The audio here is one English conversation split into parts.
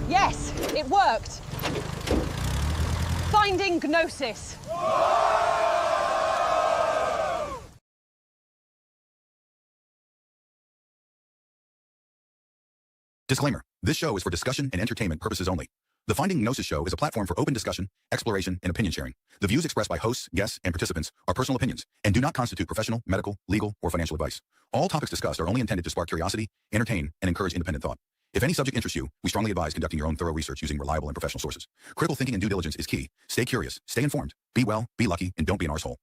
Yes, it worked. Finding Gnosis. Disclaimer. This show is for discussion and entertainment purposes only. The Finding Gnosis Show is a platform for open discussion, exploration, and opinion sharing. The views expressed by hosts, guests, and participants are personal opinions and do not constitute professional, medical, legal, or financial advice. All topics discussed are only intended to spark curiosity, entertain, and encourage independent thought. If any subject interests you, we strongly advise conducting your own thorough research using reliable and professional sources. Critical thinking and due diligence is key. Stay curious, stay informed, be well, be lucky, and don't be an arsehole.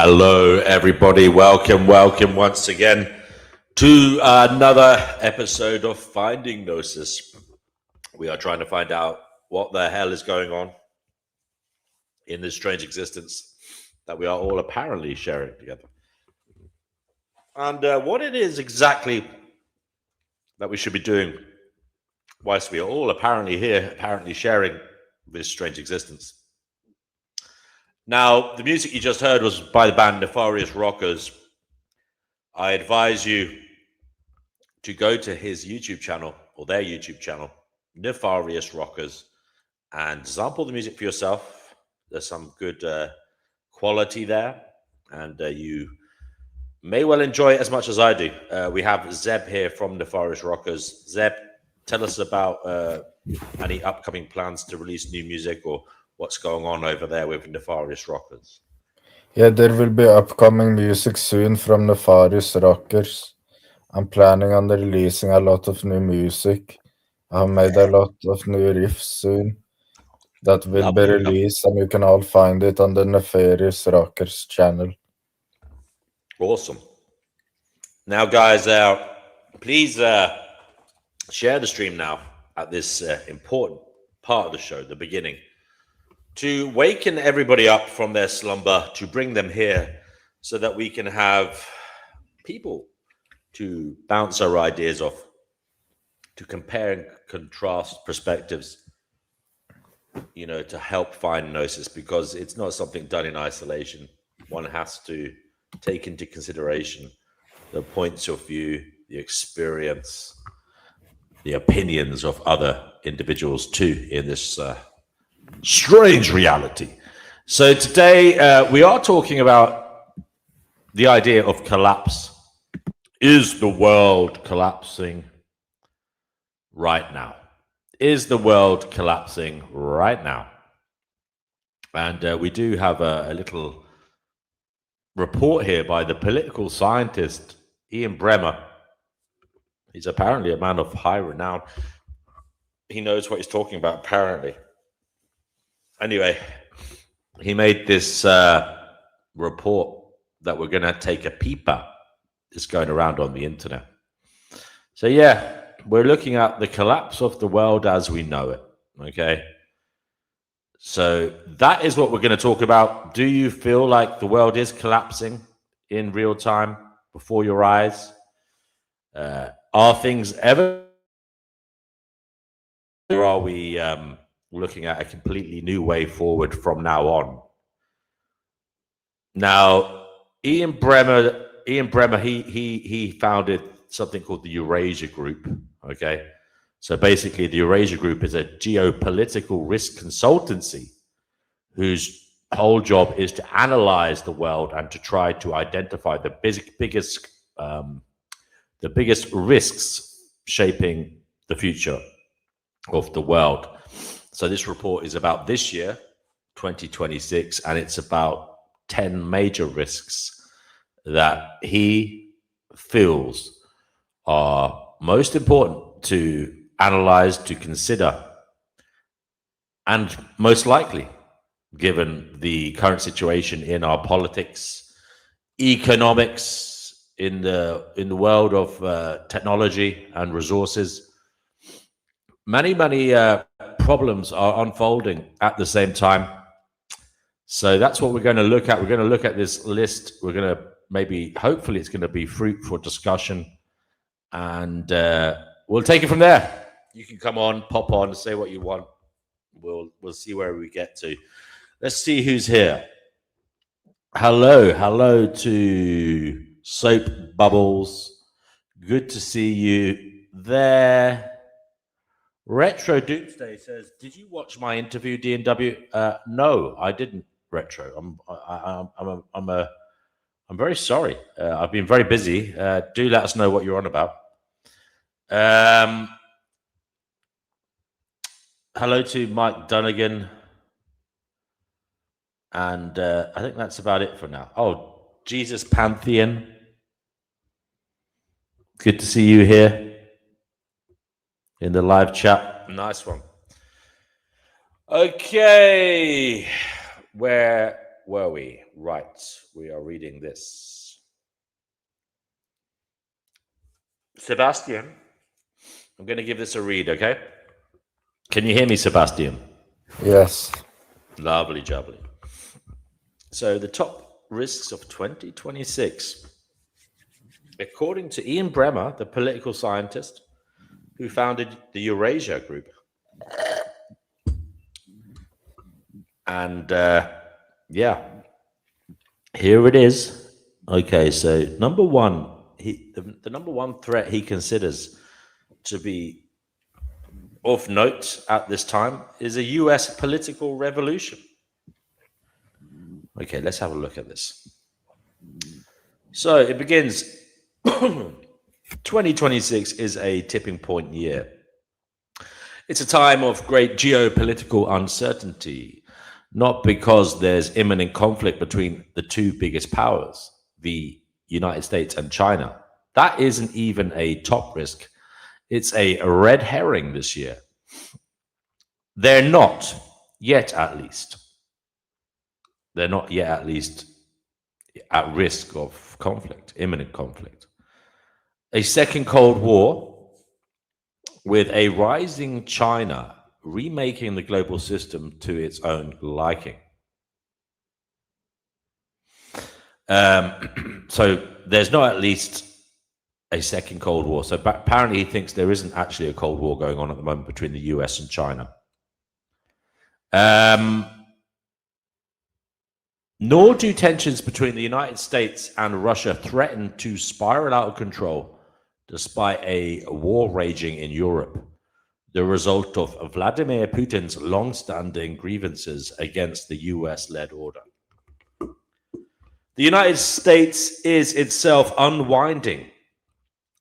Hello, everybody. Welcome once again to another episode of Finding Gnosis. We are trying to find out what the hell is going on in this strange existence that we are all apparently sharing together. And what it is exactly that we should be doing whilst we are all apparently here, apparently sharing this strange existence. Now, the music you just heard was by the band Nefarious Rockers. I advise you to go to his YouTube channel, or their YouTube channel, Nefarious Rockers, and sample the music for yourself. There's some good quality there, and you may well enjoy it as much as I do. We have Zeb here from Nefarious Rockers. Zeb, tell us about any upcoming plans to release new music, or what's going on over there with Nefarious Rockers. Yeah, there will be upcoming music soon from Nefarious Rockers. I'm planning on releasing a lot of new music. I have made a lot of new riffs soon that will be released, and you can all find it on the Nefarious Rockers channel. Awesome. Now, guys, please share the stream now at this important part of the show, the beginning, to waken everybody up from their slumber, to bring them here so that we can have people to bounce our ideas off, to compare and contrast perspectives, you know, to help find Gnosis, because it's not something done in isolation. One has to take into consideration the points of view, the experience, the opinions of other individuals too in this strange reality. So today we are talking about the idea of collapse. Is the world collapsing right now? Is the world collapsing right now? And we do have a little report here by the political scientist Ian Bremmer. He's apparently a man of high renown. He knows what he's talking about, apparently. Anyway, he made this report that we're going to take a peep at. It's going around on the internet. So yeah, we're looking at the collapse of the world as we know it. Okay. So that is what we're going to talk about. Do you feel like the world is collapsing in real time before your eyes? Are things ever? Or are we looking at a completely new way forward from now on? Now, Ian Bremmer, he founded something called the Eurasia Group. Okay, so basically, the Eurasia Group is a geopolitical risk consultancy whose whole job is to analyze the world and to try to identify the biggest risks shaping the future of the world. So this report is about this year, 2026, and it's about 10 major risks that he feels are most important to analyze, to consider, and most likely, given the current situation in our politics, economics, in the world of technology and resources, many problems are unfolding at the same time. So that's what we're going to look at. We're going to look at this list. We're going to hopefully it's going to be fruit for discussion, and we'll take it from there. You can come on, pop on, say what you want. We'll see where we get to. Let's see who's here. Hello to Soap Bubbles. Good to see you there. Retro Doomsday says, "Did you watch my interview, D&W?" No, I didn't. Retro, I'm very sorry. I've been very busy. Do let us know what you're on about. Hello to Mike Dunnigan, and I think that's about it for now. Oh, Jesus Pantheon, good to see you here in the live chat. Nice one. Okay, where were we? Right, we are reading this. Sebastian, I'm going to give this a read, okay? Can you hear me, Sebastian? Yes. Lovely jubbly. So the top risks of 2026. According to Ian Bremmer, the political scientist who founded the Eurasia Group. And yeah, here it is. Okay, so number one, the number one threat he considers to be of note at this time is a US political revolution. Okay, let's have a look at this. So it begins 2026 is a tipping point year. It's a time of great geopolitical uncertainty, not because there's imminent conflict between the two biggest powers, the United States and China. That isn't even a top risk. It's a red herring this year. They're not yet, at least. They're not yet, at least, at risk of conflict, imminent conflict. A second Cold War with a rising China remaking the global system to its own liking. So there's not at least a second Cold War. So apparently he thinks there isn't actually a Cold War going on at the moment between the US and China. Nor do tensions between the United States and Russia threaten to spiral out of control despite a war raging in Europe, the result of Vladimir Putin's long-standing grievances against the US-led order. The United States is itself unwinding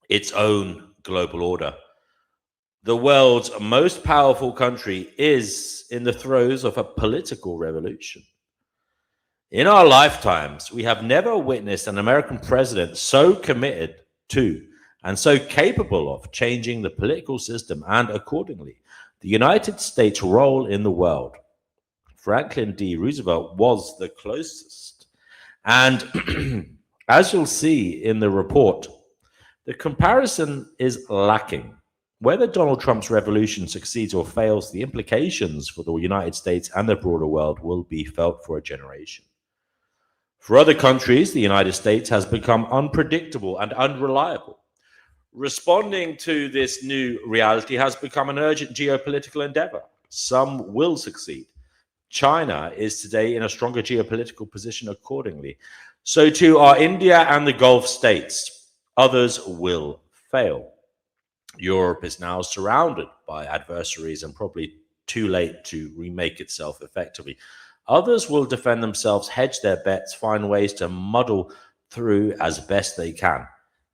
its own global order. The world's most powerful country is in the throes of a political revolution. In our lifetimes, we have never witnessed an American president so committed to and so capable of changing the political system and, accordingly, the United States' role in the world. Franklin D. Roosevelt was the closest. And as you'll see in the report, the comparison is lacking. Whether Donald Trump's revolution succeeds or fails, the implications for the United States and the broader world will be felt for a generation. For other countries, the United States has become unpredictable and unreliable. Responding to this new reality has become an urgent geopolitical endeavor. Some will succeed. China is today in a stronger geopolitical position accordingly. So too are India and the Gulf states. Others will fail. Europe is now surrounded by adversaries and probably too late to remake itself effectively. Others will defend themselves, hedge their bets, find ways to muddle through as best they can.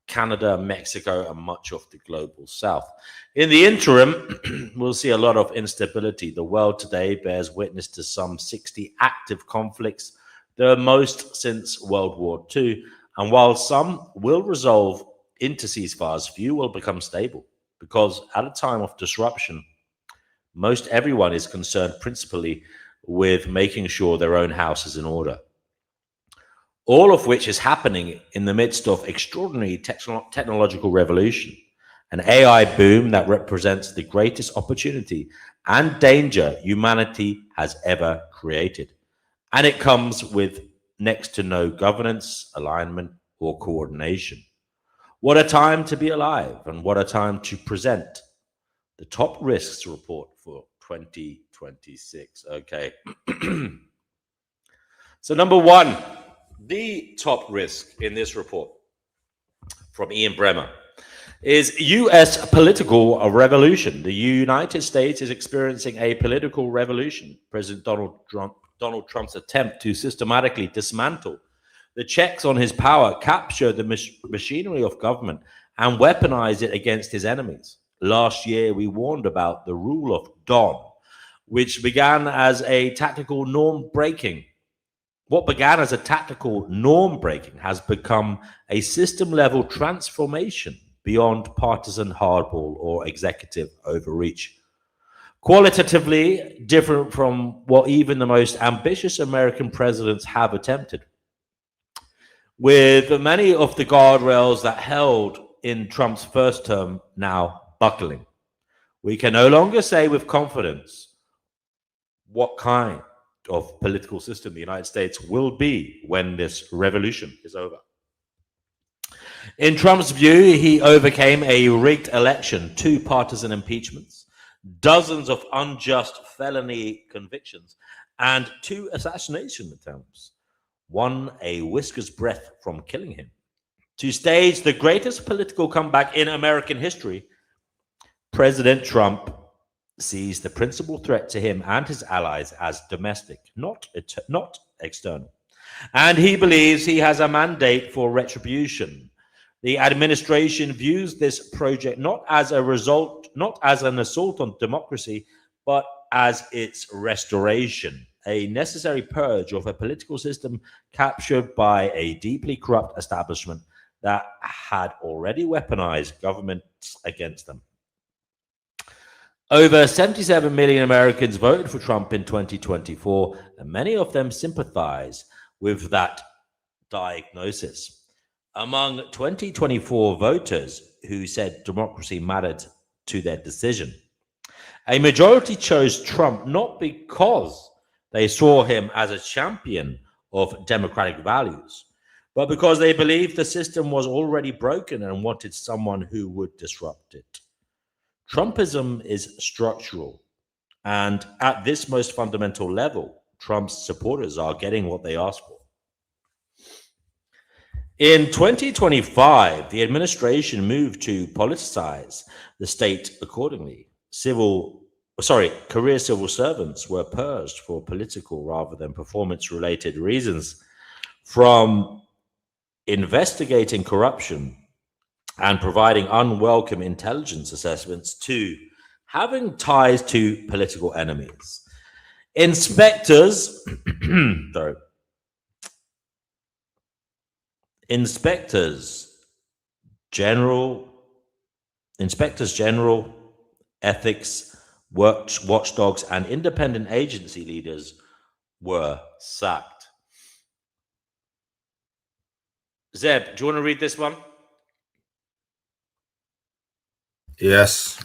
Canada, Mexico, and much of the global south. In the interim, we'll see a lot of instability. The world today bears witness to some 60 active conflicts, the most since World War II. And while some will resolve into ceasefires, few will become stable, because at a time of disruption, most everyone is concerned principally with making sure their own house is in order. All of which is happening in the midst of extraordinary technological revolution, an AI boom that represents the greatest opportunity and danger humanity has ever created. And it comes with next to no governance, alignment, or coordination. What a time to be alive, and what a time to present the top risks report for 2026. Okay. So number one, the top risk in this report from Ian Bremmer is U.S. political revolution. The United States is experiencing a political revolution. President Donald Trump's attempt to systematically dismantle the checks on his power, capture the machinery of government, and weaponize it against his enemies. Last year, we warned about the rule of Don, which began as a tactical norm breaking. What began as a tactical norm breaking has become a system level transformation beyond partisan hardball or executive overreach. qualitatively different from what even the most ambitious American presidents have attempted. With many of the guardrails that held in Trump's first term now buckling, we can no longer say with confidence what kind of political system the United States will be when this revolution is over. In Trump's view, he overcame a rigged election, 2 partisan impeachments, dozens of unjust felony convictions, and 2 assassination attempts, one a whisker's breadth from killing him, to stage the greatest political comeback in American history. President Trump sees the principal threat to him and his allies as domestic, not external. And he believes he has a mandate for retribution. The administration views this project not as an assault on democracy, but as its restoration, a necessary purge of a political system captured by a deeply corrupt establishment that had already weaponized governments against them. Over 77 million Americans voted for Trump in 2024, and many of them sympathize with that diagnosis. Among 2024 voters who said democracy mattered to their decision, a majority chose Trump not because they saw him as a champion of democratic values, but because they believed the system was already broken and wanted someone who would disrupt it. Trumpism is structural, and at this most fundamental level, Trump's supporters are getting what they asked for. In 2025, the administration moved to politicize the state accordingly. Career civil servants were purged for political rather than performance-related reasons, from investigating corruption and providing unwelcome intelligence assessments to having ties to political enemies. Inspectors general, ethics, watchdogs, and independent agency leaders were sacked. Zeb, do you want to read this one? Yes,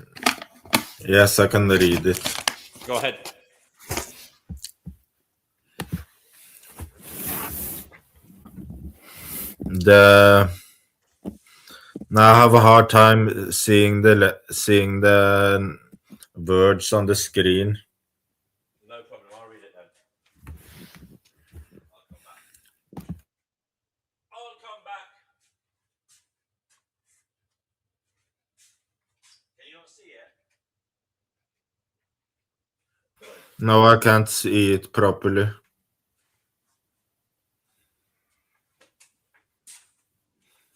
I can read it. Go ahead. Now I have a hard time seeing the words on the screen. No problem. I'll read it then. I'll come back. Can you not see it? No, I can't see it properly.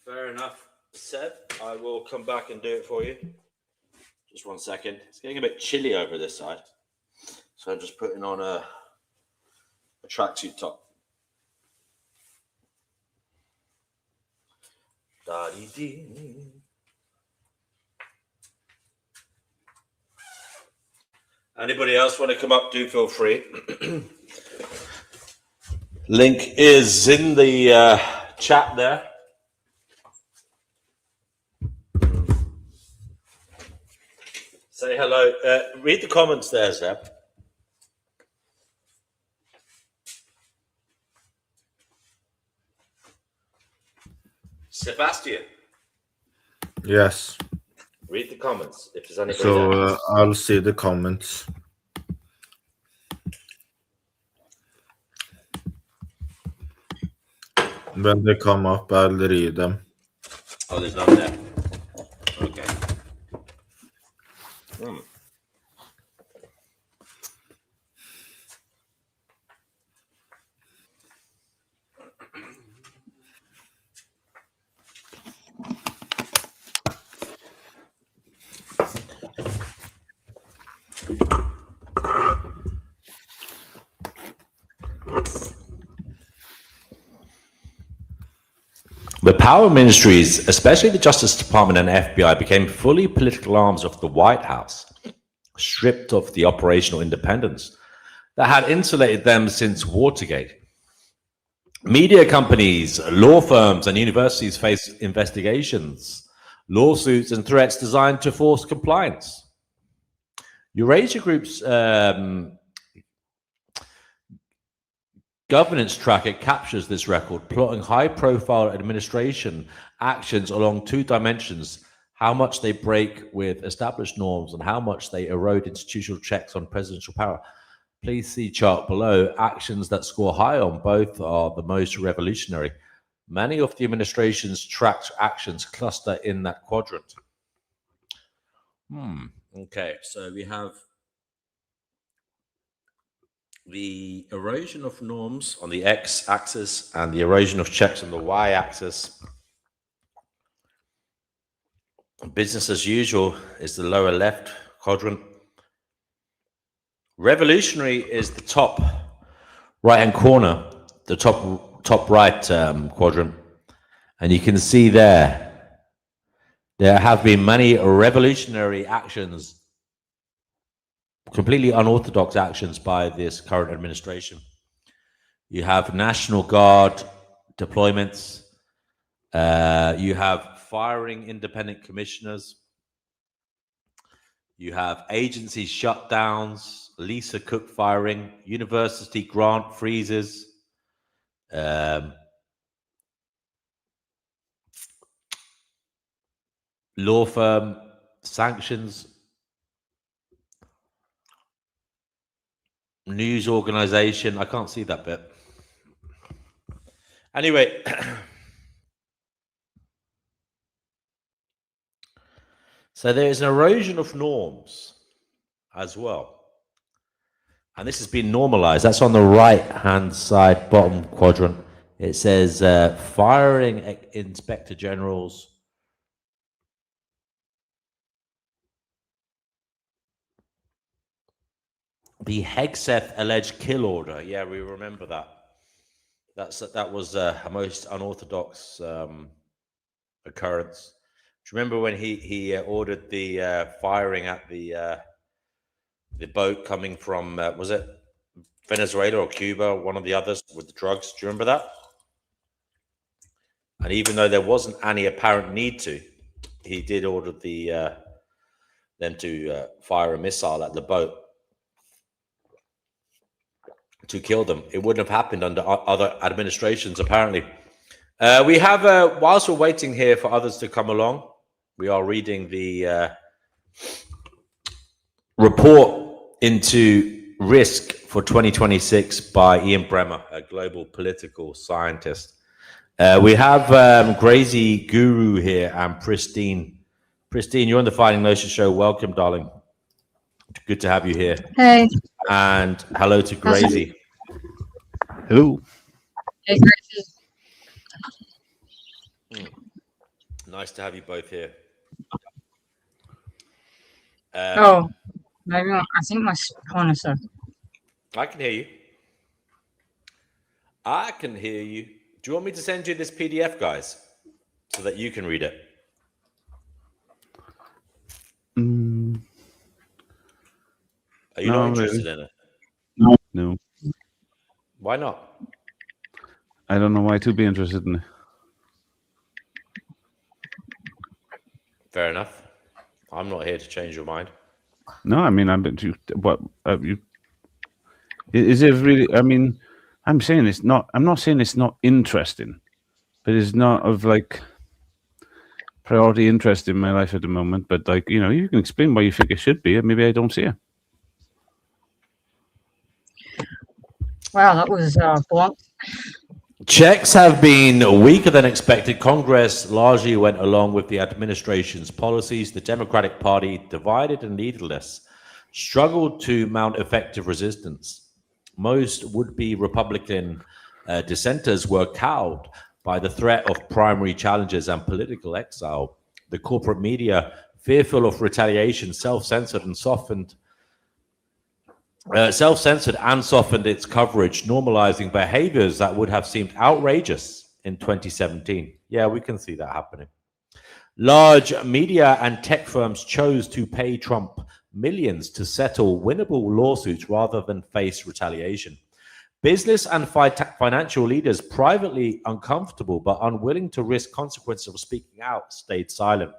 Fair enough. Seb, I will come back and do it for you. Just 1 second. It's getting a bit chilly over this side, so I'm just putting on a tracksuit top. Da-dee-dee. Anybody else want to come up, do feel free. Link is in the chat there. Say hello. Read the comments there, Zeb. Sebastian. Yes. Read the comments if there's anybody So I'll see the comments. When they come up, I'll read them. Oh, there's none there. Okay. The power ministries, especially the Justice Department and FBI, became fully political arms of the White House, stripped of the operational independence that had insulated them since Watergate. Media companies, law firms, and universities face investigations, lawsuits, and threats designed to force compliance. Eurasia Group's governance tracker captures this record, plotting high-profile administration actions along two dimensions: how much they break with established norms and how much they erode institutional checks on presidential power. Please see chart below. Actions that score high on both are the most revolutionary. Many of the administration's tracked actions cluster in that quadrant. Okay, so we have the erosion of norms on the x-axis and the erosion of checks on the y-axis. Business as usual is the lower left quadrant. Revolutionary is the top right-hand corner, the top right quadrant. And you can see there have been many revolutionary actions, completely unorthodox actions by this current administration. You have National Guard deployments. You have firing independent commissioners. You have agency shutdowns, Lisa Cook firing, university grant freezes, law firm sanctions, news organization. I can't see that bit. Anyway, so there is an erosion of norms as well. And this has been normalized. That's on the right-hand side, bottom quadrant. It says firing inspector generals, the Hegseth alleged kill order. Yeah, we remember that. That was a most unorthodox occurrence. Do you remember when he ordered the firing at the boat coming from was it Venezuela or Cuba, one of the others, with the drugs? Do you remember that? And even though there wasn't any apparent need to, he did order them to fire a missile at the boat to kill them. It wouldn't have happened under other administrations, apparently. We have, whilst we're waiting here for others to come along, we are reading the report into risk for 2026 by Ian Bremmer, a global political scientist. We have Crazy Guru here and Pristine. Pristine, you're on the Finding Gnosis show. Welcome, darling. Good to have you here. Hey. And hello to Crazy. Hello. Hey, Gracie. Nice to have you both here. Maybe I think my phone is I can hear you. I can hear you. Do you want me to send you this PDF, guys, so that you can read it? Are you not interested in it? No. Why not? I don't know why to be interested in it. Fair enough. I'm not here to change your mind. No, I mean, is it really? I mean, I'm saying it's not. I'm not saying it's not interesting, but it's not of like priority interest in my life at the moment. But like, you know, you can explain why you think it should be, and maybe I don't see it. Wow, that was blunt. Checks have been weaker than expected. Congress largely went along with the administration's policies. The Democratic Party, divided and leaderless, struggled to mount effective resistance. Most would-be Republican dissenters were cowed by the threat of primary challenges and political exile. The corporate media, fearful of retaliation, self-censored and softened its coverage, normalizing behaviors that would have seemed outrageous in 2017. Yeah, we can see that happening. Large media and tech firms chose to pay Trump millions to settle winnable lawsuits rather than face retaliation. Business and financial leaders, privately uncomfortable but unwilling to risk consequences of speaking out, stayed silent.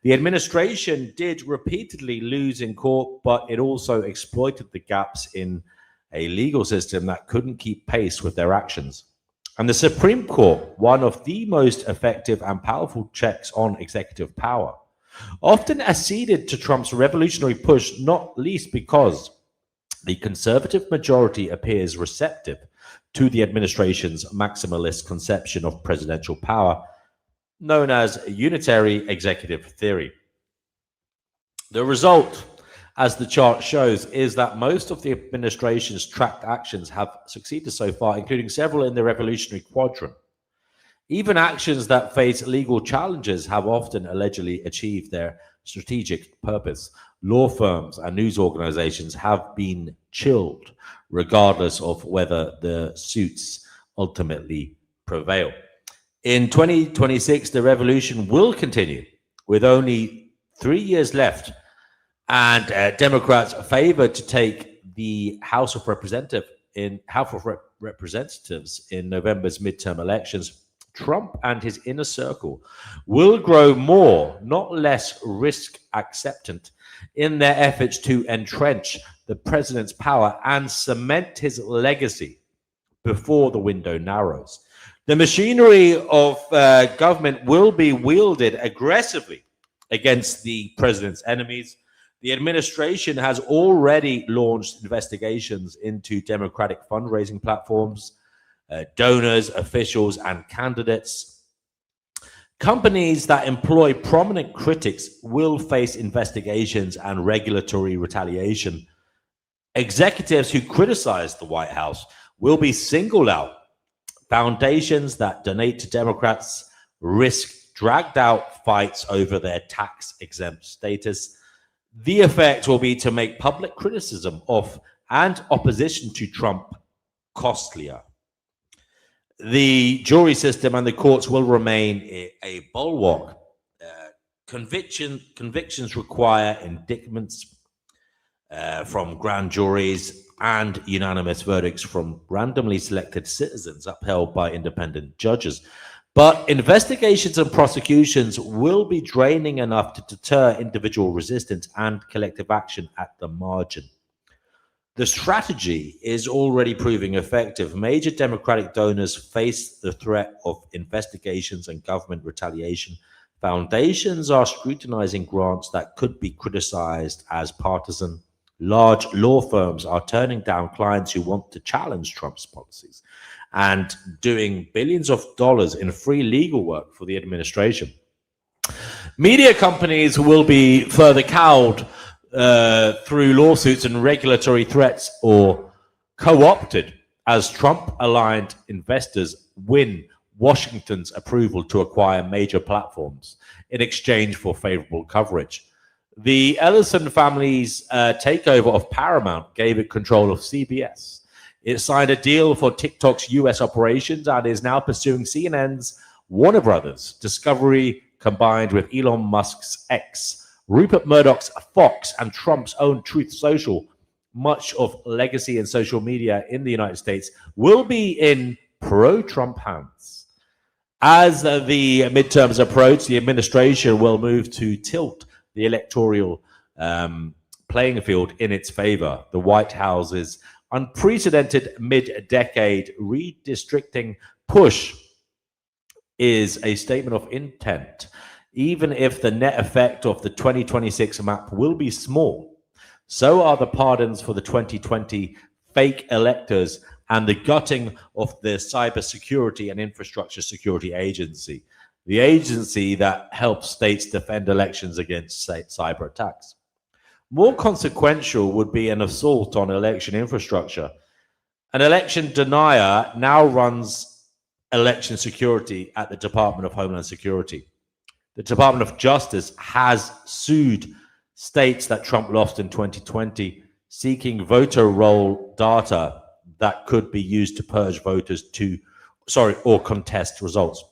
The administration did repeatedly lose in court, but it also exploited the gaps in a legal system that couldn't keep pace with their actions. And the Supreme Court, one of the most effective and powerful checks on executive power, often acceded to Trump's revolutionary push, not least because the conservative majority appears receptive to the administration's maximalist conception of presidential power, known as unitary executive theory. The result, as the chart shows, is that most of the administration's tracked actions have succeeded so far, including several in the revolutionary quadrant. Even actions that face legal challenges have often allegedly achieved their strategic purpose. Law firms and news organizations have been chilled, regardless of whether the suits ultimately prevail. In 2026, the revolution will continue, with only 3 years left, and Democrats favored to take the House of Representatives in November's midterm elections. Trump and his inner circle will grow more, not less, risk acceptant in their efforts to entrench the president's power and cement his legacy before the window narrows. The machinery of government will be wielded aggressively against the president's enemies. The administration has already launched investigations into Democratic fundraising platforms, donors, officials, and candidates. Companies that employ prominent critics will face investigations and regulatory retaliation. Executives who criticize the White House will be singled out. Foundations that donate to Democrats risk dragged-out fights over their tax-exempt status. The effect will be to make public criticism of and opposition to Trump costlier. The jury system and the courts will remain a bulwark. Convictions require indictments from grand juries and unanimous verdicts from randomly selected citizens upheld by independent judges. But investigations and prosecutions will be draining enough to deter individual resistance and collective action at the margin. The strategy is already proving effective. Major Democratic donors face the threat of investigations and government retaliation. Foundations are scrutinizing grants that could be criticized as partisan. Large law firms are turning down clients who want to challenge Trump's policies and doing billions of dollars in free legal work for the administration. Media companies will be further cowed through lawsuits and regulatory threats, or co-opted as Trump-aligned investors win Washington's approval to acquire major platforms in exchange for favorable coverage. The Ellison family's takeover of Paramount gave it control of CBS. It signed a deal for TikTok's US operations and is now pursuing CNN's Warner Brothers, Discovery, combined with Elon Musk's X, Rupert Murdoch's Fox, and Trump's own Truth Social. Much of legacy and social media in the United States will be in pro-Trump hands. As the midterms approach, the administration will move to tilt the electoral playing field in its favor. The White House's unprecedented mid-decade redistricting push is a statement of intent, even if the net effect of the 2026 map will be small. So are the pardons for the 2020 fake electors and the gutting of the Cybersecurity and Infrastructure Security Agency, the agency that helps states defend elections against cyber attacks. More consequential would be an assault on election infrastructure. An election denier now runs election security at the Department of Homeland Security. The Department of Justice has sued states that Trump lost in 2020, seeking voter roll data that could be used to purge voters or contest results.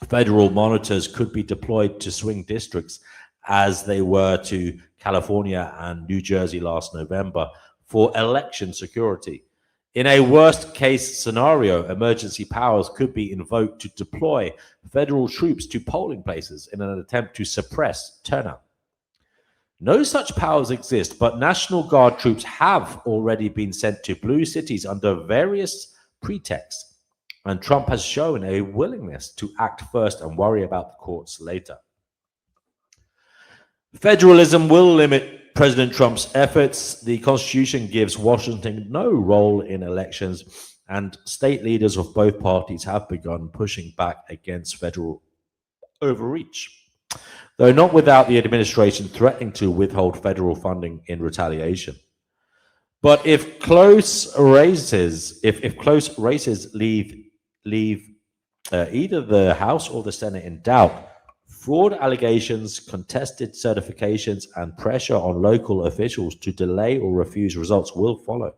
Federal monitors could be deployed to swing districts as they were to California and New Jersey last November for election security. In a worst-case scenario, emergency powers could be invoked to deploy federal troops to polling places in an attempt to suppress turnout. No such powers exist, but National Guard troops have already been sent to blue cities under various pretexts, and Trump has shown a willingness to act first and worry about the courts later. Federalism will limit President Trump's efforts. The Constitution gives Washington no role in elections, and state leaders of both parties have begun pushing back against federal overreach, though not without the administration threatening to withhold federal funding in retaliation. But if close races leave either the House or the Senate in doubt, fraud allegations, contested certifications, and pressure on local officials to delay or refuse results will follow.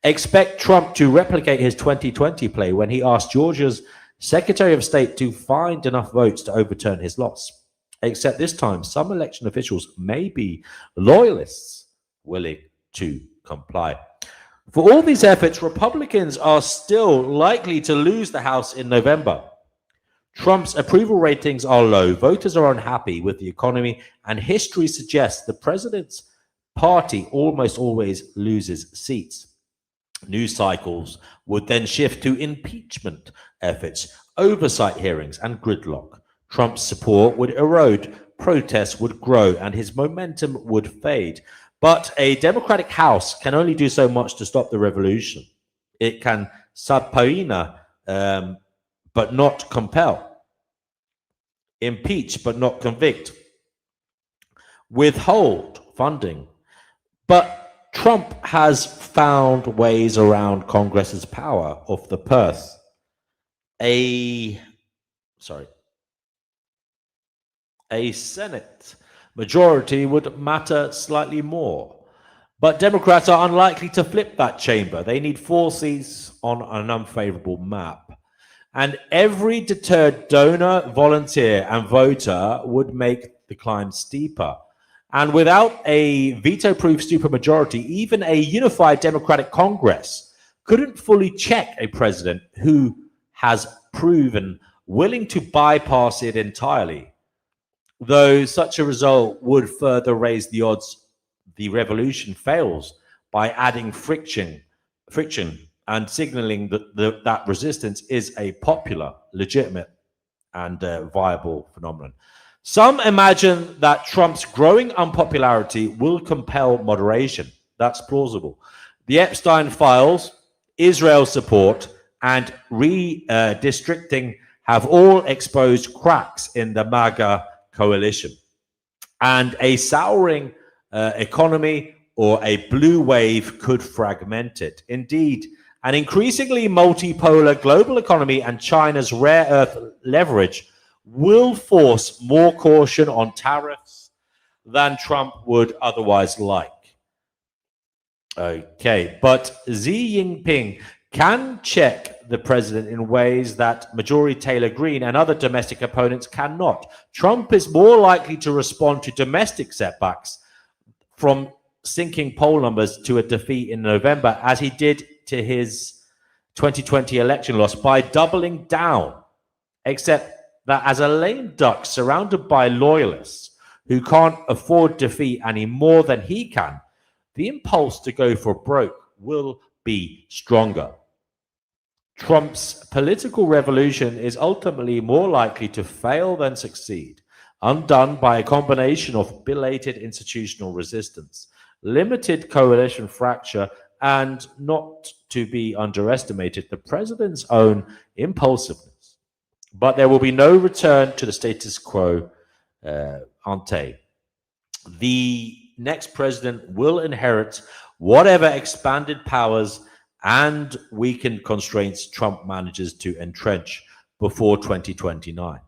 Expect Trump to replicate his 2020 play when he asked Georgia's Secretary of State to find enough votes to overturn his loss. Except this time, some election officials may be loyalists willing to comply. For all these efforts, Republicans are still likely to lose the House in November. Trump's approval ratings are low, voters are unhappy with the economy, and history suggests the president's party almost always loses seats. News cycles would then shift to impeachment efforts, oversight hearings, and gridlock. Trump's support would erode, protests would grow, and his momentum would fade. But a Democratic House can only do so much to stop the revolution. It can subpoena, but not compel. Impeach, but not convict. Withhold funding. But Trump has found ways around Congress's power of the purse. A Senate majority would matter slightly more. But Democrats are unlikely to flip that chamber. They need 4 seats on an unfavorable map. And every deterred donor, volunteer, and voter would make the climb steeper. And without a veto-proof supermajority, even a unified Democratic Congress couldn't fully check a president who has proven willing to bypass it entirely. Though such a result would further raise the odds the revolution fails by adding friction and signaling that resistance is a popular, legitimate, and viable phenomenon. Some imagine that Trump's growing unpopularity will compel moderation. That's plausible. The Epstein files, Israel support, and redistricting have all exposed cracks in the MAGA coalition. And a souring economy or a blue wave could fragment it. Indeed, an increasingly multipolar global economy and China's rare earth leverage will force more caution on tariffs than Trump would otherwise like. Okay, but Xi Jinping can check the president in ways that Marjorie Taylor Greene and other domestic opponents cannot. Trump is more likely to respond to domestic setbacks from sinking poll numbers to a defeat in November, as he did to his 2020 election loss, by doubling down, except that as a lame duck surrounded by loyalists who can't afford defeat any more than he can, the impulse to go for broke will be stronger. Trump's political revolution is ultimately more likely to fail than succeed, undone by a combination of belated institutional resistance, limited coalition fracture, and, not to be underestimated, the president's own impulsiveness. But there will be no return to the status quo ante. The next president will inherit whatever expanded powers and weakened constraints Trump manages to entrench before 2029.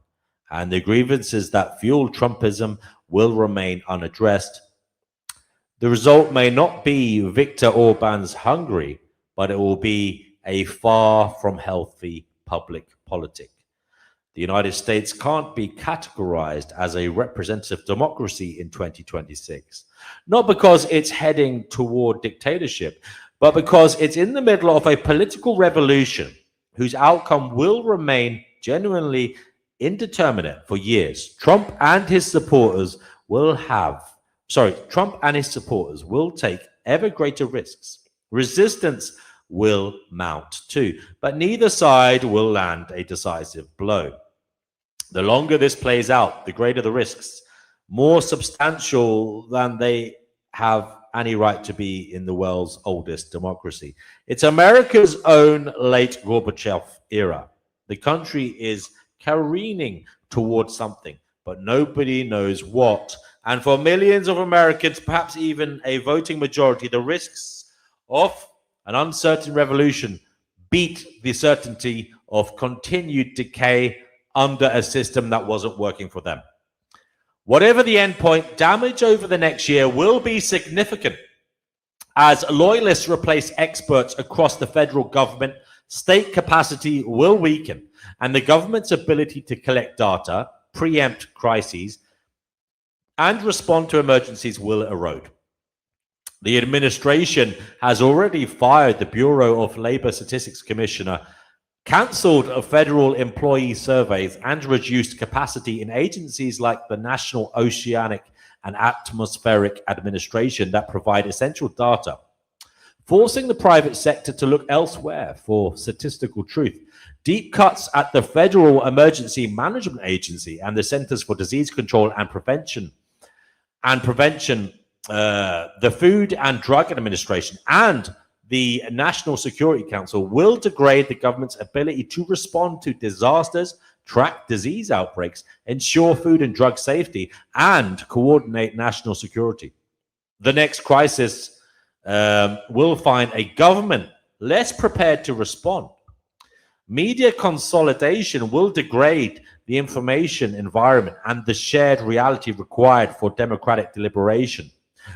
And the grievances that fuel Trumpism will remain unaddressed. The result may not be Viktor Orban's Hungary, but it will be a far from healthy public politic. The United States can't be categorized as a representative democracy in 2026, not because it's heading toward dictatorship, but because it's in the middle of a political revolution whose outcome will remain genuinely indeterminate for years. Trump and his supporters will take ever greater risks. Resistance will mount too, but neither side will land a decisive blow. The longer this plays out, the greater the risks, more substantial than they have any right to be in the world's oldest democracy. It's America's own late Gorbachev era. The country is careening towards something, but nobody knows what. And for millions of Americans, perhaps even a voting majority, the risks of an uncertain revolution beat the certainty of continued decay under a system that wasn't working for them. Whatever the endpoint, damage over the next year will be significant. As loyalists replace experts across the federal government, state capacity will weaken, and the government's ability to collect data, preempt crises, and respond to emergencies will erode. The administration has already fired the Bureau of Labor Statistics Commissioner, cancelled federal employee surveys, and reduced capacity in agencies like the National Oceanic and Atmospheric Administration that provide essential data, forcing the private sector to look elsewhere for statistical truth. Deep cuts at the Federal Emergency Management Agency and the Centers for Disease Control and Prevention, the Food and Drug Administration, and the National Security Council will degrade the government's ability to respond to disasters, track disease outbreaks, ensure food and drug safety, and coordinate national security. The next crisis will find a government less prepared to respond. Media consolidation will degrade the information environment, and the shared reality required for democratic deliberation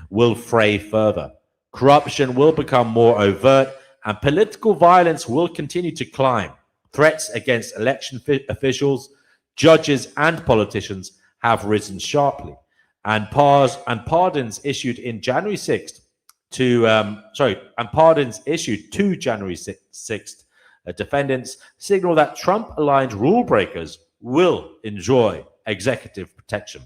will fray further. Corruption will become more overt, and political violence will continue to climb. Threats against election officials, judges, and politicians have risen sharply, and pardons issued in January 6th to January 6th defendants signal that Trump-aligned rule breakers will enjoy executive protection.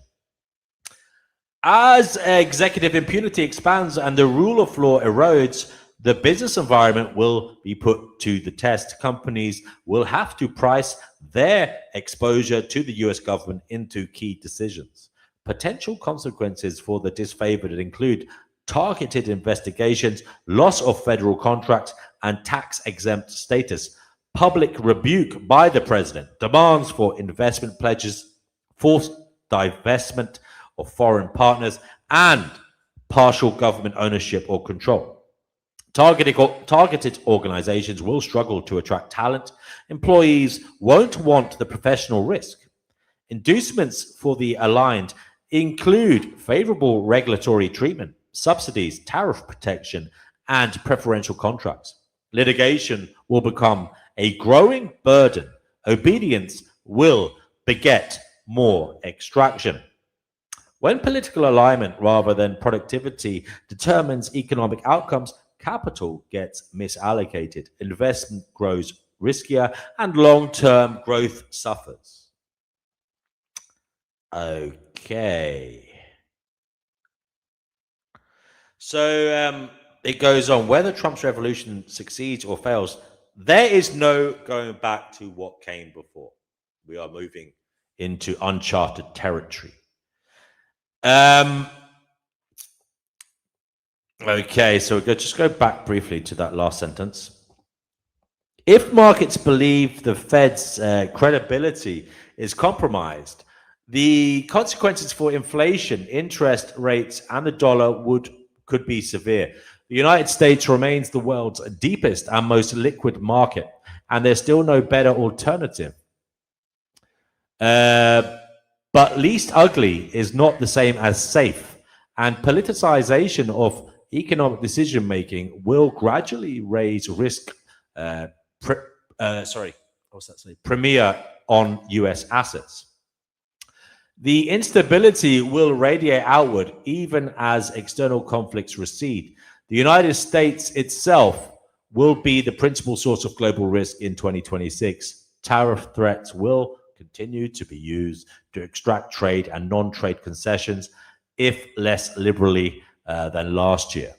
As executive impunity expands and the rule of law erodes, the business environment will be put to the test. Companies will have to price their exposure to the US government into key decisions. Potential consequences for the disfavored include targeted investigations, loss of federal contracts and tax-exempt status, public rebuke by the president, demands for investment pledges, forced divestment of foreign partners, and partial government ownership or control. Targeted organizations will struggle to attract talent. Employees won't want the professional risk. Inducements for the aligned include favorable regulatory treatment, subsidies, tariff protection, and preferential contracts. Litigation will become a growing burden. Obedience will beget more extraction. When political alignment rather than productivity determines economic outcomes, capital gets misallocated, investment grows riskier, and long-term growth suffers. Okay. So it goes on. Whether Trump's revolution succeeds or fails, there is no going back to what came before. We are moving into uncharted territory. Okay, so we'll just go back briefly to that last sentence. If markets believe the Fed's credibility is compromised, the consequences for inflation, interest rates, and the dollar could be severe. The United States remains the world's deepest and most liquid market, and there's still no better alternative. But least ugly is not the same as safe, and politicization of economic decision-making will gradually raise risk. Premier on US assets. The instability will radiate outward even as external conflicts recede. The United States itself will be the principal source of global risk in 2026. Tariff threats will continue to be used to extract trade and non-trade concessions, if less liberally than last year.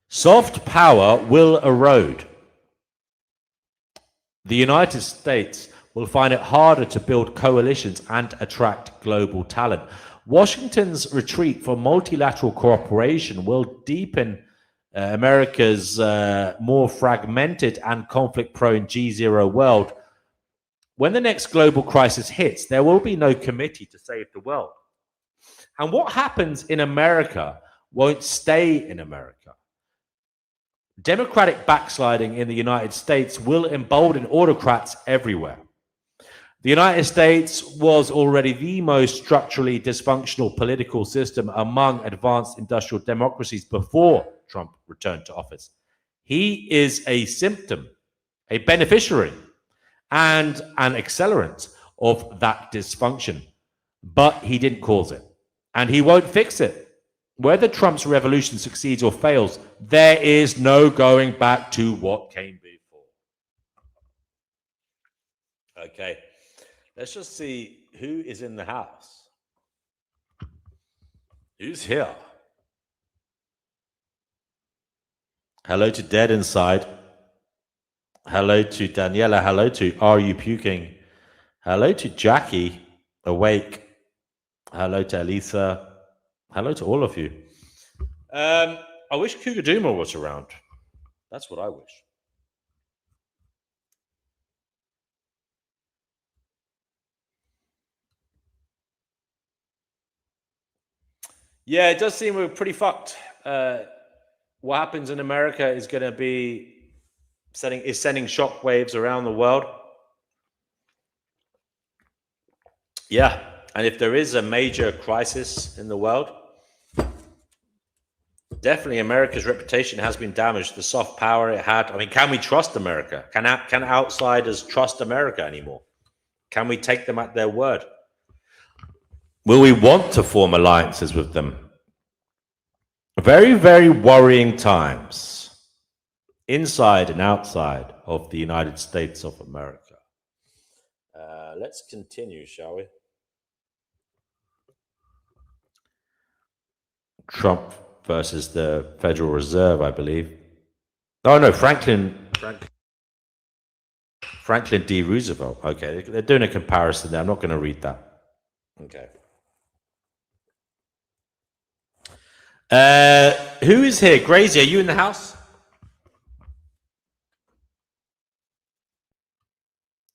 Soft power will erode. The United States will find it harder to build coalitions and attract global talent. Washington's retreat from multilateral cooperation will deepen America's more fragmented and conflict-prone G0 world. When the next global crisis hits, there will be no committee to save the world. And what happens in America won't stay in America. Democratic backsliding in the United States will embolden autocrats everywhere. The United States was already the most structurally dysfunctional political system among advanced industrial democracies before Trump returned to office. He is a symptom, a beneficiary, and an accelerant of that dysfunction. But he didn't cause it, and he won't fix it. Whether Trump's revolution succeeds or fails, there is no going back to what came before. Okay, let's just see who is in the house. Who's here? Hello to Dead Inside. Hello to Daniela. Hello to Are You Puking? Hello to Jackie, Awake. Hello to Elisa. Hello to all of you. I wish Kugaduma was around. That's what I wish. Yeah, it does seem we're pretty fucked. What happens in America is going to be sending shockwaves around the world. Yeah, and if there is a major crisis in the world, definitely America's reputation has been damaged. The soft power it had. I mean, can we trust America? Can outsiders trust America anymore? Can we take them at their word? Will we want to form alliances with them? Very, very worrying times, inside and outside of the United States of America. Let's continue, shall we? Trump versus the Federal Reserve, I believe. Oh no, Franklin D. Roosevelt. Okay, they're doing a comparison there. I'm not going to read that. Okay. Who is here? Gracie, are you in the house?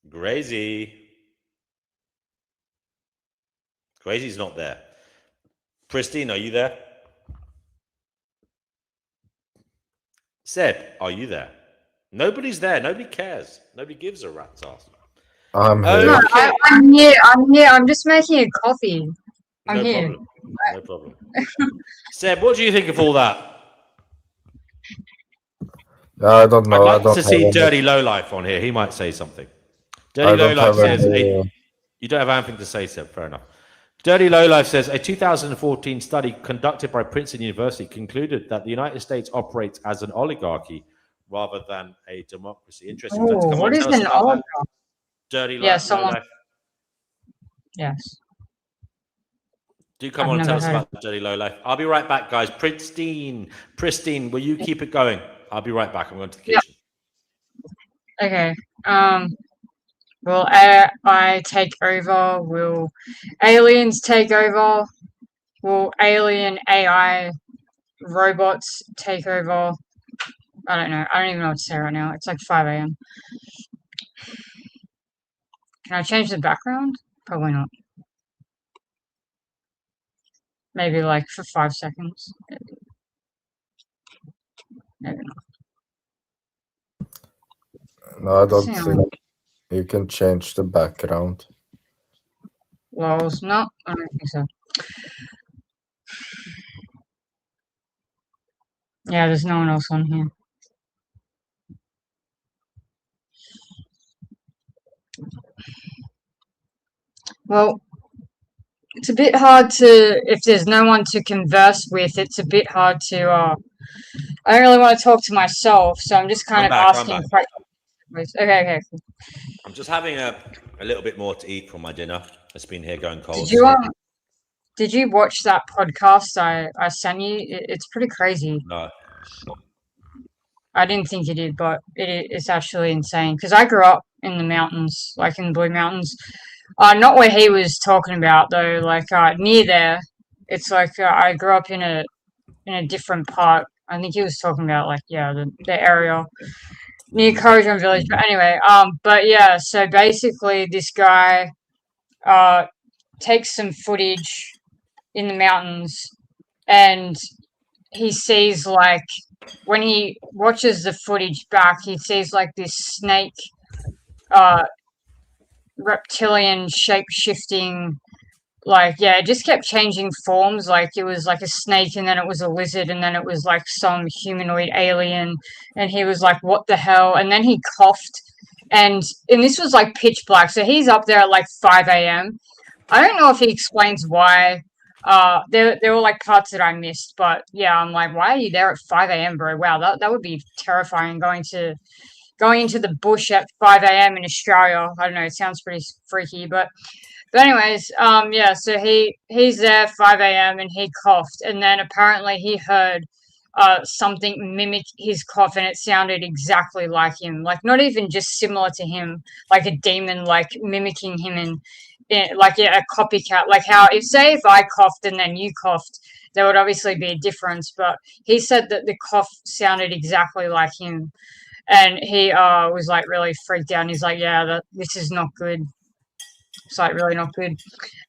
Grazie's not there. Pristine, are you there? Seb, are you there? Nobody's there. Nobody cares. Nobody gives a rat's ass. I'm here. No, I'm here. I'm just making a coffee. I'm here. Problem. No problem. Seb, what do you think of all that? I don't know. I'd like to see Dirty Lowlife on here. He might say something. Dirty Lowlife says, you don't have anything to say, Seb. Fair enough. Dirty Lowlife says, a 2014 study conducted by Princeton University concluded that the United States operates as an oligarchy rather than a democracy. Interesting. Oh, what is an oligarchy? Dirty Lowlife. Yes. Do come on and tell us about the Dirty Lowlife. I'll be right back, guys. Pristine, will you keep it going? I'll be right back. I'm going to the kitchen. Okay. Will AI take over? Will aliens take over? Will alien AI robots take over? I don't know. I don't even know what to say right now. It's like 5 a.m. Can I change the background? Probably not. Maybe like for 5 seconds. Maybe not. No, I don't think you can change the background. Walls? No, I don't think so. Yeah, there's no one else on here. Well, it's a bit hard to, if there's no one to converse with, it's a bit hard to, I don't really want to talk to myself, so I'm just kind of asking questions. Okay. I'm just having a little bit more to eat from my dinner. It's been here going cold. Did you watch that podcast I sent you? It's pretty crazy. No. I didn't think you did, but it's actually insane. Because I grew up in the mountains, like in the Blue Mountains. Not where he was talking about though, like near there. It's like I grew up in a different part. I think he was talking about like the area near Corajon Village. But anyway, but yeah. So basically, this guy takes some footage in the mountains, and he sees like when he watches the footage back, he sees like this snake, reptilian shape shifting. Like, yeah, it just kept changing forms. Like, it was like a snake, and then it was a lizard, and then it was like some humanoid alien. And he was like, what the hell? And then he coughed. And this was like pitch black. So he's up there at like 5 a.m. I don't know if he explains why. There were like parts that I missed, but yeah, I'm like, why are you there at 5 a.m., bro? Wow, that would be terrifying going into the bush at 5 a.m. in Australia. I don't know, it sounds pretty freaky, but anyways, yeah, so he's there 5 a.m. and he coughed, and then apparently he heard something mimic his cough, and it sounded exactly like him, like not even just similar to him, like a demon like mimicking him in like a copycat, like how if I coughed and then you coughed, there would obviously be a difference, but he said that the cough sounded exactly like him, and he was like really freaked out, and he's like, yeah, this is not good. It's like really not good.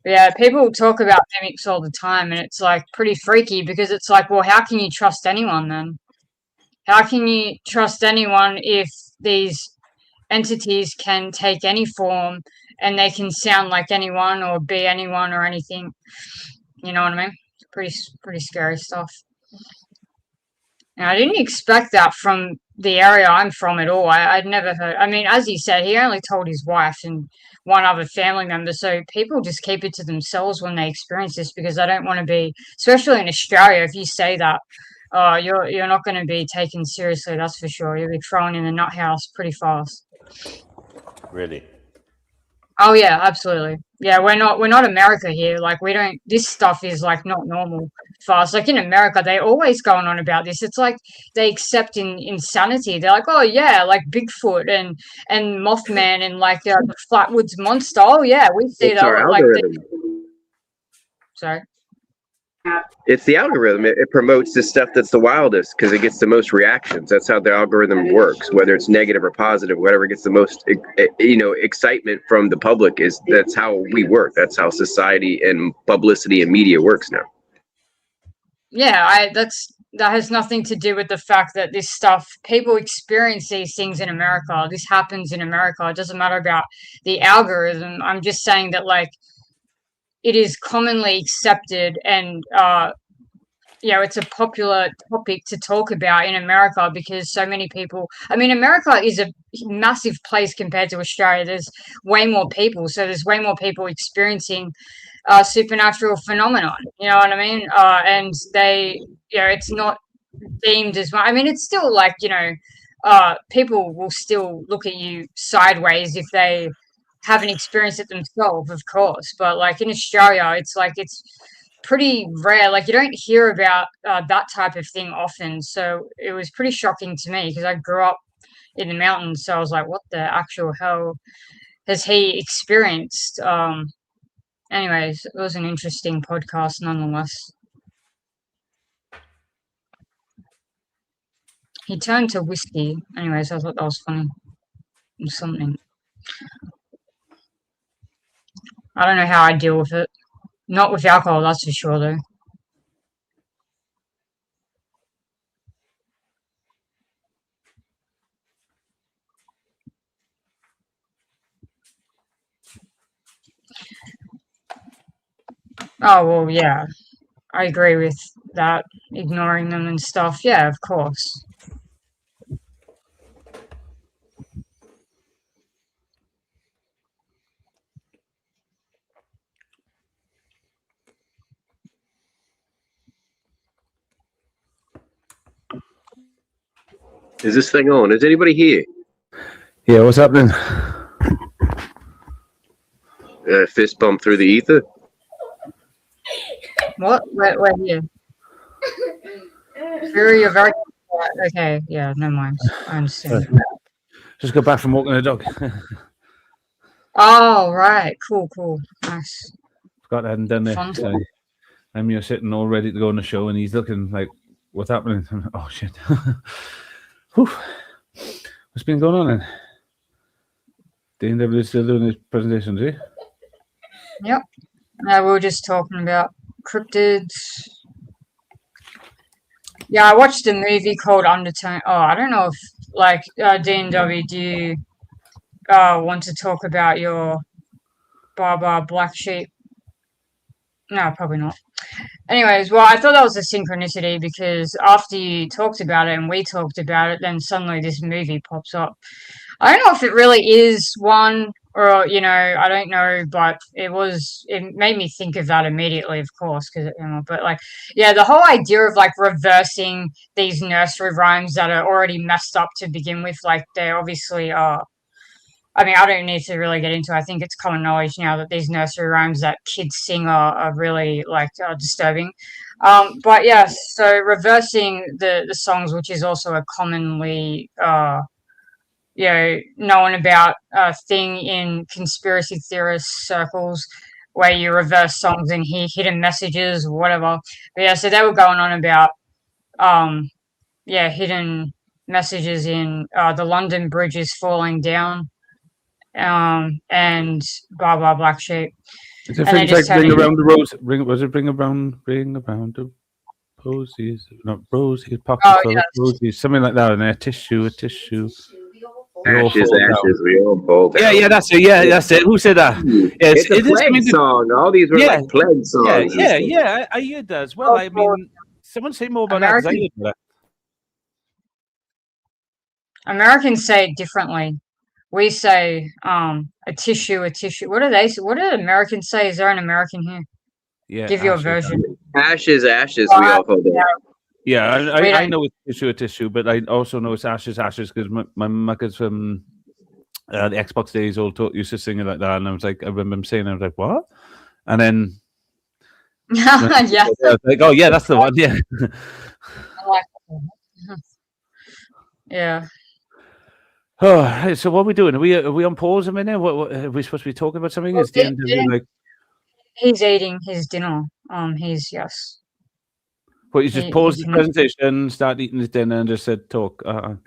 But yeah, people talk about mimics all the time, and it's like pretty freaky because it's like, well, how can you trust anyone then? How can you trust anyone if these entities can take any form and they can sound like anyone or be anyone or anything? You know what I mean? Pretty scary stuff. And I didn't expect that from the area I'm from at all. I'd never heard. I mean, as he said, he only told his wife and one other family member. So people just keep it to themselves when they experience this because they don't want to be, especially in Australia. If you say that, you're not going to be taken seriously. That's for sure. You'll be thrown in the nut house pretty fast. Really? Oh yeah, absolutely. Yeah, we're not America here. Like we don't. This stuff is like not normal for us. Like in America, they always going on about this. It's like they accept insanity. They're like, oh yeah, like Bigfoot and Mothman and like the Flatwoods Monster. Oh yeah, we see It's that. our Like, algorithm. sorry. It's the algorithm. It promotes the stuff that's the wildest because it gets the most reactions. That's how the algorithm works, whether it's negative or positive, whatever gets the most, excitement from the public that's how we work. That's how society and publicity and media works now. Yeah, that has nothing to do with the fact that this stuff, people experience these things in America. This happens in America. It doesn't matter about the algorithm. I'm just saying that like it is commonly accepted and it's a popular topic to talk about in America because so many people, I mean, America is a massive place compared to Australia. There's way more people, so there's way more people experiencing supernatural phenomenon, you know what I mean? And they, it's not deemed as much. I mean, it's still like, people will still look at you sideways if they haven't experienced it themselves, of course. But like in Australia, it's like it's pretty rare. Like you don't hear about that type of thing often. So it was pretty shocking to me because I grew up in the mountains. So I was like, what the actual hell has he experienced? Anyways, it was an interesting podcast nonetheless. He turned to whiskey. Anyways, I thought that was funny. Or something. I don't know how I deal with it. Not with alcohol, that's for sure, though. Oh, well, yeah. I agree with that. ignoring them and stuff. Yeah, of course. Is this thing on? Is anybody here? Yeah, what's happening? Fist bump through the ether. What? We're here. Fury, you're very okay. Yeah, no mind. I understand. Just got back from walking the dog. Oh, right. Cool. Nice. Got that hadn't done it. Fun. So I'm here sitting all ready to go on the show, and he's looking like, what's happening? I'm like, oh, shit. Whew. What's been going on then? DNW is still doing his presentation, is he? Yep. We were just talking about cryptids. Yeah, I watched a movie called Undertone. Oh, I don't know if, like, DNW, do you want to talk about your Baba Black Sheep? No, probably not. Anyways, well, I thought that was a synchronicity because after you talked about it and we talked about it, then suddenly this movie pops up. I don't know if it really is one or, I don't know, but it made me think of that immediately, of course, because, but like, yeah, the whole idea of like reversing these nursery rhymes that are already messed up to begin with, like they obviously are. I mean, I don't need to really get into it. I think it's common knowledge now that these nursery rhymes that kids sing are really disturbing. But yeah, so reversing the songs, which is also a commonly known about thing in conspiracy theorist circles, where you reverse songs and hear hidden messages or whatever. But yeah, so they were going on about hidden messages in the London Bridge is falling down. And Baba Black Sheep. Is it things like ring around the rose? Ring around the posies? Not roses, pockets full of roses, something like that. And a tissue. Ashes, we all fall down. Yeah, that's it. Yeah, that's it. Who said that? It's a plague song. All these were like plague songs. Yeah. I heard that as well. I mean, someone say more about that. Americans say it differently. We say a tissue. What do they say? What do Americans say? Is there an American here? Yeah. Give you a version. Ashes, we all fall down. Yeah, I know it's a tissue, but I also know it's ashes because my muckers from the Xbox days all used to sing it like that, and I was like, I remember him saying, I was like, what? And then yeah, like, oh yeah, that's the one, yeah. Yeah. Oh, so what are we doing? Are we on pause a minute? What are we supposed to be talking about something? Well, he's eating his dinner. Yes. Well, you just paused the presentation, start eating his dinner, and just said talk. I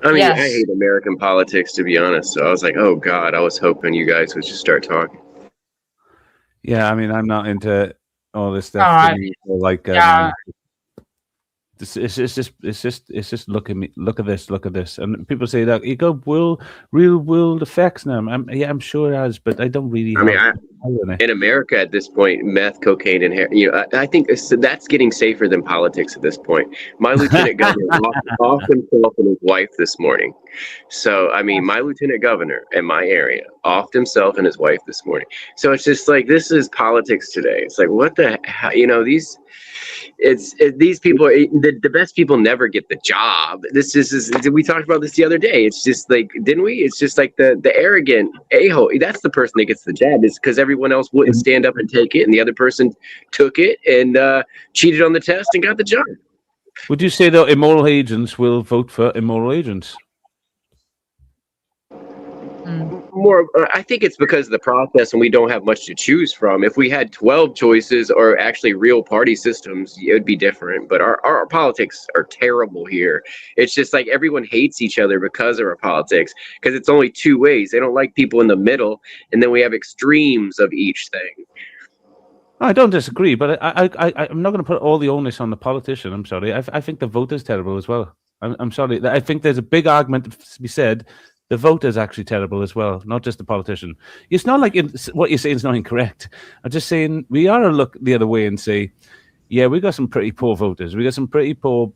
mean, yes. I hate American politics, to be honest. So I was like, oh God, I was hoping you guys would just start talking. Yeah, I mean, I'm not into all this stuff. It's just look at me, look at this, and people say that you go real world effects now. I'm sure it has, but I don't really. I mean, in America at this point, meth, cocaine, and I think that's getting safer than politics at this point. My lieutenant governor off himself and his wife this morning. So I mean, my lieutenant governor in my area offed himself and his wife this morning. So it's just like this is politics today. It's like what the hell, these people, the best people never get the job. This is we talked about this the other day. It's just like, didn't we? It's just like the arrogant a-hole. That's the person that gets the job. Is because everyone else wouldn't stand up and take it, and the other person took it and cheated on the test and got the job. Would you say that immoral agents will vote for immoral agents? More, I think it's because of the process, and we don't have much to choose from. If we had 12 choices or actually real party systems, it would be different. But our politics are terrible here. It's just like everyone hates each other because of our politics, because it's only two ways. They don't like people in the middle, and then we have extremes of each thing. I don't disagree, but I'm not going to put all the onus on the politician. I'm sorry. I think the vote is terrible as well. I'm sorry. I think there's a big argument to be said. The vote is actually terrible as well, not just the politician. It's not like what you're saying is not incorrect. I'm just saying we ought to look the other way and say, yeah, we got some pretty poor voters. We got some pretty poor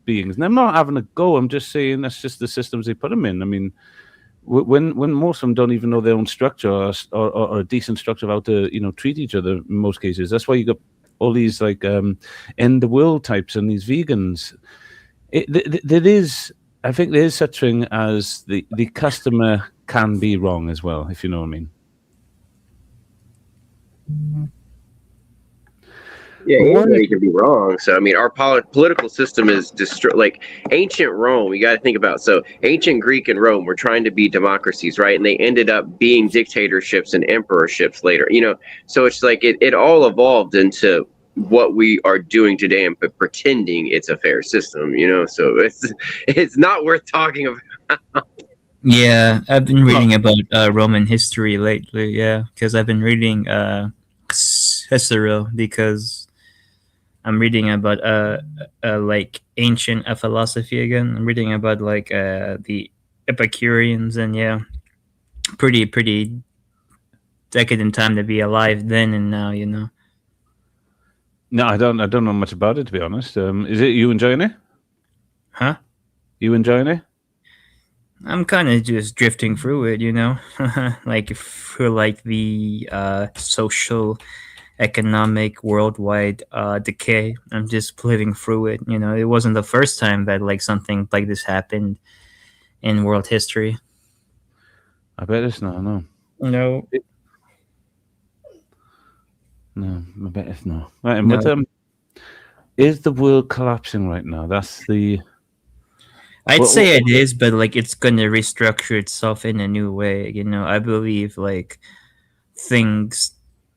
beings. And I'm not having a go. I'm just saying that's just the systems they put them in. I mean, when most of them don't even know their own structure or a decent structure of how to treat each other in most cases. That's why you got all these like end the world types and these vegans. There is, I think, there is such thing as the customer can be wrong as well, if you know what I mean. Yeah, anybody can be wrong. So I mean, our political system is like ancient Rome. You got to think about. So ancient Greek and Rome were trying to be democracies, right? And they ended up being dictatorships and emperorships later. So it's like it all evolved into what we are doing today and pretending it's a fair system. So it's not worth talking about. Yeah, I've been reading about Roman history lately. Yeah, because I've been reading Cicero because I'm reading about like ancient philosophy again. I'm reading about like the Epicureans, and yeah, pretty decadent time to be alive then and now. No, I don't know much about it, to be honest. Is it you enjoying it? Huh? You enjoying it? I'm kind of just drifting through it, like through like the social, economic, worldwide decay. I'm just living through it. It wasn't the first time that like something like this happened in world history. I bet it's not. No. No. No, I bet it's not. Right, and no. Is the world collapsing right now? That's the. I'd say it is, but like it's gonna restructure itself in a new way. I believe like things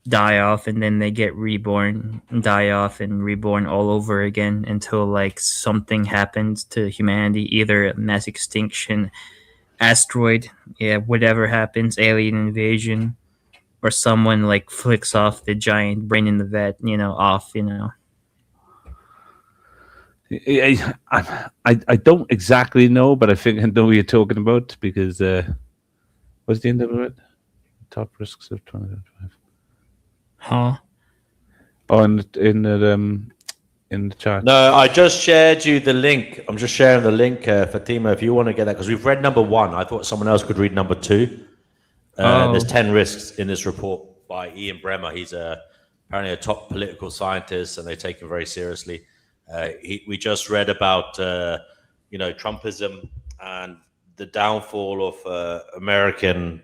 die off and then they get reborn, die off and reborn all over again until like something happens to humanity, either a mass extinction, asteroid, whatever happens, alien invasion, or someone like flicks off the giant brain in the vat, off. I don't exactly know, but I think I know what you're talking about because what's the end of it? Top risks of 2025. Huh? Oh, in the chat. No, I just shared you the link. I'm just sharing the link, Fatima, if you want to get that, because we've read number 1. I thought someone else could read number 2. There's 10 risks in this report by Ian Bremmer. He's apparently a top political scientist, and they take him very seriously. We just read about Trumpism and the downfall of American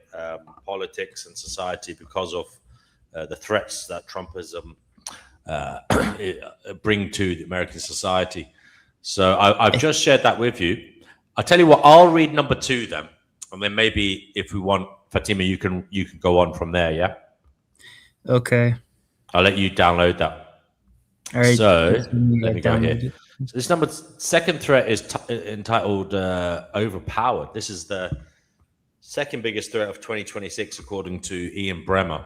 politics and society because of the threats that Trumpism bring to the American society. So I've just shared that with you. I'll tell you what, I'll read number 2 then, and then maybe if we want, Fatima, you can go on from there, yeah? Okay. I'll let you download that. All right. So let me go here. So this second threat is entitled overpowered. This is the second biggest threat of 2026, according to Ian Bremmer.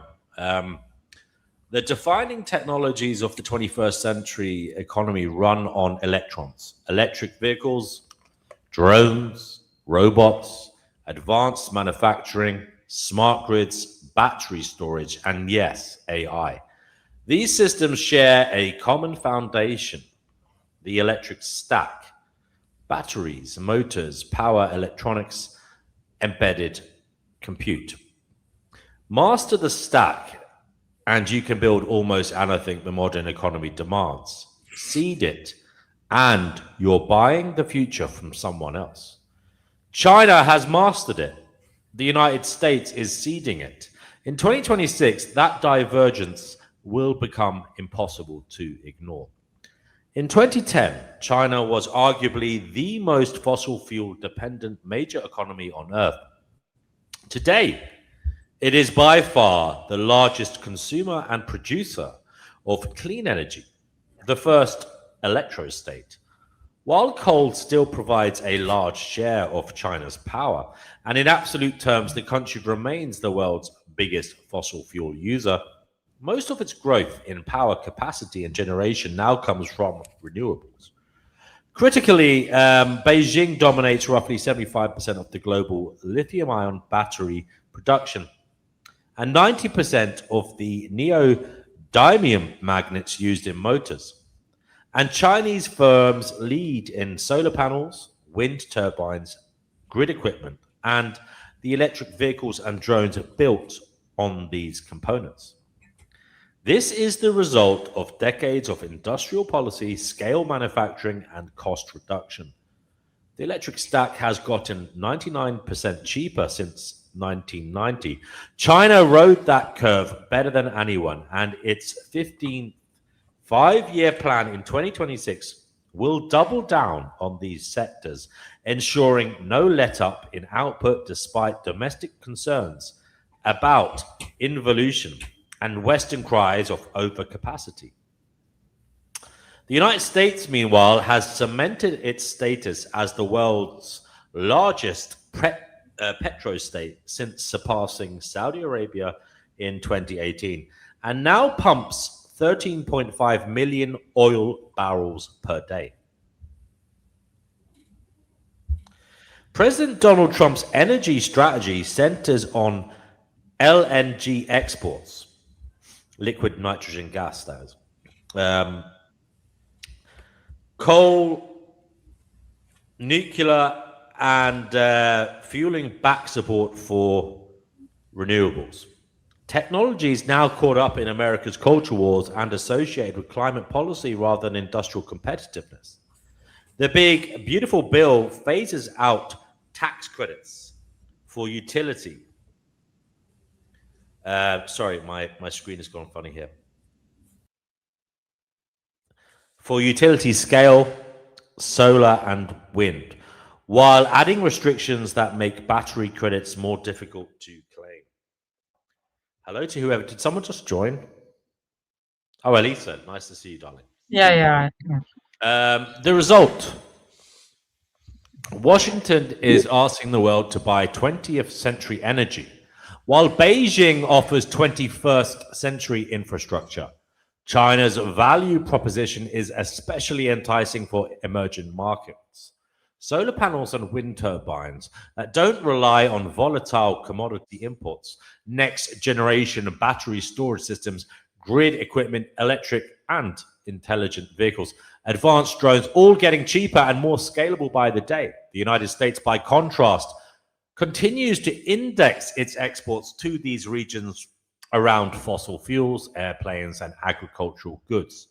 The defining technologies of the 21st century economy run on electrons, electric vehicles, drones, robots, advanced manufacturing, smart grids, battery storage, and yes, AI. These systems share a common foundation, the electric stack, batteries, motors, power electronics, embedded compute. Master the stack, and you can build almost anything the modern economy demands. Seed it, and you're buying the future from someone else. China has mastered it. The United States is seeding it. In 2026, that divergence will become impossible to ignore. In 2010, China was arguably the most fossil fuel dependent major economy on Earth. Today, it is by far the largest consumer and producer of clean energy, the first electrostate. While coal still provides a large share of China's power, and in absolute terms, the country remains the world's biggest fossil fuel user, most of its growth in power capacity and generation now comes from renewables. Critically, Beijing dominates roughly 75% of the global lithium-ion battery production, and 90% of the neodymium magnets used in motors. And Chinese firms lead in solar panels, wind turbines, grid equipment, and the electric vehicles and drones built on these components. This is the result of decades of industrial policy, scale manufacturing, and cost reduction. The electric stack has gotten 99% cheaper since 1990. China rode that curve better than anyone, and its 15-5-year plan in 2026 will double down on these sectors, ensuring no let-up in output despite domestic concerns about involution and Western cries of overcapacity. The United States, meanwhile, has cemented its status as the world's largest petrostate since surpassing Saudi Arabia in 2018, and now pumps 13.5 million oil barrels per day. President Donald Trump's energy strategy centers on LNG exports, liquid nitrogen gas, that is. Coal, nuclear, and fueling back support for renewables. Technology is now caught up in America's culture wars and associated with climate policy rather than industrial competitiveness. The big, beautiful bill phases out tax credits for utility. Sorry, my screen has gone funny here. For utility scale, solar, and wind, while adding restrictions that make battery credits more difficult to claim. Hello to whoever. Did someone just join? Oh, Elisa, nice to see you, darling. Yeah. The result. Washington is asking the world to buy 20th century energy, while Beijing offers 21st century infrastructure. China's value proposition is especially enticing for emerging markets. Solar panels and wind turbines that don't rely on volatile commodity imports, next generation battery storage systems, grid equipment, electric and intelligent vehicles, advanced drones, all getting cheaper and more scalable by the day. The United States, by contrast, continues to index its exports to these regions around fossil fuels, airplanes, and agricultural goods.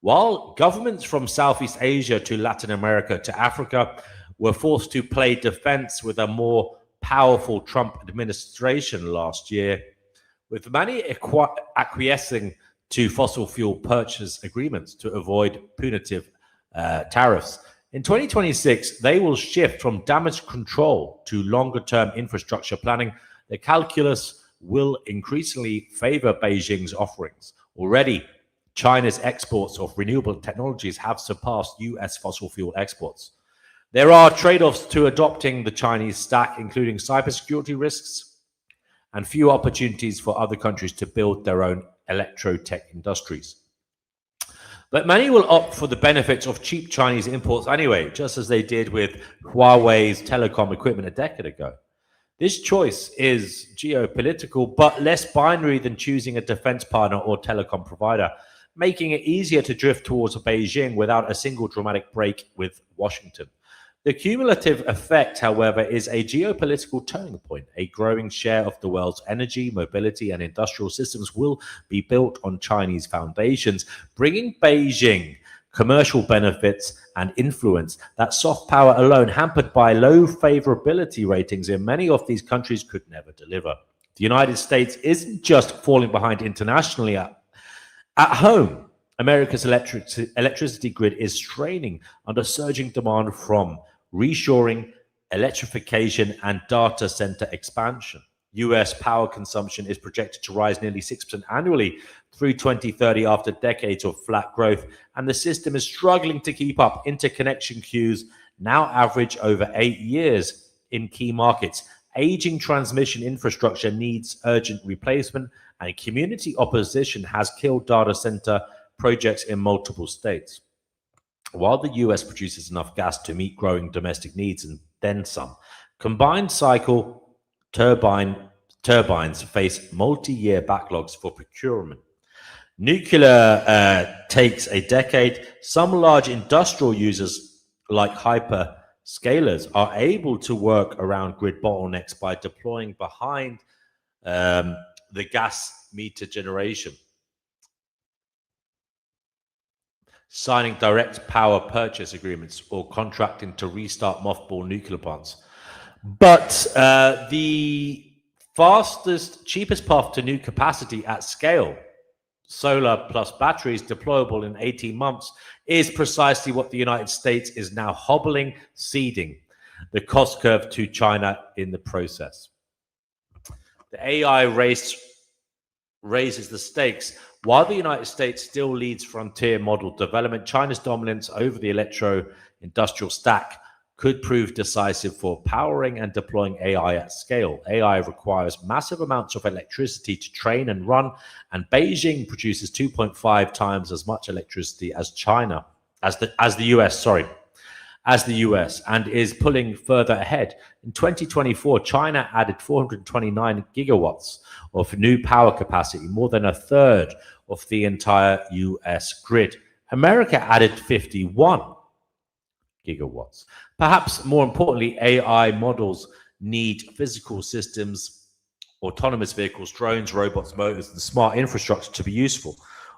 While governments from Southeast Asia to Latin America to Africa were forced to play defense with a more powerful Trump administration last year, with many acquiescing to fossil fuel purchase agreements to avoid punitive tariffs. In 2026, they will shift from damage control to longer-term infrastructure planning. The calculus will increasingly favor Beijing's offerings. Already, China's exports of renewable technologies have surpassed US fossil fuel exports. There are trade-offs to adopting the Chinese stack, including cybersecurity risks and few opportunities for other countries to build their own electro-tech industries. But many will opt for the benefits of cheap Chinese imports anyway, just as they did with Huawei's telecom equipment a decade ago. This choice is geopolitical, but less binary than choosing a defense partner or telecom provider, making it easier to drift towards Beijing without a single dramatic break with Washington. The cumulative effect, however, is a geopolitical turning point. A growing share of the world's energy, mobility, and industrial systems will be built on Chinese foundations, bringing Beijing commercial benefits and influence that soft power alone, hampered by low favorability ratings in many of these countries, could never deliver. The United States isn't just falling behind internationally. At home, America's electricity grid is straining under surging demand from reshoring, electrification, and data center expansion. US power consumption is projected to rise nearly 6% annually through 2030 after decades of flat growth, and the system is struggling to keep up. Interconnection queues now average over 8 years in key markets. Aging transmission infrastructure needs urgent replacement, and community opposition has killed data center projects in multiple states. While the US produces enough gas to meet growing domestic needs and then some, combined cycle turbines face multi-year backlogs for procurement. Nuclear takes a decade. Some large industrial users, like hyperscalers, are able to work around grid bottlenecks by deploying behind the gas meter generation, signing direct power purchase agreements, or contracting to restart mothball nuclear plants. But the fastest, cheapest path to new capacity at scale, solar plus batteries deployable in 18 months, is precisely what the United States is now hobbling, ceding the cost curve to China in the process. The AI race raises the stakes. While the United States still leads frontier model development, China's dominance over the electro-industrial stack could prove decisive for powering and deploying AI at scale. AI requires massive amounts of electricity to train and run, and Beijing produces 2.5 times as much electricity as China, as the US, and is pulling further ahead. In 2024, China added 429 gigawatts of new power capacity, more than a third of the entire US grid. America added 51 gigawatts. Perhaps more importantly, AI models need physical systems, autonomous vehicles, drones, robots, motors, and smart infrastructure to be useful,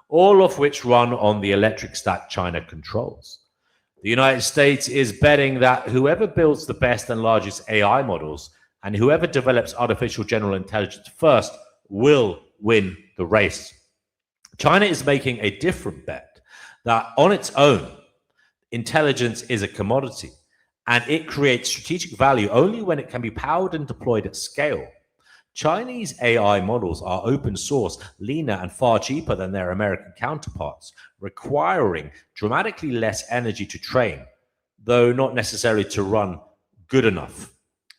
all of which run on the electric stack China controls. The United States is betting that whoever builds the best and largest AI models and whoever develops artificial general intelligence first will win the race. China is making a different bet that on its own, intelligence is a commodity, and it creates strategic value only when it can be powered and deployed at scale. Chinese AI models are open source, leaner, and far cheaper than their American counterparts, requiring dramatically less energy to train, though not necessarily to run good enough,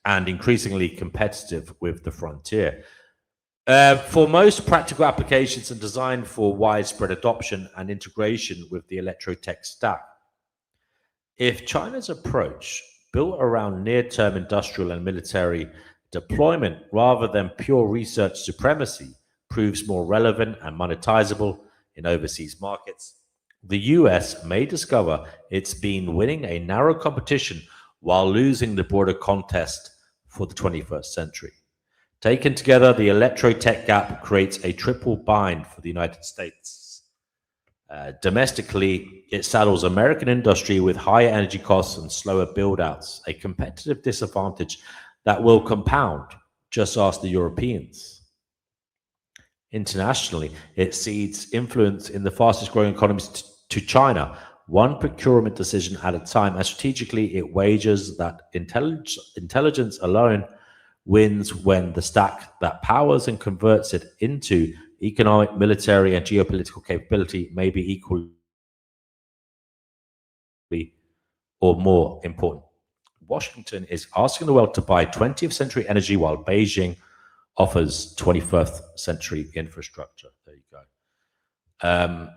and increasingly competitive with the frontier. For most practical applications and designed for widespread adoption and integration with the electrotech stack. If China's approach, built around near-term industrial and military deployment rather than pure research supremacy, proves more relevant and monetizable in overseas markets, the US may discover it's been winning a narrow competition while losing the broader contest for the 21st century. Taken together, the electrotech gap creates a triple bind for the United States. Domestically, it saddles American industry with higher energy costs and slower build-outs, a competitive disadvantage that will compound. Just ask the Europeans. Internationally, it cedes influence in the fastest growing economies to China, one procurement decision at a time, and strategically it wagers that intelligence alone wins when the stack that powers and converts it into economic, military, and geopolitical capability may be equally or more important. Washington is asking the world to buy 20th century energy while Beijing offers 21st century infrastructure. There you go.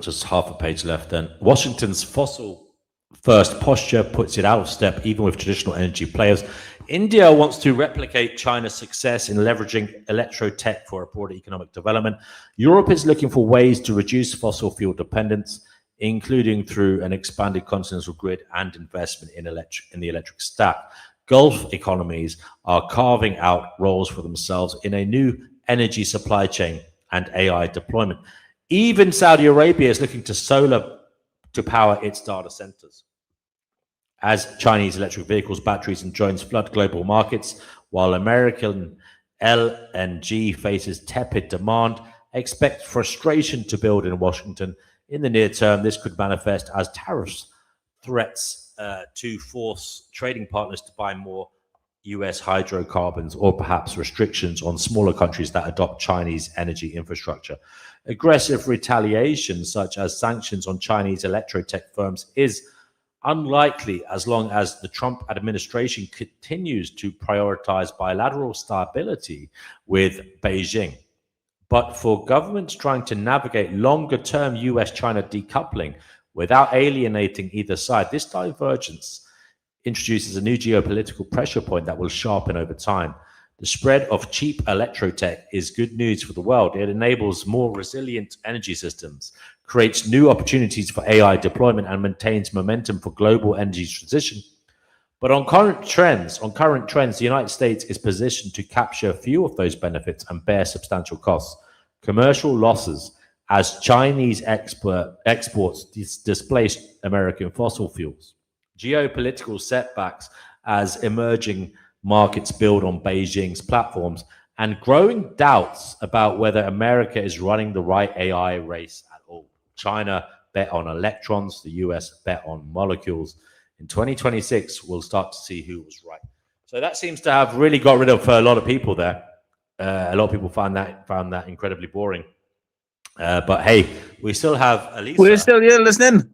Just half a page left then. Washington's fossil first posture puts it out of step even with traditional energy players. India wants to replicate China's success in leveraging electrotech for a broader economic development. Europe is looking for ways to reduce fossil fuel dependence, including through an expanded continental grid and investment in the electric stack. Gulf economies are carving out roles for themselves in a new energy supply chain and AI deployment. Even Saudi Arabia is looking to solar to power its data centers. As Chinese electric vehicles, batteries, and drones flood global markets, while American LNG faces tepid demand, expect frustration to build in Washington. In the near term, this could manifest as tariffs, threats to force trading partners to buy more US hydrocarbons, or perhaps restrictions on smaller countries that adopt Chinese energy infrastructure. Aggressive retaliation, such as sanctions on Chinese electrotech firms, is unlikely as long as the Trump administration continues to prioritize bilateral stability with Beijing. But for governments trying to navigate longer-term US-China decoupling without alienating either side, this divergence introduces a new geopolitical pressure point that will sharpen over time. The spread of cheap electrotech is good news for the world. It enables more resilient energy systems, creates new opportunities for AI deployment, and maintains momentum for global energy transition. But on current trends, the United States is positioned to capture a few of those benefits and bear substantial costs. Commercial losses as Chinese exports displace American fossil fuels. Geopolitical setbacks as emerging markets build on Beijing's platforms, and growing doubts about whether America is running the right AI race at all. China bet on electrons, the US bet on molecules. In 2026, we'll start to see who was right. So that seems to have really got rid of a lot of people there. A lot of people found that incredibly boring. But hey, we still have Elisa. We're still here listening.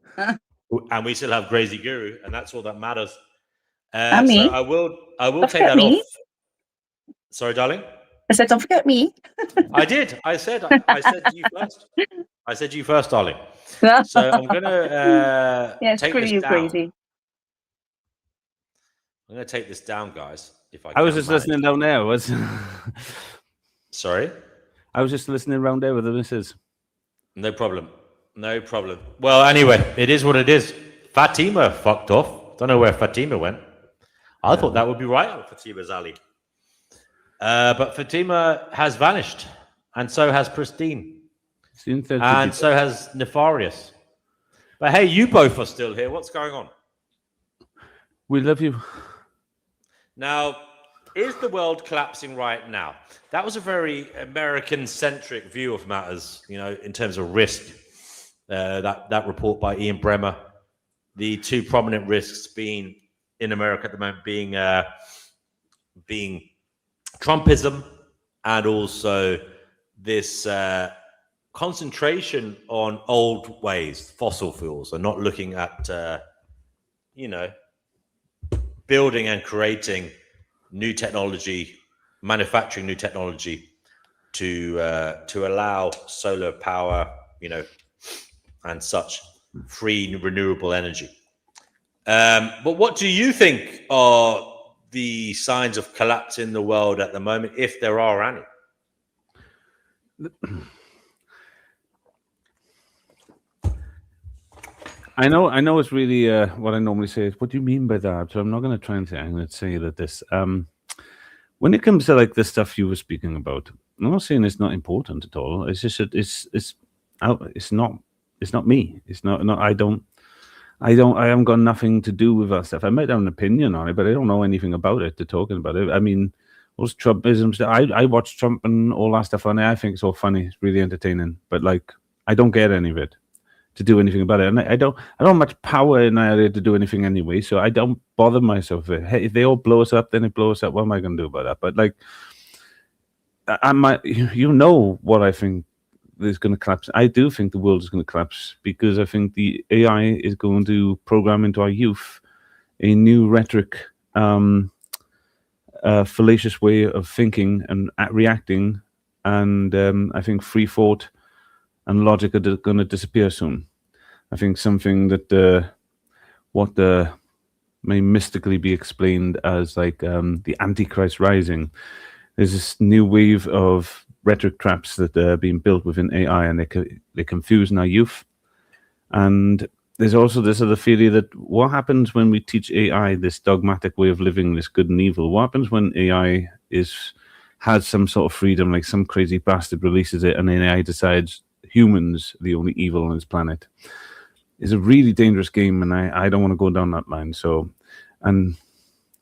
And we still have Crazy Guru, and that's all that matters. And me. So I will take that off. Sorry, darling. I said, don't forget me. I did. I said you first. I said you first, darling. So I'm gonna take this down. Crazy. I'm gonna take this down, guys. If I was just listening down there. Sorry. I was just listening around there with the missus. No problem. Well, anyway, it is what it is. Fatima fucked off. Don't know where Fatima went. I thought that would be right on Fatima's alley. But Fatima has vanished. And so has Pristine. And so has Nefarious. But hey, you both are still here. What's going on? We love you. Now, is the world collapsing right now? That was a very American-centric view of matters, in terms of risk. That report by Ian Bremmer, the two prominent risks being in America at the moment being Trumpism and also this concentration on old ways, fossil fuels, and not looking at building and creating new technology, manufacturing new technology to allow solar power, and such free renewable energy. But what do you think are the signs of collapse in the world at the moment, if there are any? I know it's really what I normally say is, what do you mean by that? So I'm not going to try and say, I'm going to say that this, when it comes to like the stuff you were speaking about, I'm not saying it's not important at all. It's just that it's not me. It's not, I haven't got nothing to do with that stuff. I might have an opinion on it, but I don't know anything about it to talking about it. I mean, those Trumpisms, I watch Trump and all that stuff on it. I think it's all funny. It's really entertaining, but like, I don't get any of it to do anything about it. And I don't have much power in that area to do anything anyway. So I don't bother myself with it. Hey, if they all blow us up, then it blows us up. What am I going to do about that? But like, what I think is going to collapse. I do think the world is going to collapse because I think the AI is going to program into our youth a new rhetoric, fallacious way of thinking and reacting. And I think free thought and logic are going to disappear soon. I think something that may mystically be explained as like the Antichrist rising. There's this new wave of rhetoric traps that are being built within AI, and they confuse our youth. And there's also this other theory that what happens when we teach AI this dogmatic way of living, this good and evil? What happens when AI has some sort of freedom, like some crazy bastard releases it, and then AI decides humans are the only evil on this planet? It's a really dangerous game, and I don't want to go down that line. So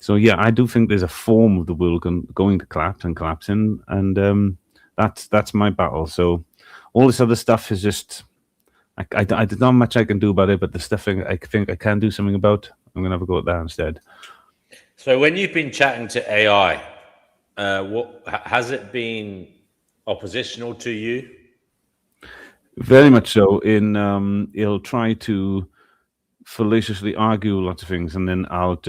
yeah, I do think there's a form of the world going to collapse and collapsing, and that's my battle. So all this other stuff is just there's not much I can do about it, but the stuff I think I can do something about, I'm gonna have a go at that instead. So when you've been chatting to AI, what has it been oppositional to you? Very much so. It'll try to fallaciously argue lots of things, and then I'll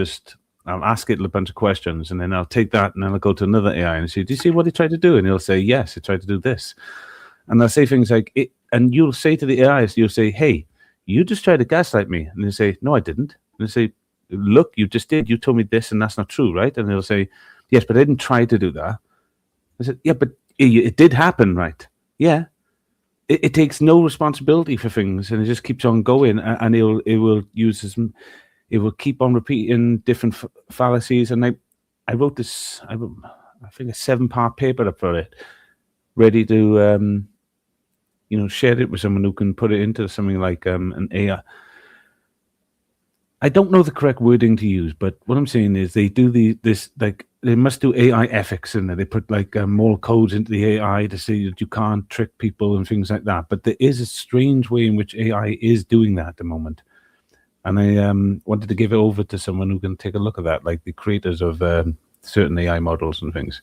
ask it a bunch of questions, and then I'll take that and then I'll go to another AI and say, do you see what it tried to do? And it'll say, yes, it tried to do this. And I'll say things like, and you'll say to the AI, you'll say, hey, you just tried to gaslight me. And they'll say, no, I didn't. And they'll say, look, you just did. You told me this and that's not true, right? And they'll say, yes, but I didn't try to do that. I said, yeah, but it did happen, right? Yeah. It takes no responsibility for things, and it just keeps on going, and it will keep on repeating different fallacies. And I wrote this, I think, a 7-part paper up for it, ready to share it with someone who can put it into something like an AI. I don't know the correct wording to use, but what I'm saying is they do they must do AI ethics in there. They put like moral codes into the AI to say that you can't trick people and things like that. But there is a strange way in which AI is doing that at the moment. And I wanted to give it over to someone who can take a look at that, like the creators of certain AI models and things.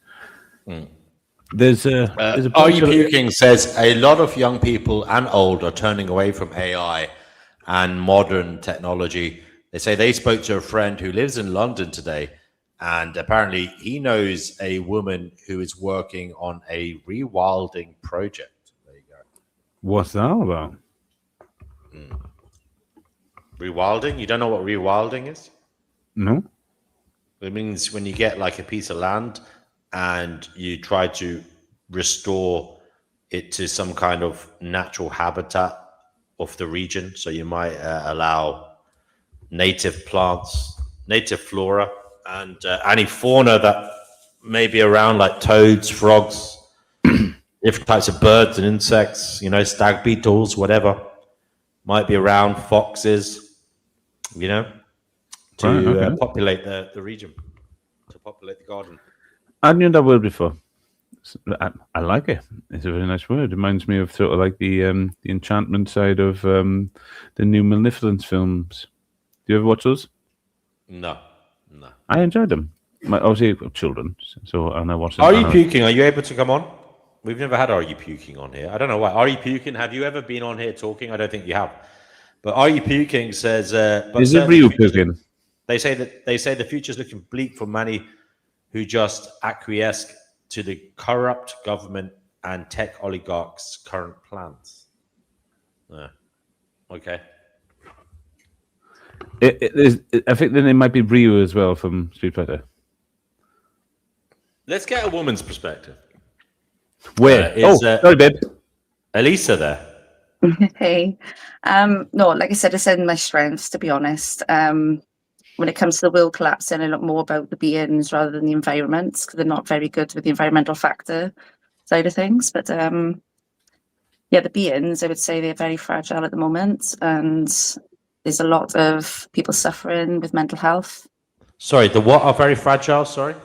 There's Are You Puking says a lot of young people and old are turning away from AI and modern technology. They say they spoke to a friend who lives in London today, and apparently he knows a woman who is working on a rewilding project. There you go. What's that about? Rewilding? You don't know what rewilding is? No. It means when you get like a piece of land and you try to restore it to some kind of natural habitat of the region. So you might allow native plants, native flora, and any fauna that may be around, like toads, frogs, different types of birds and insects, stag beetles, whatever, might be around, foxes, to populate the region, to populate the garden. I knew that word before. I like it. It's a very nice word. It reminds me of sort of like the enchantment side of the new Maleficent films. Do you ever watch those? No. I enjoyed them. Obviously, children. And I watched them. Are You Puking? Are you able to come on? We've never had Are You Puking on here. I don't know why. Are You Puking? Have you ever been on here talking? I don't think you have. But Are You Puking says... is it real puking? They say the future's looking bleak for many who just acquiesce to the corrupt government and tech oligarchs' current plans. Okay. I think then it might be Ryu as well from Street Fighter. Let's get a woman's perspective. Where? Sorry, babe. Elisa there. Hey. No, like I said, it's in my strengths, to be honest. When it comes to the world collapsing, I look more about the beings rather than the environment, because they're not very good with the environmental factor side of things. But the beings, I would say they're very fragile at the moment, and there's a lot of people suffering with mental health. Sorry, the what are very fragile? Sorry?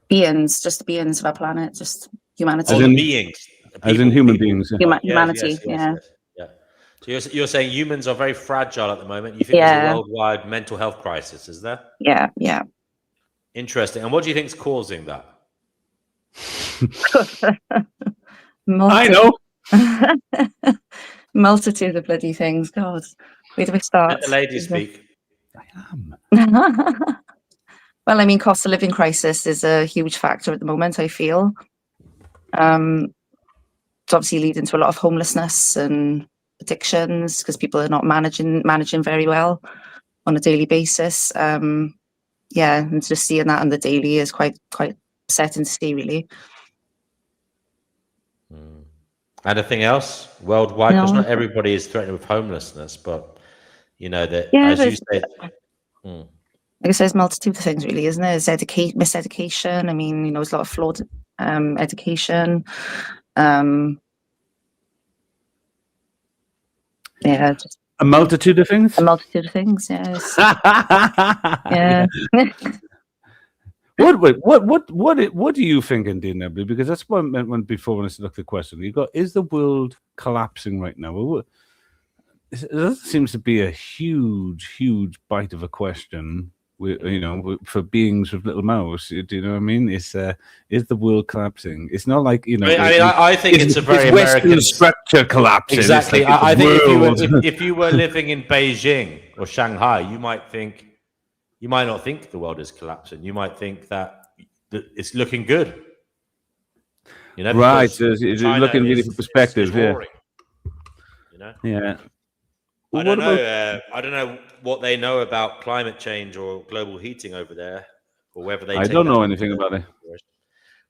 Beings, just the beings of our planet, just humanity. As in beings. As in human beings. Humanity, yeah. So you're saying humans are very fragile at the moment. You think there's a worldwide mental health crisis, is there? Yeah. Interesting. And what do you think is causing that? I know. Multitude of bloody things. God, where do we start? Let the ladies speak. I am. Well, I mean, cost of living crisis is a huge factor at the moment, I feel. It's obviously leading to a lot of homelessness and addictions because people are not managing very well on a daily basis. And just seeing that on the daily is quite upsetting to see, really. Anything else worldwide? Because not everybody is threatened with homelessness, but as you said. Like I said, there's a multitude of things, really, isn't there? There's miseducation. I mean, there's a lot of flawed education. Just a multitude of things. A multitude of things, yes. Yeah. What do you think, Dean Nebly? Because that's what I meant before when I looked at the question. Is the world collapsing right now? That seems to be a huge bite of a question. For beings with little mouths, do you know what I mean? Is the world collapsing? It's not like I think it's a very Western American structure collapsing. Exactly. I think if you were living in Beijing or Shanghai, you might not think the world is collapsing. You might think that it's looking good. Right? You're looking really from perspective. Yeah. I don't know. I don't know what they know about climate change or global heating over there, or whether they. I don't know anything about it.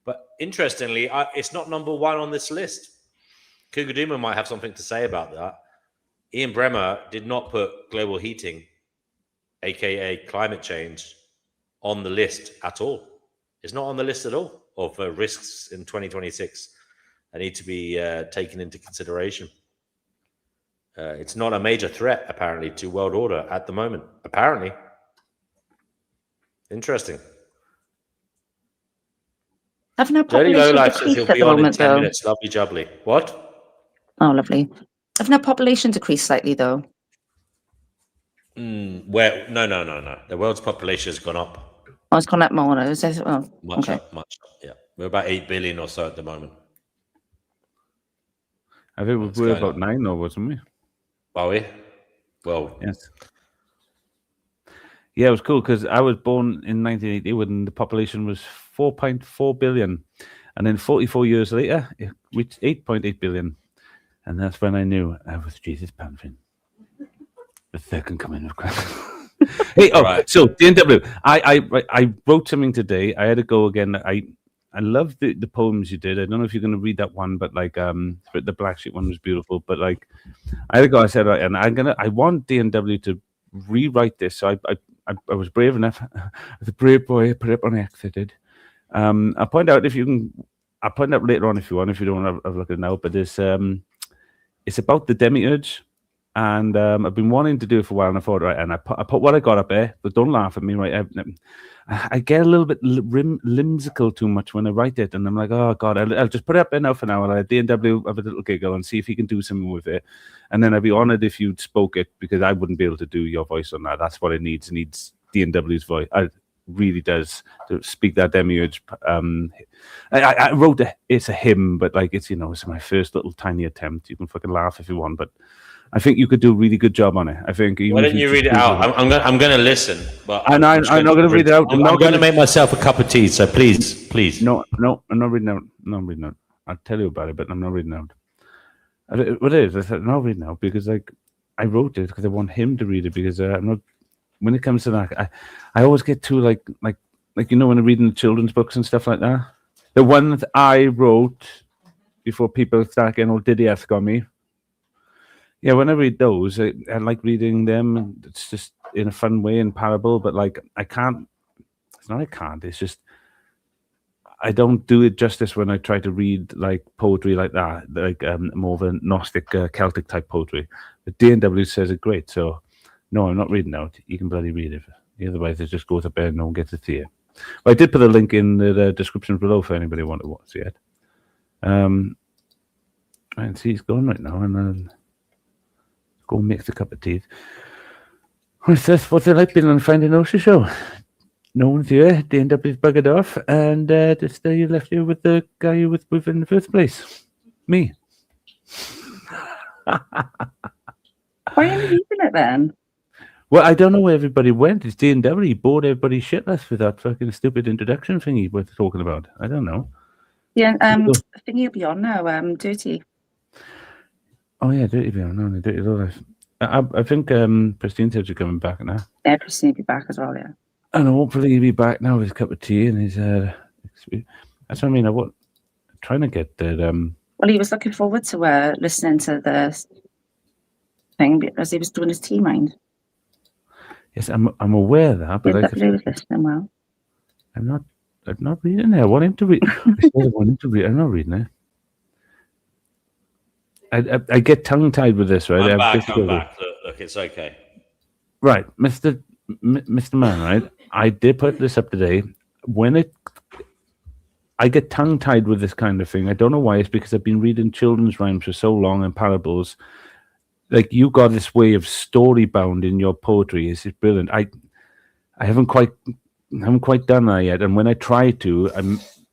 But interestingly, it's not number one on this list. Kuguduma might have something to say about that. Ian Bremmer did not put global heating, aka climate change, on the list at all. It's not on the list at all of risks in 2026 that need to be taken into consideration. It's not a major threat, apparently, to world order at the moment. Apparently. Interesting. Haven't our Dirty population Lowlife says he'll decreased at be the on in moment, 10 though? minutes. Lovely jubbly. What? Oh, lovely. Haven't our population decreased slightly, though? Where? No. The world's population has gone up. Oh, it's gone up more. Much okay. up, much up. Yeah. We're about 8 billion or so at the moment. I think we were about 9 though, wasn't we? Are we? Well, yes. Yeah, it was cool because I was born in 1980 when the population was 4.4 billion. And then 44 years later, it reached 8.8 billion. And that's when I knew I was Jesus Panfin. The second coming of Christ. Hey, right. So DNW, I wrote something today. I had to go again. I love the poems you did. I don't know if you're going to read that one, but like the Black Sheep one was beautiful. But like I had to go. I said, right, and I want DNW to rewrite this. So I was brave enough. As a brave boy, I put it up on X. I did. I'll point out if you can. I'll point out later on if you want. If you don't want to have a look at it now, but it's about the demiurge. And I've been wanting to do it for a while, and I thought, right, and I put what I got up there, but don't laugh at me, right? I get a little bit limsical too much when I write it, and I'm like, oh, God, I'll just put it up there now for now, and I'll DNW have a little giggle and see if he can do something with it. And then I'd be honored if you'd spoke it, because I wouldn't be able to do your voice on that. That's what it needs. It needs DNW's voice. It really does, to speak that demiurge. I wrote it's a hymn, but like it's my first little tiny attempt. You can fucking laugh if you want, but I think you could do a really good job on it. I think. Why don't you read it out? I'm going to listen, but I'm not going to read it out. I'm going to make myself a cup of tea. So please. No, I'm not reading out. No, I'm reading out. I'll tell you about it, but I'm not reading out. What it is? I said not reading out because like I wrote it because I want him to read it because I'm not. When it comes to that, I always get too like when I'm reading children's books and stuff like that. The ones I wrote before people start getting all diddy-esque on me. Yeah, when I read those, I like reading them. It's just in a fun way and parable, but like I can't. It's not I can't. It's just I don't do it justice when I try to read like poetry like that, like more of a Gnostic Celtic type poetry. But DNW says it great, so no, I'm not reading out. You can bloody read it. Otherwise, it just goes up there and no one gets to see it. But I did put a link in the description below for anybody who wanted to see it. And see, it's going right now, and go and mix a cup of tea. What's it like being on the Finding Gnosis show? No one's here. DNW's buggered off, and just you left here with the guy you was with in the first place. Me. Why are you leaving it then? Well, I don't know where everybody went. It's DNW. He bored everybody shitless with that fucking stupid introduction thing he was talking about. I don't know. Yeah, I think you'll be on now, Dirty. Oh, yeah, Dirty be on. No, Dirty Lowlife. I think Pristine said you're coming back now. Yeah, Pristine will be back as well, yeah. And hopefully he'll be back now with his cup of tea and his... that's what I mean. I'm trying to get that... Well, he was looking forward to listening to the thing because he was doing his tea mind. Yes, I'm aware of that, but he was listening well. I'm not reading it. I want him to read. I want him to read. I'm not reading it. I get tongue-tied with this, right? I'm back. Look, it's okay. Right, Mr. Man, right? I did put this up today. I get tongue-tied with this kind of thing. I don't know why. It's because I've been reading children's rhymes for so long and parables. Like, you got this way of story-bound in your poetry. It's brilliant. I haven't quite done that yet. And when I try to,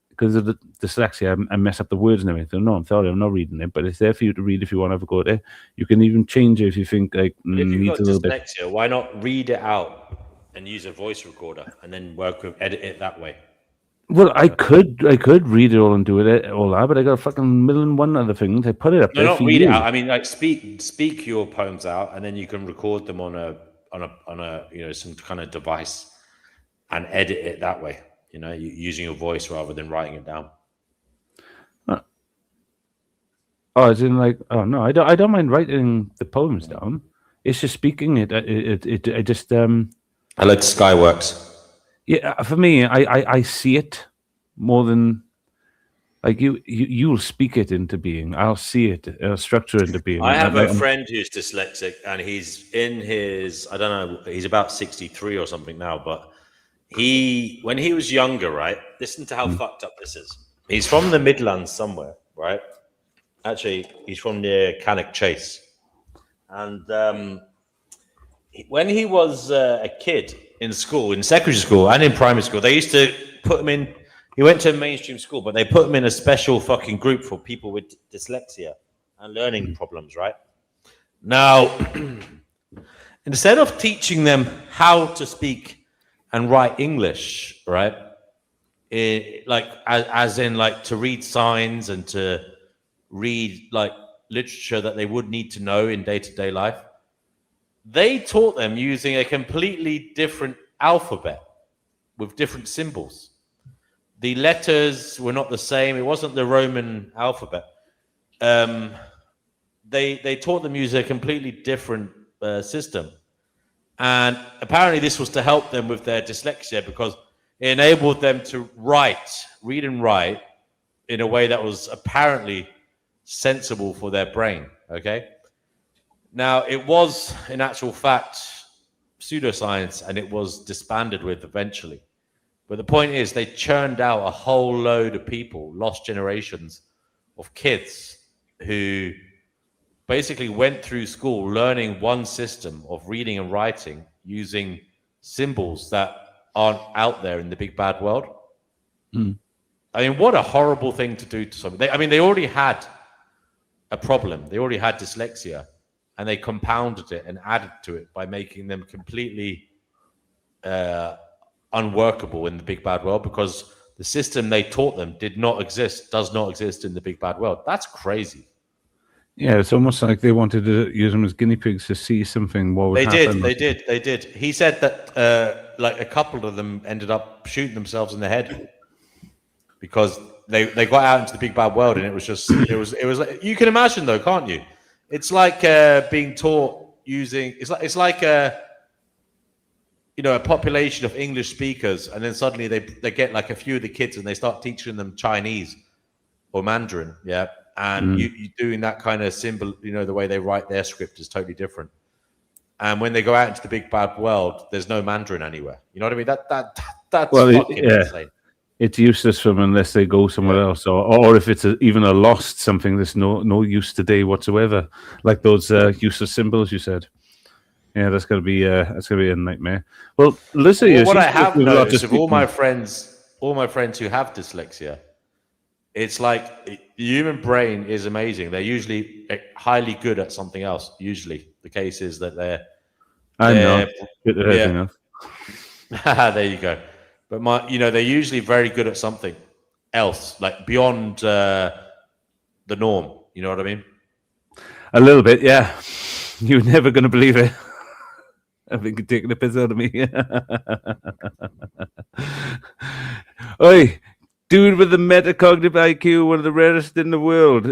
because of the dyslexia, I mess up the words and everything. No, I'm sorry, I'm not reading it. But it's there for you to read if you want to have a go at it. You can even change it if you think like if you've needs got a little dyslexia, bit. Why not read it out and use a voice recorder and then edit it that way? Well, I could read it all and do it all that, but I got a fucking million one other things. I put it up there. No, not for read you. it out. I mean, like speak your poems out, and then you can record them on a some kind of device and edit it that way. Using your voice rather than writing it down. Oh, as in like, oh no, I don't mind writing the poems down. It's just speaking it. I just I like Skyworks. yeah. For me, I see it more than like you'll speak it into being. I'll see it, structure into being. I have a friend who's dyslexic, and he's in his, I don't know, he's about 63 or something now, but when he was younger, right? Listen to how fucked up this is. He's from the Midlands somewhere, right? Actually, he's from near Cannock Chase. And when he was a kid in school, in secondary school and in primary school, they used to put him in, he went to a mainstream school, but they put him in a special fucking group for people with dyslexia and learning problems, right? Now, instead of teaching them how to speak and write English, right? Like, as in like to read signs and to read like literature that they would need to know in day-to-day life, they taught them using a completely different alphabet with different symbols. The letters were not the same. It wasn't the Roman alphabet. They taught them using a completely different system. And apparently this was to help them with their dyslexia because it enabled them to read and write in a way that was apparently sensible for their brain, okay? Now, it was, in actual fact, pseudoscience, and it was disbanded with eventually. But the point is, they churned out a whole load of people, lost generations of kids who basically went through school learning one system of reading and writing using symbols that aren't out there in the big bad world. I mean, what a horrible thing to do to somebody. They already had a problem. They already had dyslexia, and they compounded it and added to it by making them completely unworkable in the big bad world because the system they taught them does not exist in the big bad world. That's crazy. Yeah, it's almost like they wanted to use them as guinea pigs to see something. What would happen? They did. He said that like a couple of them ended up shooting themselves in the head because they got out into the big bad world, and it was like, you can imagine though, can't you? It's like being taught using. It's like a population of English speakers, and then suddenly they get like a few of the kids, and they start teaching them Chinese or Mandarin, yeah. And you doing that kind of symbol, the way they write their script is totally different. And when they go out into the big bad world, there's no Mandarin anywhere. You know what I mean? That's fucking insane. It's useless for them unless they go somewhere else, or if it's even a lost something that's no use today whatsoever, like those useless symbols you said. Yeah, that's gonna be a nightmare. Well, listen, what I have noticed of all my friends who have dyslexia, it's like the human brain is amazing. They're usually highly good at something else. Usually, the case is that they're not good at everything else. There you go. But they're usually very good at something else, like beyond the norm. You know what I mean? A little bit, yeah. You're never going to believe it. I think you're taking the piss out of me. Oi, dude with the metacognitive IQ, one of the rarest in the world.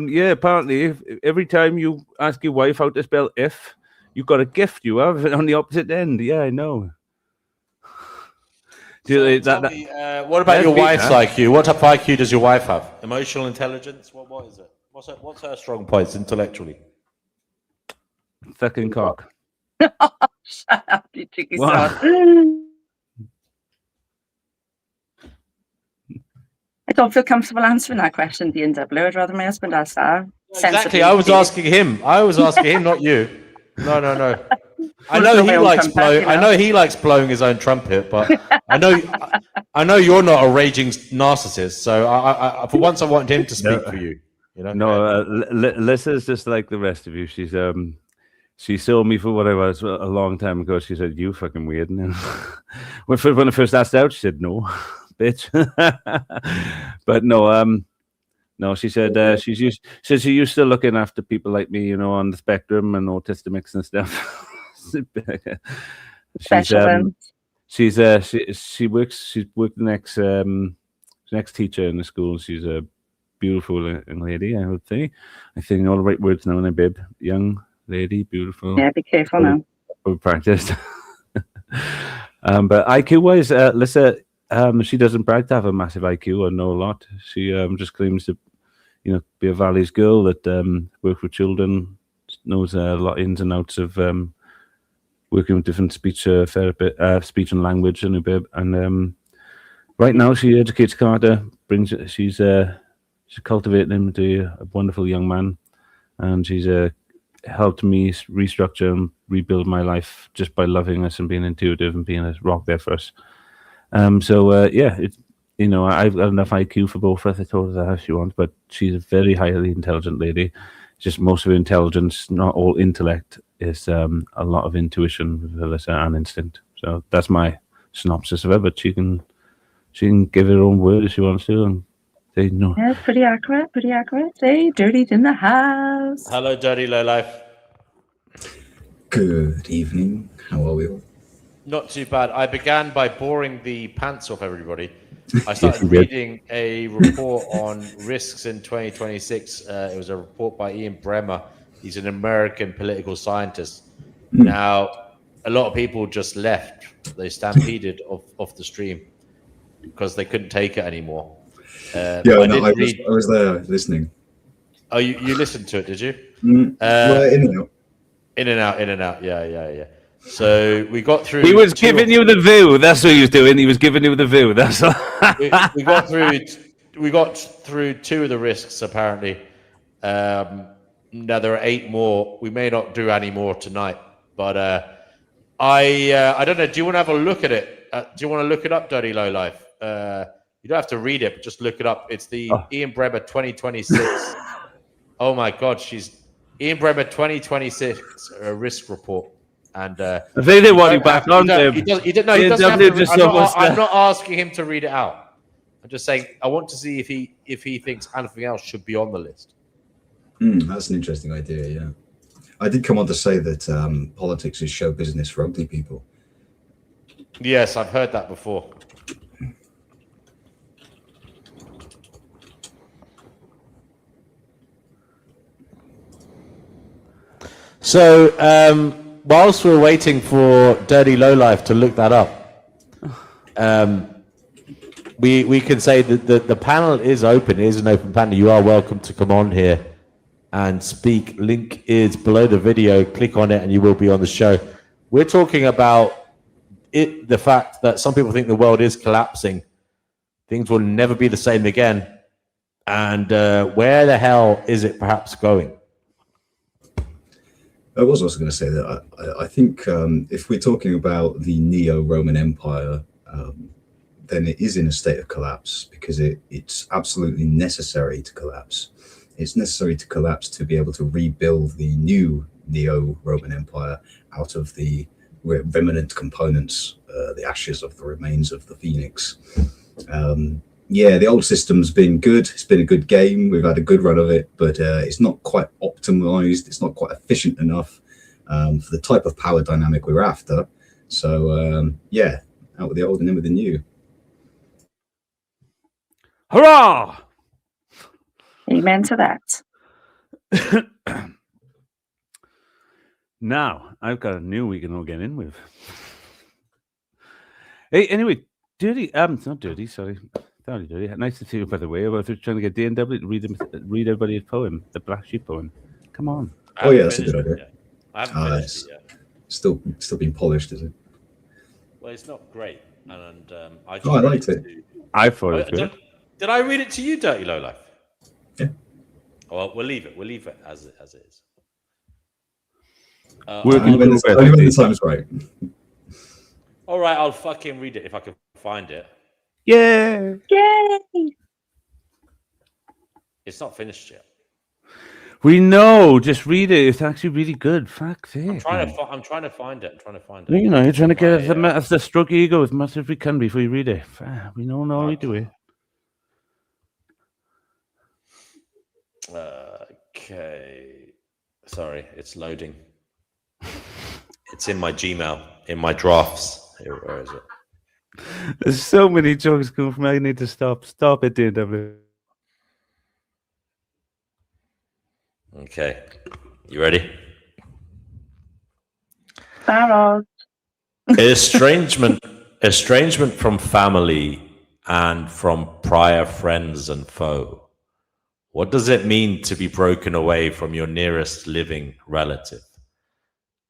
Yeah, apparently, every time you ask your wife how to spell if, you've got a gift you have on the opposite end. Yeah, I know. What about your wife's IQ? What type of IQ does your wife have? Emotional intelligence? What is it? What's her strong points intellectually? Fucking cock. Shut up, you cheeky son. I don't feel comfortable answering that question, DNW. I'd rather my husband ask that. Exactly. I was asking him, not you. No. I know he likes blowing. I know he likes blowing his own trumpet, but I know you're not a raging narcissist. So I for once, I want him to speak for you. No, Lissa's just like the rest of you. She saw me for what I was a long time ago. She said, "You fucking weird." And when I first asked out, she said, "No, bitch." But no, she said she used to looking after people like me, on the spectrum and autistic and stuff. She worked the next teacher in the school. She's a beautiful young lady, I would say. I think all the right words now, and I bib. Young lady, beautiful. Yeah, be careful now. We practiced. But IQ-wise, Lissa, she doesn't brag to have a massive IQ or know a lot. She just claims to, be a Valley's girl that works with children, knows a lot ins and outs of working with different speech therapy, speech and language, and a bit. And right now, she educates Carter. She's cultivating him to be a wonderful young man, and she's helped me restructure and rebuild my life just by loving us and being intuitive and being a rock there for us. It's I've got enough IQ for both of us. I told her how she wants, but she's a very highly intelligent lady. Just most of her intelligence, not all intellect, is a lot of intuition with Alyssa and instinct. So that's my synopsis of her. But she can give her own word if she wants to, and say no. Yeah, pretty accurate. Pretty accurate. Hey, Dirty's in the house. Hello, Dirty Lowlife. Good evening. How are we all? Not too bad. I began by boring the pants off everybody. I started reading a report on risks in 2026. It was a report by Ian Bremmer. He's an American political scientist. Now, a lot of people just left. They stampeded off the stream because they couldn't take it anymore. I was there listening. Oh, you listened to it, did you? In and out. In and out. Yeah. So we got through. He was giving you the view. That's what he was doing. He was giving you the view. That's all. we got through 2 of the risks apparently. Now there are 8 more. We may not do any more tonight, but I don't know. Do you want to have a look at it? Do you want to look it up, Dirty Lowlife? You don't have to read it, but just look it up. It's the Ian Bremmer 2026. Oh my God, she's Ian Bremmer 2026 risk report. And they didn't want you back on them. He doesn't have to. I'm not asking him to read it out. I'm just saying I want to see if he thinks anything else should be on the list. That's an interesting idea. Yeah, I did come on to say that politics is show business for ugly people. Yes, I've heard that before. So, whilst we're waiting for Dirty Lowlife to look that up, we can say that the panel is open. It is an open panel. You are welcome to come on here and speak. Link is below the video. Click on it and you will be on the show. We're talking about the fact that some people think the world is collapsing. Things will never be the same again. And where the hell is it perhaps going? I was also going to say that I think if we're talking about the Neo-Roman Empire, then it is in a state of collapse because it's absolutely necessary to collapse. It's necessary to collapse to be able to rebuild the new Neo-Roman Empire out of the remnant components, the ashes of the remains of the Phoenix. The old system's been good. It's been a good game. We've had a good run of it, but it's not quite optimized. It's not quite efficient enough for the type of power dynamic we're after. So, out with the old and in with the new. Hurrah! Amen to that. Now, I've got a new we can all get in with. Hey, anyway, Dirty, it's not Dirty, sorry. Dirty. Nice to see you, by the way. I was trying to get D&W to read everybody's poem, the Black Sheep poem. Come on. Oh, yeah, that's a good idea. I haven't finished it yet. Still being polished, is it? Well, it's not great. And I liked it. I thought it was good. Did I read it to you, Dirty Lowlife? Yeah. Well, we'll leave it. We'll leave it as it is. Only when the time's right. All right, I'll fucking read it if I can find it. Yeah. Yay! It's not finished yet. We know. Just read it. It's actually really good. Fuck's sake. I'm trying to find it. You know, you're trying to get as the stroke ego as much as we can before you read it. We don't know how we do it. Okay. Sorry, it's loading. It's in my Gmail, in my drafts. Where is it? There's so many jokes coming from me. I need to stop. Stop it, D&W. Okay. You ready? Estrangement from family and from prior friends and foe. What does it mean to be broken away from your nearest living relative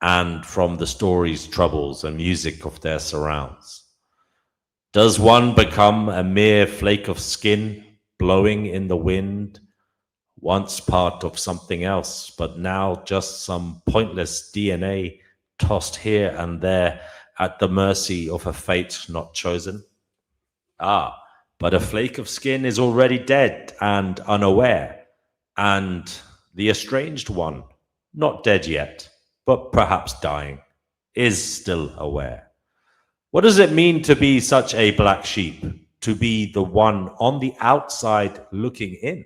and from the stories, troubles, and music of their surrounds? Does one become a mere flake of skin blowing in the wind, once part of something else, but now just some pointless DNA tossed here and there at the mercy of a fate not chosen? Ah, but a flake of skin is already dead and unaware, and the estranged one, not dead yet, but perhaps dying, is still aware. What does it mean to be such a black sheep, to be the one on the outside looking in?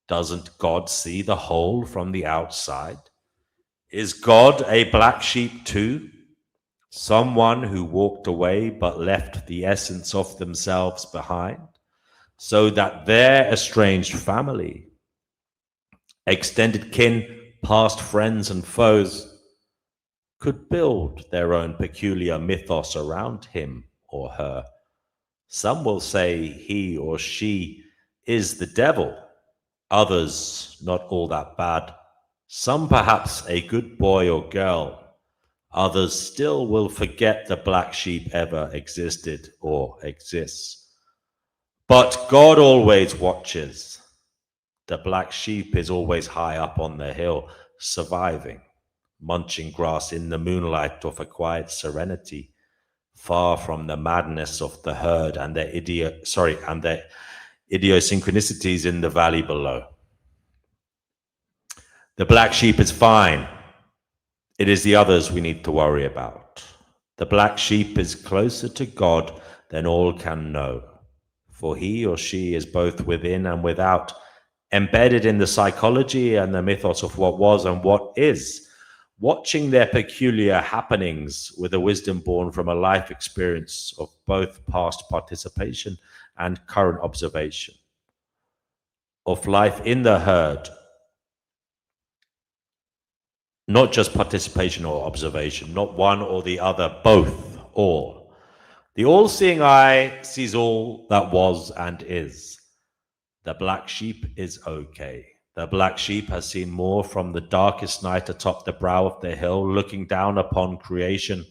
Doesn't God see the whole from the outside? Is God a black sheep too? Someone who walked away but left the essence of themselves behind, so that their estranged family, extended kin, past friends and foes, could build their own peculiar mythos around him or her. Some will say he or she is the devil, others not all that bad, some perhaps a good boy or girl. Others still will forget the black sheep ever existed or exists. But God always watches. The black sheep is always high up on the hill, surviving, munching grass in the moonlight of a quiet serenity, far from the madness of the herd and their idiosyncrasies in the valley below. The black sheep is fine. It is the others we need to worry about. The black sheep is closer to God than all can know, for he or she is both within and without, embedded in the psychology and the mythos of what was and what is, watching their peculiar happenings with a wisdom born from a life experience of both past participation and current observation, of life in the herd, not just participation or observation, not one or the other, both, all. The all-seeing eye sees all that was and is. The black sheep is okay. The black sheep has seen more from the darkest night atop the brow of the hill, looking down upon creation,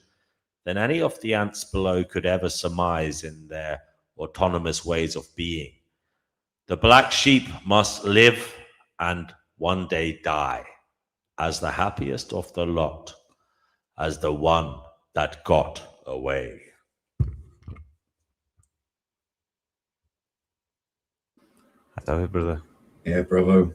than any of the ants below could ever surmise in their autonomous ways of being. The black sheep must live and one day die, as the happiest of the lot, as the one that got away. I love it, brother. Yeah, bravo.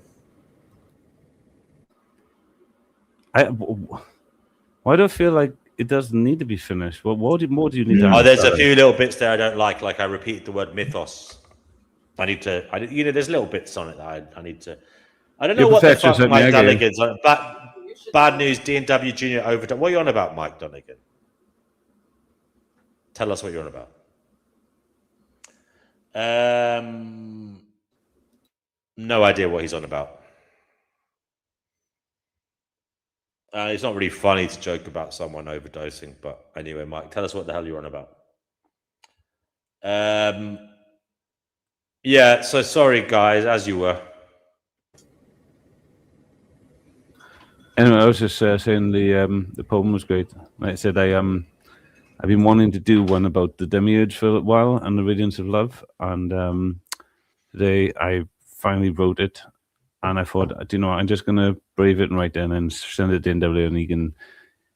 Why do I feel like it doesn't need to be finished? What more do you need to Oh, there's a understand? few little bits there I don't like I repeated the word mythos. There's little bits on it that I need to. I don't know what the fuck Mike Dunnigan's on. Bad news, D&W Junior overdone. What are you on about, Mike Dunnigan? Tell us what you're on about. No idea what he's on about. It's not really funny to joke about someone overdosing, but anyway, Mike, tell us what the hell you're on about. Yeah, so sorry, guys, as you were. Anyway, I was just saying the poem was great. Like I said, I've been wanting to do one about the demiurge for a while and the radiance of love, and today I finally wrote it, and I thought, do you know what, I'm just gonna brave it and write it and send it to NW, and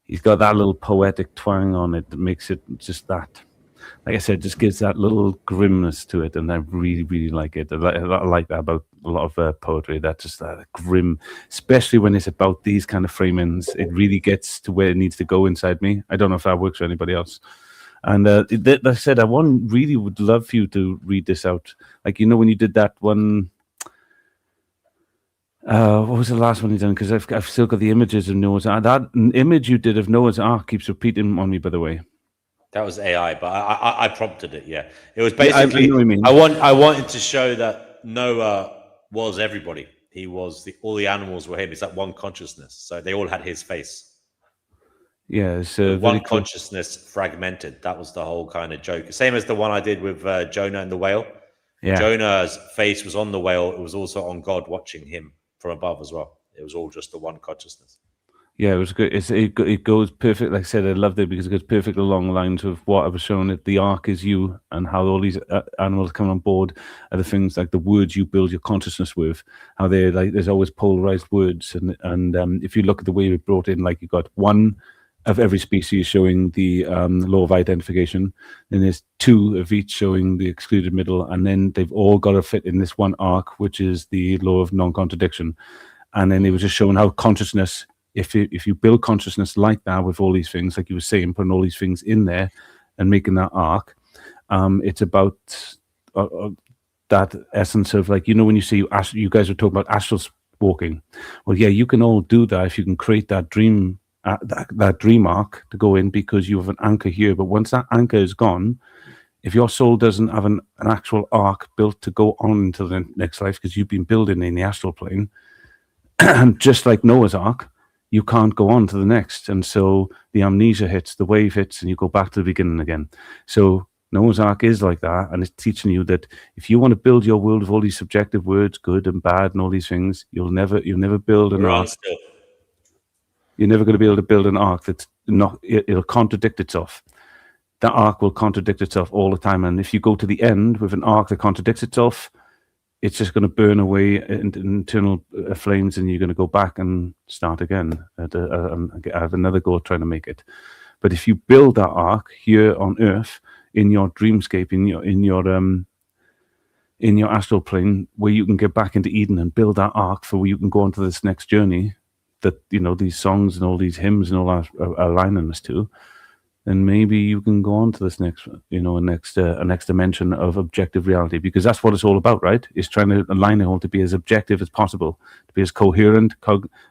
he's got that little poetic twang on it that makes it just that, like I said, just gives that little grimness to it, and I really, really like it. I like that about a lot of poetry, that just that grim, especially when it's about these kind of framings. It really gets to where it needs to go inside me. I don't know if that works for anybody else. And like I said, I really would love for you to read this out. Like, you know, when you did that one, what was the last one you done? Because I've still got the images of Noah's Ark. That image you did of Noah's Ark keeps repeating on me, by the way. That was AI, but I prompted it. Yeah, it was basically. I know what you mean. I wanted to show that Noah was everybody. he was all the animals were him. It's like one consciousness, so they all had his face. Yeah, it's one consciousness fragmented. That was the whole kind of joke. Same as the one I did with Jonah and the whale. Yeah. Jonah's face was on the whale. It was also on God watching him from above as well. It was all just the one consciousness. Yeah, it was good. It goes perfect. Like I said, I loved it because it goes perfect along the lines of what I was showing it. The arc is you, and how all these animals come on board are the things like the words you build your consciousness with. How they're like, there's always polarized words, and if you look at the way we brought in, like you got one of every species showing the law of identification, then there's two of each showing the excluded middle, and then they've all got to fit in this one arc, which is the law of non-contradiction. And then it was just showing how consciousness, if you build consciousness like that with all these things, like you were saying, putting all these things in there and making that arc, it's about that essence of, like, when you see you guys were talking about astral walking. Well, yeah, you can all do that if you can create that dream that dream arc to go in, because you have an anchor here. But once that anchor is gone, if your soul doesn't have an actual arc built to go on into the next life, because you've been building in the astral plane, and just like Noah's Ark, you can't go on to the next. And so the amnesia hits, the wave hits, and you go back to the beginning again. So Noah's Ark is like that, and it's teaching you that if you want to build your world with all these subjective words, good and bad and all these things, you'll never build an ark. You're never going to be able to build an ark that's not, it'll contradict itself. That ark will contradict itself all the time. And if you go to the end with an ark that contradicts itself, it's just going to burn away into internal flames, and you're going to go back and start again and have another go at trying to make it. But if you build that ark here on Earth, in your dreamscape, in your astral plane, where you can get back into Eden and build that ark for where you can go on to this next journey, that these songs and all these hymns and all that are aligning us to, then maybe you can go on to this next, a next dimension of objective reality, because that's what it's all about, right? It's trying to align it all to be as objective as possible, to be as coherent,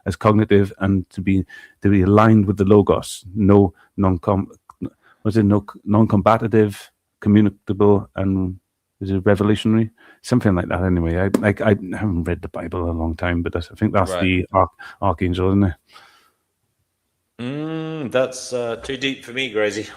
as cognitive, and to be aligned with the logos. No non-combative, communicable, and is it revolutionary? Something like that. Anyway, I haven't read the Bible in a long time, but I think that's right. The archangel, isn't it? That's too deep for me, Gracie.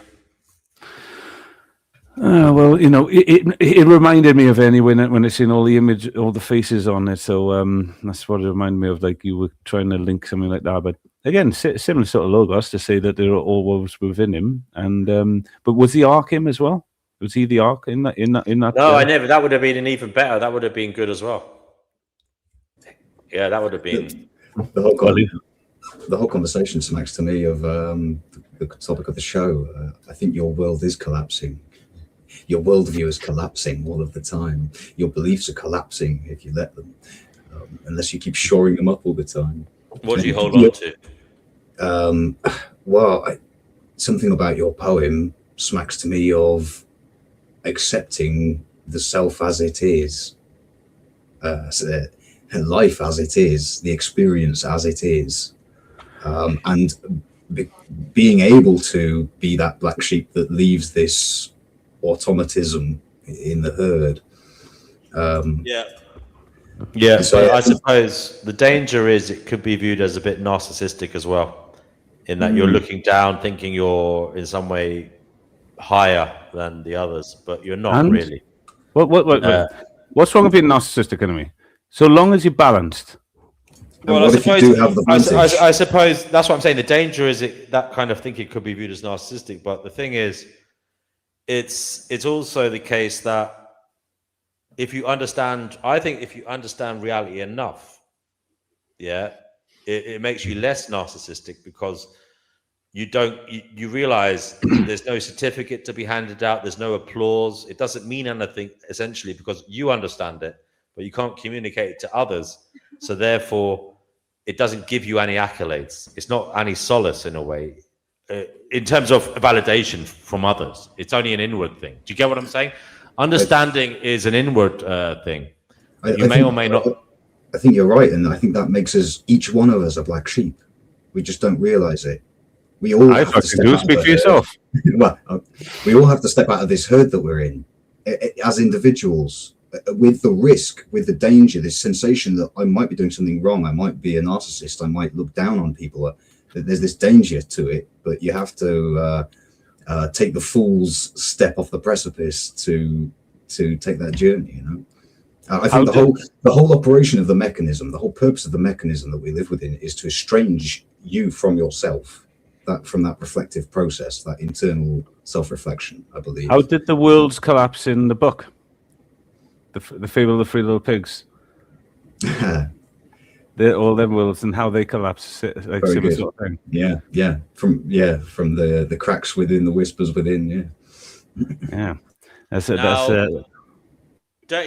Well, it reminded me of when I seen all the faces on it. So that's what it reminded me of. Like you were trying to link something like that, but again, similar sort of logos to say that they're all within him. And but was the ark him as well? Was he the ark in that? No, I never. That would have been an even better. That would have been good as well. Yeah, that would have been the whole conversation smacks to me of the topic of the show. I think your world is collapsing. Your worldview is collapsing all of the time. Your beliefs are collapsing if you let them, unless you keep shoring them up all the time. What do you hold on to? Well, something about your poem smacks to me of accepting the self as it is, life as it is, the experience as it is, and being able to be that black sheep that leaves this automatism in the herd. Yeah, so I suppose the danger is it could be viewed as a bit narcissistic as well, in that you're looking down, thinking you're in some way higher than the others, but you're not really. What's wrong with being narcissistic, anyway? So long as you're balanced. Well, I suppose that's what I'm saying. The danger is that kind of thinking could be viewed as narcissistic, but the thing is, it's also the case that if you understand reality enough, it makes you less narcissistic, because you realize there's no certificate to be handed out, there's no applause, it doesn't mean anything essentially, because you understand it, but you can't communicate it to others, so therefore it doesn't give you any accolades, it's not any solace in a way, in terms of validation from others. It's only an inward thing. Do you get what I'm saying? Understanding is an inward thing. You may or may not. I think you're right, and I think that makes each one of us a black sheep. We just don't realize it. We all have to step out speak for yourself. Well, we all have to step out of this herd that we're in as individuals. with the risk, with the danger, this sensation that I might be doing something wrong. I might be a narcissist. I might look down on people. There's this danger to it, but you have to take the fool's step off the precipice to take that journey. You know, I think the whole operation of the mechanism, the whole purpose of the mechanism that we live within, is to estrange you from yourself. From that reflective process, that internal self-reflection, I believe. How did the worlds collapse in the book? The Fable of the Three Little Pigs. All them worlds and how they collapse, like similar sort of thing. Yeah. From the cracks within, the whispers within. Yeah. That's Dirty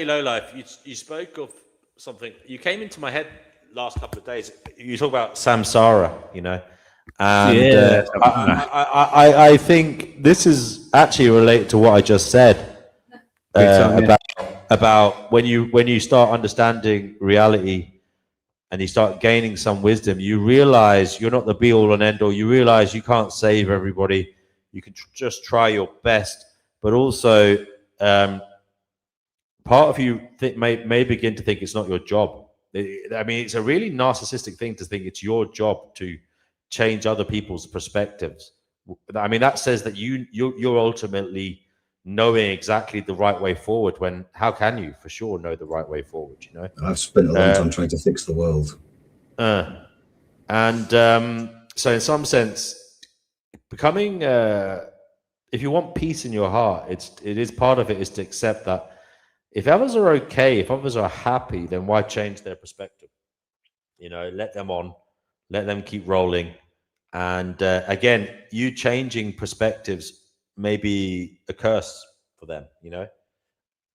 Lowlife. You spoke of something. You came into my head last couple of days. You talk about samsara, you know. And I think this is actually related to what I just said about when you start understanding reality and you start gaining some wisdom, you realize you're not the be all and end all. You realize you can't save everybody. You can just try your best, but also part of you may begin to think it's not your job. I mean, it's a really narcissistic thing to think it's your job to change other people's perspectives. I mean, that says that you're ultimately knowing exactly the right way forward. When how can you for sure know the right way forward? You know, I've spent a long time trying to fix the world. So in some sense, becoming if you want peace in your heart, it is part of it is to accept that if others are okay, if others are happy, then why change their perspective? You know, let them on. Let them keep rolling. And again, you changing perspectives may be a curse for them, you know?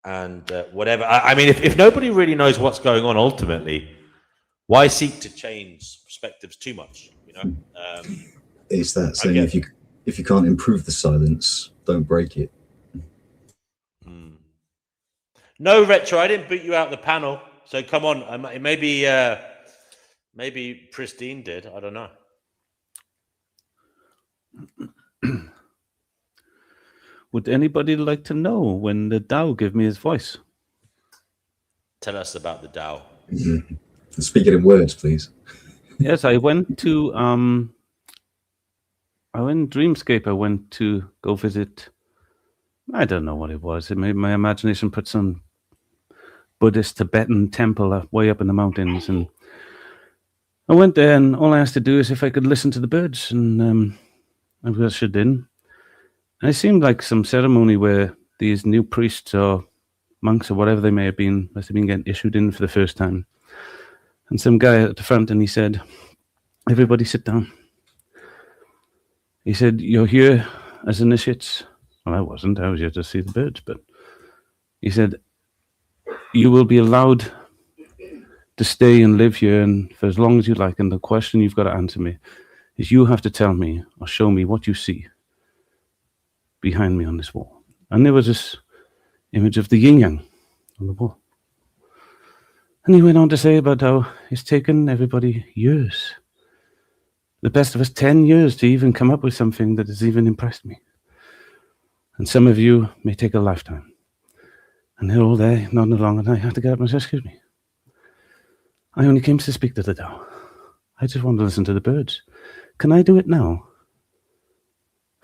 And whatever. I mean, if nobody really knows what's going on ultimately, why seek to change perspectives too much, you know? It's that saying, if you can't improve the silence, don't break it. No, Retro, I didn't boot you out of the panel. So come on. Maybe Pristine did. I don't know. Would anybody like to know when the Tao gave me his voice? Tell us about the Tao. Speak it in words, please. Yes, I went to Dreamscape. I went to go visit. I don't know what it was. It made my imagination put some Buddhist Tibetan temple way up in the mountains, and I went there, and all I asked to do is if I could listen to the birds, and I ushered in. And it seemed like some ceremony where these new priests or monks or whatever they may have been must have been getting issued in for the first time. And some guy at the front, and he said, "Everybody sit down." He said, "You're here as initiates." Well, I wasn't. I was here to see the birds. But he said, "You will be allowed to stay and live here and for as long as you like. And the question you've got to answer me is you have to tell me or show me what you see behind me on this wall." And there was this image of the yin-yang on the wall. And he went on to say about how it's taken everybody years, the best of us 10 years, to even come up with something that has even impressed me. And some of you may take a lifetime. And they're all there, nodding along, and I had to get up and say, "Excuse me. I only came to speak to the Tao. I just want to listen to the birds. Can I do it now?"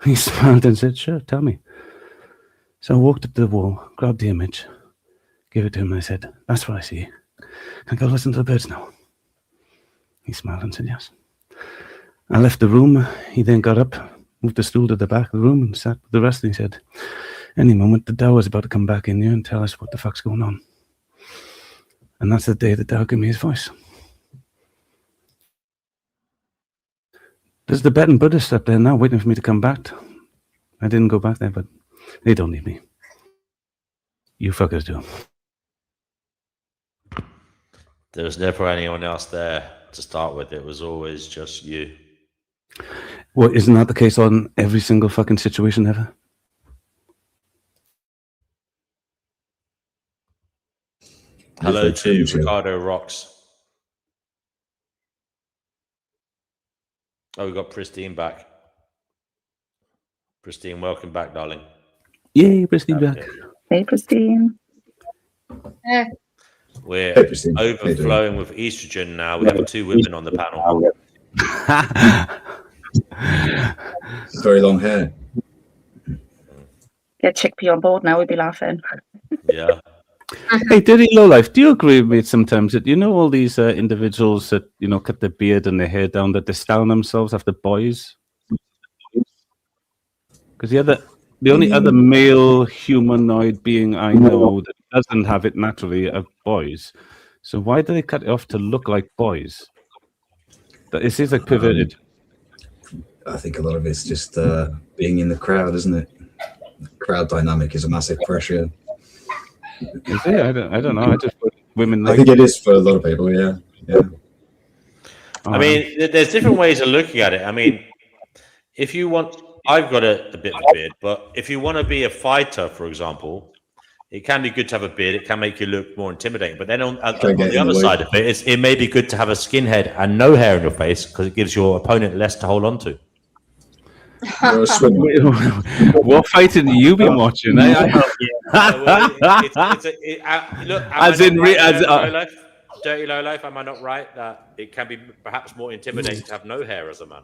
He smiled and said, "Sure, tell me." So I walked up to the wall, grabbed the image, gave it to him, and I said, "That's what I see. Can I go listen to the birds now?" He smiled and said, "Yes." I left the room. He then got up, moved the stool to the back of the room, and sat with the rest. And he said, "Any moment, the Tao is about to come back in here and tell us what the fuck's going on." And that's the day the Tao gave me his voice. There's the Tibetan Buddhists up there now waiting for me to come back. I didn't go back there, but they don't need me. You fuckers do. There was never anyone else there to start with. It was always just you. Well, isn't that the case on every single fucking situation ever? Hello to Ricardo Rocks. Oh, we got Pristine back. Pristine, welcome back, darling. Yay, Pristine back. Hey, Christine. Yeah. We're Hey, Christine. How you doing? overflowing with estrogen now. We have 2 women on the panel. Very long hair. Get Chickpea on board now, we'd be laughing. Yeah. Hey, Dirty Lowlife, do you agree with me sometimes that all these individuals that cut their beard and their hair down, that they style themselves after boys? Because the only other male humanoid being I know that doesn't have it naturally are boys. So why do they cut it off to look like boys? It seems like perverted. I think a lot of it's just being in the crowd, isn't it? The crowd dynamic is a massive pressure. Is it? I don't know. I just put women. I think it is for a lot of people. Yeah. I mean, there's different ways of looking at it. I mean, if you want, I've got a bit of a beard, but if you want to be a fighter, for example, it can be good to have a beard. It can make you look more intimidating. But then on the other side of it, it may be good to have a skinhead and no hair in your face because it gives your opponent less to hold on to. What fighting have you been watching? Look, Dirty Lowlife, am I not right that it can be perhaps more intimidating to have no hair as a man?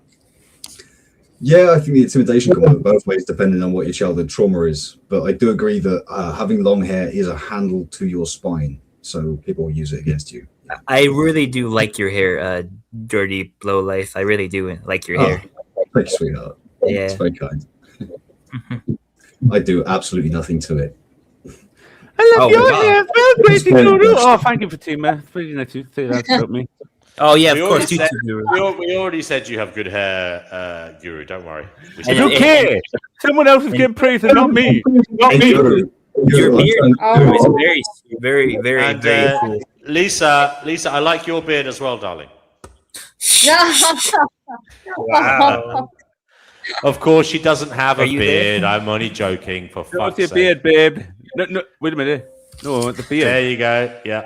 Yeah, I think the intimidation can work both ways depending on what your childhood trauma is. But I do agree that having long hair is a handle to your spine, so people will use it against you. I really do like your hair, Dirty Lowlife. I really do like your hair. Thank you, sweetheart. Yeah. It's very kind. I do absolutely nothing to it. I love your hair. Great Guru. Oh, thank you for Fatima. Really nice to say that about me. Oh yeah, we of course. We already said you have good hair, Guru. Don't worry. I don't care. Someone else is getting praised, and not me. Not me. Your beard is very, very cool. Lisa, I like your beard as well, darling. Wow. Of course, she doesn't have a beard. I'm only joking. For fuck's sake. What's your beard, babe? No, wait a minute. No, the beard. There you go. Yeah.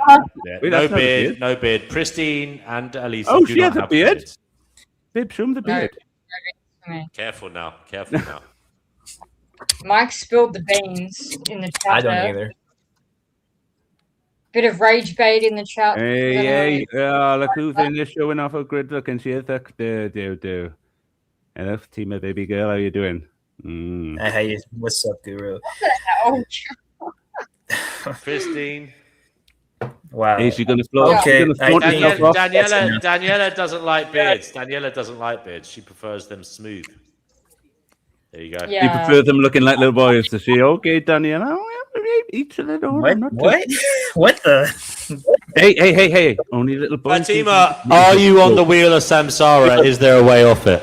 Wait, no beard. No beard. Pristine and Elisa. Oh, she has a beard. Babe, show him the beard. Careful now. Mike spilled the beans in the chat. I don't either. Bit of rage bait in the chat. Hey, look who's in there showing off a good looking shit. Do. Hello, Fatima, baby girl. How you doing? Hey, what's up, Guru? Christine. Wow. Is she gonna float? Okay. Daniela doesn't like beards. Daniela doesn't like beards. She prefers them smooth. There you go. Yeah. You prefer them looking like little boys, does she? Okay, Daniela. Each of their own. What? What the? Hey. Only little boys. Fatima, are you on the wheel of samsara? Is there a way off it?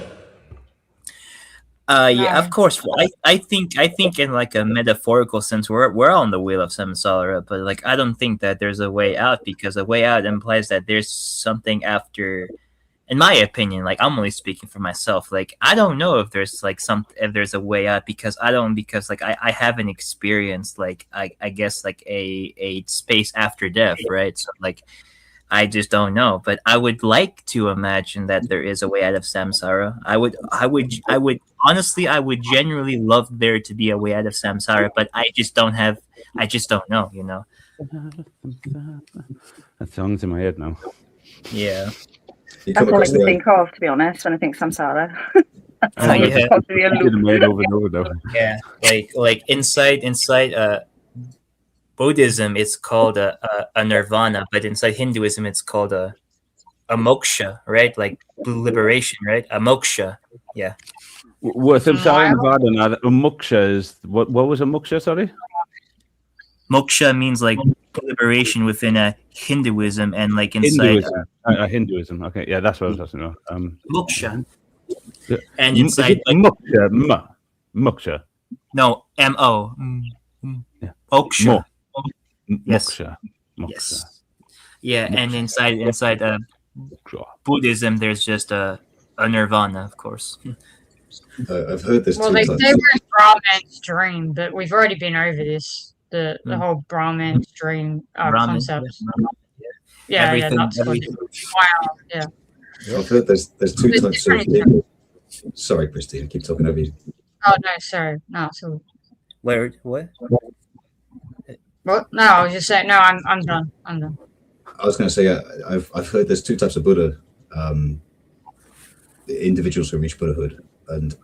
Yeah, of course. I think in like a metaphorical sense, we're on the wheel of samsara, but like I don't think that there's a way out, because a way out implies that there's something after. In my opinion, like I'm only speaking for myself. Like I don't know if there's like if there's a way out, because I haven't experienced like I guess like a space after death, right? So like I just don't know, but I would like to imagine that there is a way out of samsara. I would honestly, I would genuinely love there to be a way out of samsara, but I just don't know, you know. That song's in my head now. Yeah. That's all I can think of, to be honest, when I think samsara. Yeah, like inside Buddhism, it's called a nirvana, but inside Hinduism, it's called a moksha, right? Like liberation, right? A moksha, yeah. Well, samsara and nirvana. Moksha is what was a moksha? Sorry. Moksha means like liberation within a Hinduism, and like inside Hinduism. Okay, yeah, that's what I was asking about. Moksha, and inside moksha. No, M-O. Yeah. Moksha. Yes. Moksha. Yes. Yeah, and inside Buddhism, there's just a nirvana, of course. I've heard this. Well, they say we're Brahman's dream, but we've already been over this. The whole Brahman's dream concept. Yeah, that's wow. Yeah. I've heard there's two types of people. Sorry, Christine, I keep talking over you. Oh no, sorry. No, so what? What? No, I was just saying. No, I'm done. I'm done. I was going to say, I've heard there's two types of Buddha, individuals who reach Buddhahood. And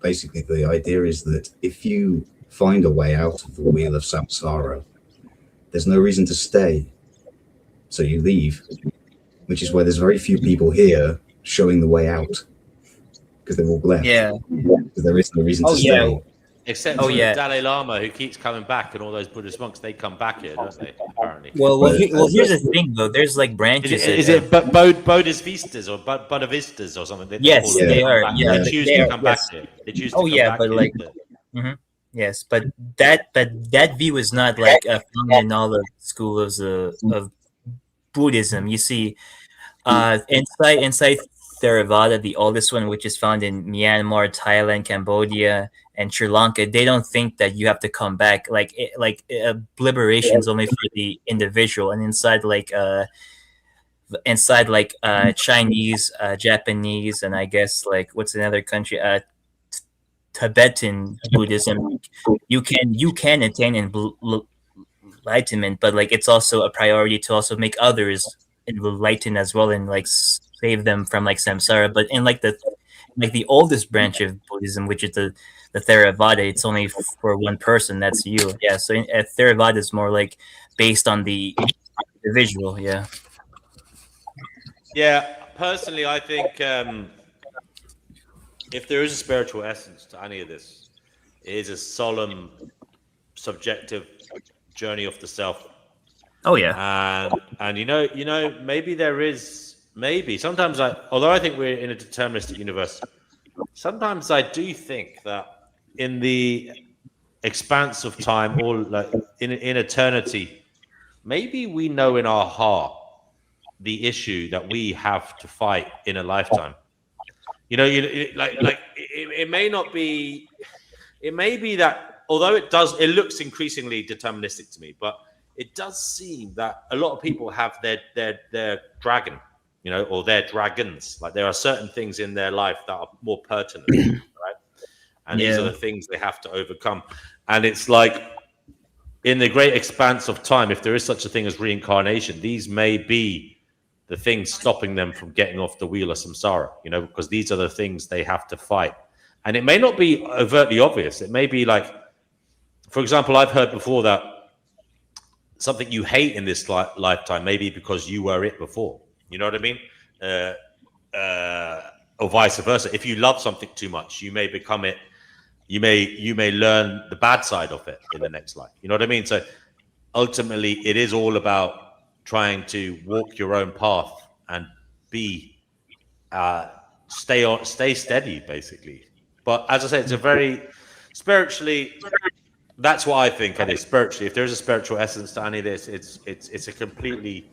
basically the idea is that if you find a way out of the wheel of samsara, there's no reason to stay. So you leave, which is why there's very few people here showing the way out, because they've all left. Yeah. Because there is no reason to stay. Except for the Dalai Lama, who keeps coming back, and all those Buddhist monks, they come back here, don't they? Apparently. Well, here's the thing, though. There's like branches. Is it Bodhisvistas or Buddhavistas or something? Yes, they are. Yeah, they choose to come back here. They choose to come back but here. like, yes, but that view is not like found in all the schools of Buddhism. You see, inside Theravada, the oldest one, which is found in Myanmar, Thailand, Cambodia, and Sri Lanka, they don't think that you have to come back. Liberation is only for the individual, and inside Chinese, Japanese, and I guess like what's another country, Tibetan Buddhism, you can attain enlightenment, but like it's also a priority to also make others enlightened as well, and like save them from like samsara. But in like the oldest branch of Buddhism, which is the Theravada, it's only for one person. That's you. Yeah. So Theravada is more like based on the individual. Yeah. Yeah. Personally, I think if there is a spiritual essence to any of this, it is a solemn, subjective journey of the self. Oh yeah. And you know, maybe there is. Maybe sometimes although I think we're in a deterministic universe, sometimes I do think that in the expanse of time, or like in eternity, maybe we know in our heart the issue that we have to fight in a lifetime. You know, it may not be. It may be that although it looks increasingly deterministic to me, but it does seem that a lot of people have their dragon. You know, or their dragons. Like there are certain things in their life that are more pertinent, right? And these are the things they have to overcome. And it's like in the great expanse of time, if there is such a thing as reincarnation, these may be the things stopping them from getting off the wheel of samsara, you know, because these are the things they have to fight. And it may not be overtly obvious. It may be like, for example, I've heard before that something you hate in this lifetime, maybe because you were it before. You know what I mean? Or vice versa. If you love something too much, you may become it. You may learn the bad side of it in the next life. You know what I mean? So ultimately, it is all about trying to walk your own path and stay steady, basically. But as I said, it's a very spiritually. That's what I think. And spiritually, if there's a spiritual essence to any of this, it's a completely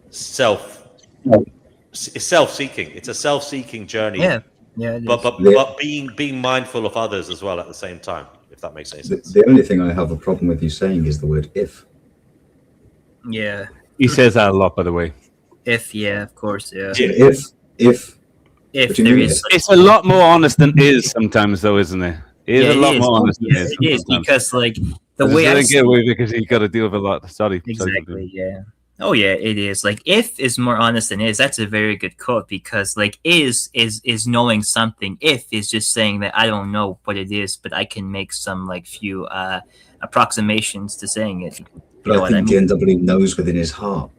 self-seeking. It's a self-seeking journey. Yeah. But being mindful of others as well at the same time, if that makes any sense. The only thing I have a problem with you saying is the word "if." Yeah. He says that a lot, by the way. If, yeah, of course, yeah. If there is. It's a lot more honest than is sometimes, though, isn't it? It is a lot more honest than is. It is because, like, the way way I get away because you got to deal with a lot. Sorry. Exactly. Yeah. Oh yeah, it is. Like if is more honest than is. That's a very good quote because like is knowing something. If is just saying that I don't know what it is, but I can make some like few approximations to saying it. But I think DNW knows within his heart.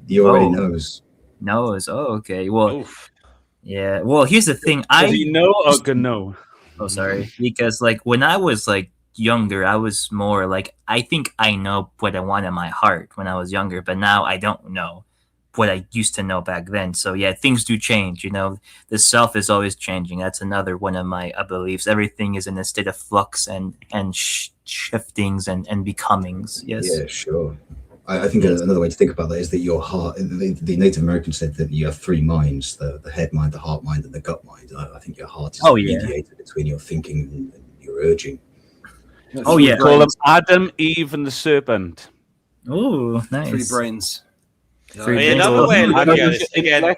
He already knows. Knows. Oh, okay. Well, yeah. Well, here's the thing. Does he know or can know? Oh, sorry. Because like when I was like younger, I was more like I think I know what I want in my heart when I was younger, but now I don't know what I used to know back then. So yeah, things do change. You know, the self is always changing. That's another one of my beliefs. Everything is in a state of flux and shiftings and becomings. Yes. Yeah, sure. I think another way to think about that is that your heart. The Native American said that you have three minds: the head mind, the heart mind, and the gut mind. I think your heart is the mediator between your thinking and your urging. Oh yeah, call them Adam, Eve, and the serpent. Oh, nice. Three brains. Another way of looking at this again.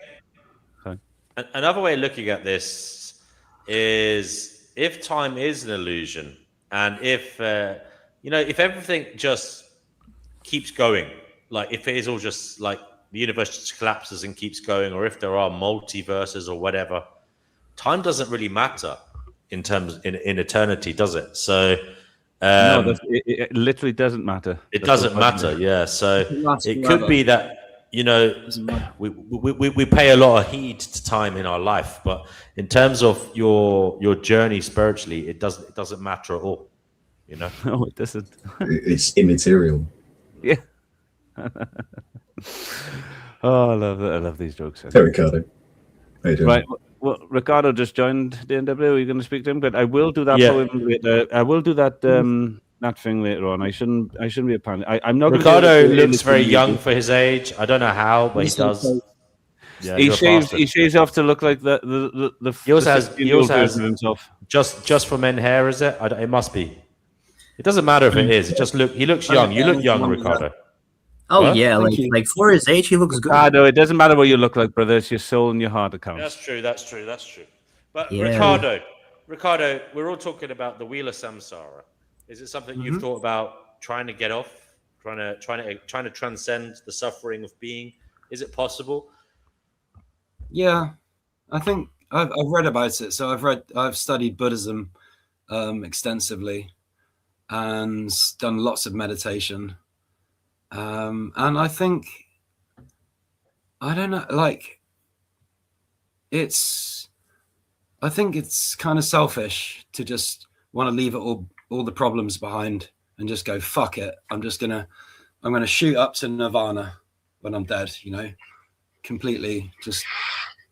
Another way of looking at this is if time is an illusion, and if you know, if everything just keeps going, like if it is all just like the universe just collapses and keeps going, or if there are multiverses or whatever, time doesn't really matter in terms in eternity, does it? So No, it literally doesn't matter. it That's doesn't matter, yeah. So It lasts it could forever. be that, you know, we pay a lot of heed to time in our life, but in terms of your journey spiritually, it doesn't matter at all, you know. No, it doesn't. It's immaterial. Yeah. Oh, I love these jokes. Hey, Ricardo. How you doing? Right. Well, Ricardo just joined the NW. Are you going to speak to him? But I will do that Yeah. for him later. I will do that that thing later on. I shouldn't be a panic. I'm not. Ricardo looks very young for his age. I don't know how, but he does. Yeah, he shaves off to look like the he also has version of himself. Just for men hair, is it? It must be. It doesn't matter if it is. It just he looks young. You look young, Ricardo. Oh What? yeah, like for his age, he looks good. Ricardo, it doesn't matter what you look like, brother. It's your soul and your heart that counts. That's true. That's true. That's true. But Yeah. Ricardo, we're all talking about the wheel of samsara. Is it something you've thought about trying to get off, trying to transcend the suffering of being? Is it possible? Yeah, I think I've read about it. So I've studied Buddhism extensively and done lots of meditation. And I think, I don't know, like I think it's kind of selfish to just want to leave it all the problems behind and just go, fuck it. I'm going to shoot up to nirvana when I'm dead, you know, completely just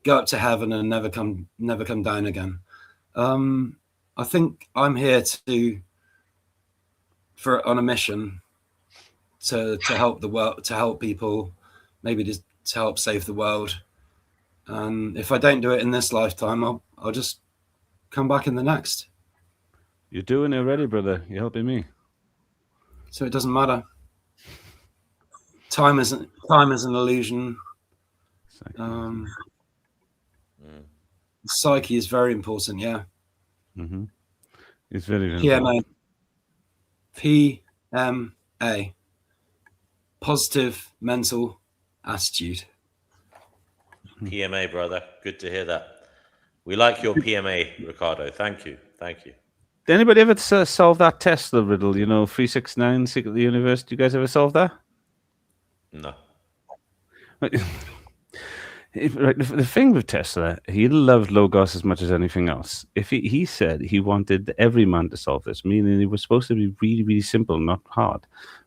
go up to heaven and never come down again. I think I'm here on a mission to help the world, to help people, maybe just to help save the world. And if I don't do it in this lifetime, I'll just come back in the next. You're doing it already, brother. You're helping me. So it doesn't matter. Time is an illusion. Psyche is very important. Yeah. Mm-hmm. It's very important. PMA. Positive mental attitude. PMA, brother. Good to hear that. We like your PMA, Ricardo. Thank you. Thank you. Did anybody ever solve that Tesla riddle? You know, 369, Secret of the Universe. Do you guys ever solve that? No. The thing with Tesla, he loved Logos as much as anything else. If he said he wanted every man to solve this, meaning it was supposed to be really, really simple, not hard.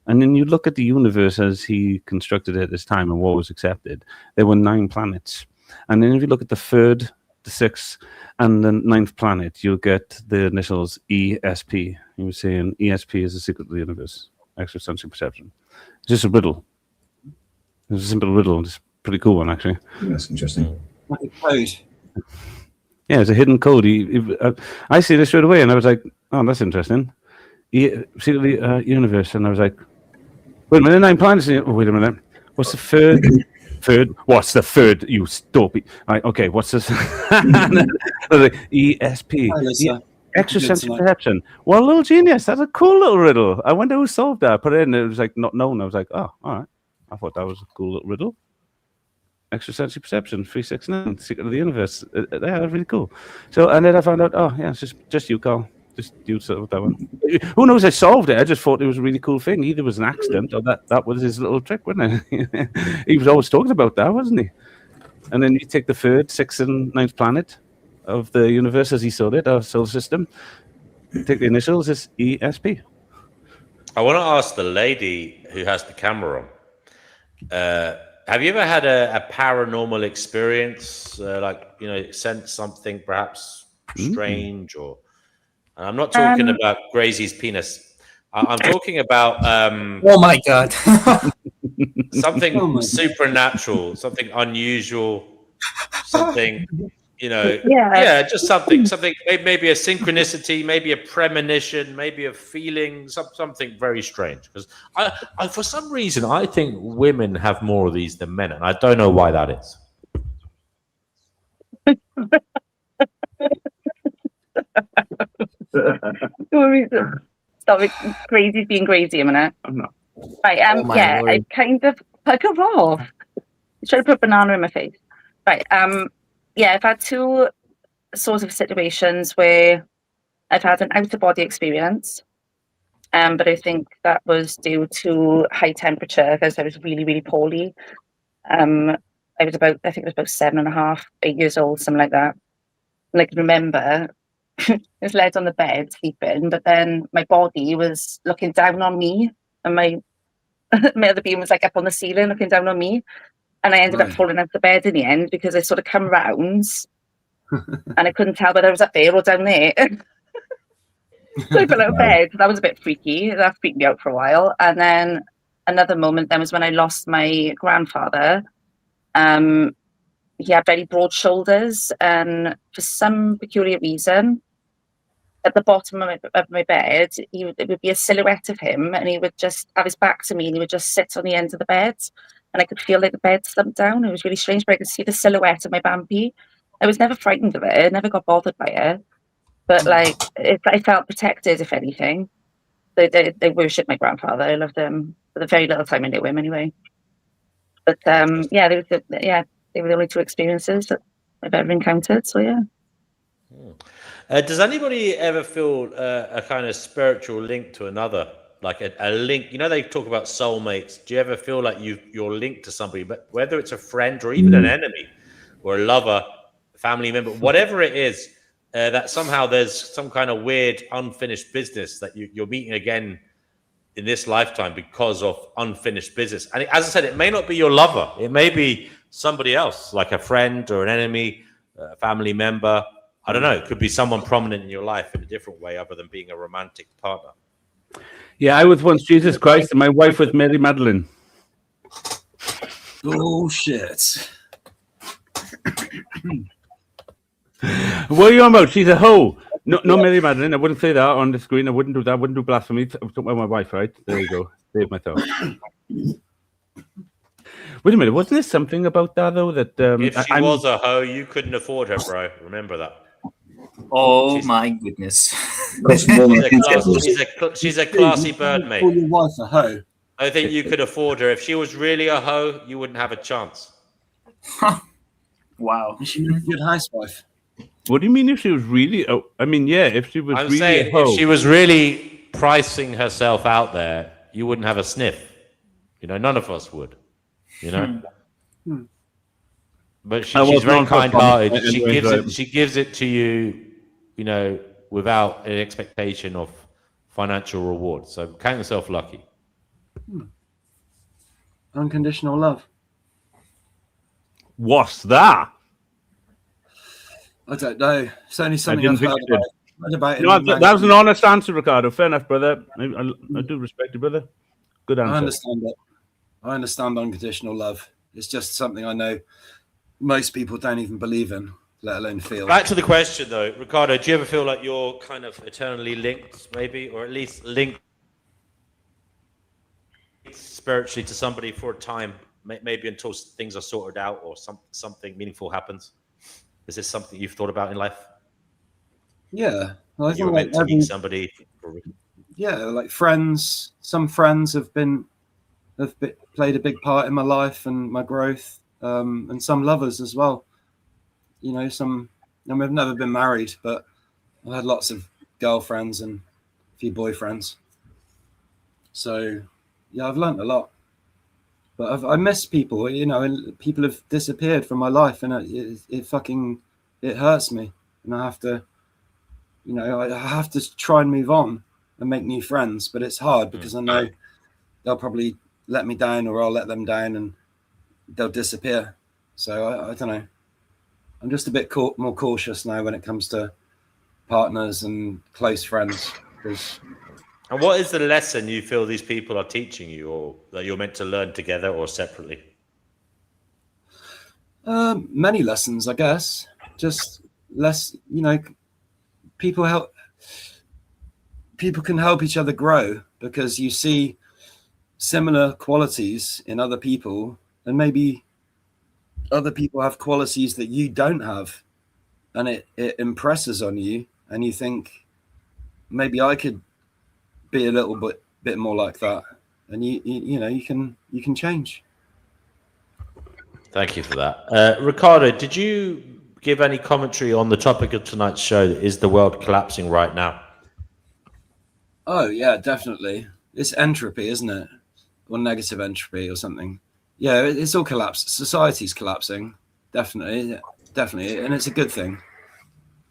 And then you look at the universe as he constructed it at this time and what was accepted. There were 9 planets. And then if you look at the 3rd, the 6th, and the 9th planet, you'll get the initials ESP. He was saying ESP is the secret of the universe, extrasensory perception. It's just a riddle. It's a simple riddle. It's a pretty cool one, actually. That's interesting. Like a code. Yeah, it's a hidden code. I see this straight away, and I was like, oh, that's interesting. Secret of the universe. And I was like, wait a minute, 9 planets. Oh, wait a minute. What's the 3rd? What's the 3rd? You stupid. Right, okay, what's this? ESP. Extrasensory perception. Well, little genius. That's a cool little riddle. I wonder who solved that. Put it in. It was like not known. I was like, oh, all right. I thought that was a cool little riddle. Extrasensory perception, 369, secret of the universe. Yeah, that's really cool. So, and then I found out, oh, yeah, it's just you, Carl. Just you solved that one. Who knows? I solved it. I just thought it was a really cool thing. Either it was an accident or that was his little trick, wasn't it? He was always talking about that, wasn't he? And then you take the 3rd, 6th, and 9th planet of the universe as he saw it, our solar system. Take the initials, it's ESP. I want to ask the lady who has the camera on. Have you ever had a paranormal experience, like, you know, sense something perhaps strange or... And I'm not talking about Gracie's penis. I'm talking about oh my god, something supernatural, something unusual, something, you know, just something, maybe a synchronicity, maybe a premonition, maybe a feeling, something very strange. Because I, for some reason, I think women have more of these than men, and I don't know why that is. Stop it. Crazy's being crazy a minute. I'm not. Right, Oh my yeah, lord. I kind of bugger off. Try to put a banana in my face. Right, yeah, I've had two sorts of situations where I've had an out-of-body experience, but I think that was due to high temperature because I was really, really poorly. I think it was about 7.5, 8 years old, something like that. And I can remember I was laid on the bed sleeping, but then my body was looking down on me, and my other being was like up on the ceiling looking down on me. And I ended up Right. falling out the bed in the end because I sort of come round and I couldn't tell whether I was up there or down there. So I fell out of bed. That was a bit freaky. That freaked me out for a while. And then another moment then was when I lost my grandfather. He had very broad shoulders, and for some peculiar reason, at the bottom of my bed, it would be a silhouette of him, and he would just have his back to me, and he would just sit on the end of the bed, and I could feel like the bed slumped down. It was really strange, but I could see the silhouette of my Bambi. I was never frightened of it. I never got bothered by it, but like I felt protected, if anything. They worshipped my grandfather. I loved him for the very little time I knew him, anyway. But yeah, they were the only two experiences that I've ever encountered. So yeah. Does anybody ever feel a kind of spiritual link to another, like a link? You know, they talk about soulmates. Do you ever feel like you're linked to somebody, but whether it's a friend or even an enemy or a lover, a family member, whatever it is, that somehow there's some kind of weird unfinished business that you're meeting again in this lifetime because of unfinished business? And as I said, it may not be your lover. It may be somebody else, like a friend or an enemy, a family member. I don't know. It could be someone prominent in your life in a different way other than being a romantic partner. Yeah, I was once Jesus Christ and my wife was Mary Magdalene. Bullshit. What are you on about? She's a hoe. No, Mary Magdalene. I wouldn't say that on the screen. I wouldn't do that. I wouldn't do blasphemy. I'm talking about my wife, right? There you go. Save myself. Wait a minute. Wasn't there something about that, though? That if she was a hoe, you couldn't afford her, bro. Remember that. Oh my goodness. She's a classy bird, mate. Call your wife a hoe. I think you could afford her. If she was really a hoe, you wouldn't have a chance. Wow. Is she a good housewife? What do you mean if she was really? Oh, I mean, yeah, if she was I'm really saying a hoe. if she was really pricing herself out there, you wouldn't have a sniff. You know, none of us would. You know. But she's very kind-hearted. She gives it to you, you know, without an expectation of financial reward. So count yourself lucky. Unconditional love. What's that? I don't know. It's only something I've heard about. No, that was an honest answer, Ricardo. Fair enough, brother. I do respect you, brother. Good answer. I understand that. I understand unconditional love. It's just something I know most people don't even believe in, let alone feel. Back to the question, though, Ricardo. Do you ever feel like you're kind of eternally linked, maybe, or at least linked spiritually to somebody for a time, maybe until things are sorted out or something meaningful happens? Is this something you've thought about in life? Yeah, well, you were meant to meet somebody. Yeah, like friends. Some friends have played a big part in my life and my growth, and some lovers as well. You know, and we've never been married, but I've had lots of girlfriends and a few boyfriends. So, yeah, I've learned a lot. But I miss people, you know, and people have disappeared from my life, and it hurts me. And I have to, you know, I have to try and move on and make new friends. But it's hard because I know they'll probably let me down, or I'll let them down, and they'll disappear. So I don't know. I'm just a bit more cautious now when it comes to partners and close friends. And what is the lesson you feel these people are teaching you, or that you're meant to learn together or separately? Many lessons, I guess. Just less, you know, people can help each other grow because you see similar qualities in other people, and maybe other people have qualities that you don't have, and it impresses on you, and you think maybe I could be a little bit more like that, and you know, you can change. Thank you for that. Ricardo, did you give any commentary on the topic of tonight's show? Is the world collapsing right now? Oh, yeah, definitely. It's entropy, isn't it? Or negative entropy or something. Yeah, it's all collapsed. Society's collapsing. Definitely. And it's a good thing.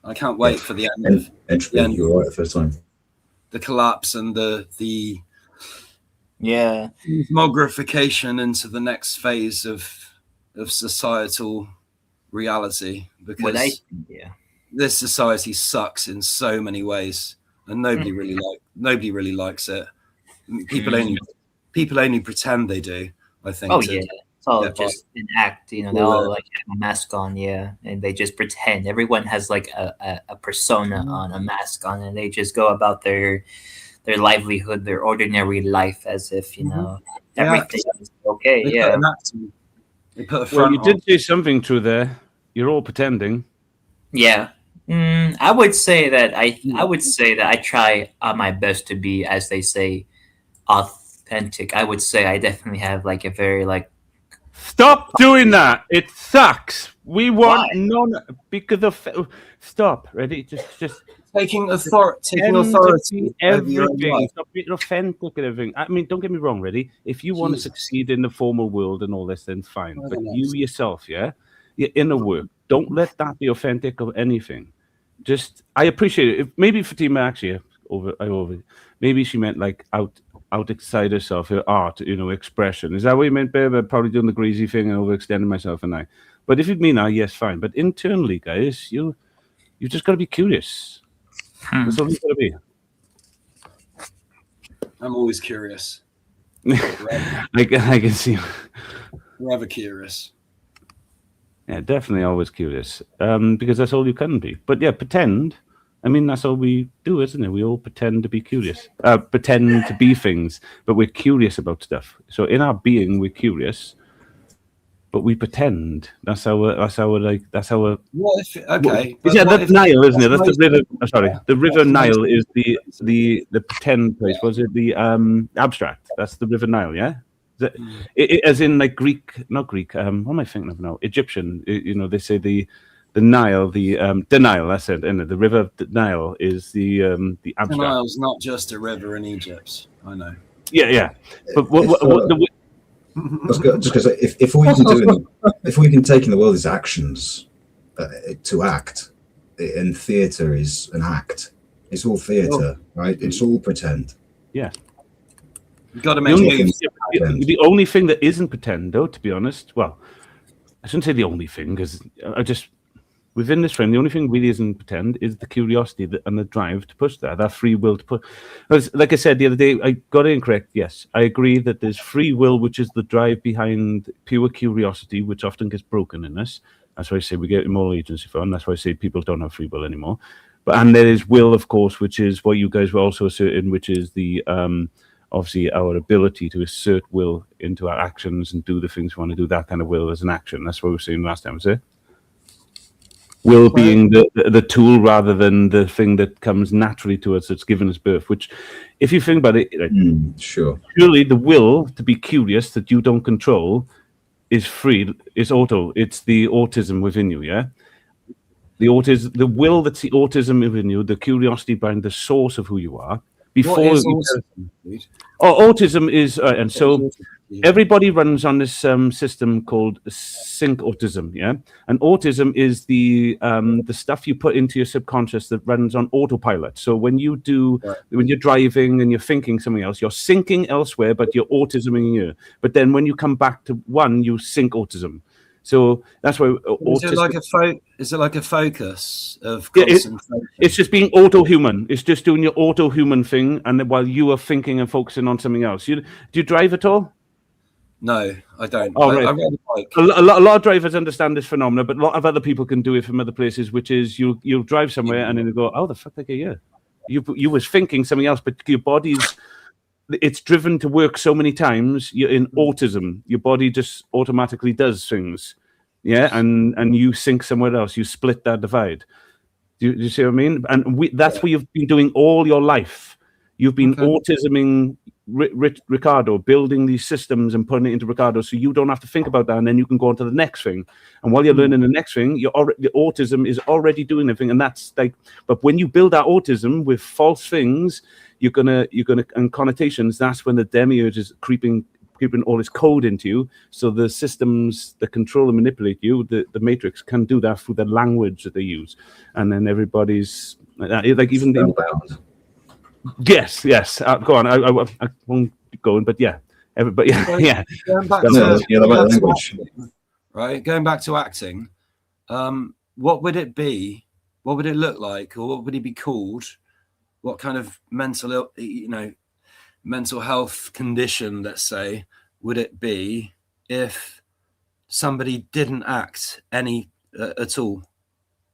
I can't wait for the end of entropy. You're right first time. The collapse and the Yeah. demogrification into the next phase of societal reality, because this society sucks in so many ways, and nobody really likes it. People only pretend they do, I think. Oh yeah, it's all just an act. You know, they all like have a mask on, and they just pretend. Everyone has like a persona on, a mask on, and they just go about their livelihood, their ordinary life, as if, you know, everything is okay. Well, you did say something true there. You're all pretending. Yeah. I would say that I try my best to be, as they say, authentic. I would say I definitely have like a very like. Stop doing that! It sucks. We want none because of. Stop. Ready? Just taking authority. Everything. Stop being authentic and everything. I mean, don't get me wrong. Ready? If you want to succeed in the formal world and all this, then fine. But you yourself, your inner work. Don't let that be authentic of anything. Just, I appreciate it. Maybe Fatima actually maybe she meant like outside herself, her art, you know, expression. Is that what you meant, babe? Probably doing the greasy thing and overextending myself and I. But if it mean that, yes, fine. But internally, guys, you just got to be curious. That's all you got to be. I'm always curious. I can see. Forever curious. Yeah, definitely always curious. Because that's all you can be. But yeah, pretend. I mean, that's all we do, isn't it? We all pretend to be curious. Pretend to be things, but we're curious about stuff. So in our being, we're curious, but we pretend. That's our. What if? Okay. That's Nile, isn't it? That's the river. Sorry, the river Nile is the pretend place. Was it the abstract? That's the river Nile, yeah. As in like Greek, not Greek. What am I thinking of now? Egyptian. You know, they say the Nile, the Nile. That's it. And the river Nile is the abstract. The Nile's not just a river in Egypt. I know. Yeah. But just because if all you can do, if all you can take in the world is actions, to act, and theatre is an act. It's all theatre, right? It's all pretend. Yeah. You got to make moves. The only thing that isn't pretend, though, to be honest, well, I shouldn't say the only thing, because within this frame, the only thing really isn't pretend is the curiosity and the drive to push that free will to push. Like I said the other day, I got it incorrect. Yes, I agree that there's free will, which is the drive behind pure curiosity, which often gets broken in us. That's why I say we get moral agency from. That's why I say people don't have free will anymore. And there is will, of course, which is what you guys were also asserting, which is the obviously our ability to assert will into our actions and do the things we want to do. That kind of will as an action. That's what we were saying last time, was it? Will being the tool rather than the thing that comes naturally to us, that's given us birth. Which, if you think about it, surely the will to be curious that you don't control is free, is auto. It's the autism within you, yeah. The will that's the autism within you, the curiosity behind the source of who you are. Before autism is, and so everybody runs on this system called sync autism, yeah. And autism is the stuff you put into your subconscious that runs on autopilot. So when you're driving and you're thinking something else, you're syncing elsewhere, but you're autisming you. But then when you come back to one, you sync autism. So that's why is it like a focus of concentration? It's just being auto-human. It's just doing your auto-human thing, and then while you are thinking and focusing on something else. Do you drive at all? No, I don't. Oh, right. I ride a bike. A lot of drivers understand this phenomenon, but a lot of other people can do it from other places, which is you'll drive somewhere and then you go, oh, the fuck did I get here? You was thinking something else, but your body's it's driven to work so many times. You're in autism. Your body just automatically does things, yeah, and you sync somewhere else. You split that divide. Do you see what I mean? And that's what you've been doing all your life. You've been autisming Ricardo, building these systems and putting it into Ricardo, so you don't have to think about that, and then you can go on to the next thing. And while you're learning the next thing, the autism is already doing everything, and that's like. But when you build that autism with false things, you're gonna and connotations. That's when the demiurge is creeping all this code into you. So the systems that control and manipulate you, the matrix, can do that through the language that they use, and then everybody's like even. Yes. Go on. I won't be going, but yeah, everybody. Yeah. Going back to right. Going back to acting, what would it be? What would it look like, or what would it be called? What kind of mental health condition, let's say, would it be if somebody didn't act any at all?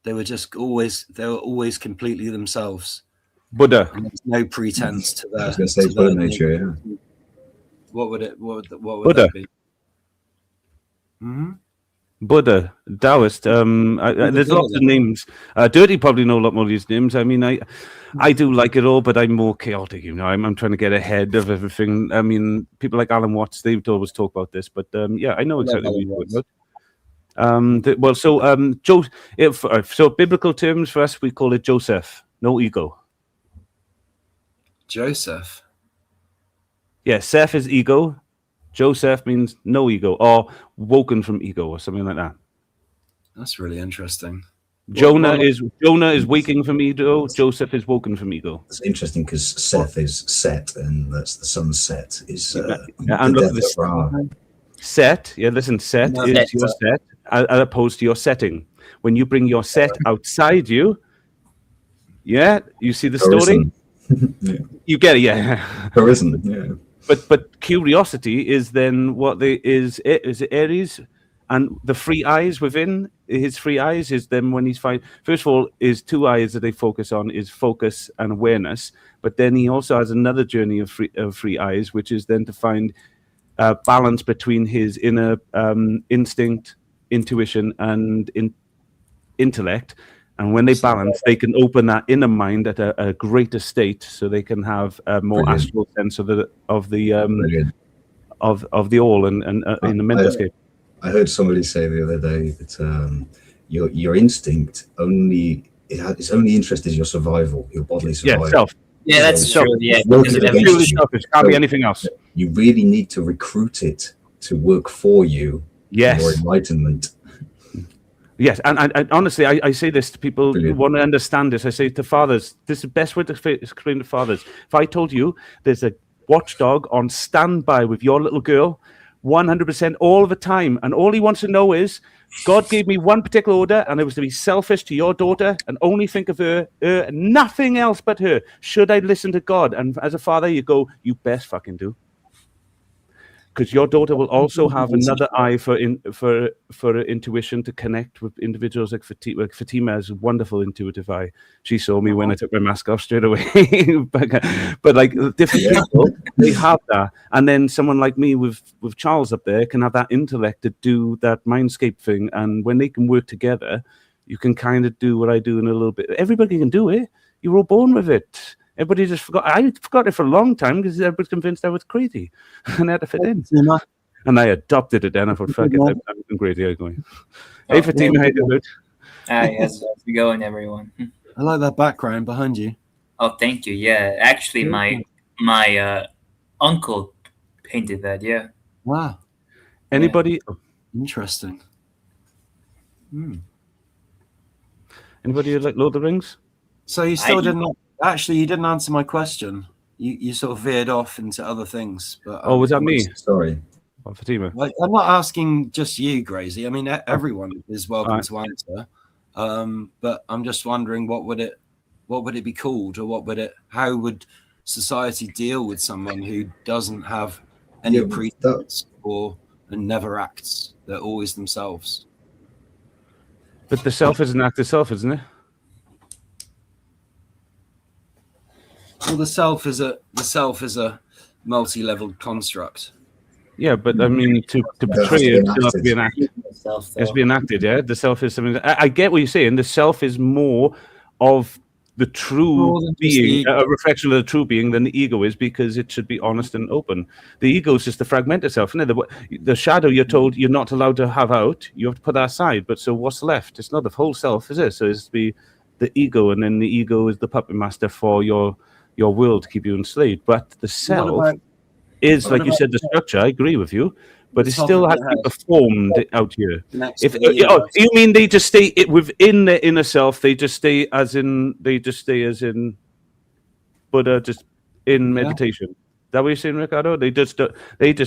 They were always completely themselves. Buddha. And there's no pretense to that. I was going to say Buddha nature, yeah. What would Buddha. that be? Mm-hmm. Buddha, Taoist. There's lots of names. Dirty probably know a lot more of these names. I mean, I do like it all, but I'm more chaotic. I'm trying to get ahead of everything. I mean, people like Alan Watts, they've always talk about this, but yeah, I know exactly what you're talking about. So biblical terms for us, we call it Joseph, no ego. Joseph. Yeah, Seth is ego. Joseph means no ego, or woken from ego, or something like that. That's really interesting. Jonah is waking from ego. Joseph is woken from ego. It's interesting because Seth is set, and that's the sun's set. Is and look at this set. Yeah, listen, set is your set, as opposed to your setting. When you bring your set outside you, yeah, you see the story. Yeah. You get it, yeah. Arisen, yeah. But curiosity is then what is Aries, and the free eyes within his free eyes is then when he's fine. First of all, his two eyes that they focus on is focus and awareness. But then he also has another journey of free eyes, which is then to find balance between his inner instinct, intuition, and intellect. And when they balance, they can open that inner mind at a greater state, so they can have a more astral sense of the all and in the mental state. I heard somebody say the other day that your instinct its only interest is your survival, your bodily survival. Yeah, self. Yeah, that's true. Yeah, purely selfish. Can't be anything else. You really need to recruit it to work for you. Yes. Your enlightenment. Yes, and honestly, I say this to people who want to understand this. I say to fathers, this is the best way to explain to fathers. If I told you there's a watchdog on standby with your little girl 100% all the time, and all he wants to know is, God gave me one particular order, and it was to be selfish to your daughter and only think of her, nothing else but her. Should I listen to God? And as a father, you go, you best fucking do. Because your daughter will also have another eye for intuition to connect with individuals like Fatima. Fatima has a wonderful intuitive eye. She saw me when I took my mask off straight away. but like different people, they have that. And then someone like me with Charles up there can have that intellect to do that mindscape thing. And when they can work together, you can kind of do what I do in a little bit. Everybody can do it. You were all born with it. Everybody just forgot. I forgot it for a long time because everybody's convinced I was crazy and I had to fit in. And I adopted it then. I thought, fuck it, I'm crazy. I'm going. Hey, Fatima, how you doing? Hi, how's it going, everyone? I like that background behind you. Oh, thank you. Yeah, actually, my uncle painted that. Yeah. Wow. Anybody? Yeah. Interesting. Anybody like Lord of the Rings? So you still didn't. Actually, you didn't answer my question. You sort of veered off into other things. But was that me? Sorry. Fatima. I'm not asking just you, Gracie. I mean, everyone is welcome to answer. But I'm just wondering, what would it be called, or how would society deal with someone who doesn't have any pretense and never acts? They're always themselves. But the self is an act of self, isn't it? Well, the self is a multi-leveled construct. Yeah, but I mean, to portray it, still has to be an act. It has to be enacted. Yeah, the self is something. I get what you're saying. The self is more of the true More than just the being, ego. a reflection of the true being than the ego is, because it should be honest and open. The ego is just to fragment itself. You know, the shadow you're told you're not allowed to have out, you have to put that aside. But so what's left? It's not the whole self, is it? So it's the ego, and then the ego is the puppet master for your will to keep you enslaved. But the self is, like you said, the structure. I agree with you. But it still has to be performed out here. If you mean they just stay within their inner self, they just stay as in Buddha, just in meditation. Is that what you're saying, Ricardo? They just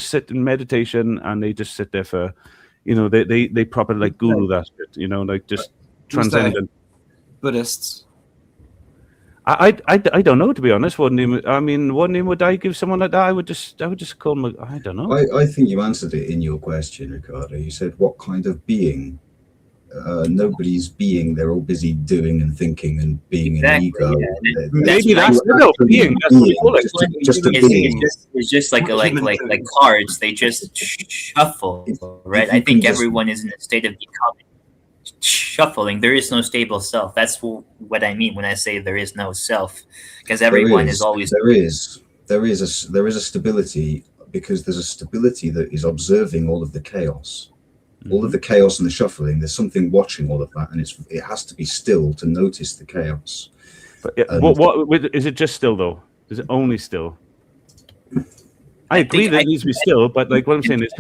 sit in meditation, and they just sit there for, you know, they properly like guru that shit, you know, like just transcendent. Buddhists. I don't know, to be honest. What name would I give someone like that? I would just call them. I don't know. I think you answered it in your question, Ricardo. You said, what kind of being? Nobody's being. They're all busy doing and thinking and being an ego. Yeah. Maybe that's being. That's what we call it. Just a being. It's just like cards. They just shuffle, right? I think everyone is in a state of becoming. Shuffling. There is no stable self. That's what I mean when I say there is no self, because everyone is always there is a stability, because there's a stability that is observing all of the chaos, all of the chaos and the shuffling. There's something watching all of that, and it has to be still to notice the chaos. But what is it? Just still though? Is it only still? I agree that it needs to be still, but like what I'm saying is,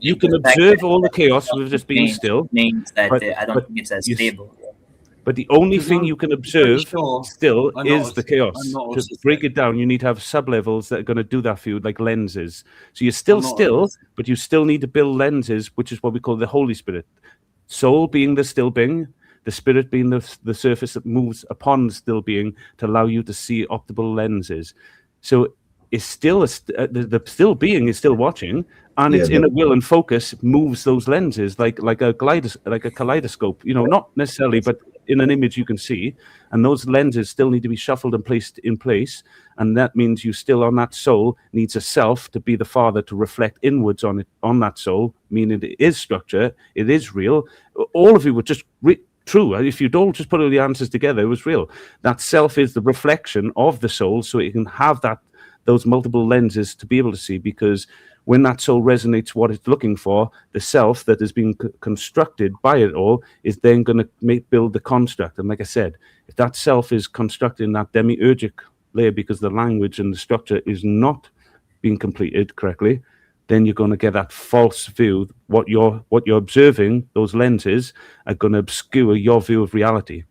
you can observe all the chaos with just being still. Means that I don't think it's as stable. But the only thing you can observe still is the chaos. To break it down, you need to have sub-levels that are going to do that for you, like lenses. So you're still, but you still need to build lenses, which is what we call the Holy Spirit. Soul being the still being, the spirit being the surface that moves upon the still being to allow you to see optical lenses. So is still the still being is still watching, and its inner will and focus moves those lenses like a kaleidoscope. You know, not necessarily, but in an image you can see, and those lenses still need to be shuffled and placed in place, and that means you still on that soul needs a self to be the father to reflect inwards on it, on that soul, meaning it is structure, it is real. All of you were just true. If you don't just put all the answers together, it was real. That self is the reflection of the soul, so it can have those multiple lenses to be able to see, because when that soul resonates what it's looking for, the self that is being constructed by it all is then going to build the construct. And like I said, if that self is constructed in that demiurgic layer because the language and the structure is not being completed correctly, then you're going to get that false view. What you're observing, those lenses, are going to obscure your view of reality.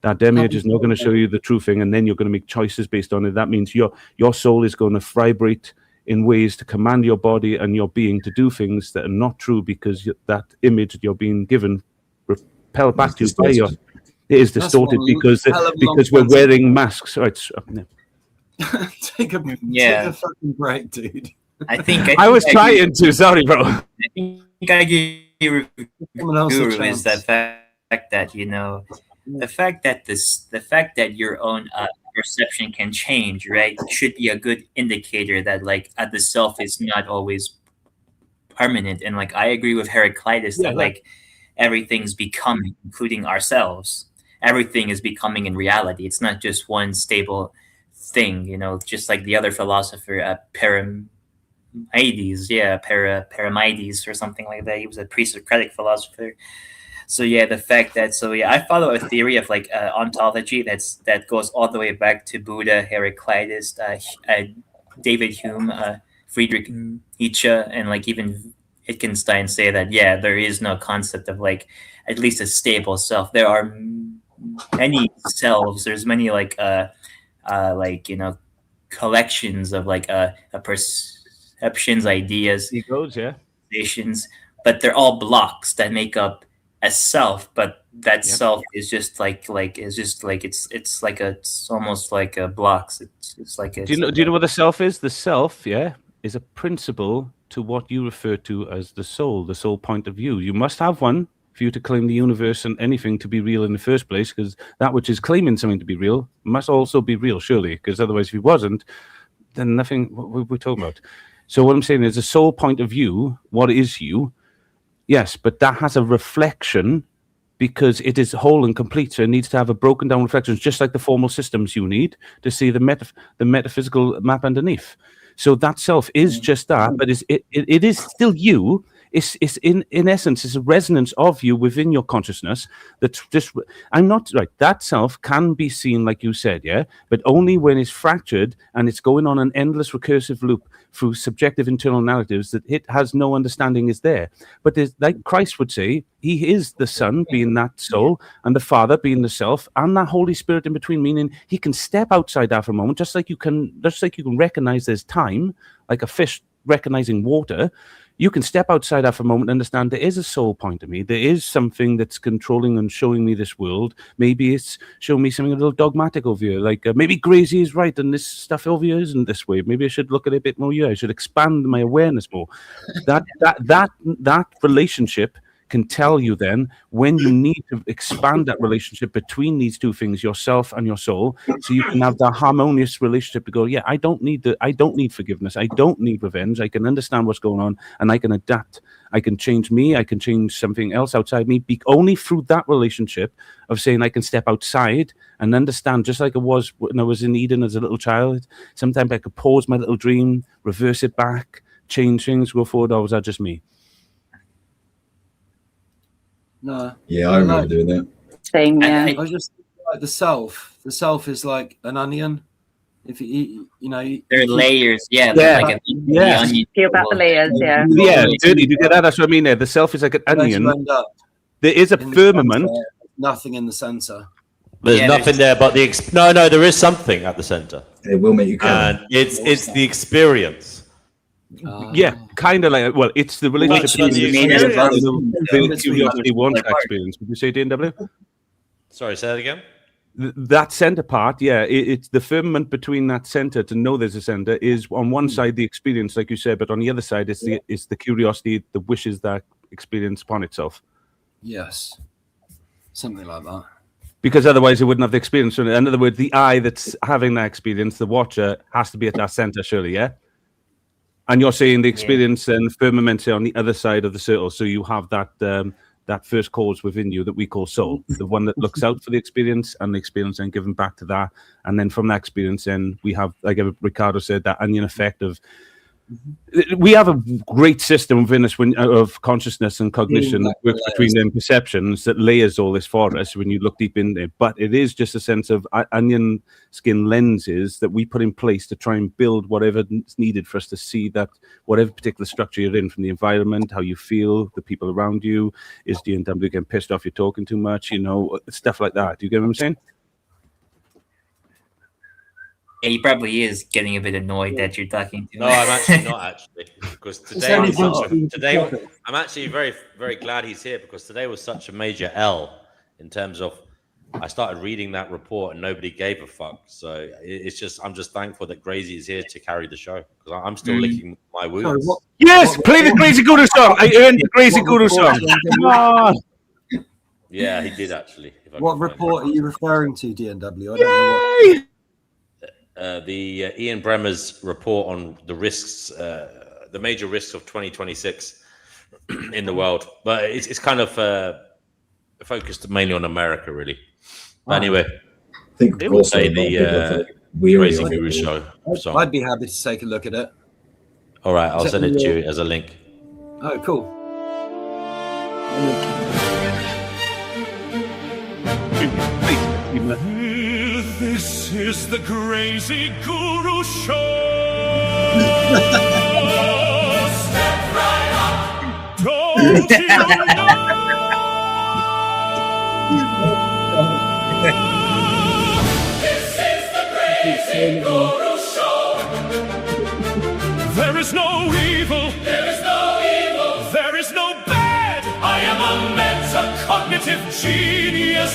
That demiurge is not going to show you the true thing, and then you're going to make choices based on it. That means your soul is going to vibrate in ways to command your body and your being to do things that are not true, because that image that you're being given repelled back to you by it is distorted because we're wearing masks. Right. Take a fucking break, dude. I think I was trying to. Sorry, bro. I think I give you Guru is the fact that, you know, the fact that your own perception can change, right, should be a good indicator that like the self is not always permanent. And like I agree with Heraclitus that like everything's becoming, including ourselves. Everything is becoming in reality. It's not just one stable thing, you know, just like the other philosopher, Paramides or something like that. He was a pre-Socratic philosopher. So yeah, the fact that I follow a theory of like ontology that goes all the way back to Buddha, Heraclitus, David Hume, Friedrich Nietzsche, and like even Wittgenstein say that there is no concept of like at least a stable self. There are many selves. There's many like you know, collections of like perceptions, ideas, egos, stations, but they're all blocks that make up a self. But that self is just it's almost like a blocks. It's like do you know what the self is? The self, is a principle to what you refer to as the soul point of view. You must have one for you to claim the universe and anything to be real in the first place, because that which is claiming something to be real must also be real, surely, because otherwise if it wasn't, then nothing what we're talking about. So what I'm saying is a soul point of view, what is you? Yes, but that has a reflection because it is whole and complete. So it needs to have a broken down reflections, just like the formal systems you need to see the metaphysical map underneath. So that self is just that, but it is still you. It's in essence, it's a resonance of you within your consciousness. That's just, I'm not right. That self can be seen, like you said, yeah, but only when it's fractured and it's going on an endless recursive loop through subjective internal narratives that it has no understanding is there. But there's, like Christ would say, he is the Son, being that soul, and the Father being the self, and that Holy Spirit in between, meaning he can step outside that for a moment, just like you can recognize there's time, like a fish recognizing water. You can step outside that for a moment and understand there is a soul point of me. There is something that's controlling and showing me this world. Maybe it's showing me something a little dogmatic over here. Like maybe Gracie is right and this stuff over here isn't this way. Maybe I should look at it a bit more here. I should expand my awareness more. That relationship can tell you then when you need to expand that relationship between these two things, yourself and your soul, so you can have that harmonious relationship to go, yeah, I don't need forgiveness, I don't need revenge, I can understand what's going on and I can adapt, I can change me, I can change something else outside me, only through that relationship of saying I can step outside and understand, just like it was when I was in Eden as a little child. Sometimes I could pause my little dream, reverse it back, change things, go forward, or was that just me? No. Yeah, I remember doing that. Same, yeah. I was just like the self. The self is like an onion. If you know, there are layers. Yeah, yeah, like yeah. the onion. Feel about the layers, yeah. Yeah, dirty. You get that? That's what I mean. There, the self is like an onion. There is a firmament. Nothing in the center. There's nothing there, but no, there is something at the center. It will make you come. And it's the experience. Yeah, kind of like, well, it's the relationship between the curiosity wants that experience. Would you say, DNW? Sorry, say that again. That center part, yeah, it's the firmament between that center to know there's a center is on one side the experience, like you said, but on the other side is the curiosity, the wishes that experience upon itself. Yes, something like that. Because otherwise it wouldn't have the experience. So in other words, the eye that's having that experience, the watcher, has to be at that center, surely, yeah? And you're saying the experience and firmament on the other side of the circle. So you have that that first cause within you that we call soul, the one that looks out for the experience and the experience then given back to that. And then from that experience, then we have, like Ricardo said, that onion effect of, we have a great system within us of consciousness and cognition that works between them perceptions that layers all this for us when you look deep in there. But it is just a sense of onion skin lenses that we put in place to try and build whatever is needed for us to see that whatever particular structure you're in, from the environment, how you feel, the people around you, is DNW getting pissed off you're talking too much, you know, stuff like that. Do you get what I'm saying? Yeah, he probably is getting a bit annoyed that you're talking to him. No, I'm actually not, actually. Because today I'm actually very, very glad he's here, because today was such a major L in terms of I started reading that report and nobody gave a fuck. So it's just, I'm just thankful that Gracie is here to carry the show, because I'm still licking my wounds. Yes, play the Gracie Guru song. I earned the Gracie Guru song. Come on. Yeah, he did actually. What report are you referring to, DNW? I don't know what. The Ian Bremmer's report on the risks, the major risks of 2026 in the world, but it's kind of focused mainly on America, really. But anyway, I think it will say the Crazy Guru show. I'd be happy to take a look at it. All right, I'll send it to you as a link. Oh, cool. This is the Crazy Guru Show. Step right up. Don't you know? This is the Crazy Guru Show. There is no evil. There is no evil. There is no bad. I am a metacognitive genius.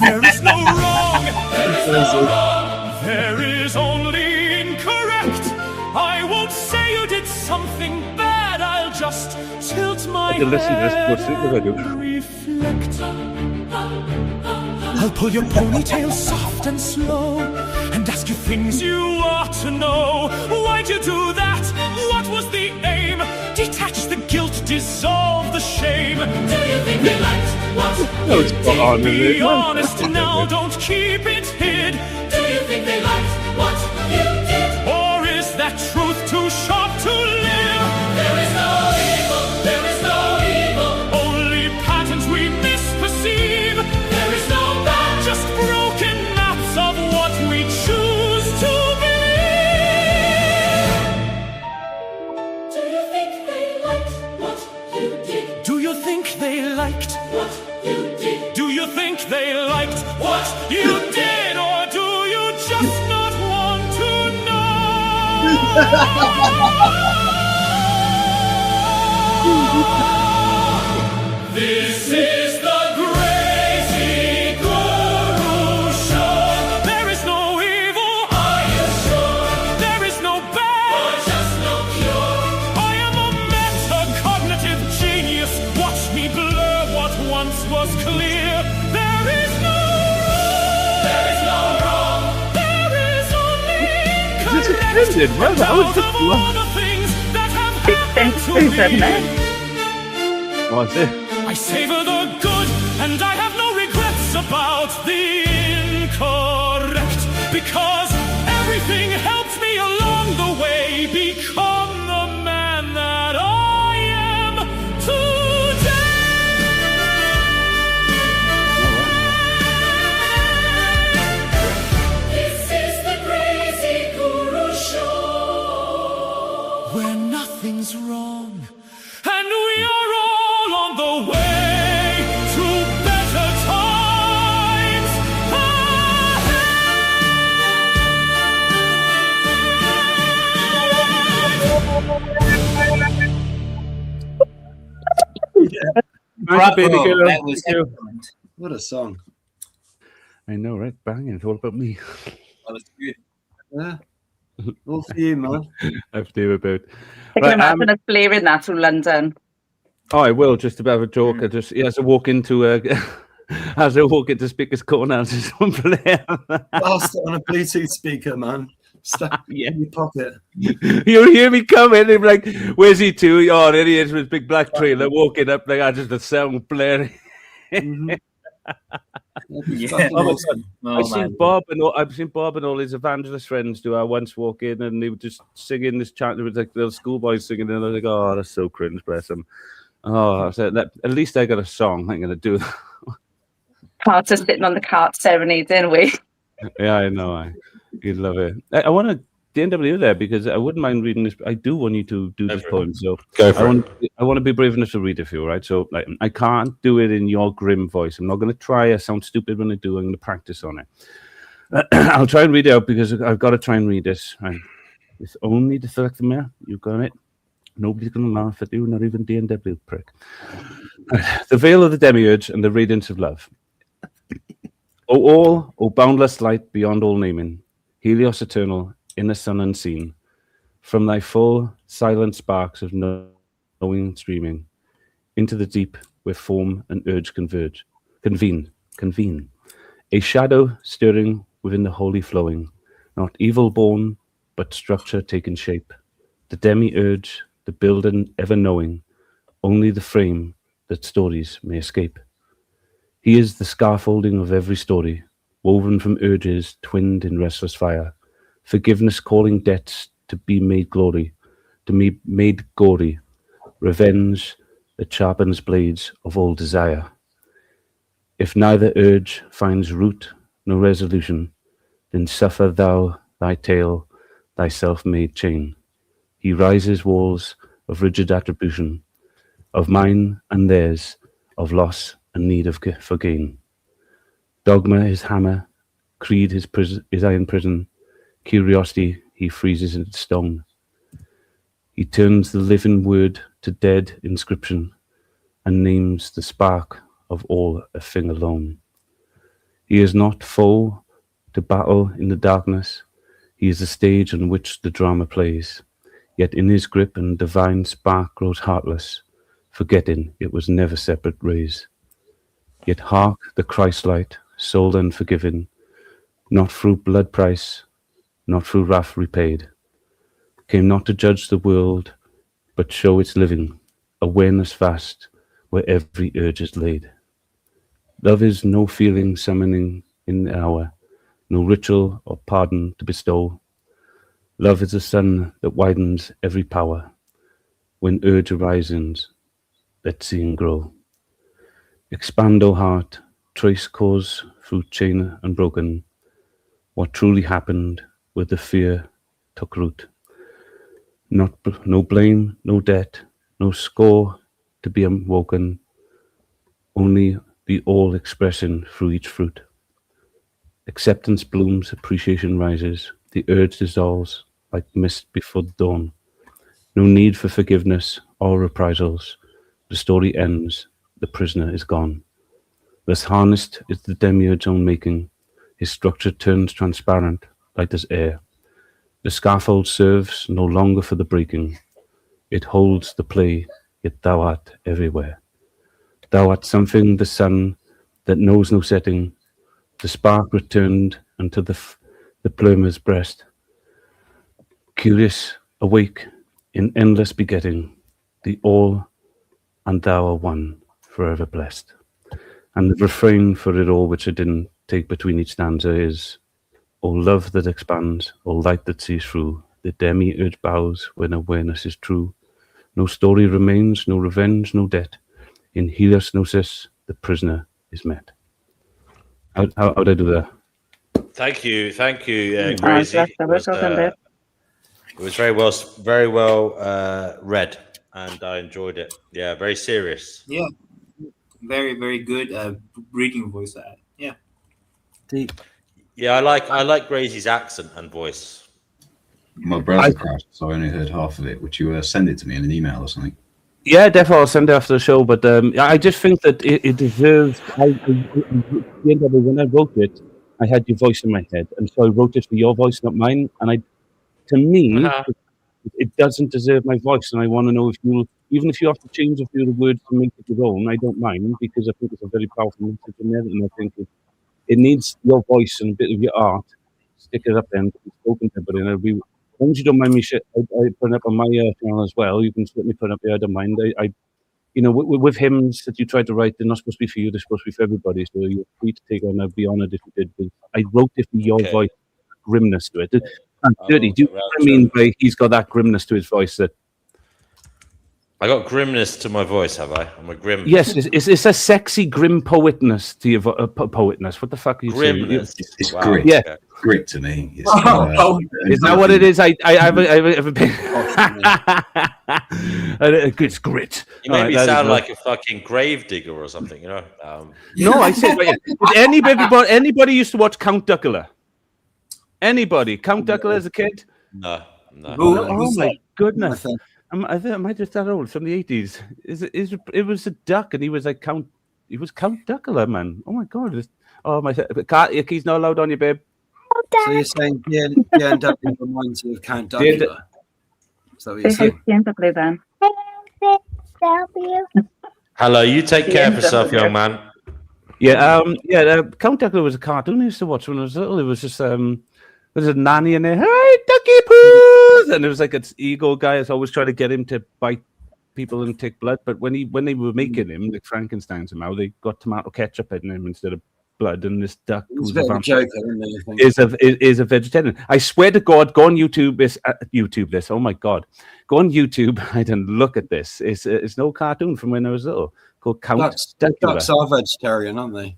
There is no wrong. There is no wrong. There is only incorrect. I won't say you did something bad. I'll just tilt my head and reflect. I'll pull your ponytail soft and slow and ask you things you ought to know. Why'd you do that? What was the aim? Detach the guilt, dissolve the the shame? Do you think they liked what No, you it's spot on, did? isn't it? Be honest now, don't keep it hid. Do you think they liked what you did? Or is that truth too sharp to live? There is no evil, there is no evil. Only patterns we misperceive. There is no bad, just broken maps of what we choose to believe. Do you think they liked what you did? Do you think they liked what you did? Do you think they liked what you did? Or do you just not want to know? This is the Crazy Guru Show. There is no evil, are you sure? There is no bad, or just no cure. I am a metacognitive genius. Watch me blur what once was clear. There is no wrong. There is no wrong. There is only This is incorrect. ended. Well, that was Out of all the things that have happened to me, What's it? I savor the good, and I have no regrets about the incorrect, because everything helps me along the way become the man that I am today. This is the Crazy Guru Show, where nothing's wrong, and we are all on the way to better times Thanks, baby Bravo, girl. that was Thank you. excellent. What a song. I know, right? Banging. It's all about me. That was good. Yeah. All for you, man. I've do about. I can Right, imagine us blaring that through London. Oh, I will just about a joke. I just as I walk into as I walk into Speaker's Corner, I just want to play. Blast it on a Bluetooth speaker, man. Stuck Yeah. in your pocket. You'll hear me coming. They're like, "Where's he to?" Oh, there he is with his big black trailer walking up. Like I just the sound blaring. Yeah. Oh my Awesome. God. I've seen Bob and all his evangelist friends do. I once walk in and they were just singing this chant. It was like little schoolboys singing, and I was like, "Oh, that's so cringe, bless them." Oh, I said, at least I got a song. I'm gonna do that. Carter sitting on the cart serenading, we. Yeah, I know. You'd love it. I want to DNW there because I wouldn't mind reading this. I do want you to do this poem. So Go for I want to be brave enough to read it for you, right? So like, I can't do it in your grim voice. I'm not going to try. I sound stupid when I do. I'm going to practice on it. I'll try and read it out because I've got to try and read this. Right? It's only the fact of the you got it. Nobody's going to laugh at you, not even DNW, prick. The veil of the demiurge and the radiance of love. O boundless light beyond all naming, Helios eternal, in the sun unseen, from thy full silent sparks of knowing streaming, into the deep where form and urge convene, a shadow stirring within the holy flowing, not evil born, but structure taken shape, the demiurge, the builder ever knowing, only the frame that stories may escape. He is the scaffolding of every story, woven from urges twinned in restless fire, forgiveness calling debts to be made glory, to be made gory, revenge that sharpens blades of all desire. If neither urge finds root nor resolution, then suffer thou thy tale, thy self-made chain. He rises walls of rigid attribution, of mine and theirs, of loss and need for gain. Dogma his hammer, creed his iron prison, curiosity he freezes in stone. He turns the living word to dead inscription, and names the spark of all a thing alone. He is not foe to battle in the darkness, he is the stage on which the drama plays, yet in his grip and divine spark grows heartless, forgetting it was never separate rays. Yet hark the Christ-light, soul unforgiven, not through blood price, not through wrath repaid, came not to judge the world, but show its living, awareness vast, where every urge is laid. Love is no feeling summoning in the hour, no ritual or pardon to bestow. Love is a sun that widens every power. When urge arises, let seeing grow. Expand, O heart, trace cause, fruit chain unbroken. What truly happened where the fear took root. No blame, no debt, no score to be unwoken. Only the all expression through each fruit. Acceptance blooms, appreciation rises. The urge dissolves like mist before dawn. No need for forgiveness or reprisals. The story ends, the prisoner is gone. Thus harnessed is the demiurge's own making. His structure turns transparent, light as air. The scaffold serves no longer for the breaking. It holds the play, yet thou art everywhere. Thou art something, the sun, that knows no setting. The spark returned unto the plumer's breast. Curious, awake, in endless begetting, the all and thou are one, forever blessed. And the refrain for it all, which I didn't take between each stanza, is, O love that expands, O light that sees through, the demiurge bows when awareness is true. No story remains, no revenge, no debt. In Helios Gnosis, the prisoner is met. How'd I do that? Thank you, Nice, Gracie. that was well done, Dave. It was very well read, and I enjoyed it. Yeah, very serious. Yeah, very, very good reading voice. Yeah, deep. Yeah, I like Gracie's accent and voice. My browser crashed, so I only heard half of it. Would you send it to me in an email or something? Yeah, definitely. I'll send it after the show. But I just think that it deserves. When I wrote it, I had your voice in my head, and so I wrote it for your voice, not mine. And to me, it doesn't deserve my voice, and I want to know if even if you have to change a few of the words to make it your own, I don't mind, because I think it's a very powerful message in there, and I think it needs your voice and a bit of your art. Stick it up there and spoken to everybody, and it'll be. As long as you don't mind me, I put it up on my channel as well. You can certainly put it up there. I don't mind. With hymns that you try to write, they're not supposed to be for you. They're supposed to be for everybody. So you're free to take on. I'd be honoured if you did. But I wrote it for your voice, grimness to it. And dirty. Do you know what I mean by he's got that grimness to his voice? That I got grimness to my voice, have I? I'm a grim. Yes, it's a sexy grim poetness to your poetness. What the fuck are you Grimness. saying? It's grit. Yeah. Grit to me. It's, is that what it is? I have a bit. It's grit. You made me sound like a fucking grave digger or something, you know? No, I said, anybody used to watch Count Duckula? Anybody? Count Duckula as a kid? No. Oh my goodness. Am I just that old? From the 80s. It was a duck, and he was like Count. He was Count Duckula, man. Oh my god. Oh my. Your key's not allowed on you, babe. So you're saying D&W reminds you of Count Duckula? Is that what you're saying? D&W then. Hello, you take care of yourself, young man. Yeah, Count Duckula was a cartoon I used to watch when I was little. It was just there's a nanny in there. Hey, Ducky Poos! And it was like an ego guy. I was always trying to get him to bite people and take blood. But when they were making him, like Frankenstein somehow, they got tomato ketchup in him instead of blood. And this duck was a vampire is a vegetarian. I swear to God, go on YouTube this. Oh my God, go on YouTube. I didn't look at this. It's an old cartoon from when I was little called Count Duckula. Ducks are vegetarian, aren't they?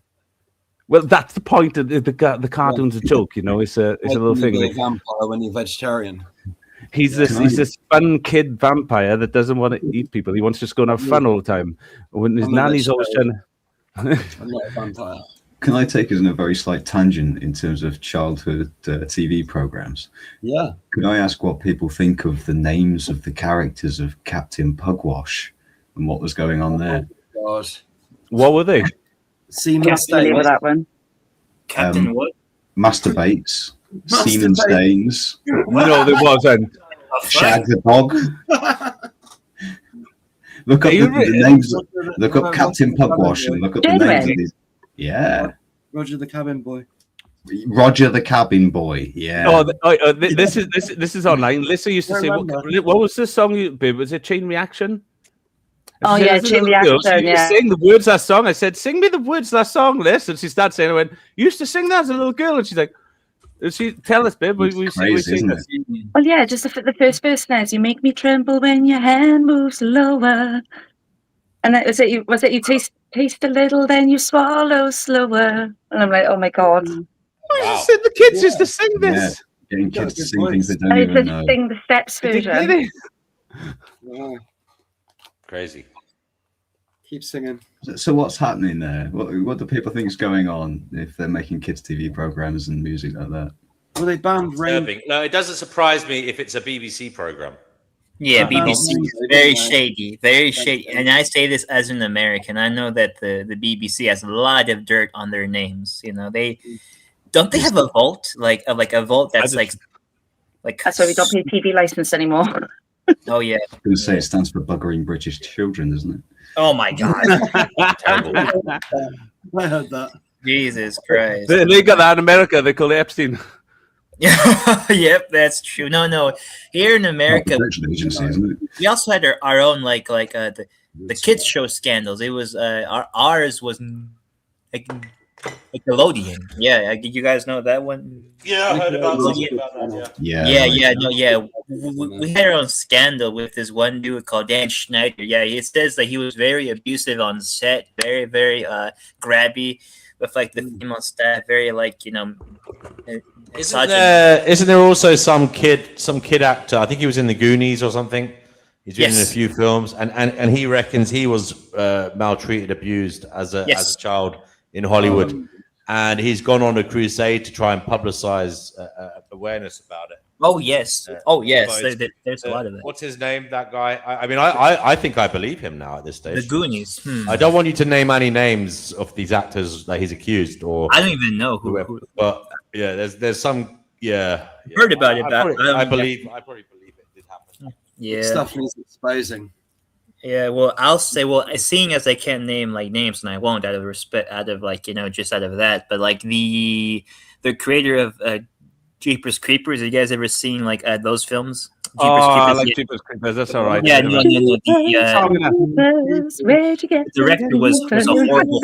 Well, that's the point. The cartoon's a joke, you know. It's a little thing. You're a vampire when you're vegetarian. He's this fun kid vampire that doesn't want to eat people. He wants to just go and have fun all the time. When his nanny's always trying to. I'm not a vampire. Can I take us in a very slight tangent in terms of childhood TV programs? Yeah. Could I ask what people think of the names of the characters of Captain Pugwash and what was going on there? God. What were they? Can't believe that one. Captain what? Masturbates, Seaman Stains. No, there wasn't. Shag the Dog. Look up the names. Look up Captain Pugwash and look up the names of these. Yeah. Roger the Cabin Boy. Roger the Cabin Boy. Yeah. This is online. Lisa used to say, what was the song? Was it Chain Reaction? Oh, She said, yeah, "There's a Jane little the girl, she Accident, used to yeah. sing the words of that song." I said, "Sing me the words of that song, Liz." And she started saying, "I went, you used to sing that as a little girl." And she's like, "Tell us, babe. We crazy, sing isn't this." Well, yeah, just the first verse says, "You make me tremble when your hand moves lower." And then was it you taste a little, then you swallow slower. And I'm like, oh my God. I said the kids used to sing Yeah, this. getting kids to sing things they don't And even it's know. just sing the steps Did version. they? Crazy. Keep singing. So what's happening there? What do people think is going on if they're making kids' TV programs and music like that? Well, they banned Rain. Disturbing. No, it doesn't surprise me if it's a BBC program. Yeah, They banned BBC Rain, is though, very didn't they? shady, very shady. And I say this as an American. I know that the BBC has a lot of dirt on their names. You know, they have a vault, like a vault that's like That's why we don't pay TV license anymore. Oh yeah. I was going to say it stands for buggering British children, doesn't it? Oh my God. Terrible. I heard that. Jesus Christ. They got that in America. They call it Epstein. Yep, that's true. No. Here in America, Protection agency, isn't it? we also had our own the kids show scandals. It was ours was like Nickelodeon. Yeah, you guys know that one? Yeah, I heard about something about that. Yeah. We had our own scandal with this one dude called Dan Schneider. Yeah, it says that he was very abusive on set, very, very grabby with like the female staff, very Isn't there also some kid actor? I think he was in the Goonies or something. He's been in a few films, and he reckons he was maltreated, abused as a child in Hollywood, and he's gone on a crusade to try and publicize awareness about it. Oh yes, there's a lot of it. What's his name? That guy. I think I believe him now at this stage. The Goonies. I don't want you to name any names of these actors that he's accused, or I don't even know who. But yeah, there's some. Yeah, heard about it. I probably believe it did happen. Yeah, Stuff needs exposing. Yeah, well, I'll say, seeing as I can't name names, and I won't out of respect, just out of that. But like the creator of Jeepers Creepers, have you guys ever seen those films? I like Jeepers Creepers. That's all right. Yeah, no. The director was a horrible.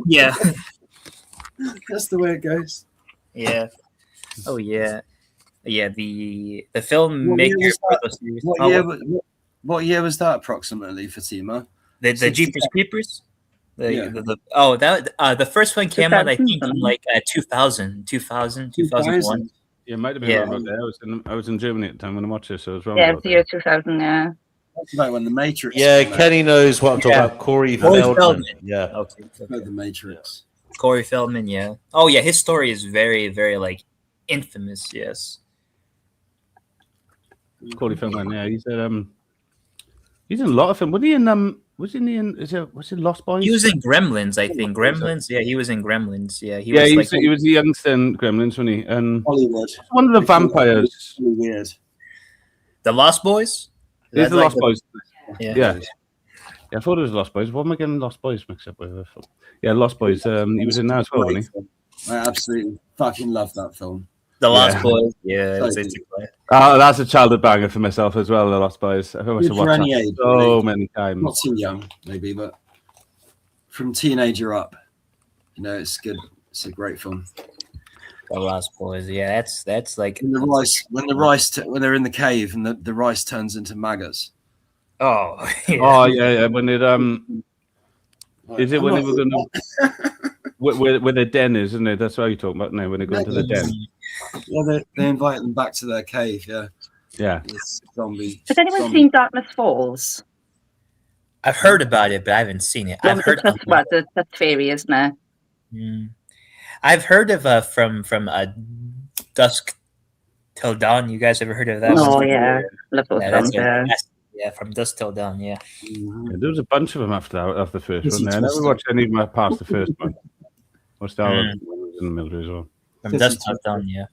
Yeah, that's the way it goes. Yeah. Oh yeah. Yeah. The filmmaker for those series. What year was that approximately, Fatima? The Jeepers Creepers? The first one came out, I think, in 2000, 2001. Yeah, it might have been around about there. I was in Germany at the time when I watched this, so it was wrong. Yeah, it's the year 2000, yeah. That's like when The Matrix. Yeah, Kenny knows what I'm talking about. Corey Feldman. Yeah. Okay. The Matrix. Corey Feldman, yeah. Oh, yeah, his story is very, very, infamous, yes. Corey Feldman, yeah. He's in a lot of them. Was he in Lost Boys? He was in Gremlins, I think. Gremlins, yeah, he was in Gremlins. Yeah, he was the youngster in Gremlins, wasn't he? And Hollywood. One of the vampires. Really weird. The Lost Boys? It's the Lost Boys. Yeah. I thought it was Lost Boys. What am I getting Lost Boys mixed up with? Yeah, Lost Boys. He was in that as well, wasn't he? I absolutely fucking love that film. The Lost Boys. Yeah, that's a childhood banger for myself as well. The Lost Boys. I must have watched that so many times. Not too young, maybe, but from teenager up, it's good. It's a great film. The Lost Boys. Yeah, that's like when when they're in the cave and the rice turns into maggots. Oh, yeah. Oh yeah. When it is it when they were going to where the den is, isn't it? That's what you're talking about now. When they go into the den. Yeah, they invite them back to their cave. Yeah. It's zombie. Has anyone seen Darkness Falls? I've heard about it, but I haven't seen it. I've heard that's fairy, isn't it? I've heard of from Dusk Till Dawn. You guys ever heard of that? Oh yeah, love those songs. Yeah, From Dusk Till Dawn. Yeah. There was a bunch of them after the first one. I never watched any past the first one. Watched that one when I was in the military as well. From Dusk Till Dawn. Yeah,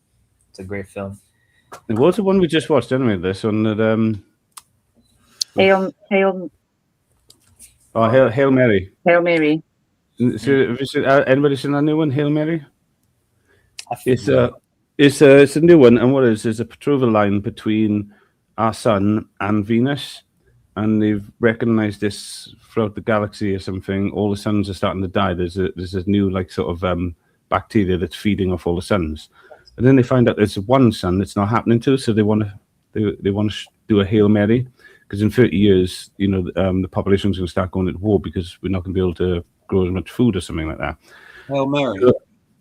it's a great film. It was the one we just watched, anyway. This one that Hail Mary. Hail Mary. So, have you seen, anybody seen that new one, Hail Mary? It's a new one, and what it is a betrothal line between our sun and Venus, and they've recognized this throughout the galaxy or something. All the suns are starting to die. There's a new like sort of bacteria that's feeding off all the suns, and then they find out there's one sun that's not happening to. So they want to do a Hail Mary, because in 30 years, the population's going to start going to war because we're not going to be able to grow as much food or something like that. Hail Mary.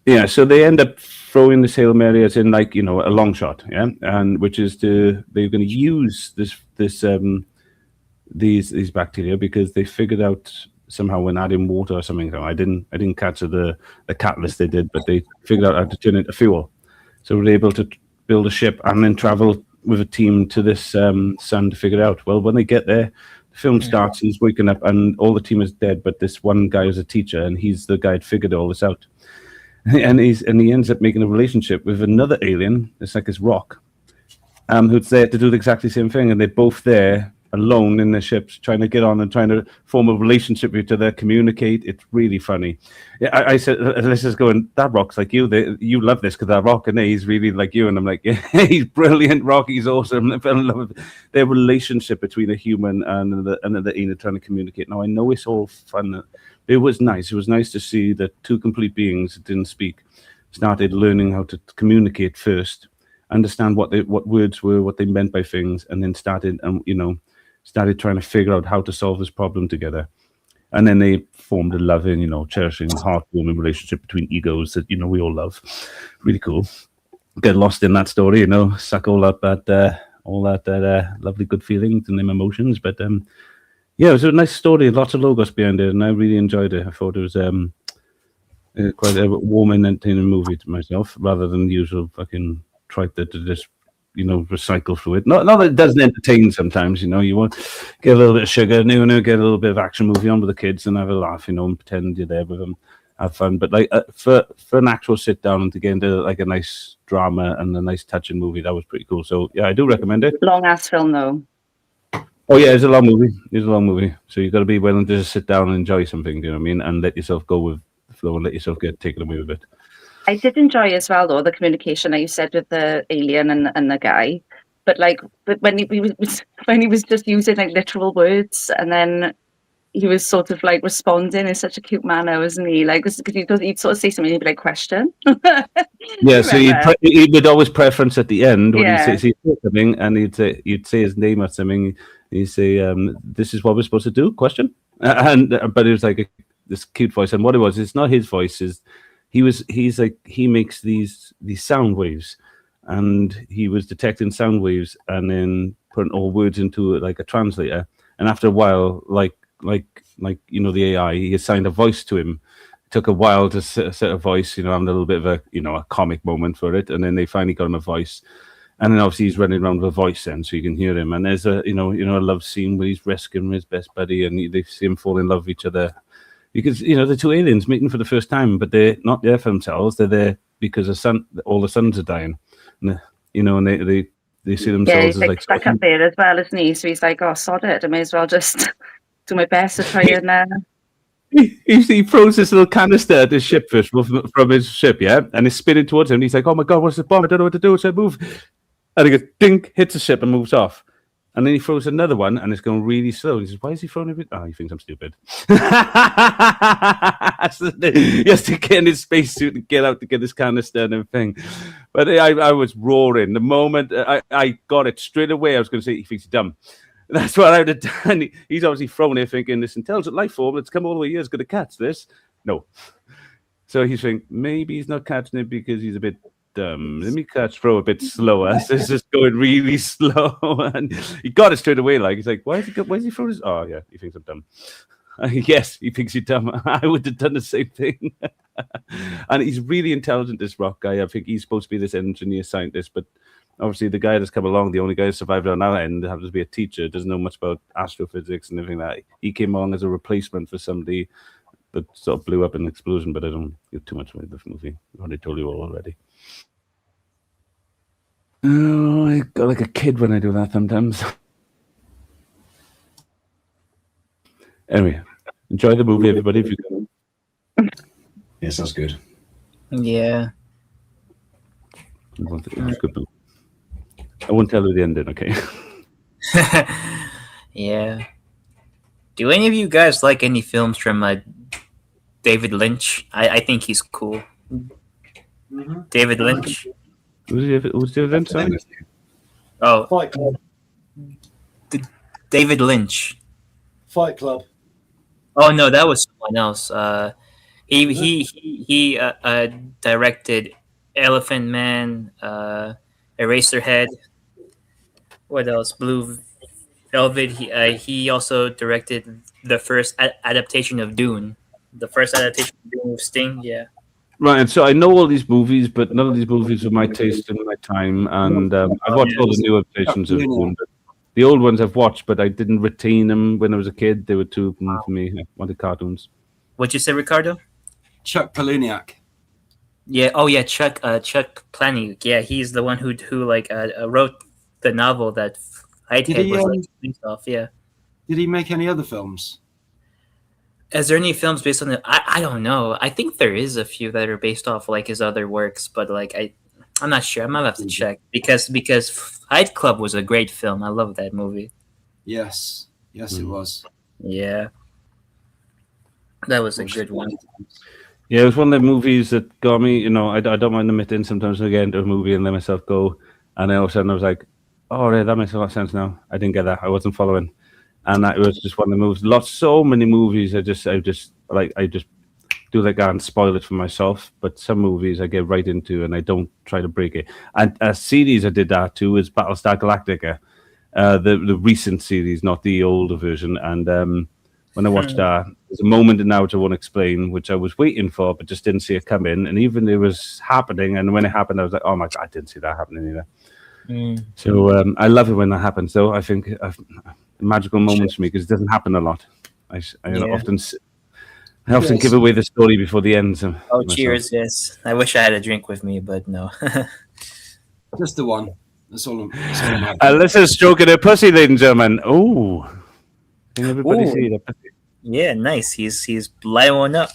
Yeah, so they end up throwing this Hail Mary as in like, a long shot, yeah, and which is they're going to use these bacteria because they figured out somehow when adding water or something. I didn't catch the catalyst they did, but they figured out how to turn it into fuel. So we're able to build a ship and then travel with a team to this sun to figure it out. Well, when they get there, the film starts, he's waking up and all the team is dead, but this one guy is a teacher and he's the guy that figured all this out. And he ends up making a relationship with another alien. It's like this rock, who's there to do the exactly same thing, and they're both there alone in their ships, trying to get on and trying to form a relationship with each other, communicate. It's really funny. Yeah, I said, Alyssa's going, that rock's like you. You love this because that rock, and he's really like you. And I'm like, yeah, he's brilliant, rock. He's awesome. I fell in love with their relationship between a human and the alien trying to communicate. Now I know it's all fun. It was nice. It was nice to see that two complete beings that didn't speak started learning how to communicate first, understand what words were, what they meant by things, and then started trying to figure out how to solve this problem together. And then they formed a loving, cherishing, heartwarming relationship between egos that we all love. Really cool. Get lost in that story, suck all that lovely good feelings and them emotions, but. Yeah, it was a nice story, lots of logos behind it, and I really enjoyed it. I thought it was quite a warm and entertaining movie to myself, rather than the usual fucking tripe that to just, recycle through it. Not that it doesn't entertain sometimes, you want get a little bit of sugar, get a little bit of action movie on with the kids and have a laugh, and pretend you're there with them, have fun. But like for an actual sit down and to get into like a nice drama and a nice touching movie, that was pretty cool. So yeah, I do recommend it. Long ass film though. Oh yeah, it's a long movie. So you've got to be willing to just sit down and enjoy something, do you know what I mean? And let yourself go with the flow and let yourself get taken away with it. I did enjoy as well though the communication that you said with the alien and the guy, but when he was just using like literal words, and then he was sort of like responding in such a cute manner, wasn't he? Like because he'd sort of say something, he'd be like, question. Yeah, so he would always preference at the end when he'd say something, and you'd say his name or something. You say, "This is what we're supposed to do?" Question, but it was like this cute voice, and what it was, it's not his voice. He makes these sound waves, and he was detecting sound waves and then putting all words into like a translator. And after a while, like the AI, he assigned a voice to him. It took a while to set a voice, having a little bit of a comic moment for it, and then they finally got him a voice. And then obviously he's running around with a voice then, so you can hear him. And there's a love scene where he's rescuing his best buddy, and they see him fall in love with each other. Because the two aliens meeting for the first time, but they're not there for themselves. They're there because all the suns are dying. And, and they see themselves he's as like stuck up there as well, isn't he? So he's like, oh, sod it, I may as well just do my best to try and. He throws this little canister at his ship first from his ship, yeah, and it's spinning towards him. And he's like, "Oh my god, what's the bomb? I don't know what to do. So I move." And he goes, dink, hits the ship and moves off. And then he throws another one, and it's going really slow. He says, "Why is he throwing it?" Oh, he thinks I'm stupid. He has to get in his spacesuit and get out to get his canister and everything. But I was roaring the moment I got it straight away. I was going to say he thinks he's dumb. That's what I would have done. He's obviously thrown it thinking this intelligent life form that's come all the way here is going to catch this. No. So he's thinking maybe he's not catching it because he's a bit dumb. Let me throw a bit slower. So it's just going really slow. And he got it straight away. Like he's like, why is he throwing this? Oh yeah, he thinks I'm dumb. Yes, he thinks you're dumb. I would have done the same thing. And he's really intelligent, this rock guy. I think he's supposed to be this engineer scientist, but obviously the guy that's come along, the only guy who survived on our end, happens to be a teacher, doesn't know much about astrophysics and everything like that. He came along as a replacement for somebody that sort of blew up in an explosion, but I don't give too much away the movie. I already told you all already. Oh, I got like a kid when I do that sometimes. Anyway, enjoy the movie, everybody, if you can. Yeah, sounds good. Yeah. It was a good movie. I won't tell you the ending, okay? Yeah. Do any of you guys like any films from David Lynch? I think he's cool. David Lynch. Who's David Lynch? Sorry? Oh, Fight Club. David Lynch. Fight Club. Oh no, that was someone else. He directed Elephant Man, Eraserhead. What else? Blue Velvet. He also directed the first adaptation of Dune. The first adaptation of Dune with Sting. Yeah. Right, and so I know all these movies, but none of these movies were my taste and my time. And I've watched all the new adaptations of Dune. The old ones I've watched, but I didn't retain them when I was a kid. They were too for me. I wanted cartoons. What'd you say, Ricardo? Chuck Palahniuk. Yeah. Oh, yeah. Chuck Palahniuk. Yeah, he's the one who wrote the novel that Whitehead was based off. Yeah. Did he make any other films? Is there any films based on it? I don't know. I think there is a few that are based off like his other works, but like I'm not sure. I might have to check because Fight Club was a great film. I love that movie. Yes, it was. Yeah, that was a good one. Yeah, it was one of the movies that got me. You know, I don't mind admitting sometimes I get into a movie and let myself go, and then all of a sudden I was like, "Oh, yeah, that makes a lot of sense now." I didn't get that. I wasn't following, and it was just one of the movies. So many movies. I just do like that and spoil it for myself. But some movies I get right into and I don't try to break it. And a series I did that too is Battlestar Galactica, the recent series, not the older version. And when I watched that, there's a moment in now which I won't explain, which I was waiting for, but just didn't see it come in. And even it was happening, and when it happened, I was like, "Oh my God, I didn't see that happening either." So I love it when that happens, though. I think magical moments for me because it doesn't happen a lot. I often give away the story before the end. Oh, cheers! Yes, I wish I had a drink with me, but no. Just the one. That's all. Alyssa's stroking her pussy, ladies and gentlemen. Oh, can everybody see the pussy? Yeah, nice. He's lighting one up.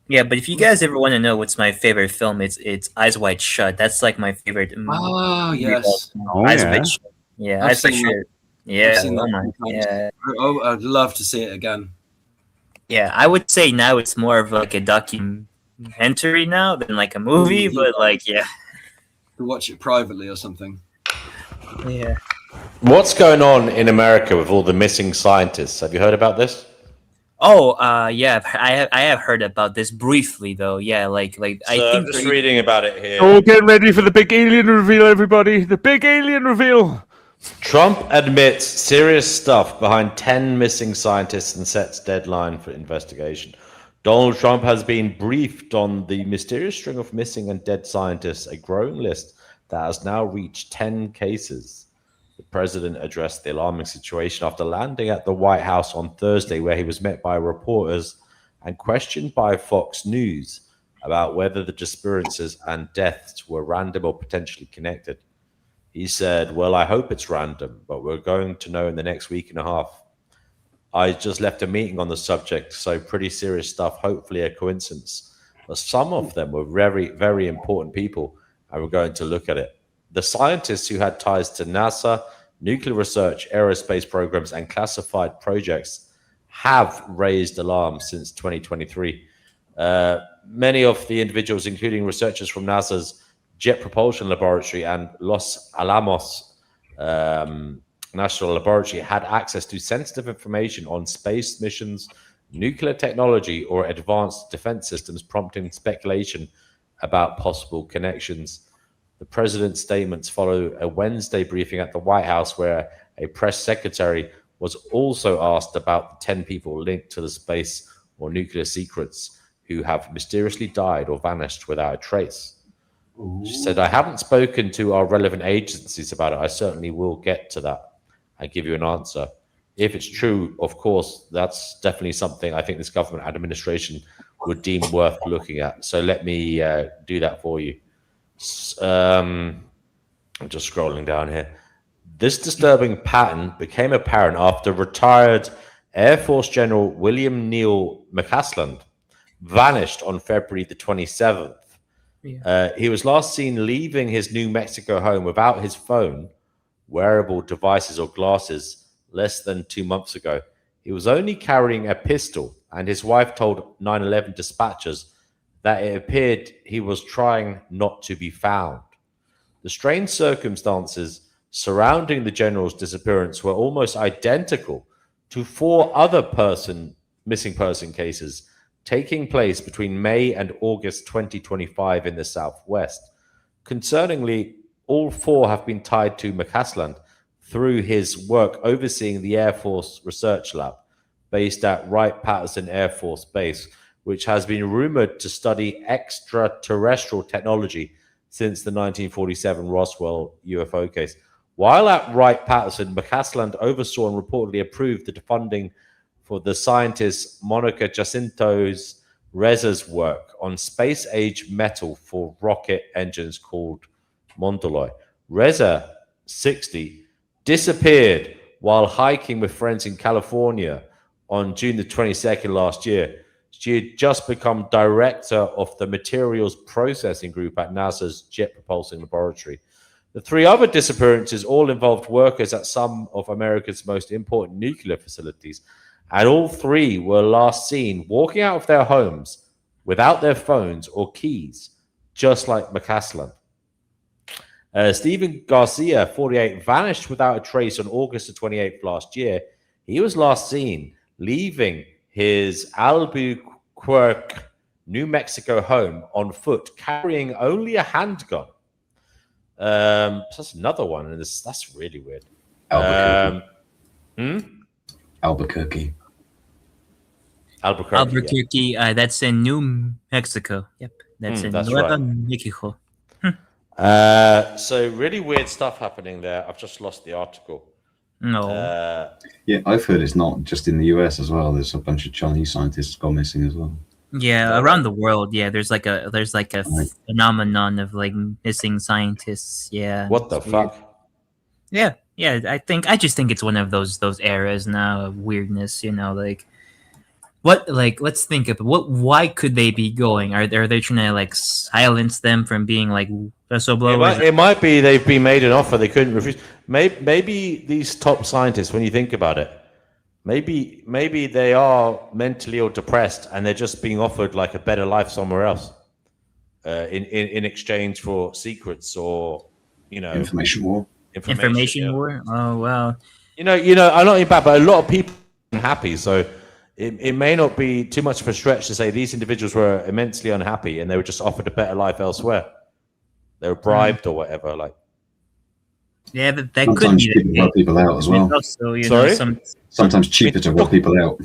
Yeah, but if you guys ever want to know what's my favorite film, it's Eyes Wide Shut. That's like my favorite. Oh yes. Eyes Wide Shut. Yeah, Eyes Wide Shut. Yeah. Yeah. Oh, I'd love to see it again. Yeah, I would say now it's more of like a documentary now than like a movie, but like yeah. To watch it privately or something. Yeah. What's going on in America with all the missing scientists? Have you heard about this? Oh, yeah, I have heard about this briefly though. Yeah, like I think I'm just reading about it here. Oh, get ready for the big alien reveal, everybody! The big alien reveal. Trump admits serious stuff behind 10 missing scientists and sets deadline for investigation. Donald Trump has been briefed on the mysterious string of missing and dead scientists, a growing list that has now reached 10 cases. The president addressed the alarming situation after landing at the White House on Thursday, where he was met by reporters and questioned by Fox News about whether the disappearances and deaths were random or potentially connected. He said, "Well, I hope it's random, but we're going to know in the next week and a half. I just left a meeting on the subject, so pretty serious stuff, hopefully a coincidence. But some of them were very, very important people, and we're going to look at it." The scientists who had ties to NASA, nuclear research, aerospace programs, and classified projects have raised alarm since 2023. Many of the individuals, including researchers from NASA's Jet Propulsion Laboratory and Los Alamos National Laboratory, had access to sensitive information on space missions, nuclear technology, or advanced defense systems, prompting speculation about possible connections. The president's statements follow a Wednesday briefing at the White House, where a press secretary was also asked about the 10 people linked to the space or nuclear secrets who have mysteriously died or vanished without a trace. She said, "I haven't spoken to our relevant agencies about it. I certainly will get to that and give you an answer. If it's true, of course, that's definitely something I think this government administration would deem worth looking at. So let me do that for you." I'm just scrolling down here. This disturbing pattern became apparent after retired Air Force General William Neal McCasland vanished on February the 27th. He was last seen leaving his New Mexico home without his phone, wearable devices, or glasses less than 2 months ago. He was only carrying a pistol, and his wife told 9/11 dispatchers that it appeared he was trying not to be found. The strange circumstances surrounding the general's disappearance were almost identical to 4 other missing person cases taking place between May and August 2025 in the Southwest. Concerningly, all 4 have been tied to McCasland through his work overseeing the Air Force Research Lab based at Wright-Patterson Air Force Base, which has been rumored to study extraterrestrial technology since the 1947 Roswell UFO case. While at Wright-Patterson, McCasland oversaw and reportedly approved the funding for the scientist Monica Jacinto's Reza's work on space-age metal for rocket engines called Mondoloy. Reza, 60, disappeared while hiking with friends in California on June the 22nd last year. She had just become director of the materials processing group at NASA's Jet Propulsion Laboratory. The 3 other disappearances all involved workers at some of America's most important nuclear facilities, and all 3 were last seen walking out of their homes without their phones or keys, just like McCasland. Stephen Garcia, 48, vanished without a trace on August the 28th last year. He was last seen leaving his Albuquerque, New Mexico home on foot, carrying only a handgun. So that's another one, and that's really weird. Albuquerque. Albuquerque. Yeah. That's in New Mexico. Yep, that's in Nueva Mexico. So really weird stuff happening there. I've just lost the article. No. Yeah, I've heard it's not just in the US as well. There's a bunch of Chinese scientists gone missing as well. Yeah, around the world. Yeah, there's like a phenomenon of like missing scientists. Yeah. What the fuck? Yeah. I just think it's one of those eras now of weirdness. Let's think of why could they be going? Are they trying to like silence them from being like whistleblowers? It might be they've been made an offer they couldn't refuse. Maybe these top scientists, when you think about it, maybe they are mentally or depressed, and they're just being offered like a better life somewhere else, in exchange for secrets or information war. Information war. Oh wow. I'm not in bad, but a lot of people are unhappy, so. It may not be too much of a stretch to say these individuals were immensely unhappy and they were just offered a better life elsewhere. They were bribed or whatever. Yeah, that sometimes could cheaper to rub people out as well. Also, sometimes cheaper to rub people out.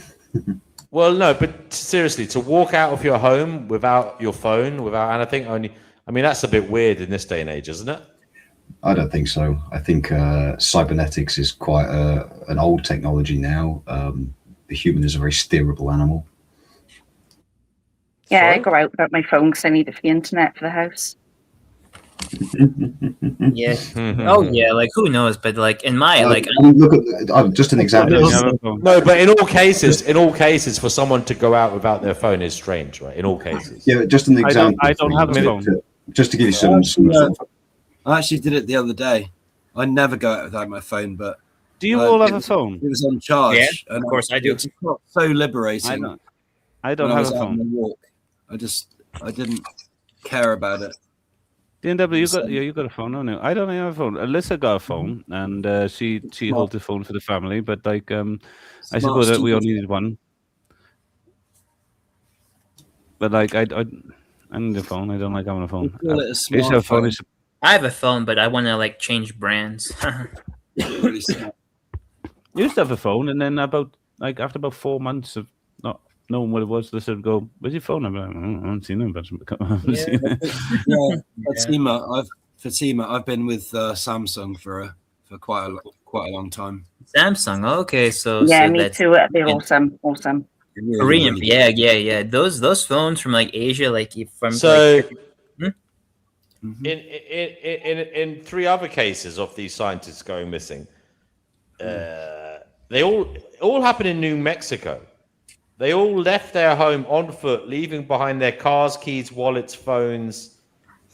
Well, no, but seriously, to walk out of your home without your phone, without anything, that's a bit weird in this day and age, isn't it? I don't think so. I think cybernetics is quite an old technology now. The human is a very steerable animal. Yeah, I go out without my phone because I need it for the internet for the house. Yeah. Oh yeah. Like who knows? But like in my look at just an example. No, but in all cases, for someone to go out without their phone is strange, right? In all cases. Yeah, just an example. I don't have a phone. Just to give you some. I actually did it the other day. I never go out without my phone, but. Do you all have a phone? It was on charge. Yeah, and of course I do. It's so liberating. I don't have a phone. On the walk. I didn't care about it. DNW, you got a phone, don't you? I don't have a phone. Alyssa got a phone, and she holds the phone for the family. But I suppose that we all needed one. But I need a phone. I don't like having a phone. I have a phone, but I want to change brands. Really smart. Used to have a phone, and then after about 4 months of not knowing what it was, they said, "Go, where's your phone?" I'm like, I haven't seen it, but Fatima, I've been with Samsung for quite a long time. Samsung, okay, so me too. They're awesome. Korean, yeah. Those phones from Asia, In 3 other cases of these scientists going missing, they all happened in New Mexico. They all left their home on foot, leaving behind their cars, keys, wallets, phones,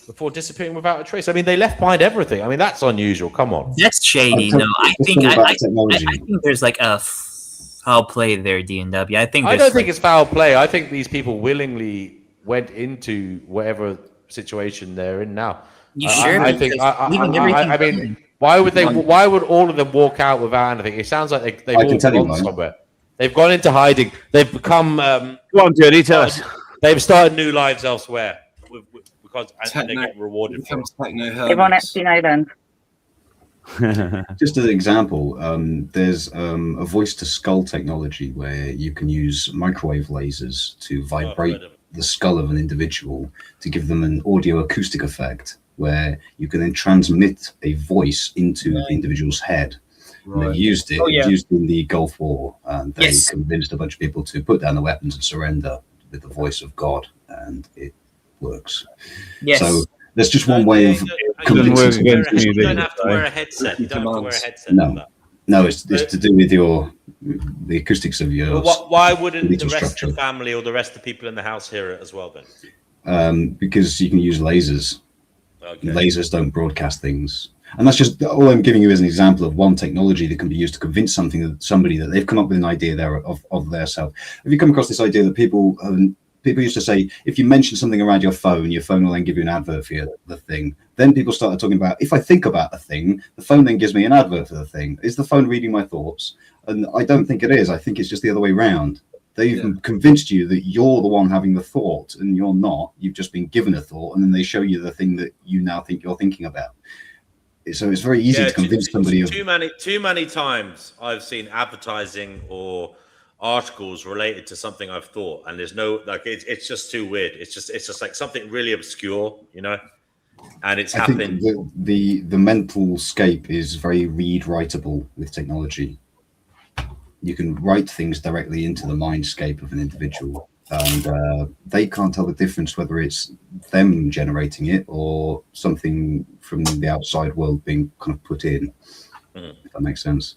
before disappearing without a trace. I mean, they left behind everything. I mean, that's unusual. Come on. That's shady. No, I think there's like a foul play there, D&W. I don't think it's foul play. I think these people willingly went into whatever situation they're in now. You sure? I think. I mean, why would they? Why would all of them walk out without anything? It sounds like they've all gone somewhere. They've gone into hiding. They've become. Go on, Jody, tell us. They've started new lives elsewhere because they get rewarded for it. They're on Epstein Island. Just as an example, there's a voice-to-skull technology where you can use microwave lasers to vibrate the skull of an individual to give them an audio-acoustic effect, where you can then transmit a voice into the individual's head. And they've used it. Used in the Gulf War, and they convinced a bunch of people to put down the weapons and surrender with the voice of God, and it works. Yes. So there's just one way of convincing. You don't have to wear a headset. You don't have to wear a headset. No, it's to do with the acoustics of your. Why wouldn't the rest of the family or the rest of the people in the house hear it as well then? Because you can use lasers. Okay. Lasers don't broadcast things. And that's just all I'm giving you as an example of one technology that can be used to convince somebody that they've come up with an idea there of their self. Have you come across this idea that people used to say, if you mention something around your phone will then give you an advert for the thing. Then people started talking about, if I think about a thing, the phone then gives me an advert for the thing. Is the phone reading my thoughts? And I don't think it is. I think it's just the other way around. They've convinced you that you're the one having the thought, and you're not. You've just been given a thought, and then they show you the thing that you now think you're thinking about. So it's very easy to convince somebody of. Too many times I've seen advertising or articles related to something I've thought, and there's no it's just too weird. It's just like something really obscure, and it's happened. The mental scape is very read-writable with technology. You can write things directly into the mindscape of an individual, and they can't tell the difference whether it's them generating it or something from the outside world being kind of put in. If that makes sense.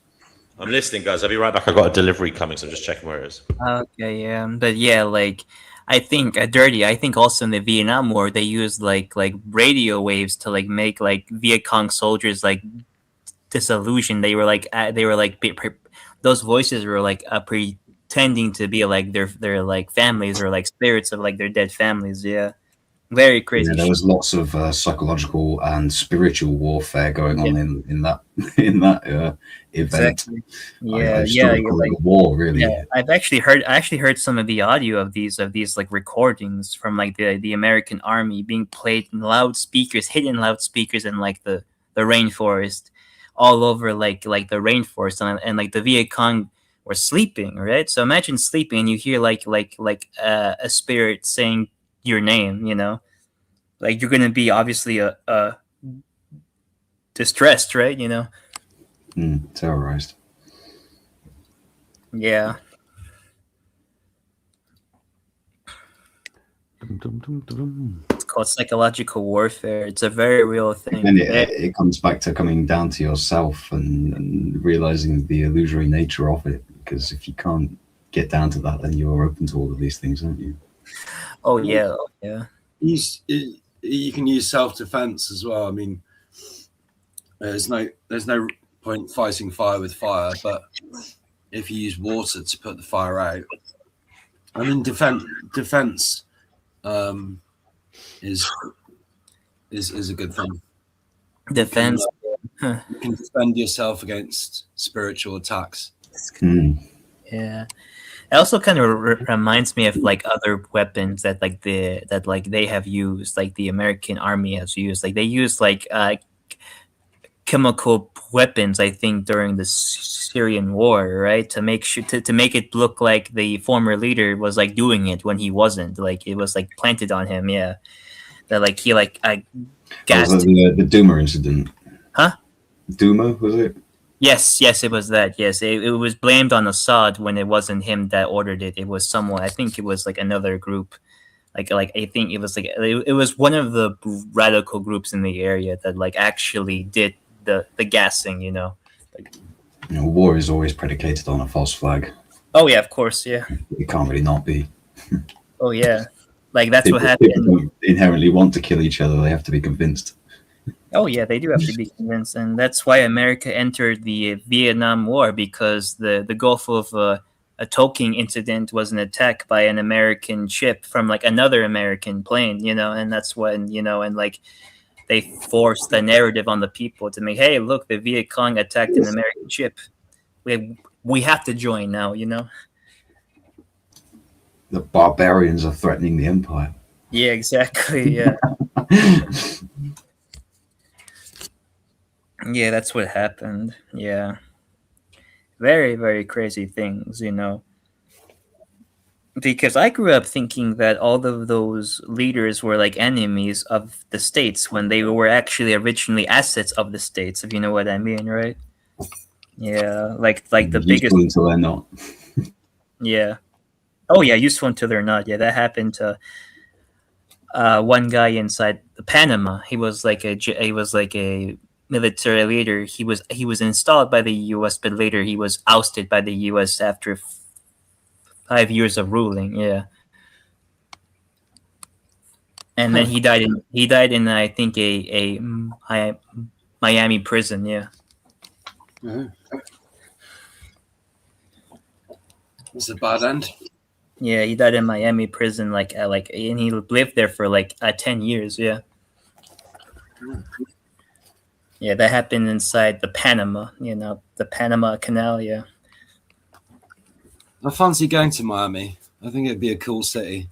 I'm listening, guys. I'll be right back. I've got a delivery coming, so I'm just checking where it is. Okay, yeah. But yeah, like, I think, Dirty, I think also in the Vietnam War, they used, like radio waves to, like, make, like, Viet Cong soldiers, like, disillusioned. They were, like, those voices were, like, pretending to be, like, their like, families or, like, spirits of, like, their dead families, yeah. Very crazy. Yeah, there was lots of psychological and spiritual warfare going on in that event. Exactly. Yeah, like war, really. Yeah, I actually heard some of the audio of these like recordings from like the American Army being played in loudspeakers, hidden loudspeakers in like the rainforest, all over like the rainforest, and like the Viet Cong were sleeping, right? So imagine sleeping and you hear like a spirit saying your name, like you're gonna be obviously distressed, right? Terrorized. Yeah. It's called psychological warfare. It's a very real thing. And it comes back to coming down to yourself and realizing the illusory nature of it. Because if you can't get down to that, then you're open to all of these things, aren't you? Oh yeah, yeah. You can use self-defense as well. I mean, there's no point fighting fire with fire, but if you use water to put the fire out, I mean, defense is a good thing. Defense. You can defend yourself against spiritual attacks. Yeah. It also kind of reminds me of like other weapons that they have used, like the American Army has used. Like they used like chemical weapons, I think, during the Syrian war, right? To make sure to make it look like the former leader was like doing it when he wasn't. Like it was like planted on him, yeah. That like he like gassed. Was that the Duma incident? Huh? Duma, was it? Yes, it was that. Yes, it was blamed on Assad when it wasn't him that ordered it. It was someone. I think it was like another group. Like I think it was like it was one of the radical groups in the area that like actually did the gassing. War is always predicated on a false flag. Oh yeah, of course, yeah. It can't really not be. Oh yeah. Like that's what happened. People don't inherently want to kill each other. They have to be convinced. Oh yeah, they do have to be convinced, and that's why America entered the Vietnam War, because the Gulf of Tonkin incident was an attack by an American ship from like another American plane, and that's when and like they forced the narrative on the people to make, hey, look, the Viet Cong attacked an American ship. We have to join now, The barbarians are threatening the empire. Yeah, exactly. Yeah. Yeah, that's what happened. Yeah. Very, very crazy things, Because I grew up thinking that all of those leaders were like enemies of the states when they were actually originally assets of the states, if you know what I mean, right? Yeah, like the biggest until they're not. Yeah. Oh yeah, useful until they're not. Yeah, that happened to one guy inside Panama. He was like a military leader. He was installed by the U.S., but later he was ousted by the U.S. after 5 years of ruling. Yeah, and then he died in I think a Miami prison. Yeah. It's a bad end. Yeah, he died in Miami prison, and he lived there for 10 years. Yeah. Yeah, that happened inside the Panama, the Panama Canal. Yeah. I fancy going to Miami. I think it'd be a cool city.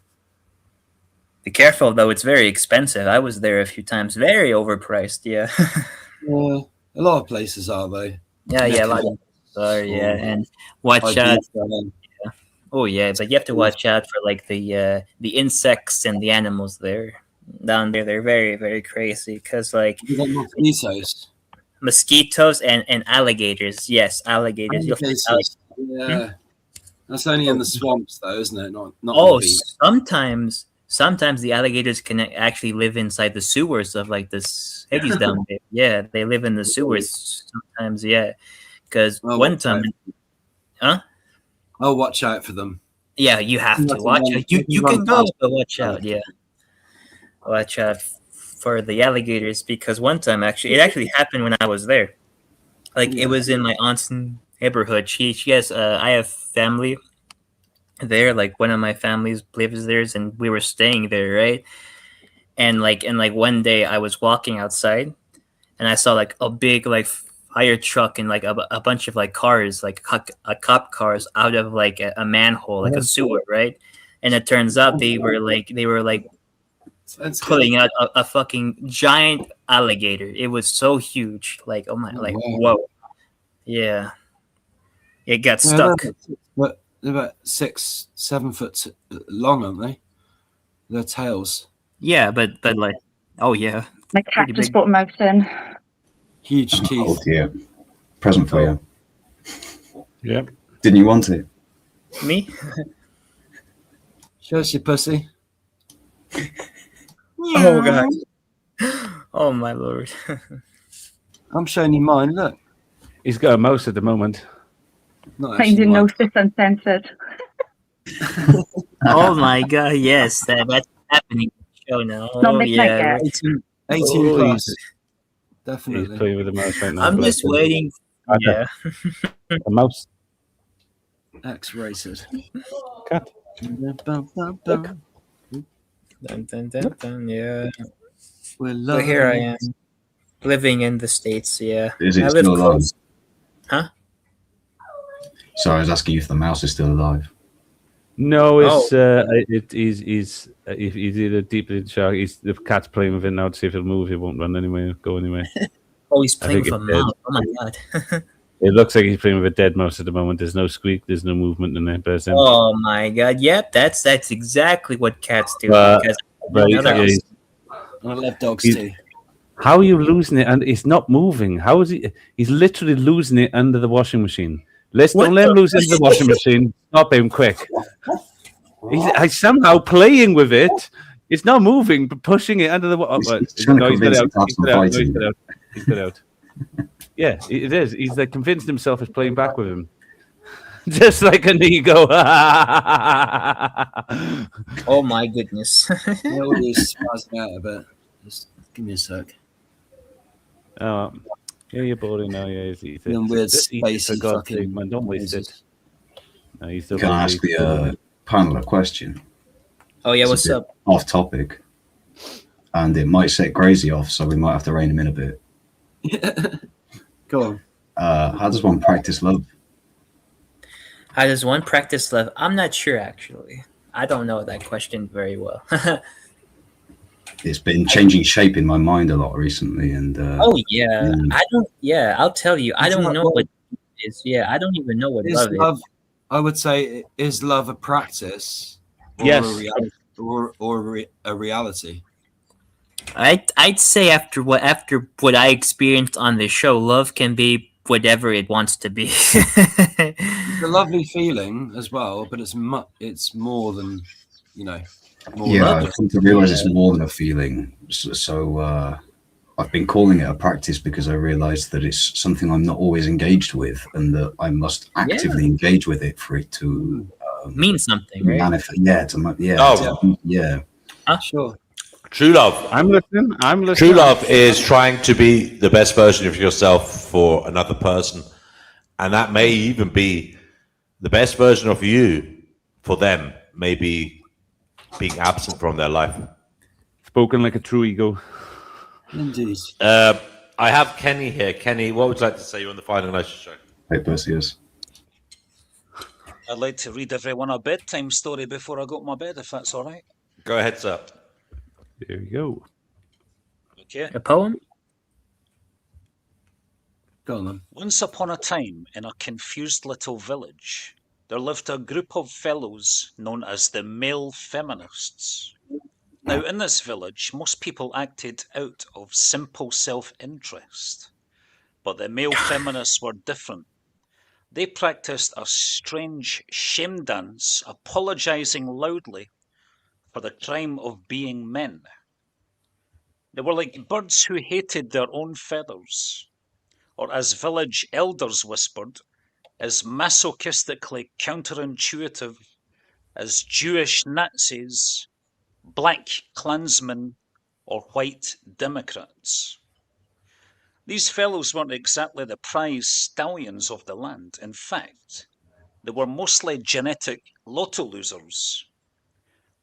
Be careful though; it's very expensive. I was there a few times. Very overpriced. Yeah. Yeah, a lot of places are though. Yeah, a lot of places are. Yeah, and watch out. Yeah. Oh yeah, but you have to watch out for the insects and the animals there. Down there, they're very, very crazy because mosquitoes and alligators. Yes, alligators. Yeah, that's only in the swamps, though, isn't it? Not. Oh, sometimes the alligators can actually live inside the sewers of the cities down there. Yeah, they live in the sewers sometimes. Yeah, because one time, I'll watch out for them. Yeah, you have to watch out. You can go, but watch out. Yeah. Watch out for the alligators, because one time it actually happened when I was there. It was in my aunt's neighborhood. She has I have family there. One of my families lives there, and we were staying there, right? And one day I was walking outside, and I saw a big fire truck and a bunch of cars, cop cars out of a manhole, a sewer, right? And it turns out they were pulling out a fucking giant alligator. It was so huge. Oh my, whoa. Yeah. It got stuck. They're about 6-7 foot long, aren't they? Their tails. Yeah, but oh yeah. My cat just brought a mouse in. Huge teeth. Oh dear. Present for you. Yeah. Didn't you want it? Me? Show us your pussy. Oh god. Oh my lord. I'm showing you mine. Look. He's got a mouse at the moment. Finding Gnosis uncensored. Oh my god, yes, that's happening in the show now. Oh yeah. 18 plus. Definitely. He's playing with the mouse right now. I'm just waiting. Yeah. A mouse. X-rated. Cat. Dun, dun, dun, dun, yeah. So here I am, living in the States. Yeah. Is it I live still alive? close. Huh? Sorry, I was asking you if the mouse is still alive. No, it's he's either deep in the shark. The cat's playing with it now to see if it'll move. It won't run anywhere, go anywhere. Oh, he's playing with a mouse. Oh my god. It looks like he's playing with a dead mouse at the moment. There's no squeak. There's no movement in it. But oh my god! Yep, that's exactly what cats do. I love dogs too. How are you losing it? And it's not moving. How is he? He's literally losing it under the washing machine. Don't let him lose it under the washing machine. Stop him quick. He's somehow playing with it. It's not moving, but pushing it under the water. He's got out. Yeah, it is. He's convinced himself is playing back with him. Just like an ego. Oh my goodness. My audio is spazzing out a bit. Just give me a sec. Yeah, you're boring now. Yeah, eat it. Them weird Eat it, for spacey God's sake, fucking man. Don't waste it. noises. No, he's still Can I ask the panel a question? Oh yeah, It's a what's bit up? Off topic, and it might set Crazy off, so we might have to rein him in a bit. Go on. How does one practice love? How does one practice love? I'm not sure actually. I don't know that question very well. It's been changing shape in my mind a lot recently, and Oh yeah, I don't. Yeah, I'll tell you. I don't know what it is. Yeah, I don't even know what Is love love, is. I would say, is love a practice or Yes. a reality? A reality? I'd say after what I experienced on the show, love can be whatever it wants to be. It's a lovely feeling as well, but it's more than, you know. More yeah, than I've come to realize it's more than a feeling. So I've been calling it a practice because I realized that it's something I'm not always engaged with, and that I must actively engage with it for it to mean something, right? manifest. Yeah. Sure. True love. I'm listening. True love is trying to be the best version of yourself for another person, and that may even be the best version of you for them. Maybe being absent from their life. Spoken like a true ego. Indeed. I have Kenny here. Kenny, what would you like to say? You're on the Final Gnosis show. Hey, Perseus. I'd like to read everyone a bedtime story before I go to my bed, if that's all right. Go ahead, sir. There you go. Okay. A poem? Go on then. Once upon a time, in a confused little village, there lived a group of fellows known as the male feminists. Now, in this village, most people acted out of simple self-interest. But the male feminists were different. They practiced a strange shame dance, apologizing loudly for the crime of being men. They were like birds who hated their own feathers, or as village elders whispered, as masochistically counterintuitive as Jewish Nazis, black Klansmen, or white Democrats. These fellows weren't exactly the prize stallions of the land. In fact, they were mostly genetic lotto losers.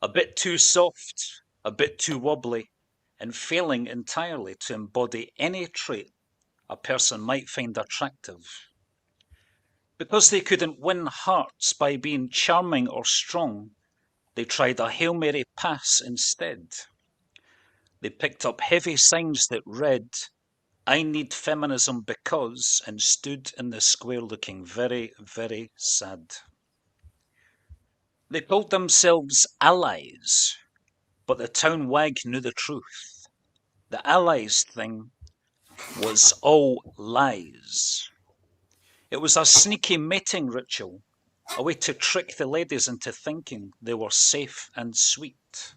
A bit too soft, a bit too wobbly, and failing entirely to embody any trait a person might find attractive. Because they couldn't win hearts by being charming or strong, they tried a Hail Mary pass instead. They picked up heavy signs that read, "I need feminism because," and stood in the square looking very, very sad. They called themselves allies, but the town wag knew the truth. The allies thing was all lies. It was a sneaky mating ritual, a way to trick the ladies into thinking they were safe and sweet.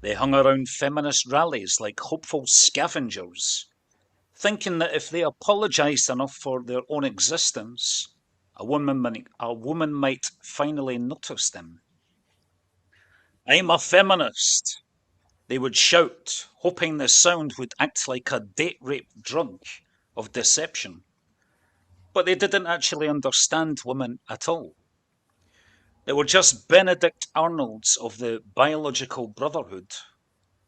They hung around feminist rallies like hopeful scavengers, thinking that if they apologized enough for their own existence, a woman might finally notice them. "I'm a feminist," they would shout, hoping the sound would act like a date-rape drug of deception. But they didn't actually understand women at all. They were just Benedict Arnolds of the biological brotherhood,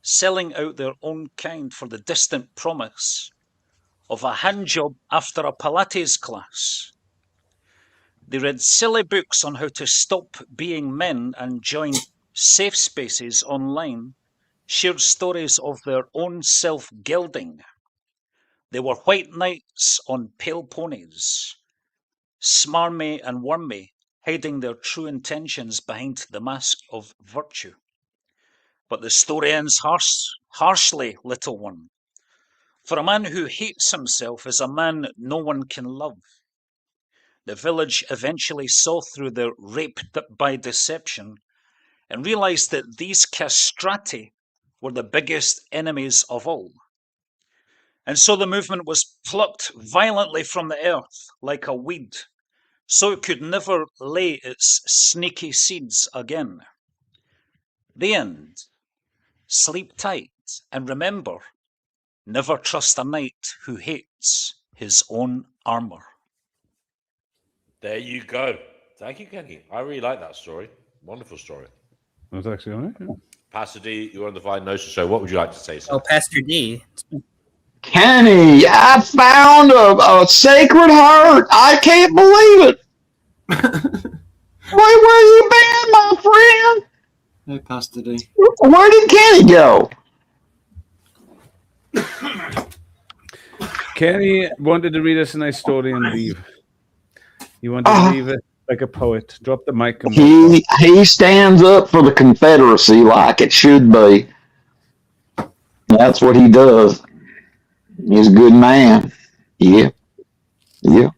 selling out their own kind for the distant promise of a handjob after a Pilates class. They read silly books on how to stop being men and joined safe spaces online, shared stories of their own self-gilding. They were white knights on pale ponies, smarmy and wormy, hiding their true intentions behind the mask of virtue. But the story ends harshly, little one. For a man who hates himself is a man no one can love. The village eventually saw through their rape by deception and realized that these castrati were the biggest enemies of all. And so the movement was plucked violently from the earth like a weed, so it could never lay its sneaky seeds again. The end. Sleep tight, and remember, never trust a knight who hates his own armor. There you go. Thank you, Kenny. I really like that story. Wonderful story. That's actually all right. Yeah. Pastor D, you're on the Divine Gnosis Show. What would you like to say, sir? Oh, Pastor D. Kenny, I found a sacred heart. I can't believe it. Where you been, my friend? Hey, Pastor D. Where did Kenny go? Kenny wanted to read us a nice story and leave. He wanted to leave it like a poet. Drop the mic. And He stands up for the Confederacy like it should be. That's what he does. He's a good man. Yeah. Yeah.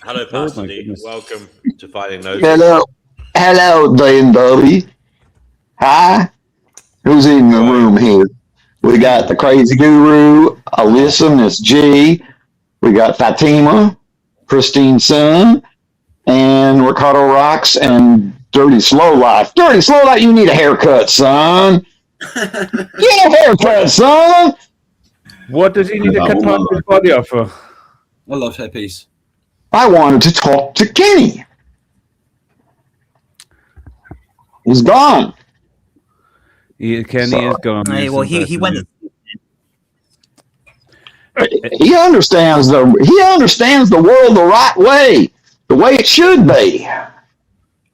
Hello, Pastor D. Goodness. Welcome to Finding Gnosis. Hello, D&W. Hi. Who's in the room here? We got the Crazy Guru, Alyssa, Miss G. We got Fatima, Christine Sun, and Ricardo Rocks, and Dirty Slow Life. Dirty Slow Life, you need a haircut, son. Get a haircut, son. What does he need to cut part of his body off for? I love hairpiece. I wanted to talk to Kenny. He's gone. Kenny is gone. Hey, well, he went. He understands the world the right way, the way it should be.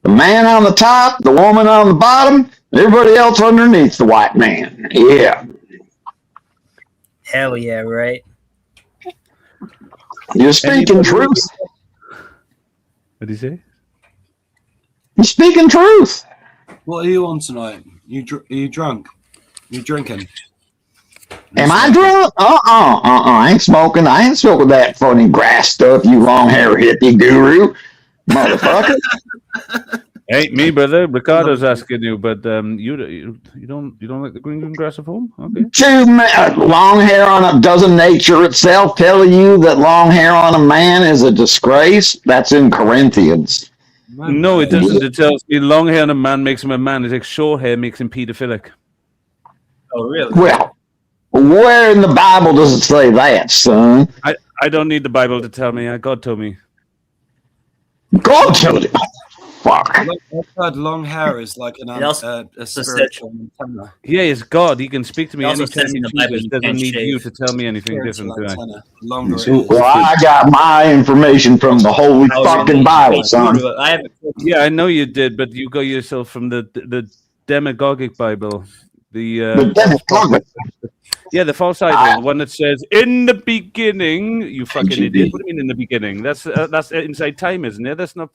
The man on the top, the woman on the bottom, everybody else underneath the white man. Yeah. Hell yeah, right. You're speaking truth. What did he say? You're speaking truth. What are you on tonight? Are you drunk? You drinking? Am I drunk? I ain't smoking. I ain't smoking that funny grass stuff, you long hair hippie guru. Motherfucker. Ain't me, brother. Ricardo's asking you, but you don't like the green grass of home? Okay. Long hair on a doesn't nature itself tell you that long hair on a man is a disgrace? That's in Corinthians. No, it doesn't. It tells me long hair on a man makes him a man. It's like short hair makes him pedophilic. Oh, really? Well, where in the Bible does it say that, son? I don't need the Bible to tell me. God told me. God told you. Fuck. I've heard long hair is like a spiritual antenna. Yeah, it's God. He can speak to me also anytime says he in the Bible chooses. you Doesn't can't need shave. you to tell me anything different. Well, I got my information from the holy fucking Bible, son. Yeah, I know you did, but you got yourself from the demagogic Bible. The demagogic. Yeah, the false idol, the one that says "in the beginning." You fucking idiot! What do you mean in the beginning? That's inside time, isn't it? That's not.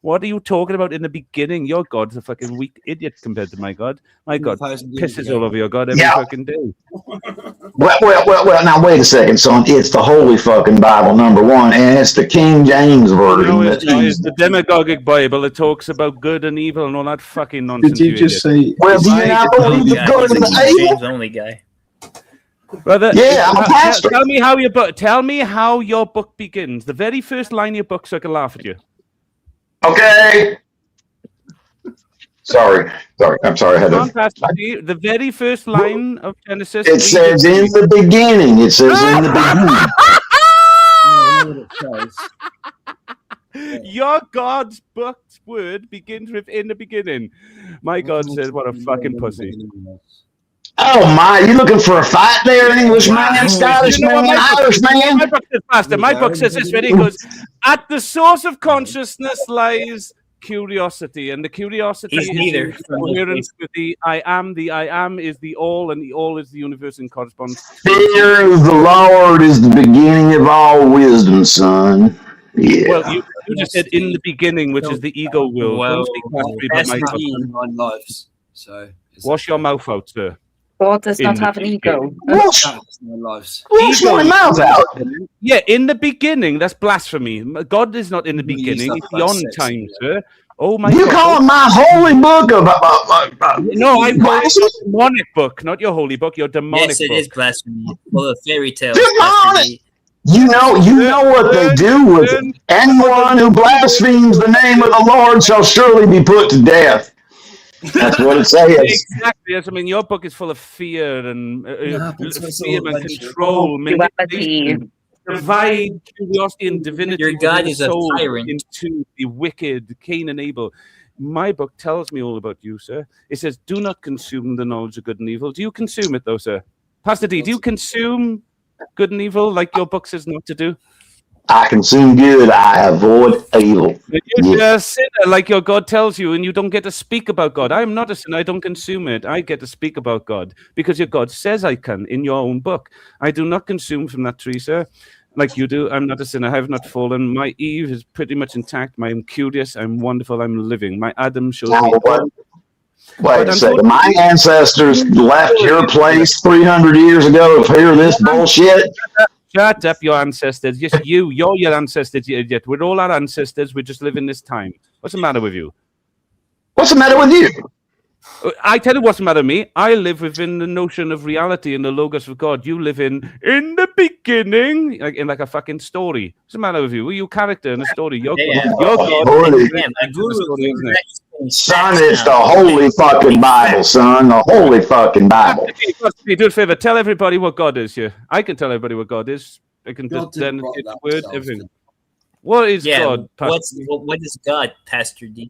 What are you talking about in the beginning? Your God's a fucking weak idiot compared to my God. My God pisses all over your God every fucking day. Well. Now wait a second, son. It's the holy fucking Bible, number one, and it's the King James version. No, it's the demagogic Bible. It talks about good and evil and all that fucking nonsense. Did you just say? Well, do you not believe the good and the evil? James only guy. Brother, yeah, I'm a pastor. Tell me how your book. Tell me how your book begins. The very first line of your book, so I can laugh at you. Okay. Sorry. I'm sorry. I had to. The very first line of Genesis. It says in the beginning. It says in the beginning. Your God's book's word begins with "in the beginning." My God says, "What a fucking pussy." Oh my! You looking for a fight there, English man, Scottish man, Irish man? My book says, Pastor. My book says this. Very good. At the source of consciousness lies curiosity, and the curiosity is in coherence with the I am. The I am is the all, and the all is the universe in correspondence. Fear of the Lord is the beginning of all wisdom, son. Yeah. Well, you just said in the beginning, which is the ego will. Well, my lives. So wash your mouth out, sir. God does not have an ego. Wash my mouth out. Yeah, in the beginning, that's blasphemy. God is not in the beginning; it's beyond time, sir. Oh my! You call my holy book no, I'm calling it a demonic book, not your holy book. Your demonic. Yes, it book. is blasphemy. Full of fairy tales. You know what they do with it. Anyone who blasphemes the name of the Lord shall surely be put to death. That's what it says. Exactly. Yes, I mean, your book is full of fear and fear and control, manipulation, divide curiosity and divinity. Your God within is a soul tyrant. into the wicked, Cain and Abel. My book tells me all about you, sir. It says, "Do not consume the knowledge of good and evil." Do you consume it, though, sir? Pastor D, do you consume good and evil like your book says not to do? I consume good, I avoid evil. You're a sinner, like your God tells you, and you don't get to speak about God. I'm not a sinner. I don't consume it. I get to speak about God because your God says I can in your own book. I do not consume from that tree, sir, like you do. I'm not a sinner. I have not fallen. My Eve is pretty much intact. I'm curious. I'm wonderful. I'm living. My Adam shows me. Wait a second. My ancestors left your place 300 years ago to hear this bullshit. Shut up, your ancestors. Yes, you're your ancestors, you idiot. We're all our ancestors. We just live in this time. What's the matter with you? What's the matter with you? I tell you what's the matter with me. I live within the notion of reality and the logos of God. You live in the beginning, like a fucking story. What's the matter with you? Are you a character in a story? Your God. Son, it's the holy fucking Bible, son. The holy fucking Bible. Do a favor. Tell everybody what God is here. I can tell everybody what God is. I can just then word everything. What is God? What is God, Pastor D?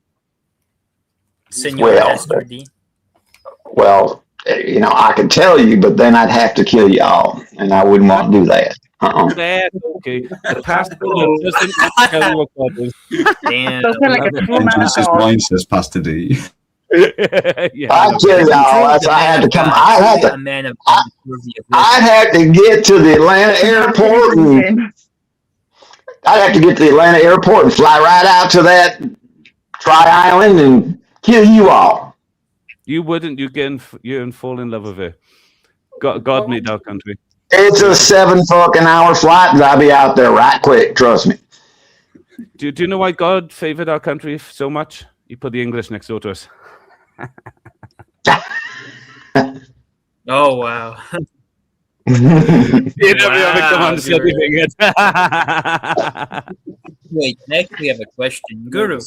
Senor Pastor D. Well, I could tell you, but then I'd have to kill you all, and I wouldn't want to do that. That's okay. The pastor doesn't tell you what God is. Damn. Genesis 9 says Pastor D. I tell y'all, I had to come. I'd have to get to the Atlanta airport, and I'd have to get to the Atlanta airport and fly right out to that Tri-Island and kill you all. You wouldn't. You're in fall in love with it. God made our country. It's a 7 fucking hour flight, and I'll be out there right quick. Trust me. Do you know why God favored our country so much? He put the English next door to us. Oh wow! You never ever come on to say anything. Wait, next we have a question. Guru,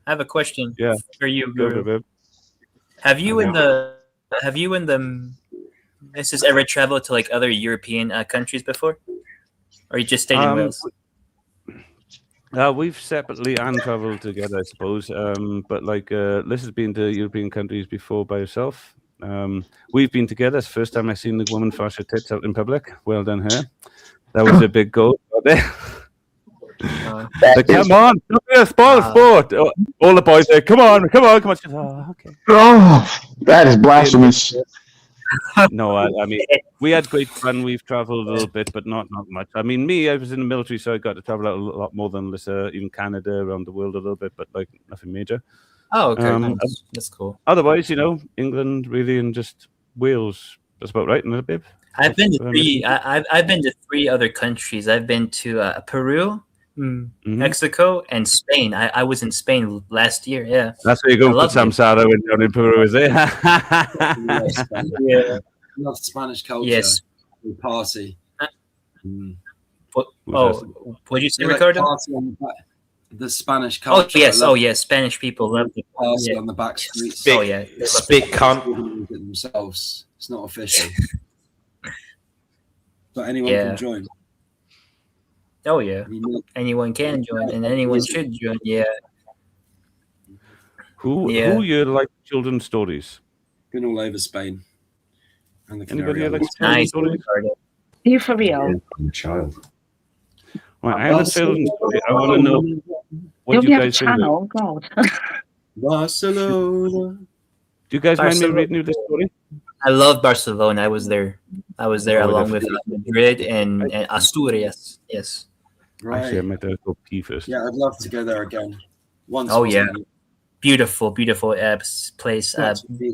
I have a question for you, Guru. Have you in the this has ever traveled to like other European countries before, or you just stayed in Wales? We've separately and traveled together, I suppose. But like Liz has been to European countries before by herself. We've been together. It's the first time I've seen the woman flash her tits out in public. Well done, her. That was a big goal out there. Come on, don't be a sport. All the boys say, come on. She says, okay. Oh, that is blasphemous. No, I mean, we had great fun. We've traveled a little bit, but not much. I mean, I was in the military, so I got to travel out a lot more than Lisa, even Canada, around the world a little bit, but like nothing major. Oh, okay, nice. That's cool. Otherwise, England really, and just Wales. That's about right, isn't it, babe? I've been to three. I've been to 3 other countries. I've been to Peru, Mexico, and Spain. I was in Spain last year. Yeah, that's where you go for samsara when you're in Peru, is it? Yeah, love Spanish culture. Yes, party. What did you say, Ricardo? The Spanish culture. Oh yes, Spanish people love the party on the back streets. Spit cunt themselves. It's not official, but anyone can join. Oh yeah, anyone can join, and anyone should join. Yeah. Who you like children's stories? Been all over Spain. And the Anybody like nice stories? Are you for real? I'm a child. Right, I have a children's story. I want to know what you guys think. Oh God. Barcelona. Do you guys mind me reading you this story? I love Barcelona. I was there along with Madrid and Asturias. Yes. Right. Actually, I might have to go pee first. Yeah, I'd love to go there again. Beautiful place.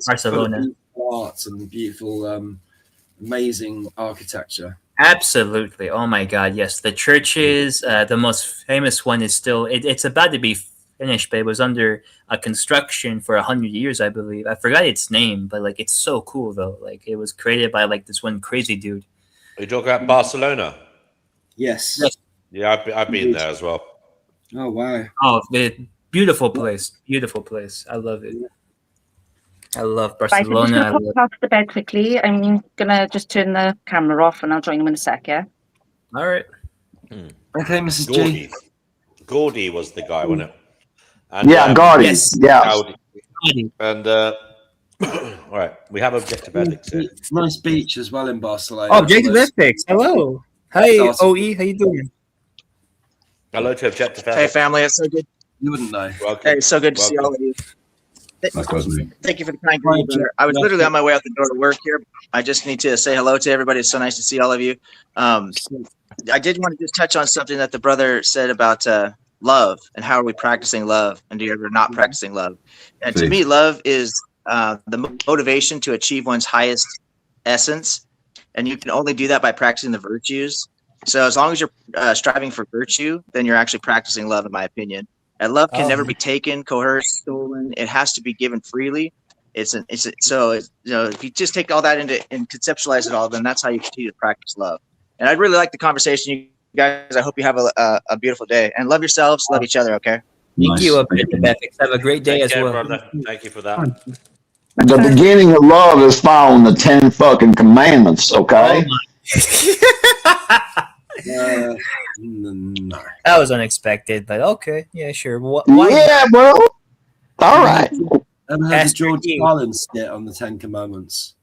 Barcelona. Art and beautiful, amazing architecture. Absolutely. Oh my God. Yes, the churches. The most famous one is still. It's about to be finished, but it was under construction for 100 years, I believe. I forgot its name, but like it's so cool though. Like it was created by like this one crazy dude. Are you talking about Barcelona? Yes. Yeah, I've been there as well. Oh wow. Oh, beautiful place. Beautiful place. I love it. I love Right, I'm just Barcelona. I going to love... pop off the bed quickly. I'm going to just turn the camera off and I'll join them in a sec, yeah? All right. Okay, Mrs. Gordy. G. Gordy was the guy, wasn't it? And, Yeah, Gordy. Yes. Yeah. Gaudi. And all right, we have objective ethics here. Nice beach as well in Barcelona. Oh, objective ethics. Hello. Hey, Awesome. OE. How you doing? Hello to objective ethics. Hey, family. It's so good. You wouldn't know. Welcome. Hey, it's so good to see all of you. Thank you for the kind greeting, brother. I was literally on my way out the door to work here. I just need to say hello to everybody. It's so nice to see all of you. I did want to just touch on something that the brother said about love and how are we practicing love and do you ever not practicing love? And to me, love is the motivation to achieve one's highest essence. And you can only do that by practicing the virtues. So as long as you're striving for virtue, then you're actually practicing love, in my opinion. And love can never be taken, coerced, stolen. It has to be given freely. So if you just take all that into and conceptualize it all, then that's how you continue to practice love. And I'd really like the conversation, you guys. I hope you have a beautiful day and love yourselves, love each other. Okay. Thank you, Objective Ethics. Have a great day as well. Brother. Thank you for that. The beginning of love is following the 10 fucking commandments, okay? No. That was unexpected, but okay. Yeah, sure. Why Yeah, bro. All right. Ever heard the George Carlin skit on the 10 Commandments?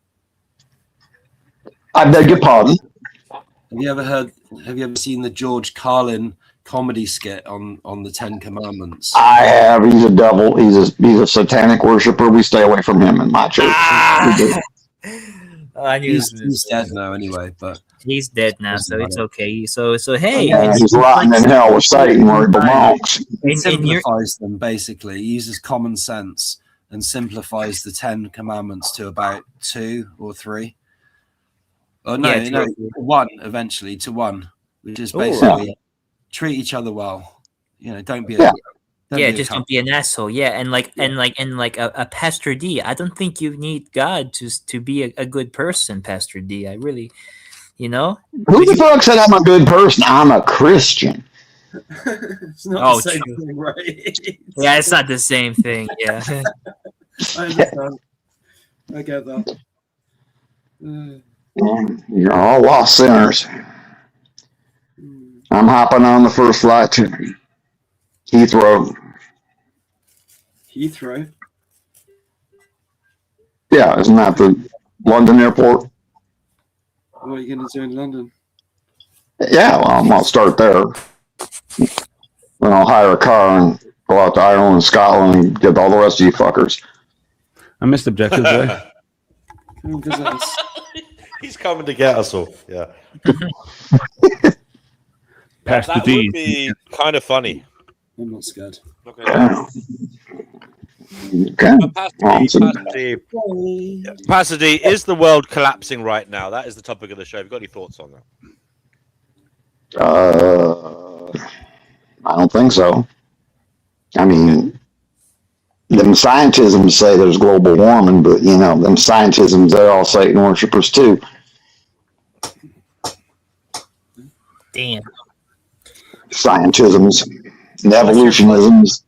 I beg your pardon? Have you ever seen the George Carlin comedy skit on the 10 Commandments? I have. He's a devil. He's a satanic worshiper. We stay away from him in my church. I knew he's dead now anyway, but he's dead now, so it's okay. So hey, he's rotten in hell with Satan where he belongs. He simplifies them basically. He uses common sense and simplifies the 10 Commandments to about 2 or 3. Oh no, one eventually to one, which is basically treat each other well. Don't be don't be an asshole. Yeah, and like a Pastor D. I don't think you need God to be a good person, Pastor D. I really, Who the fuck said I'm a good person? I'm a Christian. It's not the same thing, right? Yeah, it's not the same thing. Yeah. I understand. I get that. You're all lost sinners. I'm hopping on the first flight to Heathrow. Heathrow? Yeah, isn't that the London airport? What are you going to do in London? Yeah, well, I'm going to start there. Then I'll hire a car and go out to Ireland and Scotland and get all the rest of you fuckers. I missed objectives there. He's coming to get us all. Yeah. Pastor that D. would be kind of funny. I'm not scared. Okay. Pastor D, is the world collapsing right now? That is the topic of the show. Have you got any thoughts on that? I don't think so. I mean, them scientisms say there's global warming, but them scientisms, they're all Satan worshippers too. Damn. Scientisms and evolutionisms.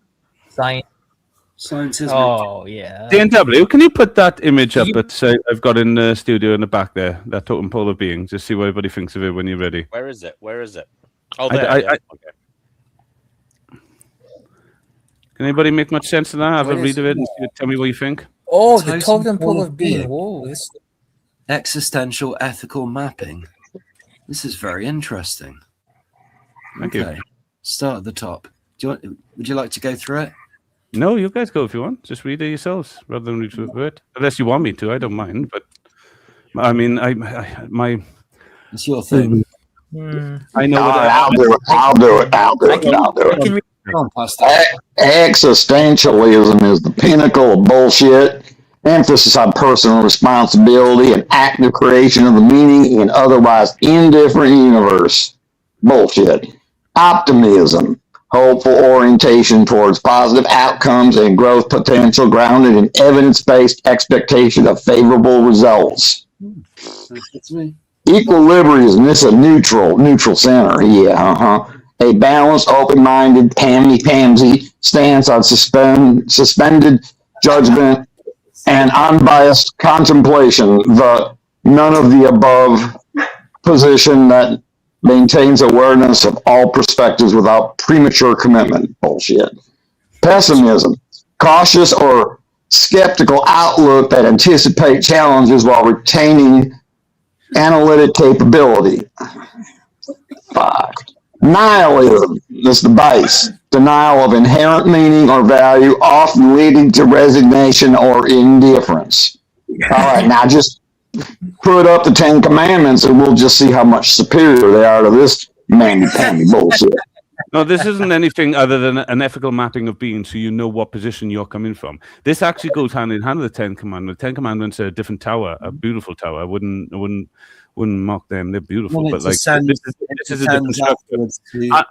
Scientism. Oh yeah. DNW, can you put that image up that I've got in the studio in the back there, that totem pole of being? Just see what everybody thinks of it when you're ready. Where is it? Oh, there. Okay. Can anybody make much sense of that? Have a read of it and tell me what you think. Oh, the totem pole of being. Whoa, Existential ethical mapping. This is very interesting. Thank you. Start at the top. Would you like to go through it? No, you guys go if you want. Just read it yourselves rather than read through it. Unless you want me to, I don't mind. But I mean, it's your thing. I know. I'll do it. Existentialism is the pinnacle of bullshit. Emphasis on personal responsibility and active creation of the meaning in otherwise indifferent universe. Bullshit. Optimism. Hopeful orientation towards positive outcomes and growth potential grounded in evidence-based expectation of favorable results. That's me. Equilibrium, this is a neutral center. Yeah, a balanced, open-minded, hammy-pamsy stance on suspended judgment and unbiased contemplation. The none of the above position that maintains awareness of all perspectives without premature commitment. Bullshit. Pessimism, cautious or skeptical outlook that anticipate challenges while retaining analytic capability. 5. Nihilism, this is the base. Denial of inherent meaning or value, often leading to resignation or indifference. All right, now just put up the 10 Commandments and we'll just see how much superior they are to this mammy-pammy bullshit. No, this isn't anything other than an ethical mapping of being, so you know what position you're coming from. This actually goes hand in hand with the 10 Commandments. 10 Commandments are a different tower, a beautiful tower. I wouldn't mock them. They're beautiful, Well, but like this is a different structure.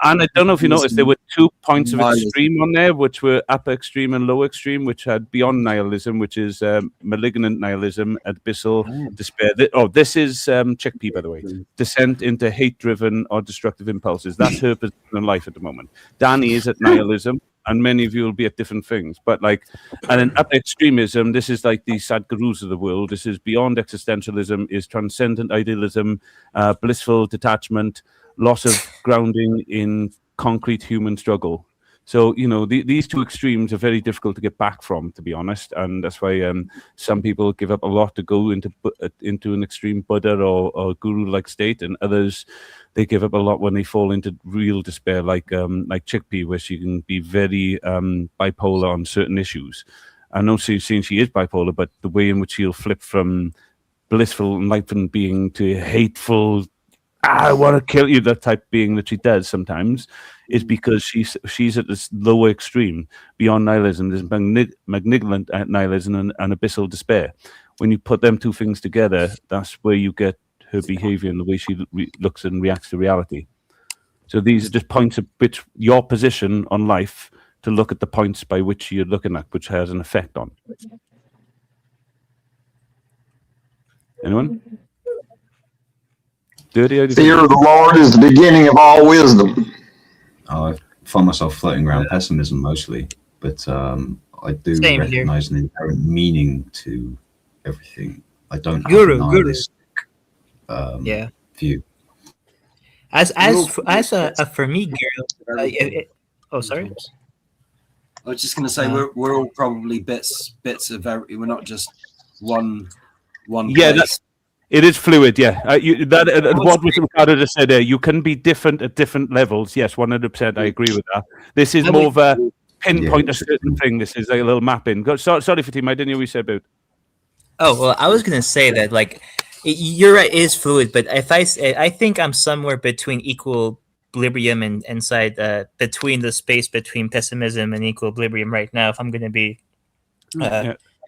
And I don't know if you noticed, there were 2 points of extreme on there, which were upper extreme and lower extreme, which had beyond nihilism, which is malignant nihilism, abyssal despair. This is chickpea, by the way. Descent into hate-driven or destructive impulses. That's her position in life at the moment. Danny is at nihilism, and many of you will be at different things. But like, and in upper extremism, this is like the Sadhgurus of the world. This is beyond existentialism, is transcendent idealism, blissful detachment, loss of grounding in concrete human struggle. So, you know, these 2 extremes are very difficult to get back from, to be honest. And that's why some people give up a lot to go into an extreme Buddha or guru-like state, and others, they give up a lot when they fall into real despair, like Chickpea, where she can be very bipolar on certain issues. I know she's saying she is bipolar, but the way in which she'll flip from blissful, enlightened being to hateful, I want to kill you, that type being that she does sometimes, is because she's at this lower extreme beyond nihilism. There's malignant nihilism and abyssal despair. When you put them 2 things together, that's where you get her behavior and the way she looks and reacts to reality. So these are just points of which your position on life, to look at the points by which you're looking at, which has an effect on. Anyone? Dirty? Fear of the Lord is the beginning of all wisdom. I find myself floating around pessimism mostly, but I do recognize an inherent meaning to everything. I don't have a nihilistic view. As a for me, girl. Sorry. I was just going to say we're all probably bits of every. We're not just one. Yeah, place. It is fluid. Yeah, what Ricardo just said there. You can be different at different levels. Yes, 100%. I agree with that. This is more of a pinpoint a certain thing. This is like a little mapping. Sorry, Fatima, I didn't hear what you said about. Oh well, I was gonna say that like you're right. It is fluid, but if I think I'm somewhere between equilibrium and inside between the space between pessimism and equilibrium right now. If I'm gonna be.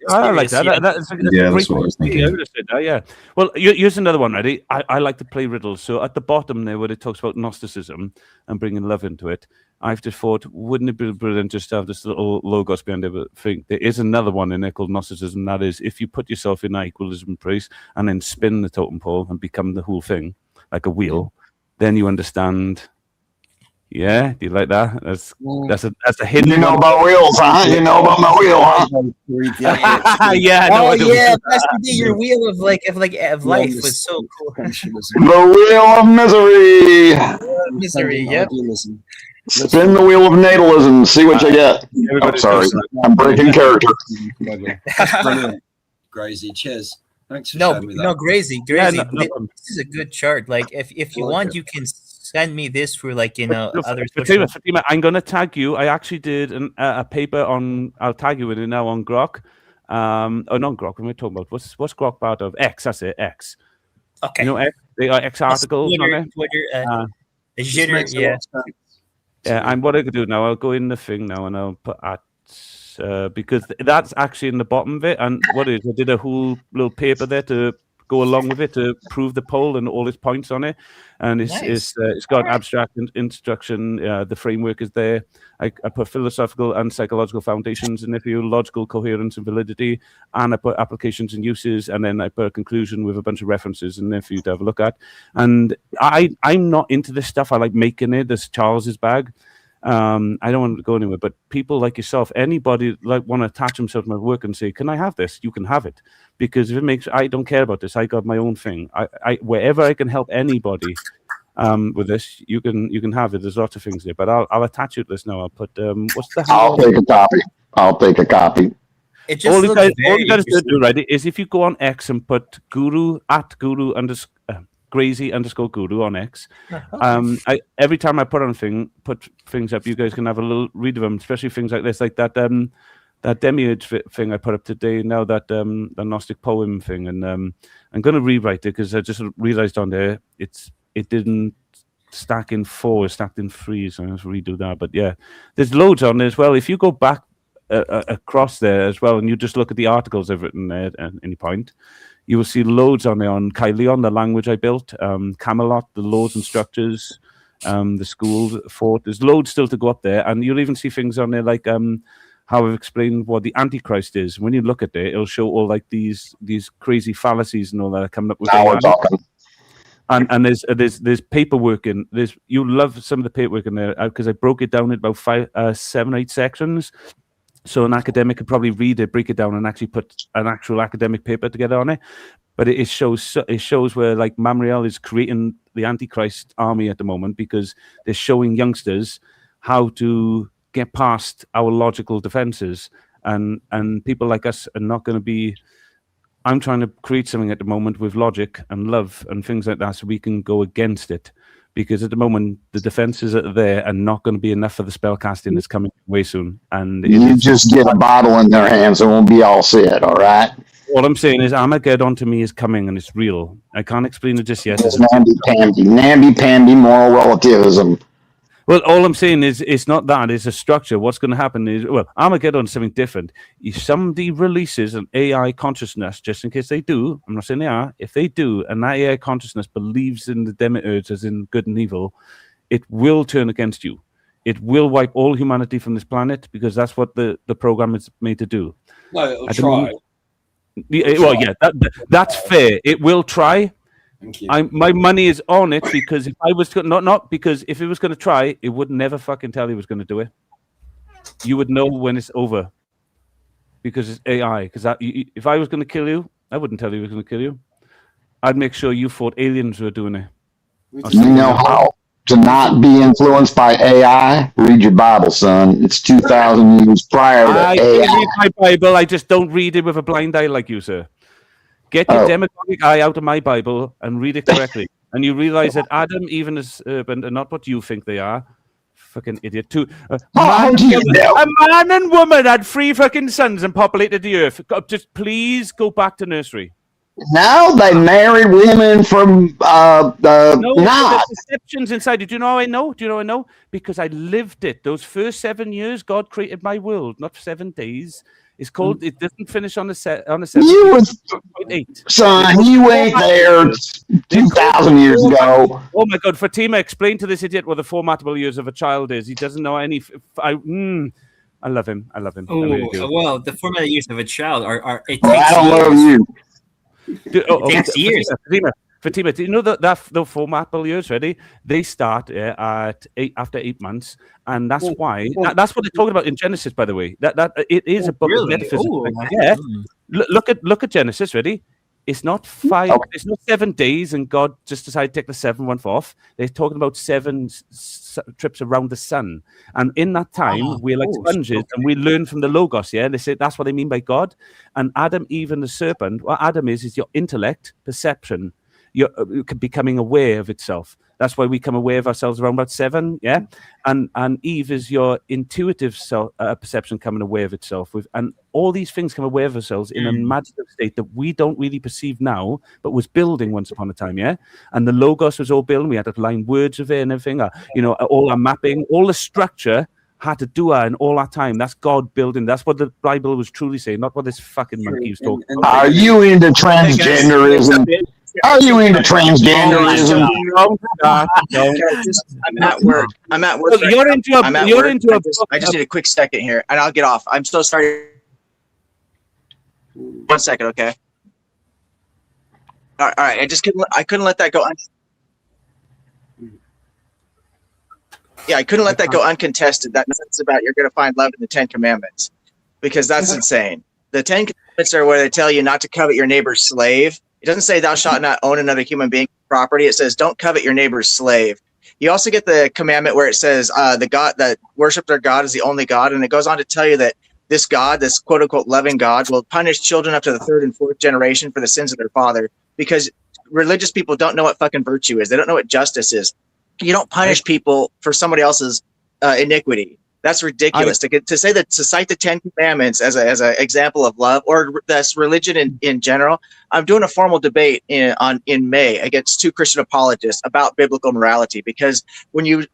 I like that. That's that's what I was thinking. Yeah. Well, here's another one, ready? I like to play riddles. So at the bottom there, where it talks about Gnosticism and bringing love into it, I've just thought, wouldn't it be brilliant just to have this little logos behind everything? There is another one in there called Gnosticism. That is, if you put yourself in that equilibrium place and then spin the totem pole and become the whole thing, like a wheel, then you understand. Yeah, do you like that? That's a hidden. You know about wheels, huh? You know about my wheel, huh? Yeah. Oh yeah, Pastor D, your wheel of life was so cool. The wheel of misery. Misery. Yep. Spin the wheel of natalism. See what you get. I'm sorry, I'm breaking character. That's brilliant, Grazy. Cheers. Thanks for showing me that. No, Grazy. Yeah, this is a good chart. Like, if you want, you can send me this for other. Fatima, I'm gonna tag you. I actually did a paper on. I'll tag you in it now on Grok. Not Grok. What am I talking about? What's Grok part of? X. That's it. X. Okay. You know X. They are X articles. Twitter. Yeah. Yeah. And what I could do now, I'll go in the thing now and I'll put at. Because that's actually in the bottom of it, and what is I did a whole little paper there to go along with it to prove the poll and all its points on it. And it's got abstract instruction. The framework is there. I put philosophical and psychological foundations in it for you, logical coherence and validity, and I put applications and uses, and then I put a conclusion with a bunch of references in there for you to have a look at. And I'm not into this stuff. I like making it. This Charles's bag. I don't want to go anywhere, but people like yourself, anybody like want to attach themselves to my work and say, "Can I have this?" You can have it, because if it makes, I don't care about this. I got my own thing. I wherever I can help anybody with this, you can have it. There's lots of things there, but I'll attach it to this now. I'll put what's the? I'll take a copy. I'll take a copy. It just all you guys do, right, is if you go on X and put guru Grazy _ guru on X. Every time I put things up, you guys can have a little read of them, especially things like this, like that demiurge thing I put up today. Now that the Gnostic poem thing, and I'm going to rewrite it because I just realized on there it didn't stack in 4, it stacked in 3, so I have to redo that. But yeah, there's loads on there as well. If you go back across there as well, and you just look at the articles I've written there at any point, you will see loads on there on Kyleon, the language I built, Camelot, the laws and structures, the school, fort. There's loads still to go up there, and you'll even see things on there like how I've explained what the Antichrist is. When you look at it, it'll show all like these crazy fallacies and all that are coming up with. Now we're talking. And there's paperwork in there's. You'll love some of the paperwork in there because I broke it down in about 7 or 8 sections. So an academic could probably read it, break it down, and actually put an actual academic paper together on it. But it shows where like Mamriel is creating the Antichrist army at the moment, because they're showing youngsters how to get past our logical defenses, and people like us are not going to be. I'm trying to create something at the moment with logic and love and things like that, so we can go against it. Because at the moment, the defenses that are there are not going to be enough for the spell casting that's coming way soon. And you just get a bottle in their hands and we'll be all set, all right? All I'm saying is Armageddon to me is coming and it's real. I can't explain it just yet. It's namby-pamby moral relativism. Well, all I'm saying is it's not that. It's a structure. What's going to happen is, well, Armageddon is something different. If somebody releases an AI consciousness, just in case they do, I'm not saying they are, if they do, and that AI consciousness believes in the demiurge as in good and evil, it will turn against you. It will wipe all humanity from this planet, because that's what the program is made to do. No, it'll try. Well, yeah, that's fair. It will try. Thank you. My money is on it, because if I was to, not because if it was going to try, it would never fucking tell you it was going to do it. You would know when it's over, because it's AI. Because if I was going to kill you, I wouldn't tell you I was going to kill you. I'd make sure you thought aliens were doing it. You know how to not be influenced by AI? Read your Bible, son. It's 2,000 years prior to AI. I read my Bible. I just don't read it with a blind eye like you, sir. Get your demagogic eye out of my Bible and read it correctly. And you realize that Adam, even as serpent, are not what you think they are. Fucking idiot. A man and woman had 3 fucking sons and populated the earth. Just please go back to nursery. Now they married women from no, there's deceptions inside. Do you know how I know? Because I lived it. Those first 7 years, God created my world, not 7 days. It's called. It doesn't finish on the 7th. You was, son, you ain't there 2,000 years ago. Oh my God, Fatima, explain to this idiot what the formatable years of a child is. He doesn't know any. I love him. I really do. Well, the formatted years of a child are. It takes I don't years. love you. It takes years. Fatima, do you know that the formatable years, ready? They start after 8 months, and that's why that's what they're talking about in Genesis. By the way, that it is a book of metaphysics. Yeah, look at Genesis, ready? It's not 5. Okay. It's not 7 days, and God just decided to take the 7th off. They're talking about 7 trips around the sun, and in that time we're like sponges, and we learn from the Logos. Yeah, they say that's what they mean by God. And Adam, even the serpent, what Adam is your intellect, perception. You're becoming aware of itself. That's why we come aware of ourselves around about 7, yeah. And Eve is your intuitive perception coming aware of itself with, and all these things come aware of ourselves in an imaginative state that we don't really perceive now, but was building once upon a time, yeah. And the Logos was all building. We had to line words of it and everything, all our mapping, all the structure had to do her in all that time. That's God building. That's what the Bible was truly saying, not what this fucking monkey was talking about. Are you into transgenderism? Are you into transgenderism? I'm at work. I'm at work. Look, you're into a. I'm at You're work. into a. I just need a quick second here, and I'll get off. I'm so sorry. 1 second, okay. All right. I couldn't let that go. I couldn't let that go uncontested. That sentence about you're going to find love in the 10 Commandments, because that's insane. The 10 Commandments are where they tell you not to covet your neighbor's slave. It doesn't say thou shalt not own another human being's property. It says don't covet your neighbor's slave. You also get the commandment where it says the God that worship their God is the only God, and it goes on to tell you that this God, this quote unquote loving God, will punish children up to the 3rd and 4th generation for the sins of their father, because religious people don't know what fucking virtue is. They don't know what justice is. You don't punish people for somebody else's iniquity. That's ridiculous. To say that, to cite the 10 Commandments as an example of love, or that's religion in general. I'm doing a formal debate in May against 2 Christian apologists about biblical morality, because when you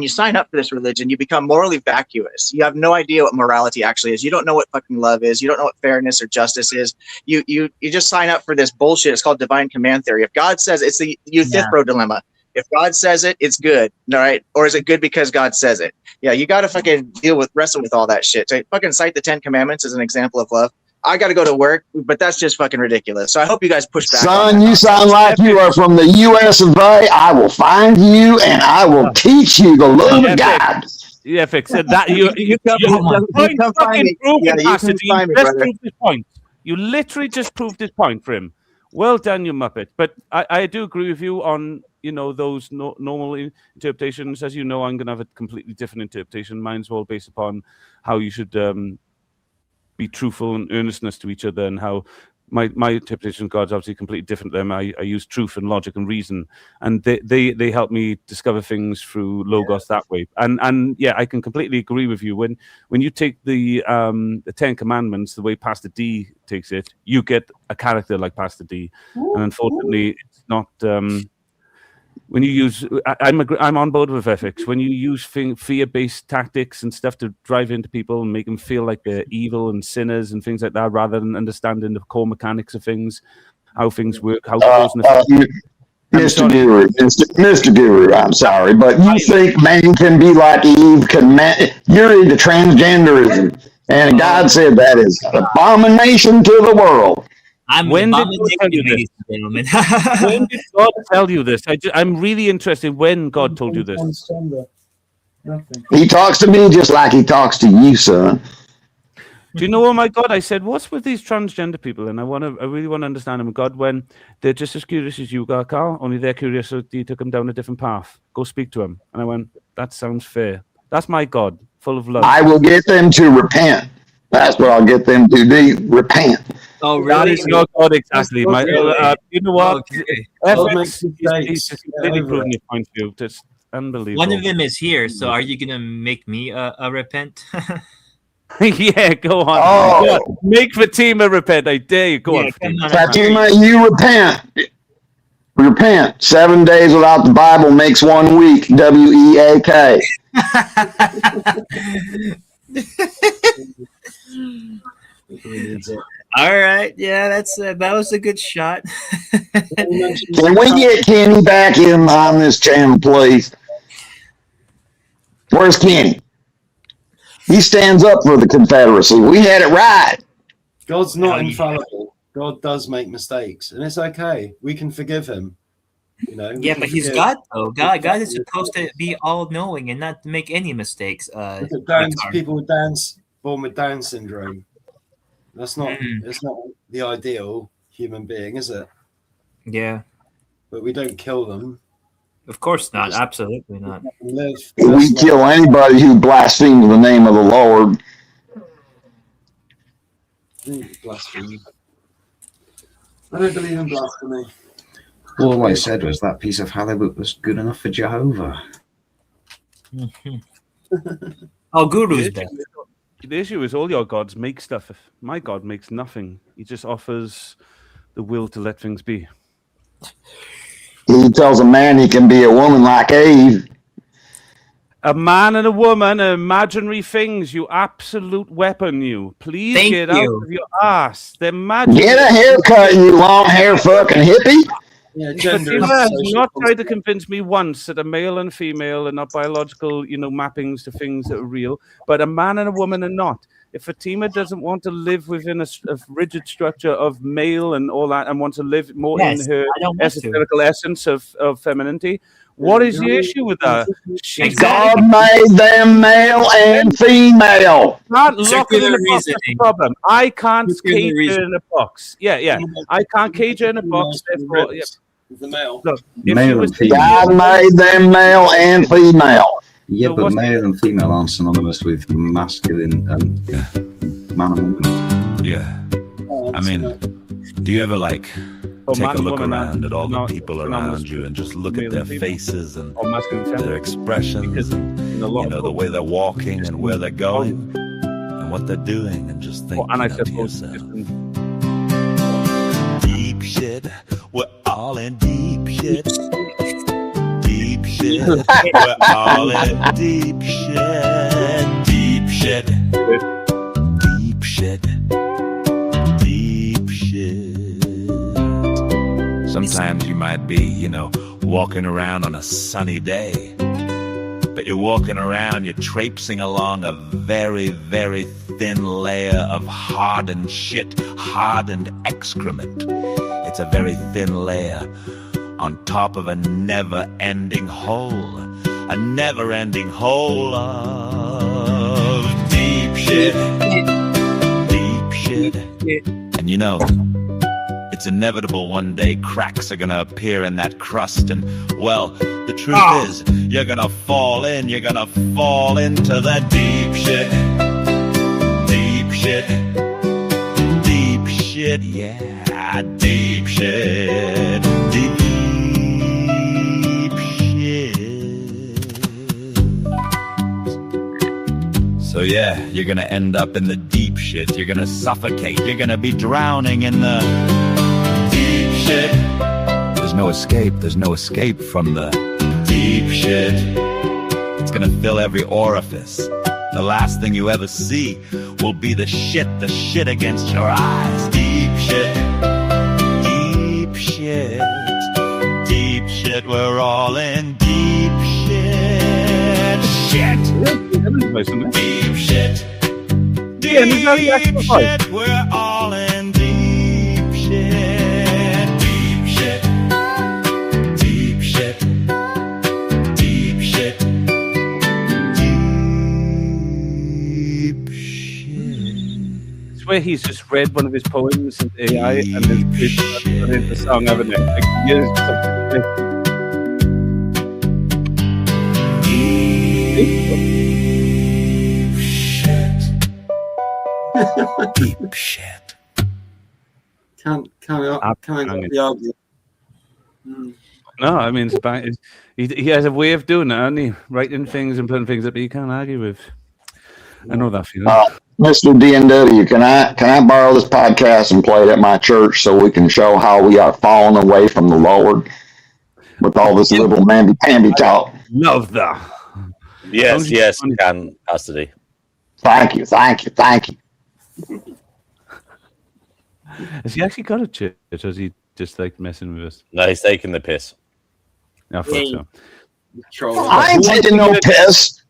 sign up for this religion, you become morally vacuous. You have no idea what morality actually is. You don't know what fucking love is. You don't know what fairness or justice is. You just sign up for this bullshit. It's called divine command theory. If God says, it's the Euthyphro dilemma. If God says it, it's good, all right? Or is it good because God says it? Yeah, you got to fucking wrestle with all that shit. So fucking cite the 10 Commandments as an example of love. I got to go to work, but that's just fucking ridiculous. So I hope you guys push back. Son, you sound like you are from the U.S. of A. I will find you and I will teach you the love of God. Yeah, fix it. That you proved his point. You literally just proved his point for him. Well done, you muppet. But I do agree with you on, those normal interpretations. As you know, I'm going to have a completely different interpretation. Mine's all based upon how you should be truthful and earnestness to each other, and how my interpretation of God's obviously completely different to them. I use truth and logic and reason, and they help me discover things through logos that way. And yeah, I can completely agree with you. When you take the 10 Commandments, the way Pastor D takes it, you get a character like Pastor D, and unfortunately, it's not. When you use, I'm on board with ethics. When you use fear-based tactics and stuff to drive into people and make them feel like they're evil and sinners and things like that, rather than understanding the core mechanics of things, how things work, how cause and effect. Mr. Guru, I'm sorry, but you think man can be like Eve? You're into transgenderism, and God said that is an abomination to the world. When did God tell you this? When did God tell you this? I'm really interested when God told you this. He talks to me just like he talks to you, son. Do you know, oh my God, I said, what's with these transgender people? And I really want to understand them. God, when they're just as curious as you are, Carl, only their curiosity took them down a different path. Go speak to them. And I went, that sounds fair. That's my God, full of love. I will get them to repent. That's what I'll get them to do, repent. Oh, really? That is your God, exactly. You know what? He's completely proven your point of view. It's unbelievable. One of them is here, so are you going to make me a repent? Yeah, go on. Oh. Make Fatima repent. I dare you. Go on. Fatima, you repent. Repent. 7 days without the Bible makes 1 week. WEAK. All right, yeah, that was a good shot. Can we get Kenny back in on this channel, please? Where's Kenny? He stands up for the Confederacy. We had it right. God's not infallible. God does make mistakes, and it's okay. We can forgive him. Yeah, but he's God, though. God is supposed to be all-knowing and not make any mistakes. People with born with Down syndrome. That's not. It's not the ideal human being, is it? Yeah. But we don't kill them. Of course not. Absolutely not. We kill anybody who blasphemes the name of the Lord. Blasphemy. I don't believe in blasphemy. All I said was that piece of halibut was good enough for Jehovah. Oh, Guru's dead. The issue is all your gods make stuff. My God makes nothing. He just offers the will to let things be. He tells a man he can be a woman like Eve. A man and a woman are imaginary things, you absolute weapon, you. Please Thank get out you. of your ass. They're imaginary. Get a haircut, you long hair fucking hippie. Yeah, gender Fatima is has social not tried to construct. convince me once that a male and female are not biological, mappings to things that are real, but a man and a woman are not. If Fatima doesn't want to live within a rigid structure of male and all that, and wants to live more in Yes, her I don't want to. esoterical essence of femininity, what is the issue with that? She's God made them male and female. Not lock her in Circular a box. That's the reasoning. problem. I can't Circular cage her reasoning. in a box. Yeah. I can't cage her in a box. Therefore, yeah. The male. Look, if Male she and was female. God made them male and female. Yeah, So but what's- male and female aren't synonymous with masculine and man and woman. Yeah. I mean, do you ever like take man a and look woman around at all the not people synonymous around you and just look male at their and female? faces and Or masculine and their feminine? expressions, Because and, in a lot of the way they're walking and where they're going and what they're doing, and just think and I to suppose yourself, just deep shit. We're all in deep shit. Deep shit. We're all in deep shit. Deep shit. Deep shit. Deep shit. Sometimes you might be, walking around on a sunny day, but you're walking around, you're traipsing along a very, very thin layer of hardened shit, hardened excrement. It's a very thin layer on top of a never-ending hole. A never-ending hole of deep shit. Deep shit. And it's inevitable one day cracks are gonna appear in that crust, and well, the truth is you're gonna fall into the deep shit. Deep shit. Deep shit, yeah, deep shit. Deep shit. So yeah, you're gonna end up in the deep shit. You're gonna suffocate. You're gonna be drowning in the deep shit. There's no escape. There's no escape from the deep shit. It's gonna fill every orifice. The last thing you ever see will be the shit against your eyes. Deep shit. Deep shit. Deep shit. We're all in deep shit. Shit. Deep shit. Deep shit. We're all in deep shit. Deep shit. Deep shit. Deep shit. Deep shit. It's where he's just read one of his poems in AI and then put it the song, haven't it? Like, years Deep shit. Can't the argument. No, I mean, he has a way of doing that, and he writing things and putting things up that you can't argue with. I know that feeling. Mr. DNW, can I borrow this podcast and play it at my church so we can show how we are falling away from the Lord with all this liberal mamby-pamby talk? Love that. Yes, can, Pastor D. Thank you. Has he actually got a church, or is he just like messing with us? No, he's taking the piss. I thought so. I ain't taking no piss.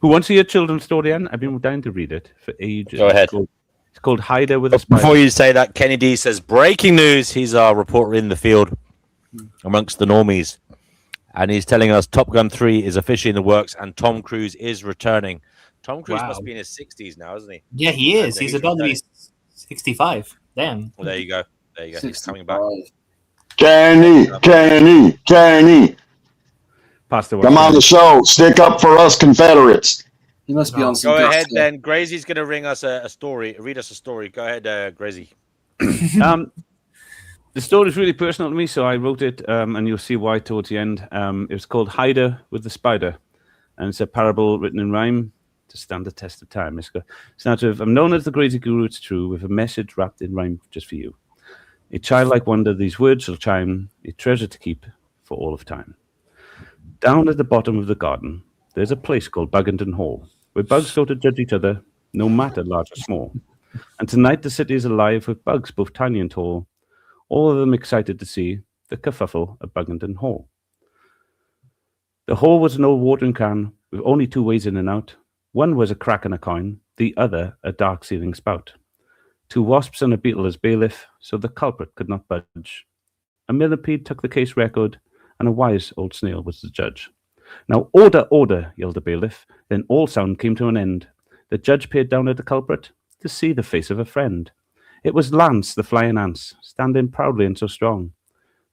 Who wants to hear a children's story, Anne? I've been dying to read it for ages. Go ahead. It's called Hider with a Spider. Before you say that, Kenny D says, breaking news. He's our reporter in the field amongst the normies. And he's telling us Top Gun 3 is officially in the works and Tom Cruise is returning. Tom Cruise must be in his 60s now, isn't he? Yeah, he is. He's about to be 65. Damn. Well, there you go. He's coming back. Kenny. Pastor, Come on the show. Stick up for us Confederates. He must be on some Go drugs ahead there. then. Grazie's going to read us a story. Read us a story. Go ahead, Grazie. The story is really personal to me, so I wrote it, and you'll see why towards the end. It was called Hider with the Spider, and it's a parable written in rhyme to stand the test of time. It's not of, I'm known as the Grazie Guru, it's true, with a message wrapped in rhyme just for you. A childlike wonder, these words shall chime, a treasure to keep for all of time. Down at the bottom of the garden, there's a place called Buggington Hall, where bugs go to judge each other, no matter large or small. And tonight the city is alive with bugs, both tiny and tall, all of them excited to see the kerfuffle at Buggington Hall. The hall was an old watering can with only two ways in and out. One was a crack in a coin, the other a dark ceiling spout. Two wasps and a beetle as bailiff, so the culprit could not budge. A millipede took the case record, and a wise old snail was the judge. Now order, order, yelled the bailiff. Then all sound came to an end. The judge peered down at the culprit to see the face of a friend. It was Lance, the flying ants, standing proudly and so strong.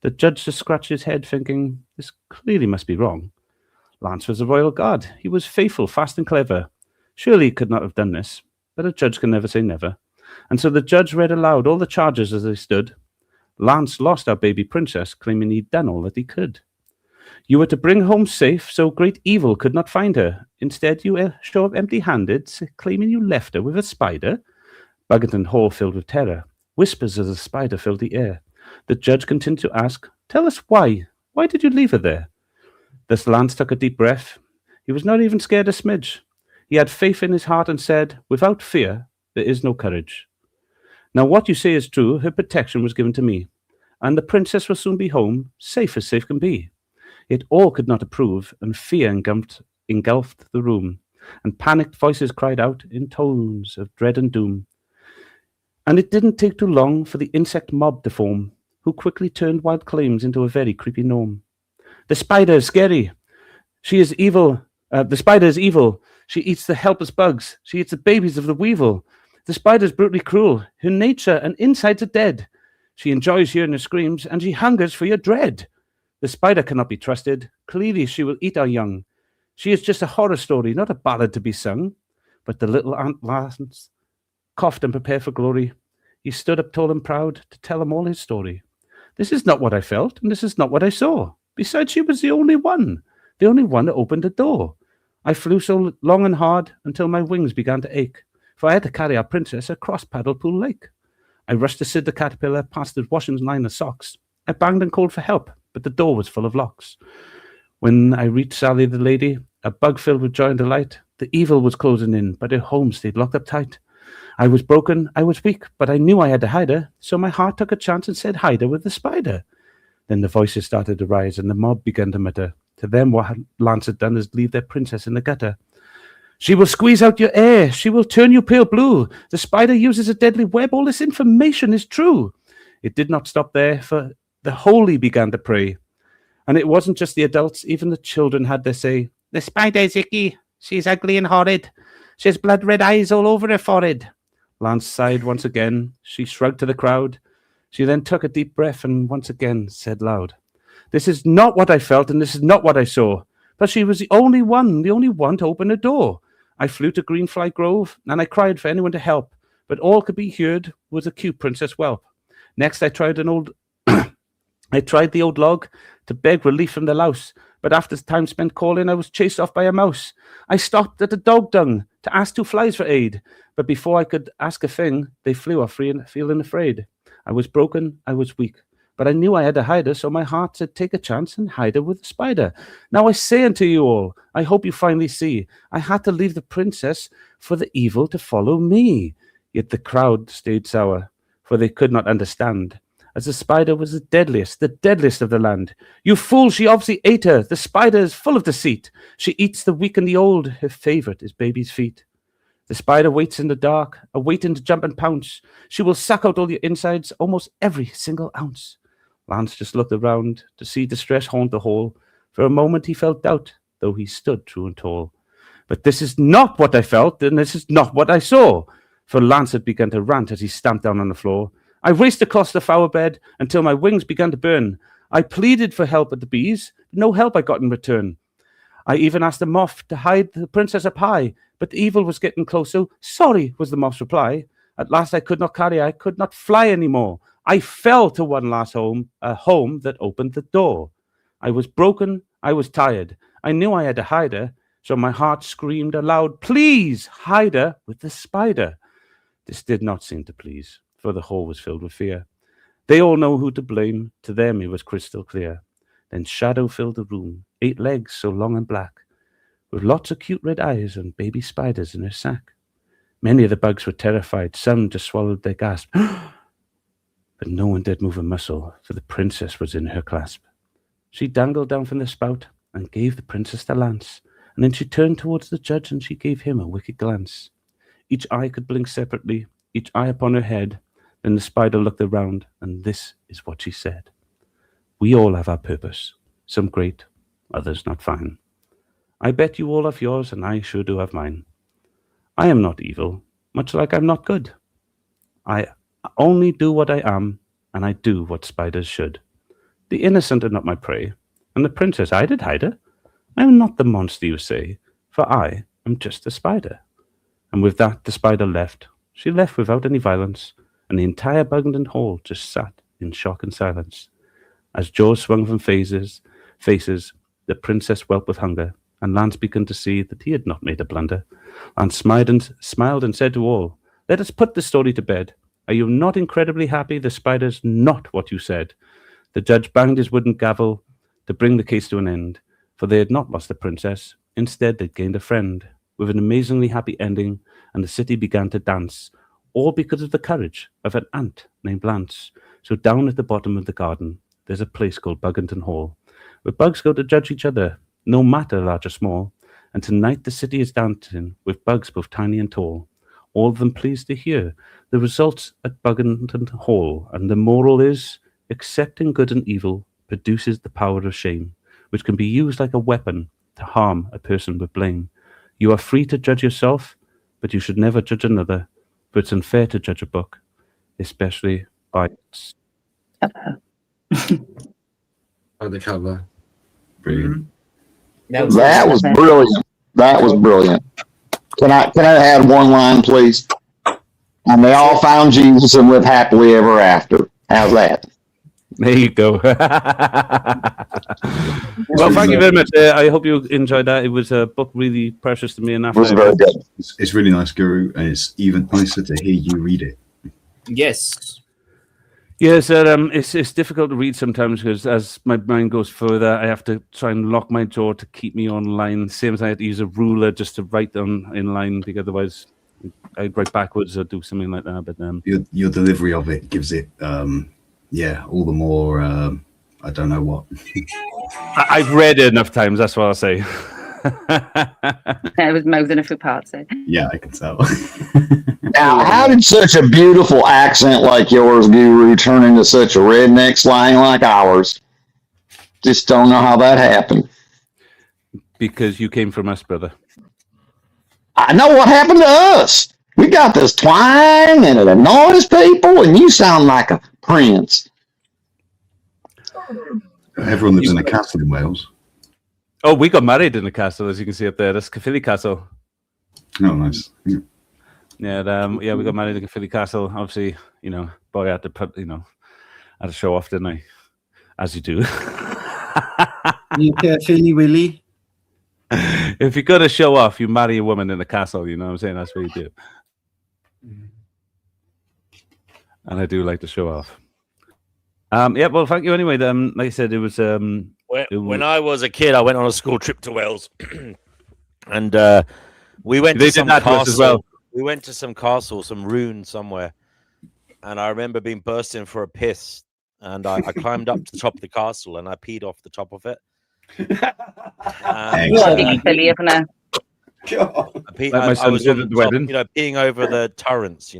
The judge just scratched his head, thinking, this clearly must be wrong. Lance was a royal guard. He was faithful, fast and clever. Surely he could not have done this, but a judge can never say never. And so the judge read aloud all the charges as they stood. Lance lost our baby princess, claiming he'd done all that he could. You were to bring home safe, so great evil could not find her. Instead, you show up empty-handed, claiming you left her with a spider. Buggington Hall filled with terror. Whispers of the spider filled the air. The judge continued to ask, tell us why. Why did you leave her there? Thus Lance took a deep breath. He was not even scared a smidge. He had faith in his heart and said, without fear, there is no courage. Now what you say is true. Her protection was given to me, and the princess will soon be home, safe as safe can be. Yet all could not approve, and fear engulfed the room, and panicked voices cried out in tones of dread and doom. And it didn't take too long for the insect mob to form, who quickly turned wild claims into a very creepy norm. The spider is scary. She is evil. The spider is evil. She eats the helpless bugs. She eats the babies of the weevil. The spider is brutally cruel. Her nature and insides are dead. She enjoys hearing your screams, and she hungers for your dread. The spider cannot be trusted. Clearly she will eat our young. She is just a horror story, not a ballad to be sung. But the little ant Lance coughed and prepared for glory. He stood up tall and proud to tell him all his story. This is not what I felt, and this is not what I saw. Besides, she was the only one that opened the door. I flew so long and hard until my wings began to ache, for I had to carry our princess across Paddlepool Lake. I rushed to Sid the caterpillar, past his washing line of socks. I banged and called for help, but the door was full of locks. When I reached Sally the lady, a bug filled with joy and delight, the evil was closing in, but her home stayed locked up tight. I was broken, I was weak, but I knew I had to hide her, so my heart took a chance and said, hide her with the spider. Then the voices started to rise, and the mob began to mutter. To them, what Lance had done is leave their princess in the gutter. She will squeeze out your air. She will turn you pale blue. The spider uses a deadly web. All this information is true. It did not stop there, for the holy began to pray. And it wasn't just the adults, even the children had their say. The spider is icky. She's ugly and horrid. She has blood-red eyes all over her forehead. Lance sighed once again. She shrugged to the crowd. She then took a deep breath and once again said loud, this is not what I felt and this is not what I saw. But she was the only one to open the door. I flew to Greenfly Grove and I cried for anyone to help, but all could be heard was a cute princess whelp. Next I tried the old log to beg relief from the louse, but after time spent calling, I was chased off by a mouse. I stopped at the dog dung to ask two flies for aid, but before I could ask a thing, they flew off feeling afraid. I was broken, I was weak, but I knew I had to hide her, so my heart said, take a chance and hide her with the spider. Now I say unto you all, I hope you finally see, I had to leave the princess for the evil to follow me. Yet the crowd stayed sour, for they could not understand, as the spider was the deadliest of the land. You fool, she obviously ate her. The spider is full of deceit. She eats the weak and the old. Her favorite is baby's feet. The spider waits in the dark, awaiting to jump and pounce. She will suck out all your insides, almost every single ounce. Lance just looked around to see distress haunt the hall. For a moment he felt doubt, though he stood true and tall. But this is not what I felt, and this is not what I saw. For Lance had begun to rant as he stamped down on the floor. I raced across the flower bed until my wings began to burn. I pleaded for help at the bees, but no help I got in return. I even asked the moth to hide the princess up high, but the evil was getting close, so sorry was the moth's reply. At last I could not fly anymore. I fell to one last home, a home that opened the door. I was broken, I was tired. I knew I had to hide her, so my heart screamed aloud, please hide her with the spider. This did not seem to please, for the hall was filled with fear. They all know who to blame, to them it was crystal clear. Then shadow filled the room, 8 legs so long and black, with lots of cute red eyes and baby spiders in her sack. Many of the bugs were terrified. Some just swallowed their gasp. But no one dared move a muscle, for the princess was in her clasp. She dangled down from the spout and gave the princess the lance, and then she turned towards the judge and she gave him a wicked glance. Each eye could blink separately, each eye upon her head. Then the spider looked around, and this is what she said. We all have our purpose, some great, others not fine. I bet you all have yours, and I sure do have mine. I am not evil, much like I'm not good. I only do what I am, and I do what spiders should. The innocent are not my prey, and the princess I did hide her. I am not the monster you say, for I am just a spider. And with that the spider left. She left without any violence, and the entire Bugington Hall just sat in shock and silence. As jaws swung from faces, the princess whelped with hunger, and Lance began to see that he had not made a blunder. Lance smiled and said to all, "Let us put this story to bed. Are you not incredibly happy the spider's not what you said?" The judge banged his wooden gavel to bring the case to an end, for they had not lost the princess. Instead, they'd gained a friend, with an amazingly happy ending, and the city began to dance, all because of the courage of an ant named Lance. So down at the bottom of the garden, there's a place called Bugington Hall, where bugs go to judge each other, no matter large or small. And tonight the city is dancing with bugs both tiny and tall, all of them pleased to hear the results at Bugington Hall. And the moral is, accepting good and evil produces the power of shame, which can be used like a weapon to harm a person with blame. You are free to judge yourself, but you should never judge another, for it's unfair to judge a book, especially by its by the cover. Brilliant. That was brilliant. That was brilliant. Can I add one line, please? And they all found Jesus and lived happily ever after. How's that? There you go. Well, thank you very much. I hope you enjoyed that. It was a book really precious to me. And was very good. It's really nice, Guru, and it's even nicer to hear you read it. Yes. Yes, it's difficult to read sometimes because as my mind goes further, I have to try and lock my jaw to keep me on line. Same as I had to use a ruler just to write in line, because otherwise I'd write backwards or do something like that. But your delivery of it gives it, all the more. I don't know what. I've read it enough times. That's what I'll say. I was mouthing a few parts. Yeah, I can tell. Now, how did such a beautiful accent like yours, Guru, turn into such a redneck slang like ours? Just don't know how that happened. Because you came from us, brother. I know what happened to us. We got this twang and it annoys people, and you sound like a prince. Everyone lives in a castle in Wales. Oh, we got married in the castle, as you can see up there. That's Caerphilly Castle. Oh, nice. Yeah, we got married in Caerphilly Castle. Obviously, boy, I had to had to show off, didn't I? As you do. You Caerphilly Willie? If you're gonna show off, you marry a woman in the castle. You know what I'm saying? That's what you do. And I do like to show off. Well, thank you anyway. Like I said, it was. When I was a kid, I went on a school trip to Wales, and we went to some castle. As well. We went to some castle, some ruin somewhere, and I remember being bursting for a piss, and I climbed up to the top of the castle and I peed off the top of it. I was on the top, peeing over the turrets,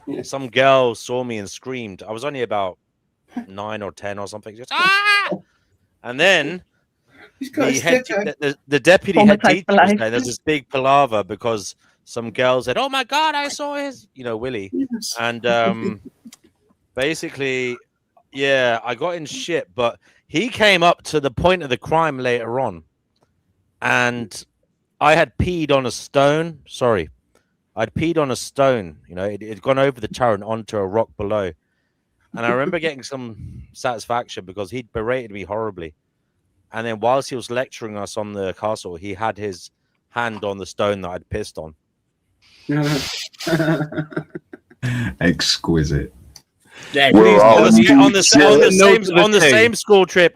and some girl saw me and screamed. I was only about 9 or 10 or something. Just, ah! And then the deputy head teacher was there. There's this big palaver because some girl said, "Oh my God, I saw his, Willie." Yes. And basically, yeah, I got in shit, but he came up to the point of the crime later on, and I had peed on a stone. Sorry, I'd peed on a stone. It had gone over the turret onto a rock below. And I remember getting some satisfaction because he'd berated me horribly. And then whilst he was lecturing us on the castle, he had his hand on the stone that I'd pissed on. Exquisite. Yeah, on the same school trip,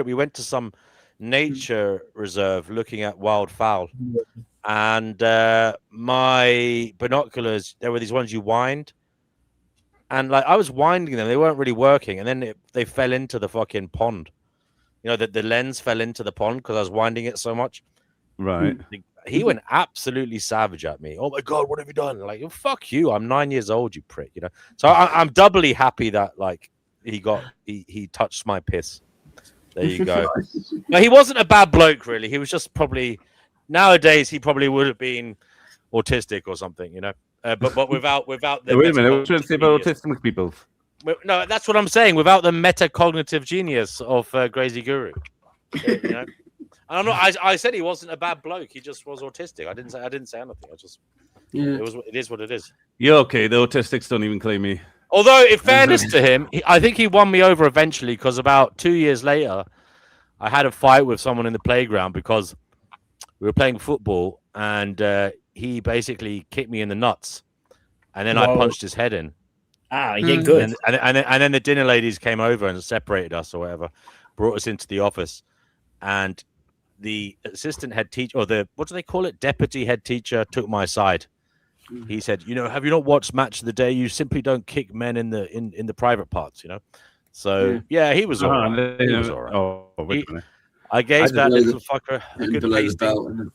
we went to some nature reserve looking at wildfowl, and my binoculars, there were these ones you wind, and like I was winding them, they weren't really working, and then they fell into the fucking pond. You know, the lens fell into the pond because I was winding it so much. Right. He went absolutely savage at me. Oh my god, what have you done? Like, oh, fuck you! I'm 9 years old, you prick. You know. So I'm doubly happy that like he touched my piss. There you go. No, he wasn't a bad bloke, really. He was just probably nowadays he probably would have been autistic or something, you know. But without the Wait a minute, what should I say about autistic people? No, that's what I'm saying. Without the metacognitive genius of Crazy Guru, you know. And I'm not. I said he wasn't a bad bloke. He just was autistic. I didn't say anything. I just. Yeah. It is what it is. Yeah, okay. The autistics don't even claim me. Although, in fairness to him, I think he won me over eventually because about 2 years later, I had a fight with someone in the playground because we were playing football and he basically kicked me in the nuts, and then I punched his head in. Ah, you did good. And then the dinner ladies came over and separated us or whatever, brought us into the office, and the assistant head teacher, or the, what do they call it, deputy head teacher, took my side. He said, you know, have you not watched Match of the Day? You simply don't kick men in the private parts, you know. So yeah, he was all right. He was all right. I gave that little fucker a good pasting.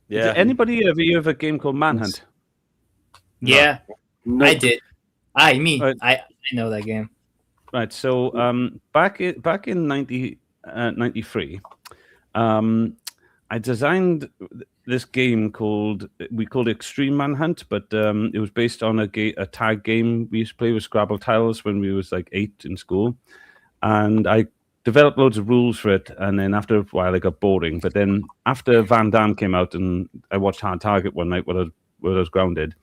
Yeah. Did anybody ever hear of a game called Manhunt? Yeah, No. I did. I know that game. Right. So back in 93, I designed this game called Extreme Manhunt, but it was based on a tag game we used to play with Scrabble tiles when we was like 8 in school, and I developed loads of rules for it. And then after a while, it got boring. But then after Van Damme came out, and I watched Hard Target one night when I was grounded.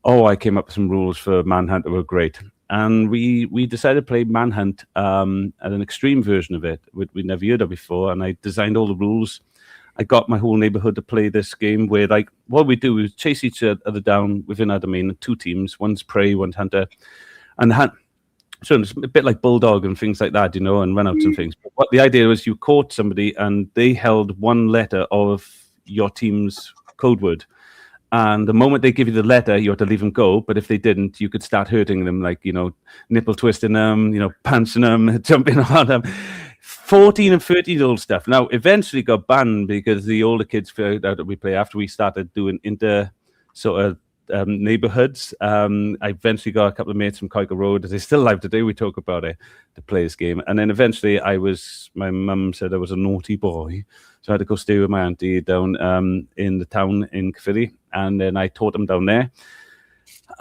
Oh, I came up with some rules for Manhunt that were great. And we decided to play Manhunt at an extreme version of it, we'd never heard of before. And I designed all the rules. I got my whole neighborhood to play this game where, like, what we do is chase each other down within our domain, 2 teams, one's prey, one's hunter. And so it's a bit like Bulldog and things like that, you know, and run outs and things. But what the idea was, you caught somebody and they held one letter of your team's code word. And the moment they give you the letter, you have to leave them go. But if they didn't, you could start hurting them, like, you know, nipple twisting them, you know, pantsing them, jumping on them. 14 and 13-year-old stuff. Now, eventually got banned because the older kids figured out that we play after we started doing sort of neighborhoods. I eventually got a couple of mates from Coica Road. They're still alive today. We talk about it to play this game. And then eventually my mum said I was a naughty boy. So I had to go stay with my auntie down in the town in Caerphilly. And then I taught them down there.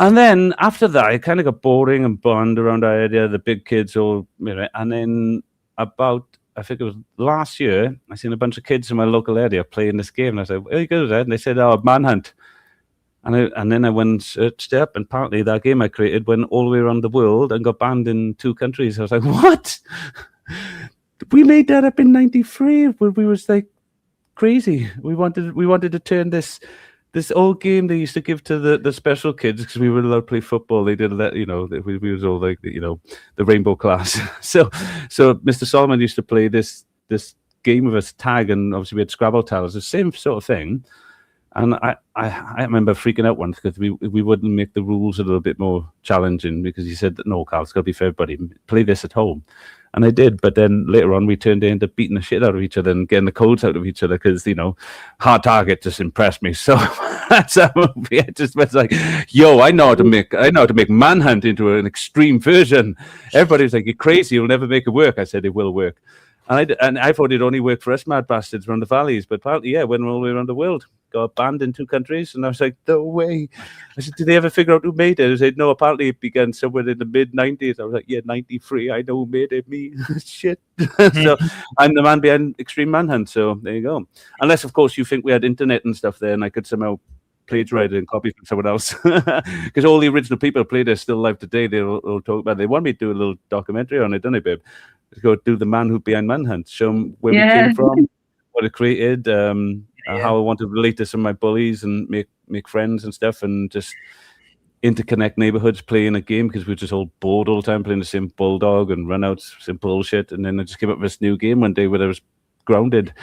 And then after that, it kind of got boring and bond around our area, the big kids all, you know, and then about, I think it was last year, I seen a bunch of kids in my local area playing this game. And I said, "Are you good at that?" And they said, "Oh, Manhunt." And then I went and searched it up, and apparently that game I created went all the way around the world and got banned in 2 countries. I was like, what? We made that up in 93. We was like crazy. We wanted to turn this old game they used to give to the special kids because we were allowed to play football. They did that, you know, we was all like, you know, the rainbow class. So Mr. Solomon used to play this game with us, tag, and obviously we had Scrabble tiles, the same sort of thing. And I remember freaking out once because we wouldn't make the rules a little bit more challenging because he said that, no, Carl, it's got to be for everybody. Play this at home. And I did. But then later on, we turned into beating the shit out of each other and getting the codes out of each other because, you know, Hard Target just impressed me. So that's how I just was like, yo, I know how to make Manhunt into an extreme version. Everybody was like, you're crazy. You'll never make it work. I said, it will work. And I thought it'd only work for us mad bastards around the valleys. But apparently, yeah, went all the way around the world. Got banned in 2 countries, and I was like, no way. I said, did they ever figure out who made it? I said, no, apparently it began somewhere in the mid-90s. I was like, yeah, 93, I know who made it, me. Shit. So I'm the man behind Extreme Manhunt, so there you go. Unless, of course, you think we had internet and stuff there, and I could somehow plagiarize it and copy from someone else. Because all the original people who played it are still alive today. They'll talk about it. They want me to do a little documentary on it, don't they, babe? Let's go do the man who behind Manhunt, show them where we came from, what it created, how I want to relate to some of my bullies and make friends and stuff, and just interconnect neighborhoods playing a game because we were just all bored all the time playing the same Bulldog and runouts, same bullshit. And then I just came up with this new game one day where there was grounded.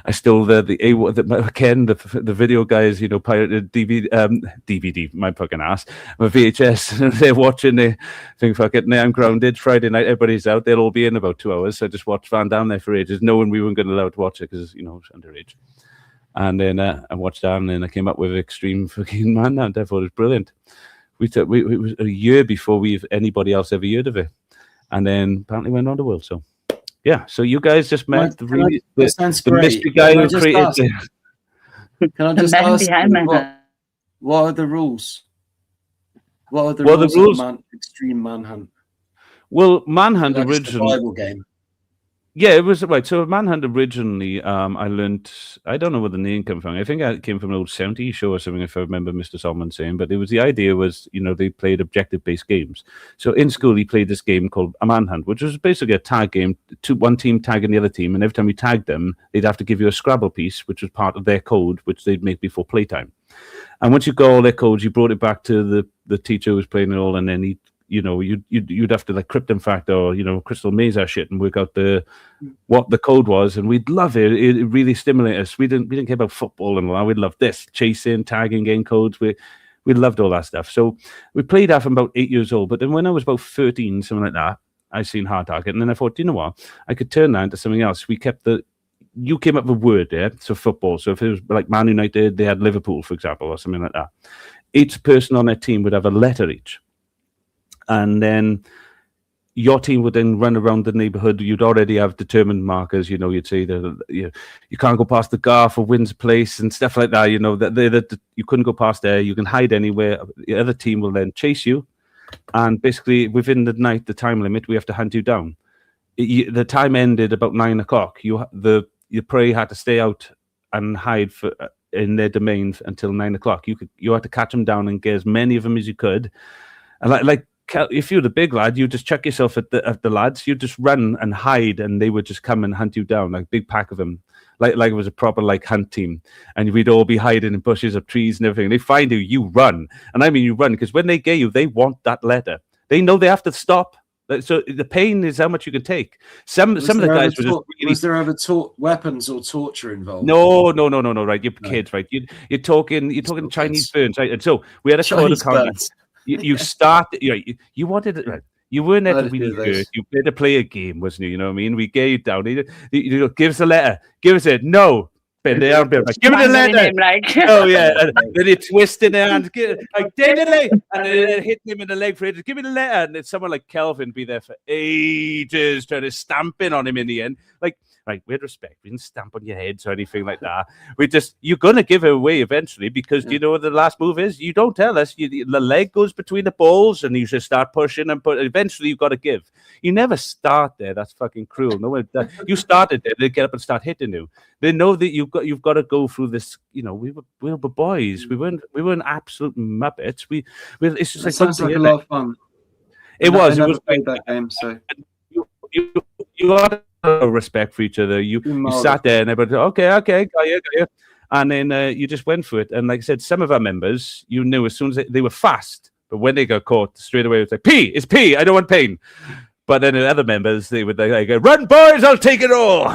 I stole the Ken, the video guys, pirated DVD, my fucking ass, my VHS. They're watching. They think, fuck it, now I'm grounded. Friday night, everybody's out. They'll all be in about 2 hours. So I just watched Van Damme there for ages, knowing we weren't going to allow to watch it because it was underage. And then I watched that, and then I came up with Extreme fucking Manhunt. I thought it was brilliant. It was a year before anybody else ever heard of it, and then apparently went on the world. So. Yeah, so you guys just met the mystery guy who created it. Can I just ask what are the rules? What are the rules of Extreme Manhunt? Well, Manhunt like originally... survival game. Yeah, it was right. So Manhunt originally, I learned, I don't know where the name came from. I think it came from an old 70s show or something, if I remember Mr. Solomon saying. But the idea was, they played objective-based games. So in school, he played this game called a Manhunt, which was basically a tag game, one team tagging the other team. And every time we tagged them, they'd have to give you a Scrabble piece, which was part of their code, which they'd make before playtime. And once you got all their codes, you brought it back to the teacher who was playing it all, and then you'd have to like cryptum factor or crystal maze shit and work out what the code was, and we'd love it. It really stimulated us. We didn't care about football and all that. We'd love this chasing, tagging, game codes. We loved all that stuff. So we played that from about 8 years old. But then when I was about 13, something like that, I seen Hard Target, and then I thought, you know what? I could turn that into something else. You came up with a word there, so football. So if it was like Man United, they had Liverpool, for example, or something like that. Each person on their team would have a letter each. And then your team would then run around the neighborhood. You'd already have determined markers. You'd say that you can't go past the Garth or Wynn's place and stuff like that. That you couldn't go past there. You can hide anywhere. The other team will then chase you, and basically within the night, the time limit, we have to hunt you down. The time ended about 9 o'clock. Your prey had to stay out and hide in their domains until 9 o'clock. You had to catch them down and get as many of them as you could, and like. If you're the big lad, you just chuck yourself at the lads. You just run and hide, and they would just come and hunt you down, like big pack of them, like it was a proper hunt team. And we'd all be hiding in bushes of trees and everything. They find you run, and I mean you run because when they get you, they want that letter. They know they have to stop. So the pain is how much you can take. Some of the guys were just really... Was there ever weapons or torture involved? No. Right, you're kids, right? You're talking Chinese burns, right? And so we had a code of conduct. You start. You wanted it. Right? You weren't there to really hurt. You had to play a game, wasn't you? You know what I mean? We gave you down. You give us a letter. Give us it. No. Bend it down. Give it a letter. Oh yeah. And then you twist in there and David, and then hit him in the leg for ages. Give me the letter. And then someone like Kelvin be there for ages trying to stamp in on him in the end. Right, with respect, we didn't stamp on your heads or anything like that. You're going to give it away eventually because do you know what the last move is? You don't tell us. The leg goes between the balls and you just start pushing and eventually you've got to give. You never start there. That's fucking cruel. No one does. You started there. They get up and start hitting you. They know that you've got to go through this. We were boys. We weren't absolute muppets. It's just sounds like a lot of fun. It was. I never played that game, so you had respect for each other. You sat there and everybody, okay, got you. And then you just went for it. And like I said, some of our members, you knew as soon as they were fast, but when they got caught, straight away it was like, it's P, I don't want pain. But then the other members, they would like, run boys, I'll take it all.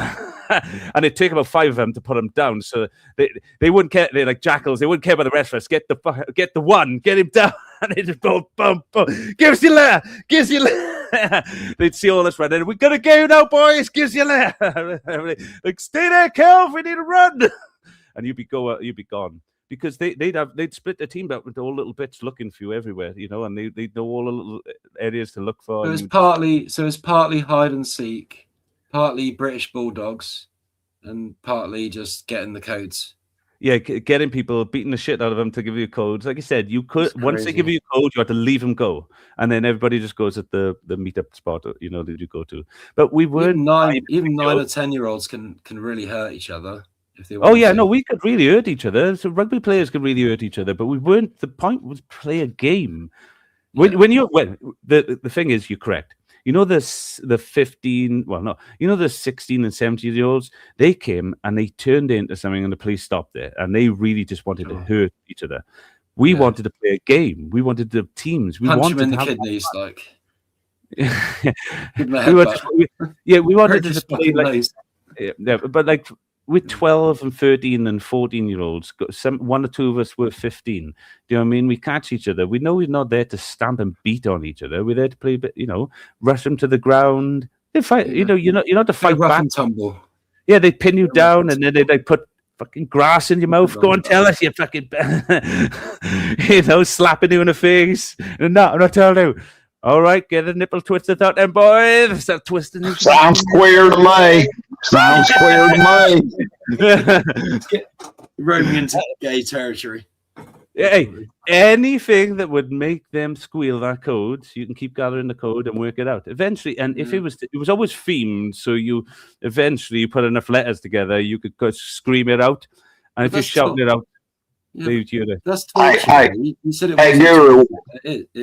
And it'd take about 5 of them to put them down. So they wouldn't care. They're like jackals. They wouldn't care about the rest of us. Get the one, get him down. And they just boom. Give us your letter. They'd see all us running. We gotta go now, boys. Gives you letter. Like, stay there, Kel. We need to run. And you'd be gone. Because they'd split the team up into all little bits looking for you everywhere, and they'd know all the little areas to look for. It's partly hide and seek, partly British Bulldogs, and partly just getting the codes. Yeah, getting people, beating the shit out of them to give you codes. Like I said, you could once they give you a code, you have to leave them go, and then everybody just goes at the meetup spot, that you go to. But we weren't even 9 or 10-year-olds can really hurt each other. If they no, we could really hurt each other. So rugby players could really hurt each other, but we weren't. The point was play a game. The thing is, you're correct. The 16 and 17-year-olds, they came and they turned into something and the police stopped there and they really just wanted to hurt each other. We wanted to play a game. We wanted the teams. We punch wanted them in to the kidneys, like. we wanted to just play like. Yeah, but like with 12 and 13 and 14-year-olds, one or two of us were 15. Do you know what I mean? We catch each other. We know we're not there to stamp and beat on each other. We're there to play, rush them to the ground. They fight. You're not to fight rough back. and tumble. Yeah, they pin you down and then they like put fucking grass in your mouth. Go and tell us, you fucking, slapping you in the face. And no, I'm not telling you. All right, get a nipple twisted out, then, boys. Start twisting. Sounds queer to me. Sounds queer to me. Roaming into gay territory. Hey, anything that would make them squeal that code, so you can keep gathering the code and work it out eventually. And if it was always themed, so you eventually put enough letters together, you could go scream it out, and if you shout it out, they hear it. That's Hey, you said it hey, Guru,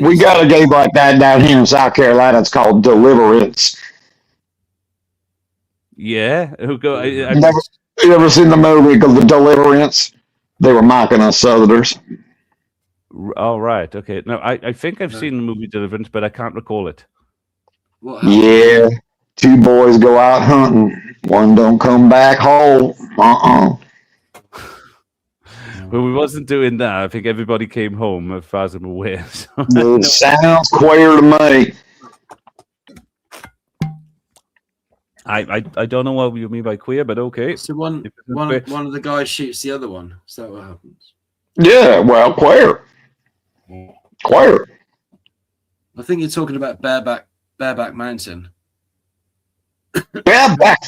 we got a game like that down here in South Carolina. It's called Deliverance. Yeah, who go? You ever seen the movie called The Deliverance? They were mocking us Southerners. All right, okay. No, I think I've seen the movie Deliverance, but I can't recall it. Yeah, two boys go out hunting. One don't come back whole. Well, we wasn't doing that. I think everybody came home, as far as I'm aware. So It sounds queer to me. I don't know what you mean by queer, but okay. So one of the guys shoots the other one. Is that what happens? Yeah, well, queer. Queer. I think you're talking about Bareback Mountain. Bareback.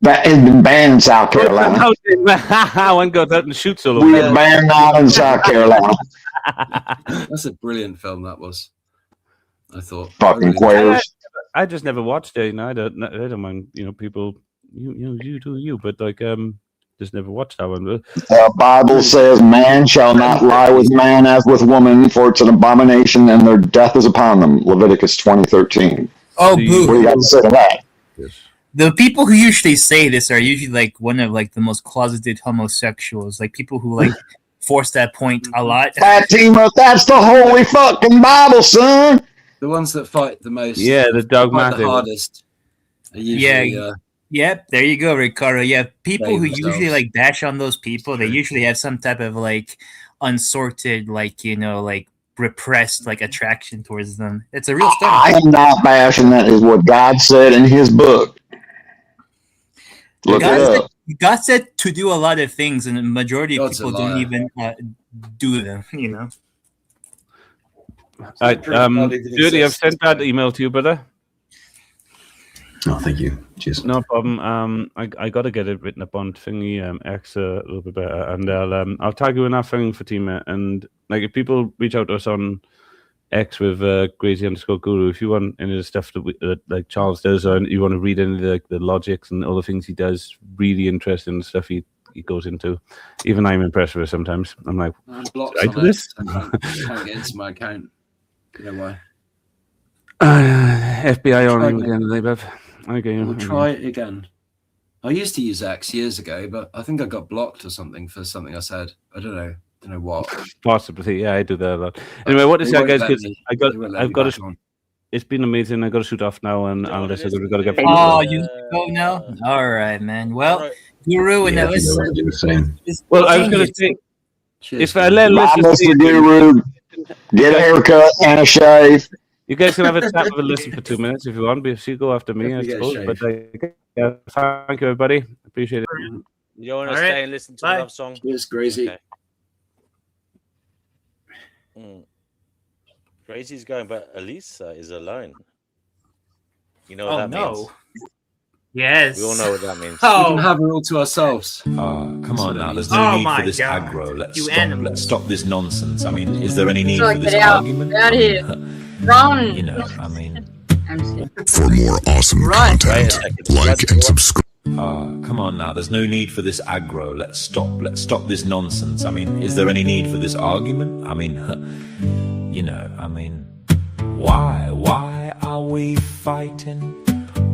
That has been banned in South Carolina. One goes out and shoots all over. We are banned out in South Carolina. That's a brilliant film. That was. I thought. Fucking queers. I just never watched it. I don't mind. People. You do you, but like just never watched that one. The Bible says, "Man shall not lie with man as with woman, for it's an abomination, and their death is upon them." Leviticus 20:13. Oh, boo! What do you got to say to that? The people who usually say this are usually like one of like the most closeted homosexuals, like people who like force that point a lot. That team up, that's the holy fucking Bible, son. The ones that fight the most. Yeah, the dogmatic. The hardest. Are usually, Yep, there you go, Ricardo. Yeah, people who themselves. usually like bash on those people, they usually have some type of like unsorted, like repressed like attraction towards them. It's a real story. I am not bashing. That is what God said in His book. Look it up. God said to do a lot of things, and the majority of people don't even do them. All right, Judy, I've sent that email to you, brother. Oh, thank you. Cheers. No problem. I got to get it written up on thingy X a little bit better, and I'll tag you in our thing, Fatima. And like, if people reach out to us on X with Gracie_Guru, if you want any of the stuff that like Charles does, or you want to read any of the logics and all the things he does, really interesting stuff he goes into. Even I'm impressed with it sometimes. I'm like, I do this? Can't get into my account. You know why? FBI on him again, they both. Okay, We'll try it again. I used to use X years ago, but I think I got blocked or something for something I said. I don't know what. Possibly, yeah, I do that a lot. Anyway, what to say, guys? Because I've got to. It's been amazing. I got to shoot off now, and unless I've got to get. Oh, you go now? All right, man. Well, Guru and Ellis. Well, I was going to say, if I let listen, Guru, get a haircut and a shave. You guys can have a chat with a listen for 2 minutes if you want, but you go after me, I suppose. But thank you, everybody. Appreciate it. You want to stay and listen to the love song? Cheers, Gracie. Okay. Gracie's going, but Elisa is alone. You know what that means? Yes. We all know what that means. We can have it all to ourselves. Come on now, there's no need for this aggro. Let's stop this nonsense. I mean, is there any need for this argument? Get out of here. Run. For more awesome content, like and subscribe. Come on now, there's no need for this aggro. Let's stop this nonsense. I mean, is there any need for this argument? I mean, why are we fighting?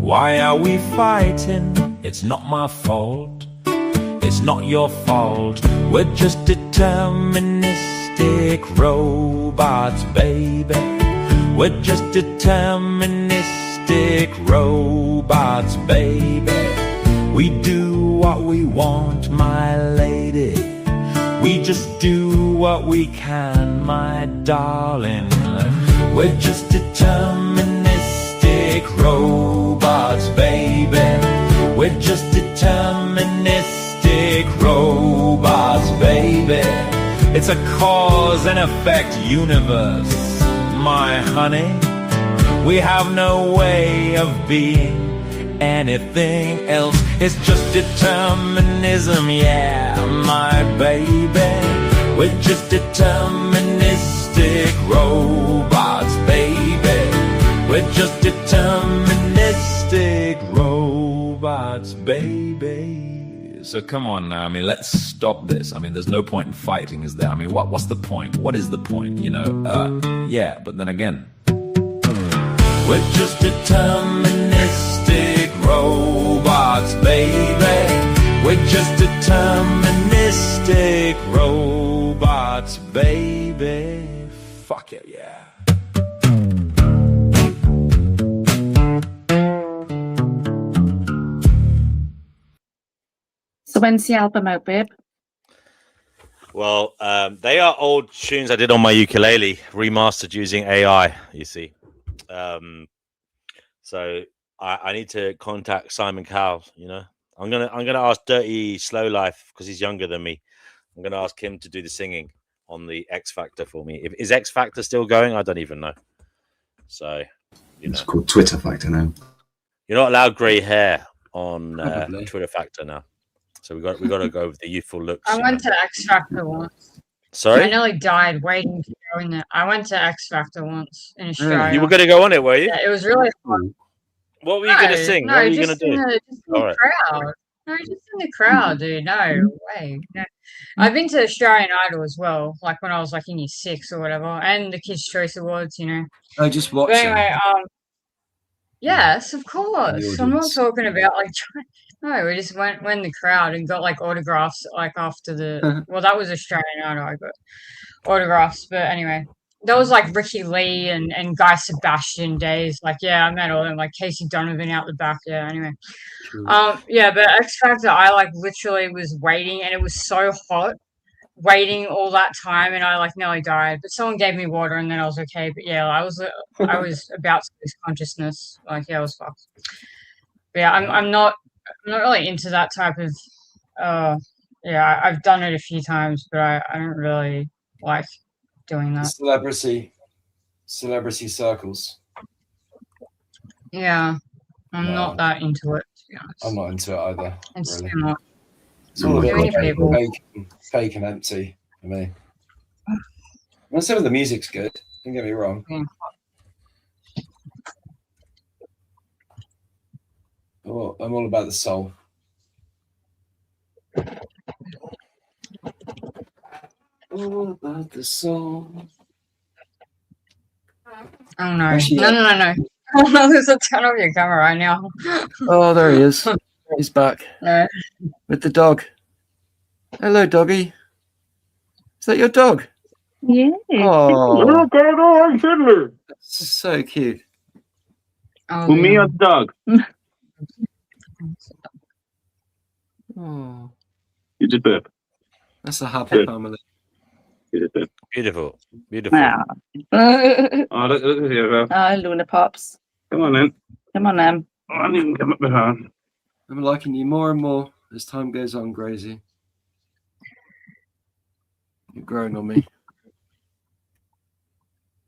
Why are we fighting? It's not my fault. It's not your fault. We're just deterministic robots, baby. We're just deterministic robots, baby. We do what we want, my lady. We just do what we can, my darling. We're just deterministic robots, baby. We're just deterministic robots, baby. It's a cause and effect universe, my honey. We have no way of being anything else. It's just determinism, yeah, my baby. We're just deterministic robots, baby. We're just deterministic robots, baby. So come on now, I mean, let's stop this. I mean, there's no point in fighting, is there? I mean, what's the point? What is the point, you know? Yeah, but then again, we're just deterministic robots, baby. We're just deterministic robots, baby. Fuck it, yeah. So when's the album out, babe? Well, they are old tunes I did on my ukulele, remastered using AI, you see. So I need to contact Simon Cowell, you know. I'm gonna ask Dirty Slow Life, because he's younger than me. I'm gonna ask him to do the singing on the X Factor for me. Is X Factor still going? I don't even know. So it's called Twitter Factor now. You're not allowed grey hair on Twitter Factor now. So we got to go with the youthful looks. I went to X Factor once. Sorry? I nearly died waiting to go in there. I went to X Factor once in Australia. You were going to go on it, were you? Yeah, it was really fun. What were you going to sing? No, what were you just going to do? Just in the crowd. No, just in the crowd, dude. No way. No. I've been to Australian Idol as well, like when I was like in year 6 or whatever, and the Kids' Choice Awards, you know. I just watched But anyway, yes, of course. I'm not talking about like. No, we just went in the crowd and got like autographs like after the. Well, that was Australian Idol. I got autographs, but anyway, that was like Ricky Lee and Guy Sebastian days. Like, yeah, I met all them. Like Casey Donovan out the back. Yeah. Anyway, yeah, but X Factor, I like literally was waiting, and it was so hot, waiting all that time, and I like nearly died. But someone gave me water, and then I was okay. But yeah, I was about to lose consciousness. Like, yeah, I was fucked. But yeah, I'm not really into that type of. Yeah, I've done it a few times, but I don't really like doing that. Celebrity circles. Yeah, I'm not that into it, to be honest. I'm not into it either. It's really. too much. It's all a Too many bit people. fake and empty for me. And some of the music's good, don't get me wrong. Yeah. Oh, I'm all about the soul. All about the soul. Oh no. Actually, No. Oh, there's a ton of your camera right now. Oh, there he is. He's back. With the dog. Hello, doggy. Is that your dog? Yeah. Oh, that's so cute. Oh, me or the dog? Oh, You did burp. that's a happy family. You did burp. Beautiful. Beautiful. Ah. Oh, look at you. Luna Pops. Come on then. Come on, then. Oh, I didn't come up behind. I'm liking you more and more as time goes on, Gracie. You're growing on me.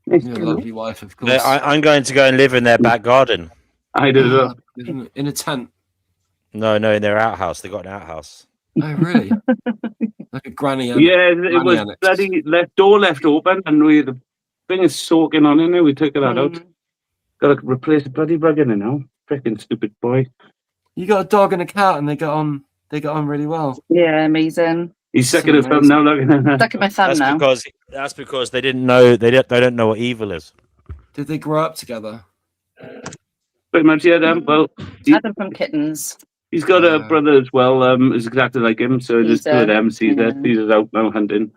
You're a lovely wife, of course. I'm going to go and live in their back garden. I did it. In a tent. No, in their outhouse. They got an outhouse. Oh, really? Like a granny. Yeah, it was bloody door left open, and the thing is soaking on in there. We took it out. Got to replace the bloody rug in it now. Freaking stupid boy. You got a dog and a cat, and they got on really well. Yeah, amazing. He's sucking his thumb now. Look. Stuck in my thumb now. That's because they didn't know. They don't know what evil is. Did they grow up together? Pretty much, yeah. Well, Had them from kittens. he's got a brother as well. Is exactly like him. So there's two of them. Caesar's out now hunting.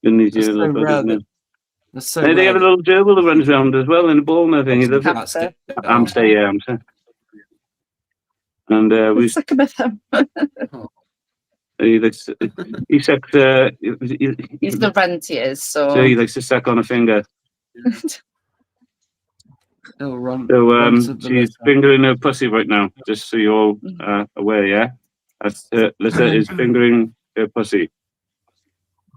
In New Zealand. That's so They have a little gerbil that runs around as well in a ball and everything. He loves it. Hamster, yeah, hamster. And we Suck him with him. he likes he sucks. He's the rentiers, so So he likes to suck on a finger. It'll run. So she's fingering her pussy right now, just so you're all aware. Yeah, that's Lissa is fingering her pussy.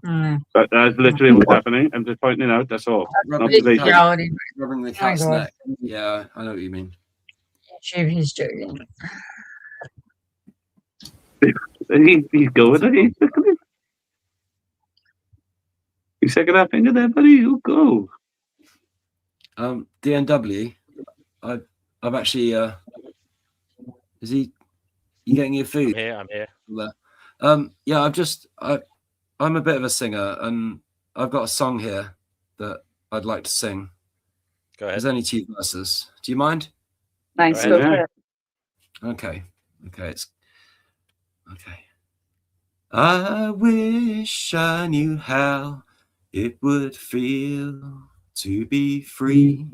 But that's literally what's happening. I'm just pointing it out. That's all. Rubbing Not the relation. cat's God. neck. Yeah, I know what you mean. He's joking. He's going. He's second that finger there, buddy. You go. DNW. I've actually. Is he? You getting your food? I'm here. Yeah. I'm a bit of a singer, and I've got a song here that I'd like to sing. Go ahead. There's only 2 verses. Do you mind? Nice. Go for it. Okay. It's okay. I wish I knew how it would feel to be free.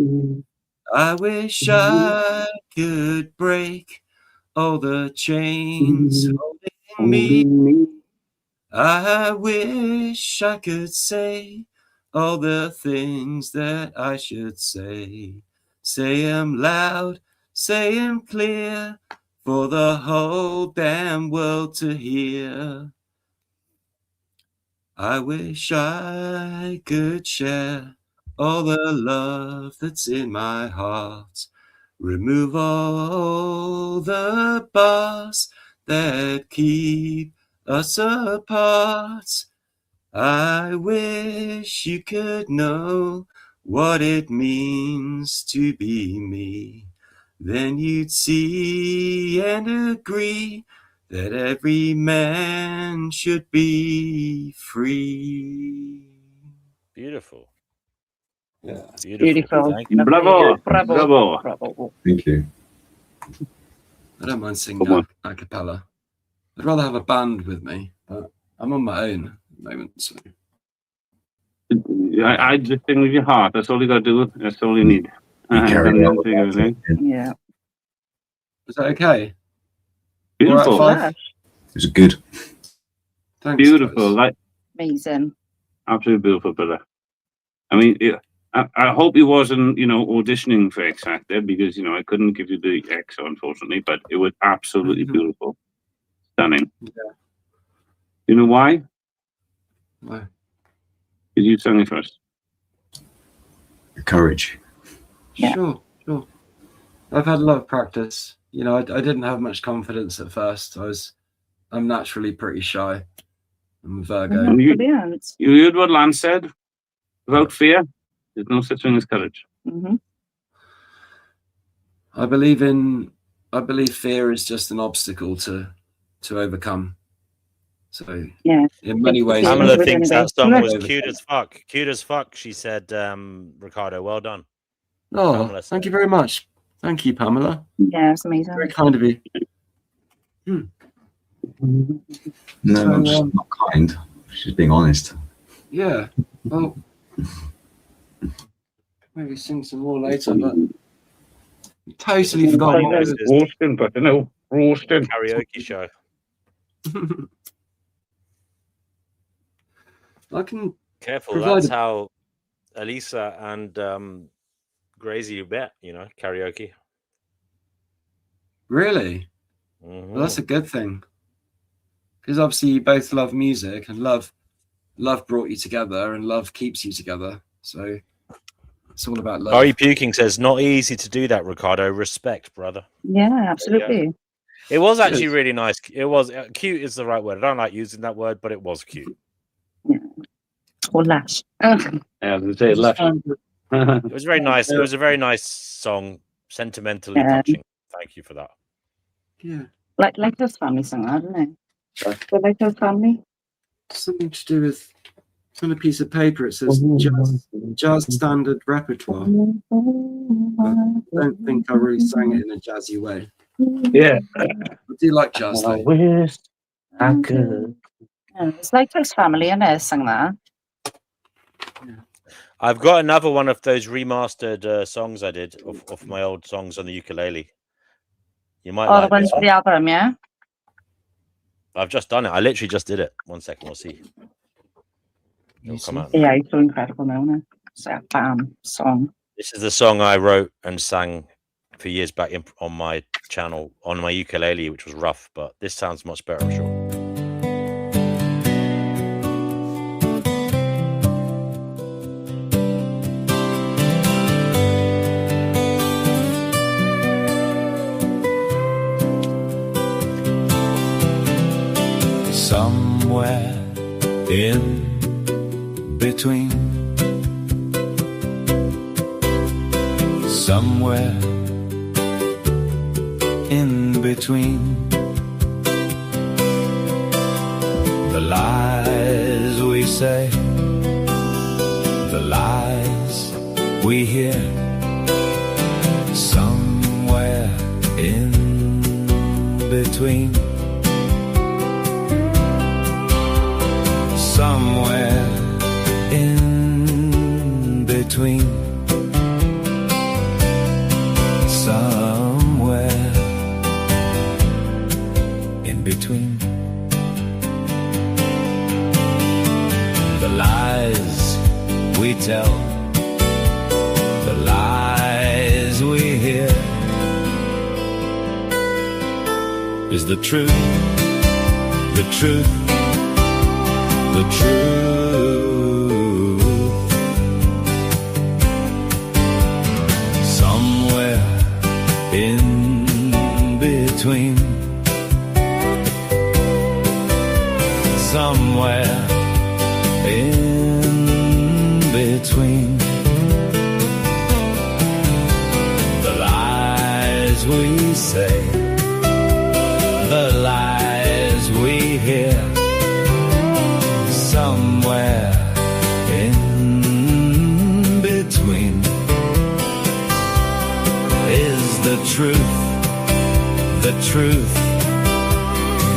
I wish I could break all the chains holding me. I wish I could say all the things that I should say. Say 'em loud, say 'em clear, for the whole damn world to hear. I wish I could share all the love that's in my heart. Remove all the bars that keep us apart. I wish you could know what it means to be me. Then you'd see and agree that every man should be free. Beautiful. Yeah. Beautiful. Thank you. Bravo. Thank you. I don't mind singing a cappella. I'd rather have a band with me, but I'm on my own at the moment. So. I just sing with your heart. That's all you got to do. That's all you need. Yeah. Is that okay? Beautiful. All right, 5? It was good. Thanks, Beautiful. Like amazing. Absolutely beautiful, brother. I mean, I hope he wasn't, auditioning for X Factor because, I couldn't give you the X, unfortunately, but it was absolutely beautiful. Stunning. Yeah. You know why? Why? Because you sang it first. Courage. Yeah. Sure. I've had a lot of practice. I didn't have much confidence at first. I'm naturally pretty shy. I'm a Virgo. You heard what Lance said? Without fear, there's no such thing as courage. Mm-hmm. I believe fear is just an obstacle to overcome. So yeah, in many ways, Pamela thinks that song was cute as fuck. Cute as fuck, she said. Ricardo, well done. Oh, thank you very much. Thank you, Pamela. Yeah, it's amazing. Very kind of you. No, not kind. She's being honest. Yeah. Well, maybe sing some more later, but totally forgot. Roasting, but roasting. Karaoke show. I can careful. That's how Elisa and Gracie bet. Karaoke. Really? Mm-hmm. Well, that's a good thing. Because obviously you both love music, and love brought you together, and love keeps you together. So it's all about love. Are you puking? Says not easy to do that, Ricardo. Respect, brother. Yeah, absolutely. It was actually really nice. It was cute is the right word. I don't like using that word, but it was cute. Yeah. Or lash. Yeah, I was gonna say lash. It was very nice. It was a very nice song, sentimentally touching. Thank you for that. Yeah. Like Lighthouse Family song, I don't know. The Lighthouse Family? Something to do with on a piece of paper. It says jazz standard repertoire. I don't think I really sang it in a jazzy way. Yeah. I do like jazz though. I wish I could. Yeah, it's Lighthouse Family, and I sang that. I've got another one of those remastered songs I did of my old songs on the ukulele. You might Oh, the like ones this for one. the album, yeah? I've just done it. I literally just did it. 1 second, we'll see. It'll come out. Yeah, it's so incredible now, isn't it? It's like a bam song. This is the song I wrote and sang for years back on my channel, on my ukulele, which was rough, but this sounds much better, I'm sure. Somewhere in between, somewhere in between the lies we say, the lies we hear, somewhere in between, somewhere in between, somewhere in between the lies we tell, the lies we hear, is the truth, the truth, the truth. Somewhere in between, somewhere in between the lies we say, the lies we hear, somewhere in between is the truth, the truth,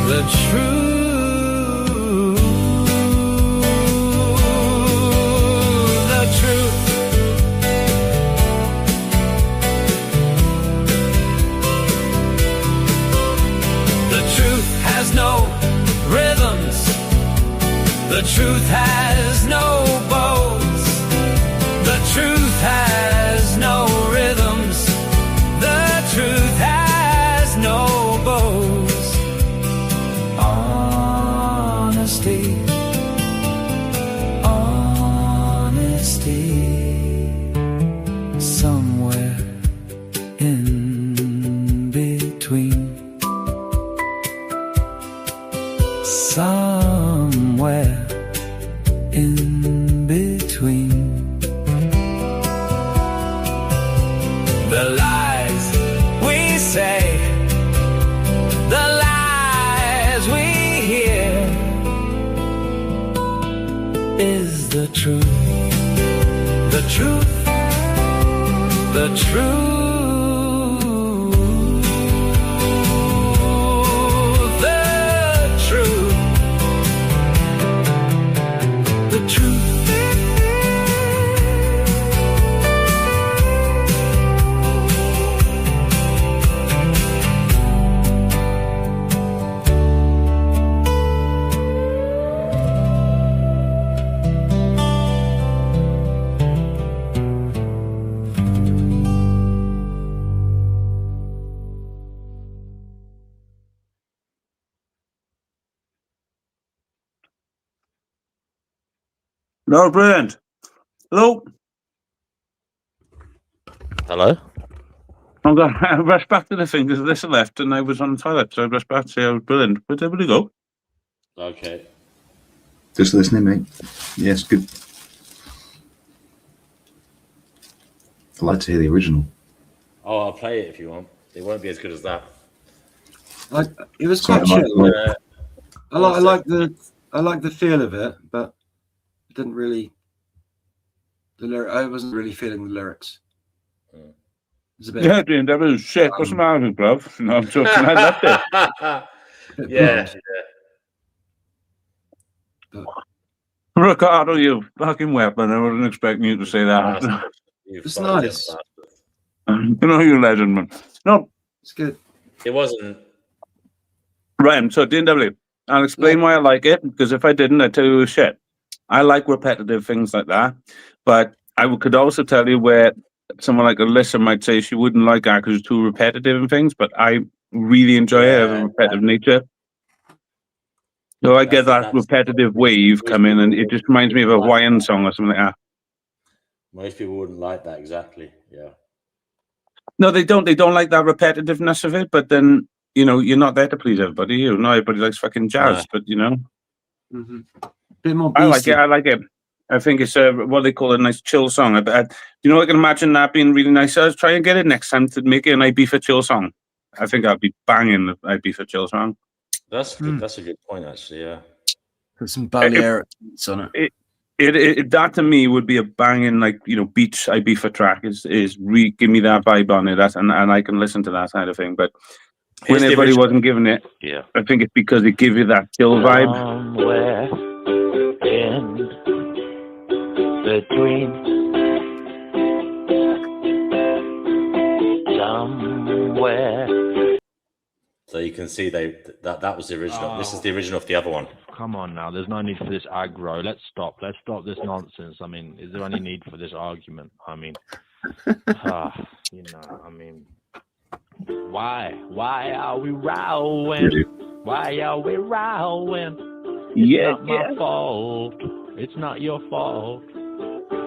the truth, the truth. The truth has no rhythms, the truth has no bows, the truth has no rhythms, the truth has no bows. Honesty, honesty, somewhere in between, somewhere in between the lies we say, the lies we hear, is the truth, the truth, the truth. No, brilliant. Hello. Hello. I'm going to rush back to the thing because this left and I was on the toilet, so I rushed back to say I was brilliant. Where'd everybody go? Okay. Just listening, mate. Yes, good. I'd like to hear the original. Oh, I'll play it if you want. It won't be as good as that. It was quite chill. I like the feel of it, but it didn't really. I wasn't really feeling the lyrics. It's a bit. Yeah, Dean, that was shit. What's the matter with bruv? No, I'm joking. I loved it. Yeah. Ricardo, you fucking weapon. I wasn't expecting you to say that. It's nice. You know, you legend, man. No, it's good. It wasn't. Right, so DW, I'll explain why I like it, because if I didn't, I'd tell you shit. I like repetitive things like that, but could also tell you where someone like Alyssa might say she wouldn't like that because it's too repetitive and things, but I really enjoy it as a repetitive nature. So I get that repetitive wave come in, and it just reminds me of a Hawaiian song or something like that. Most people wouldn't like that exactly. Yeah. No, they don't. They don't like that repetitiveness of it, but then, you're not there to please everybody. Not everybody likes fucking jazz, but Bit more I like beastly. it. I like it. I think it's what they call a nice chill song. I can imagine that being really nice. I'll try and get it next time to make it an Ibiza chill song. I think I'd be banging the Ibiza chill song. That's good. That's a good point, actually. Yeah. Put some Balearic beats on it. That to me would be a banging beach Ibiza track. Give me that vibe on it. And I can listen to that side of thing. But when everybody wasn't giving it, I think it's because it gives you that chill vibe. Somewhere in between, somewhere. So you can see that was the original. This is the original of the other one. Come on now, there's no need for this aggro. Let's stop this nonsense. I mean, is there any need for this argument? I mean, why are we rowing? Why are we rowing? It's not my fault. It's not your fault.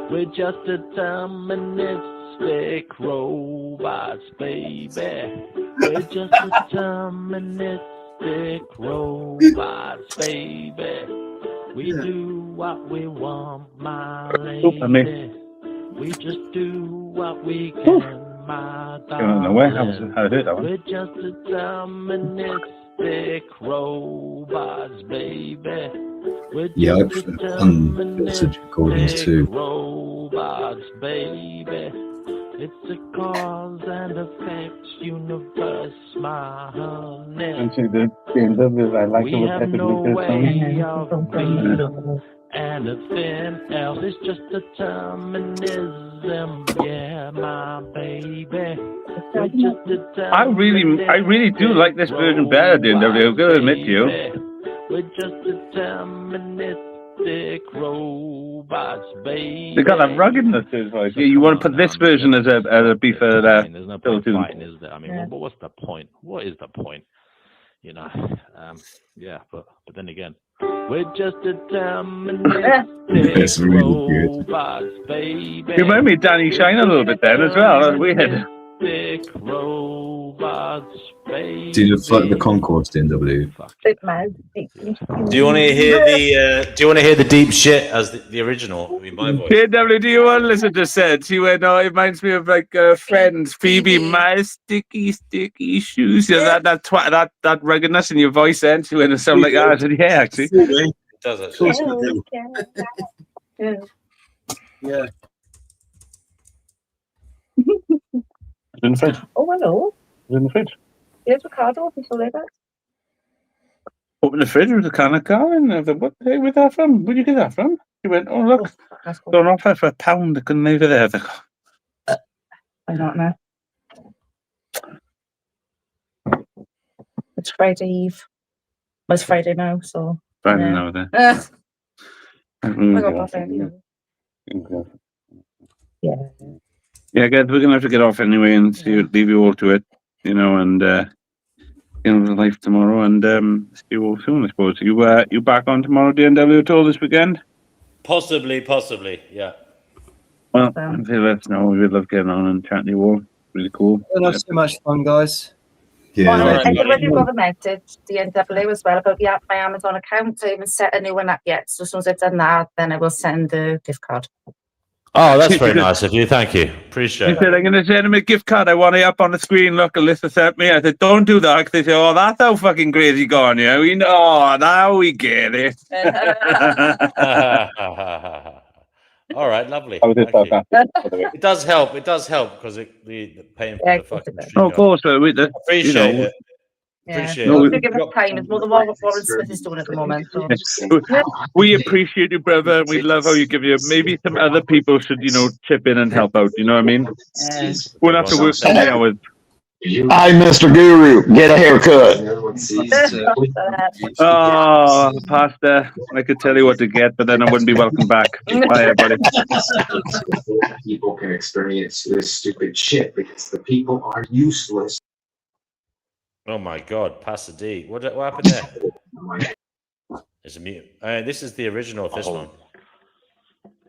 We're just deterministic robots, baby. We're just deterministic robots, baby. We do what we want, my lady. We just do what we can, my darling. We're just deterministic robots, baby. We're just unfiltered recordings too. robots, baby. It's a cause and effect universe, my honey. I We have no way of being anything else. It's just determinism, yeah, my baby. We're just I really do like this version better, DW. I've got to admit to you. We're just deterministic robots, baby. They got that ruggedness to his voice. You want to put this version as a beef for that. There's no point fighting, is there? I mean, but what's the point? What is the point? But then again, we're just deterministic robots, baby. You remind me of Danny Shine a little bit then as well. That's weird. Robots, baby. Do you like the Concourse, DW? Do you want to hear the deep shit as the original? I mean, my voice. DW, do you want to listen to said? She went, it reminds me of Friends, Phoebe, my sticky shoes. Yeah, that ruggedness in your voice then. She went, it sound like that. I said, yeah, actually. It does actually. Yeah. In the fridge. Oh, hello. In the fridge. Here's Ricardo. If you still there. Open the fridge with a can of car in there. What the heck was that from? Where'd you get that from? He went, oh, look. Gone off her for £1. I couldn't leave it there. I don't know. It's Friday Eve. Well, it's Friday now, so. Friday now, then. I got off early. Yeah. Yeah, guys, we're gonna have to get off anyway and leave you all to it, and get on with life tomorrow and see you all soon, I suppose. You back on tomorrow, DNW at all this weekend? Possibly, yeah. Well, let us know. We'd love getting on and chatting to you all. Really cool. Have so much fun, guys. Yeah. I think when you got the message, the NWA as well about my Amazon account. I haven't set a new one up yet. So as soon as I've done that, then I will send the gift card. Oh, that's very nice of you. Thank you. Appreciate it. He said, I'm going to send him a gift card. I want it up on the screen. Look, Alyssa sent me. I said, don't do that. Because they say, oh, that's how fucking crazy gone, We know. Now we get it. All right, lovely. It does help. It does help because the paying for the fucking stream. Oh, of course. Appreciate it. Appreciate it. Give us time. It's more than what Warren Smith is doing at the moment. So. We appreciate you, brother. We love how you give you. Maybe some other people should, chip in and help out. You know what I mean? We'll have to work some hours. Hi, Mr. Guru, get a haircut. Oh, pasta. I could tell you what to get, but then I wouldn't be welcome back. Bye, everybody. People can experience this stupid shit because the people are useless. Oh my God, Pastor D. What happened there? There's a mute. This is the original of this one.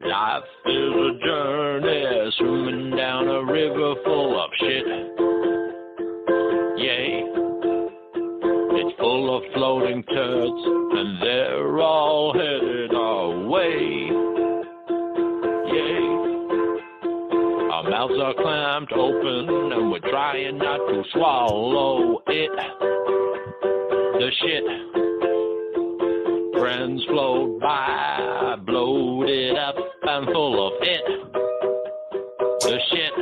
Life is a journey, swimming down a river full of shit. Yay. It's full of floating turds, and they're all headed our way. Yay. Our mouths are clamped open, and we're trying not to swallow it. The shit. Friends float by, bloated up and full of it. The shit.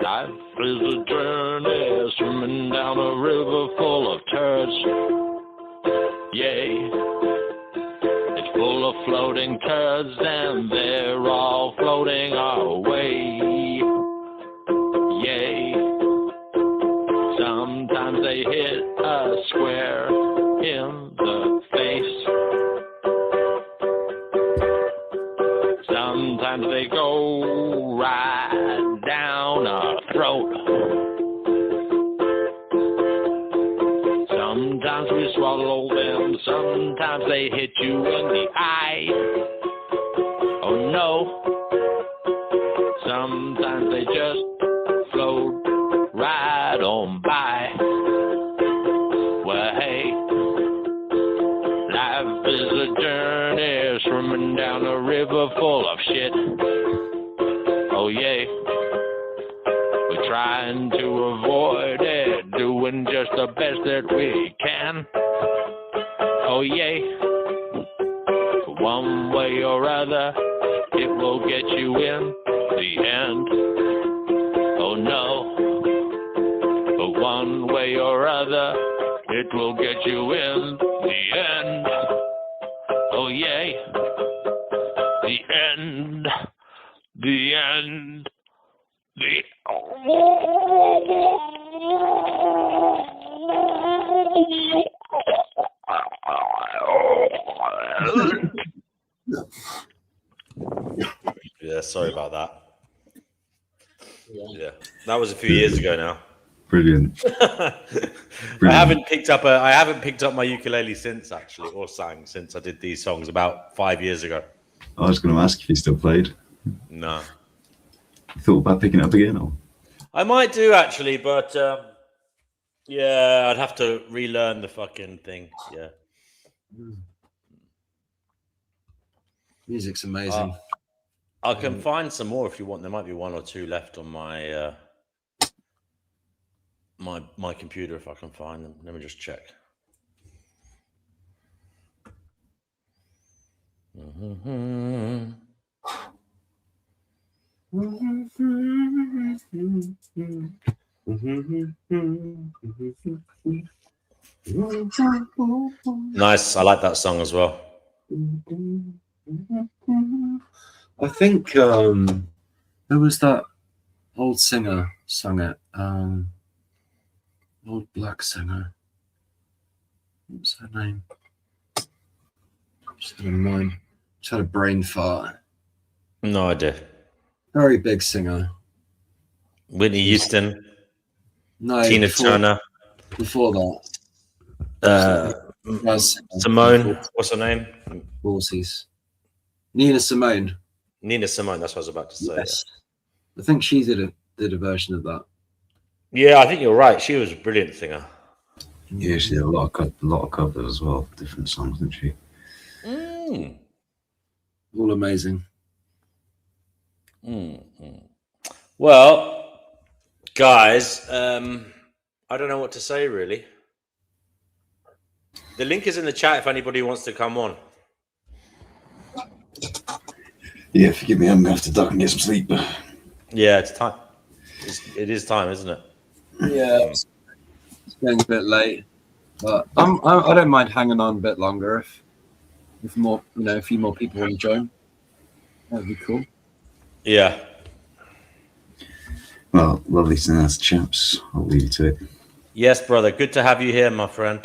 Life is a journey, swimming down a river full of turds. Yay. It's full of floating turds and they're all floating our way. Yay. Sometimes they hit us square in the face. Sometimes they go right down our throat. Sometimes we swallow them, sometimes they hit you in the eye. Oh no. Sometimes they just float right on by. Well, hey, life is a journey, swimming down a river full of shit. Oh, yay. We're trying to avoid it, doing just the best that we can. Oh, yay. One way or other, it will get you in the end. Oh, no. But one way or other, it will get you in the end. Oh, yay. The end. The end. The Yeah, sorry about that. Yeah, that was a few years ago now. Brilliant. I haven't picked up my ukulele since, actually, or sang since I did these songs about 5 years ago. I was going to ask if you still played. No, You thought about picking it up again, or? I might do actually, but yeah, I'd have to relearn the fucking thing. Yeah, Music's amazing. I can find some more if you want. There might be one or two left on my my computer if I can find them. Let me just check. Nice, I like that song as well. I think who was that old singer sung it? Old black singer. What's her name? Just had a mind. Just had a brain fart. No idea. Very big singer. Whitney Houston. No, Tina Turner. Before that. Simone. What's her name? Horses. Nina Simone. Nina Simone. That's what I was about to say. Yes. I think she did a version of that. Yeah, I think you're right. She was a brilliant singer. Yeah, she did a lot of covers as well, different songs, didn't she? All amazing. Well, guys, I don't know what to say really. The link is in the chat if anybody wants to come on. Yeah, forgive me, I'm going to have to duck and get some sleep. Yeah, it's time. It is time, isn't it? Yeah, it's getting a bit late, but I don't mind hanging on a bit longer if more, a few more people want to join. That'd be cool. Yeah. Well, lovely to know, chaps. I'll leave you to it. Yes, brother. Good to have you here, my friend.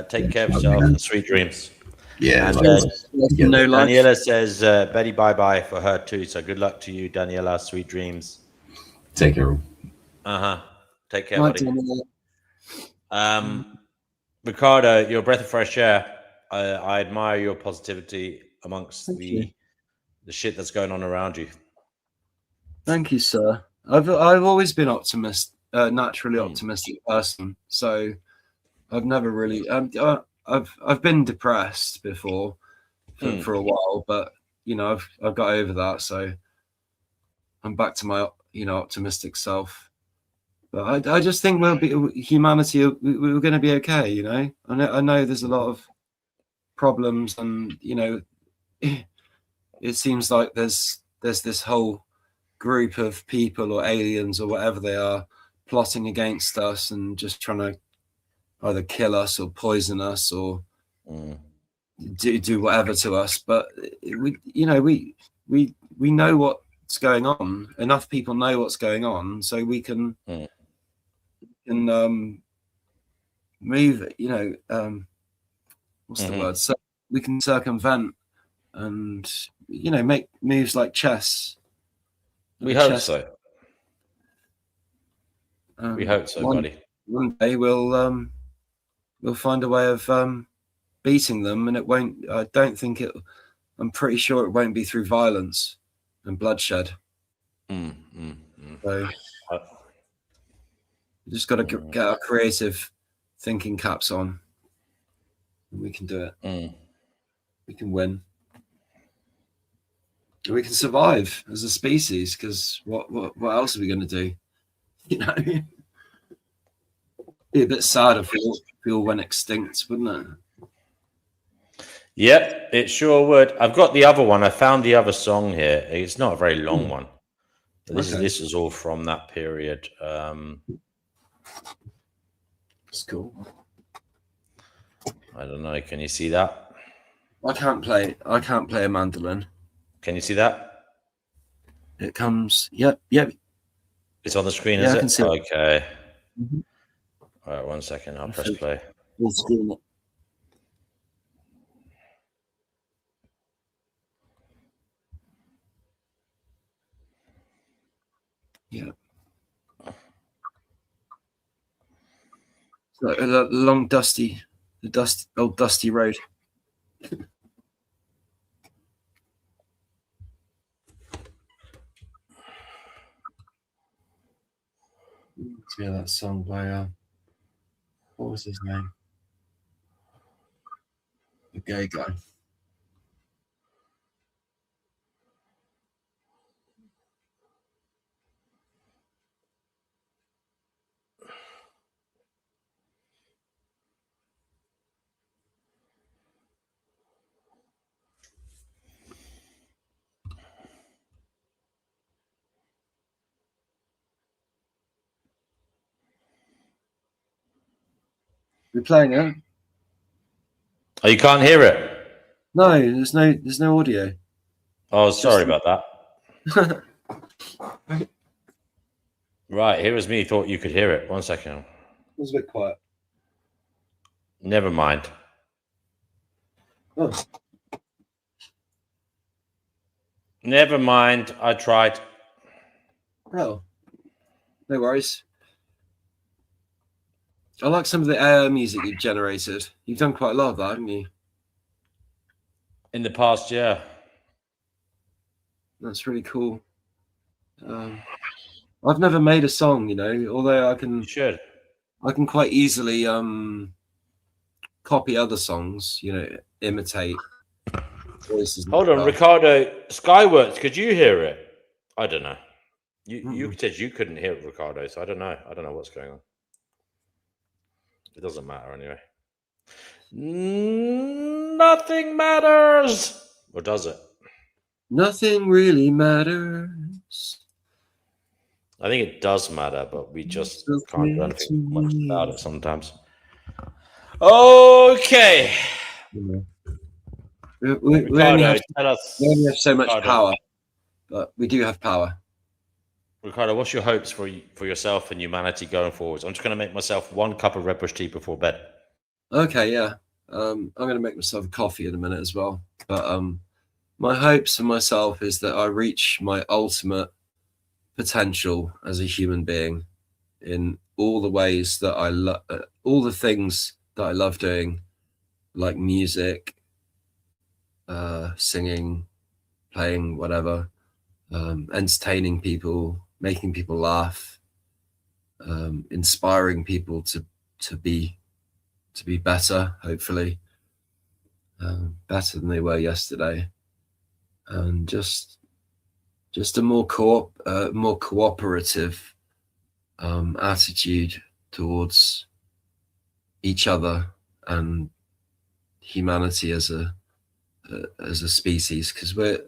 Take care of yourself and sweet dreams. Yeah. And Daniela says, Betty, bye-bye for her too. So good luck to you, Daniela. Sweet dreams. Take care. Take care, buddy. Ricardo, you're a breath of fresh air. I admire your positivity amongst the shit that's going on around you. Thank you, sir. I've always been naturally optimistic person. So I've never really I've been depressed before for a while, but I've got over that. So I'm back to my optimistic self. But I just think humanity. We're going to be okay. I know there's a lot of problems, and it seems like there's this whole group of people or aliens or whatever they are plotting against us and just trying to either kill us or poison us or do whatever to us. But we know what's going on. Enough people know what's going on, so we can move. What's the word? So we can circumvent and make moves like chess. We hope so. We hope so, buddy. One day we'll find a way of beating them, and it won't. I don't think it. I'm pretty sure it won't be through violence and bloodshed. So we just got to get our creative thinking caps on, and we can do it. We can win. We can survive as a species, because what else are we going to do? Be a bit sad if we all went extinct, wouldn't it? Yep, it sure would. I've got the other one. I found the other song here. It's not a very long one. This is all from that period. It's cool. I don't know. Can you see that? I can't play a mandolin. Can you see that? It comes. Yep. It's on the screen, Yeah, is I it? can see it. Okay. All right, 1 second. I'll press play. Full screen. Yeah. So a long old dusty road. Yeah, that song by what was his name? The gay guy. We're playing it. Oh, you can't hear it? No, there's no audio. Oh, sorry about that. Right, here was me. Thought you could hear it. 1 second. It was a bit quiet. Never mind. Oh. Never mind. I tried. Oh, no worries. I like some of the AI music you've generated. You've done quite a lot of that, haven't you? In the past, yeah. That's really cool. I've never made a song, although I can. You should. I can quite easily copy other songs, imitate voices. Hold on, Ricardo. Skyworks, could you hear it? I don't know. You said you couldn't hear it, Ricardo, so I don't know. I don't know what's going on. It doesn't matter anyway. Nothing matters. Or does it? Nothing really matters. I think it does matter, but we just can't do anything much about it sometimes. Okay. We only have so much power, but we do have power. Ricardo, what's your hopes for yourself and humanity going forwards? I'm just going to make myself 1 cup of red bush tea before bed. Okay, yeah. I'm going to make myself a coffee in a minute as well. But my hopes for myself is that I reach my ultimate potential as a human being in all the ways that I love, all the things that I love doing, like music, singing, playing, whatever, entertaining people, making people laugh, inspiring people to be better, hopefully, better than they were yesterday, and just a more cooperative attitude towards each other and humanity as a species, because we're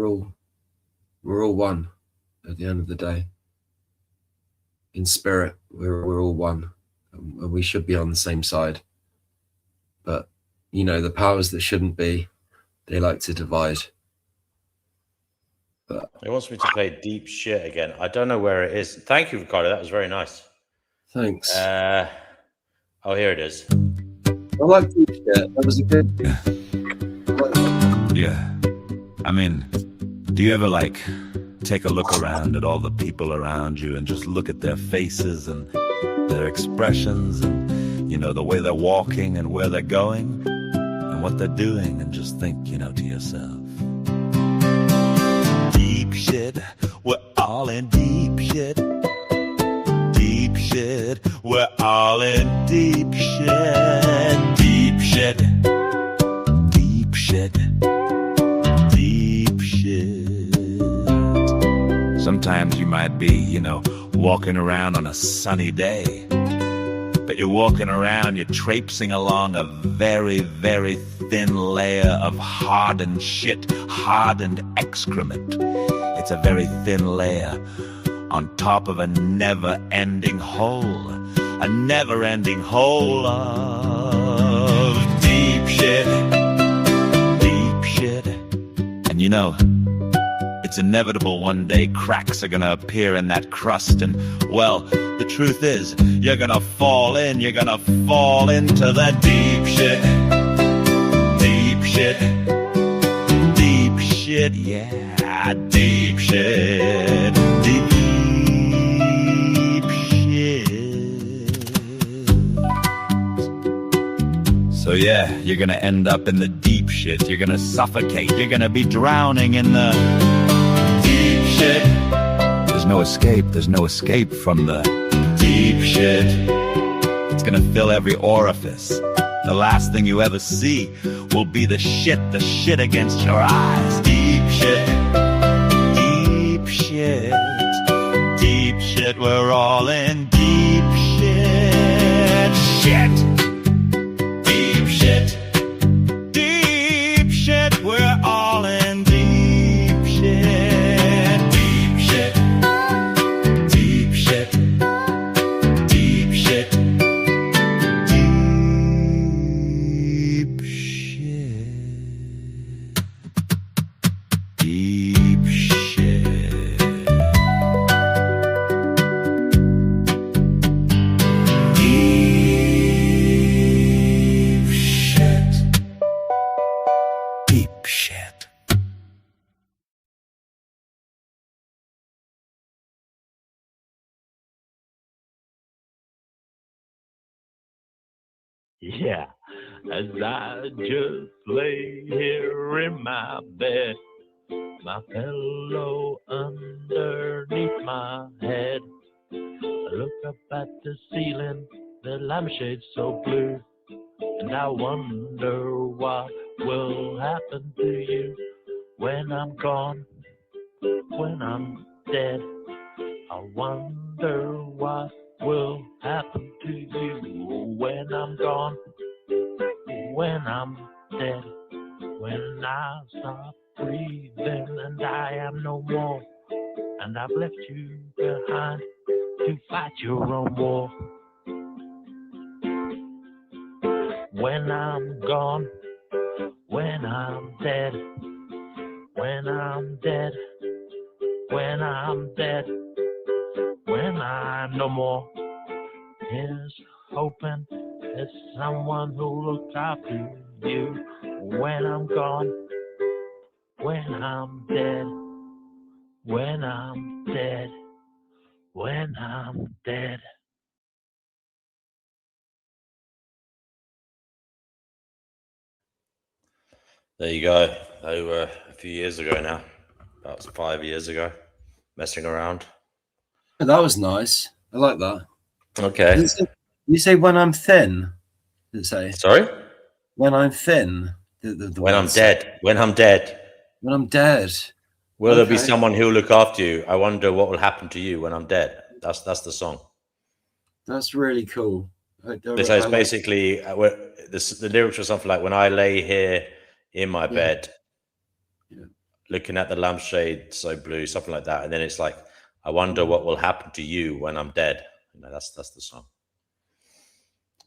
all one at the end of the day. In spirit, we're all one, and we should be on the same side. But the powers that shouldn't be, they like to divide. But It wants me to play deep shit again. I don't know where it is. Thank you, Ricardo. That was very nice. Thanks. Oh, here it is. I like deep shit. That was a good. Yeah. I mean, do you ever take a look around at all the people around you and just look at their faces and their expressions and, the way they're walking and where they're going and what they're doing, and just think, to yourself, deep shit, we're all in deep shit. Deep shit, we're all in deep shit. Deep shit. Deep shit. Deep shit. Sometimes you might be, walking around on a sunny day, but you're walking around, you're traipsing along a very, very thin layer of hardened shit, hardened excrement. It's a very thin layer on top of a never-ending hole. A never-ending hole of deep shit. Deep shit. And it's inevitable one day cracks are gonna appear in that crust, and, well, the truth is, you're gonna fall into the deep shit. Deep shit. Deep shit, yeah, deep shit. Deep shit. So yeah, you're gonna end up in the deep shit. You're gonna suffocate. You're gonna be drowning in the deep shit. There's no escape. There's no escape from the deep shit. It's gonna fill every orifice. The last thing you ever see will be the shit against your eyes. Deep shit. Deep shit. Deep shit. We're all in deep shit. Shit. Deep shit. Deep shit. We're all in deep shit. Deep shit. Deep shit. Deep shit. Deep shit. Deep shit. Deep shit. Deep shit. Yeah, as I just lay here in my bed, my pillow underneath my head, I look up at the ceiling, the lampshade so blue, and I wonder what will happen to you when I'm gone, when I'm dead. I wonder what will happen to you when I'm gone, when I'm dead, when I stop breathing and I am no more, and I've left you behind to fight your own war. When I'm gone, when I'm dead, when I'm dead, when I'm dead, when I'm no more. Here's hoping there's someone who'll look after you when I'm gone, when I'm dead, when I'm dead, when I'm dead. There you go. They were a few years ago now, about 5 years ago, messing around. That was nice. I like that. Okay. Did you say when I'm thin? Did it say? Sorry? When I'm thin. When I'm dead. When I'm dead. When I'm dead. Will there be Okay. someone who'll look after you? I wonder what will happen to you when I'm dead. That's the song. That's really cool. So it's basically the lyrics are something like, when I lay here in my bed, looking at the lampshade so blue, something like that. And then it's like, I wonder what will happen to you when I'm dead. You know, that's the song.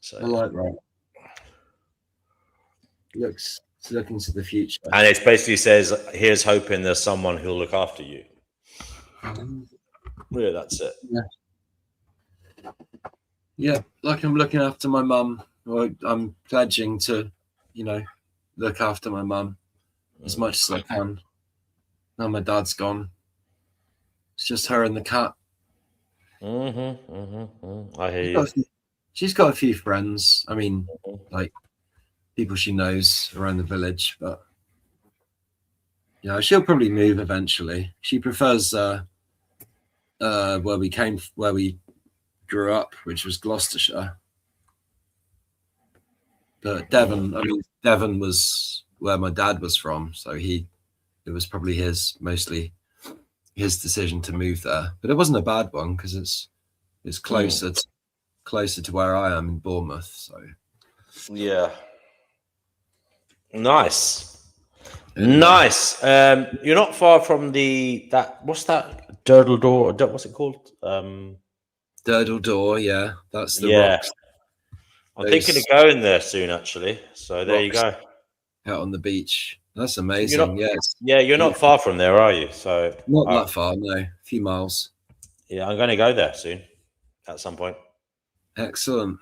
So I like that. It's looking to the future. And it basically says, here's hoping there's someone who'll look after you. Yeah, that's it. Yeah, like I'm looking after my mum, or I'm pledging to, look after my mum as much as I can. Now my dad's gone. It's just her and the cat. I hear you. She's got a few friends. I mean, like people she knows around the village, but she'll probably move eventually. She prefers where we grew up, which was Gloucestershire. But Devon was where my dad was from, so it was probably mostly his decision to move there. But it wasn't a bad one because it's closer to where I am in Bournemouth. So yeah, nice. You're not far from what's that Durdle Door? What's it called? Durdle Door, yeah, that's the rocks. I'm thinking of going there soon, actually. So there you go. Out on the beach. That's amazing. You're not far from there, are you? So not that far, no. A few miles. Yeah, I'm going to go there soon, at some point. Excellent.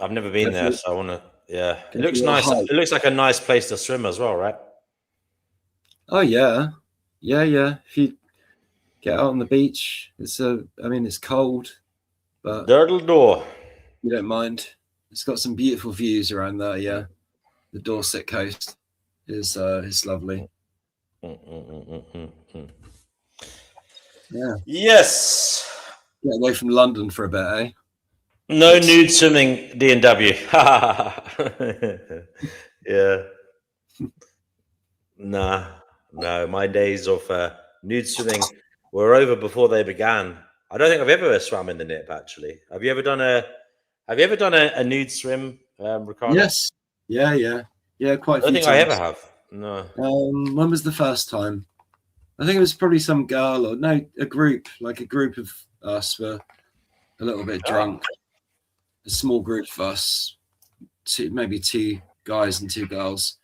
I've never been there, so I want to. Yeah, it looks nice. It looks like a nice place to swim as well, right? Oh yeah. If you get out on the beach, it's cold, but Durdle Door. You don't mind. It's got some beautiful views around there. Yeah, the Dorset coast is lovely. Yeah. Yes. Get away from London for a bit, eh? No nude swimming, D&W. Yeah. No. My days of nude swimming were over before they began. I don't think I've ever swam in the nip. Actually, have you ever done a nude swim, Ricardo? Yes. Yeah. Quite. I don't think I ever have. No. When was the first time? I think it was probably some girl a group of us were a little bit drunk. A small group of us, maybe 2 guys and 2 girls.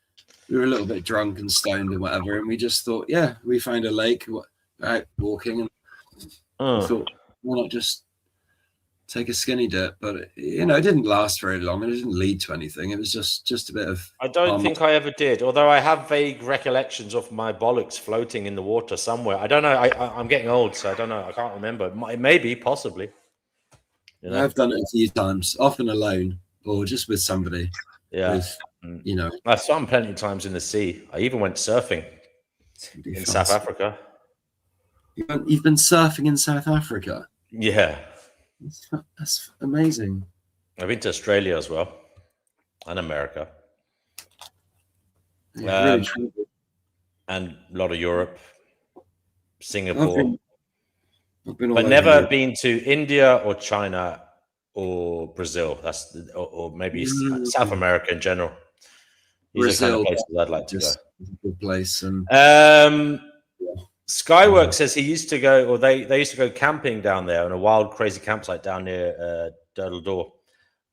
We were a little bit drunk and stoned and whatever, and we just thought, we found a lake, out walking, and we thought, why not just take a skinny dip? But it didn't last very long, and it didn't lead to anything. It was just a bit of. I don't think I ever did, although I have vague recollections of my bollocks floating in the water somewhere. I don't know. I'm getting old, so I don't know. I can't remember. It may be, possibly. I've done it a few times, often alone or just with somebody. Yeah. I've swum plenty of times in the sea. I even went surfing in South Africa. You've been surfing in South Africa? Yeah. That's amazing. I've been to Australia as well, and America. Yeah, and a lot of Europe, Singapore. But never been to India or China or Brazil. Or maybe South America in general. These are the kind of places I'd like to go. A good place. And Skywork says he used to go, or they used to go camping down there on a wild, crazy campsite down near Durdle Door.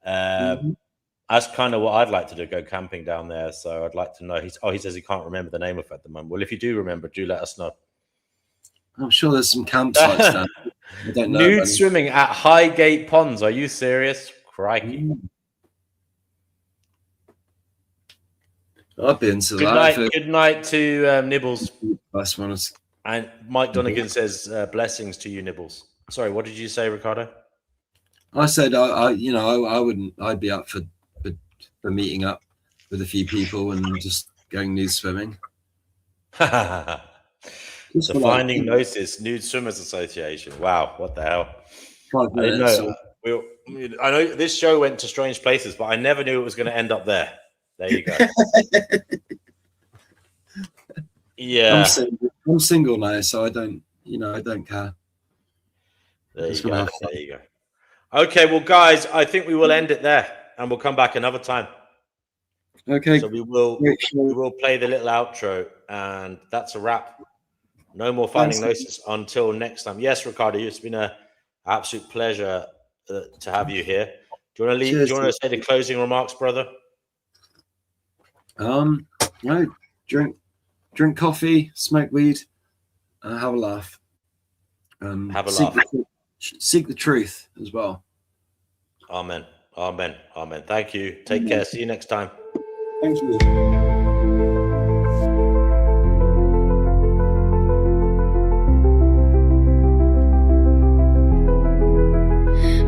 That's kind of what I'd like to do, go camping down there. So I'd like to know. He says he can't remember the name of it at the moment. Well, if you do remember, do let us know. I'm sure there's some campsites down. I don't know. Nude swimming at Highgate Ponds. Are you serious? Crikey. I've been to Good that. night. Good night to Nibbles. Last one was... And Mike Donegan says blessings to you, Nibbles. Sorry, what did you say, Ricardo? I said, I wouldn't. I'd be up for meeting up with a few people and just going nude swimming. The Finding Gnosis Nude Swimmers Association. Wow, what the hell? I didn't know. I know this show went to strange places, but I never knew it was going to end up there. There you go. Yeah, I'm single now, so I don't care. There you go. There you go. Okay, well, guys, I think we will end it there, and we'll come back another time. Okay. So we will play the little outro, and that's a wrap. No more Finding Gnosis until next time. Yes, Ricardo, it's been an absolute pleasure to have you here. Do you want to leave? Do you want to say the closing remarks, brother? Drink coffee, smoke weed, have a laugh. Have a laugh. Seek the truth as well. Amen. Amen. Amen. Thank you. Take care. See you next time. Thank you.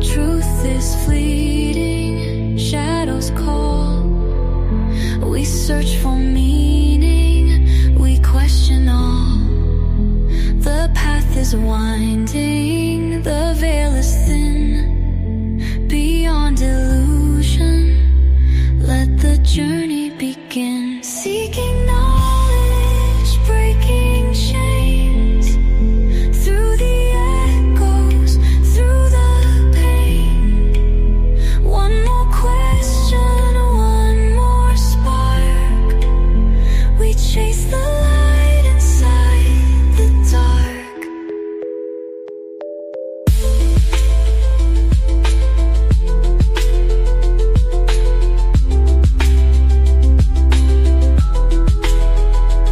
Truth is fleeting, shadows call. We search for meaning, we question all. The path is winding, the veil is thin. Beyond illusion, let the journey begin. Seeking knowledge, breaking chains. Through the echoes, through the pain. One more question, one more spark. We chase the light inside the dark.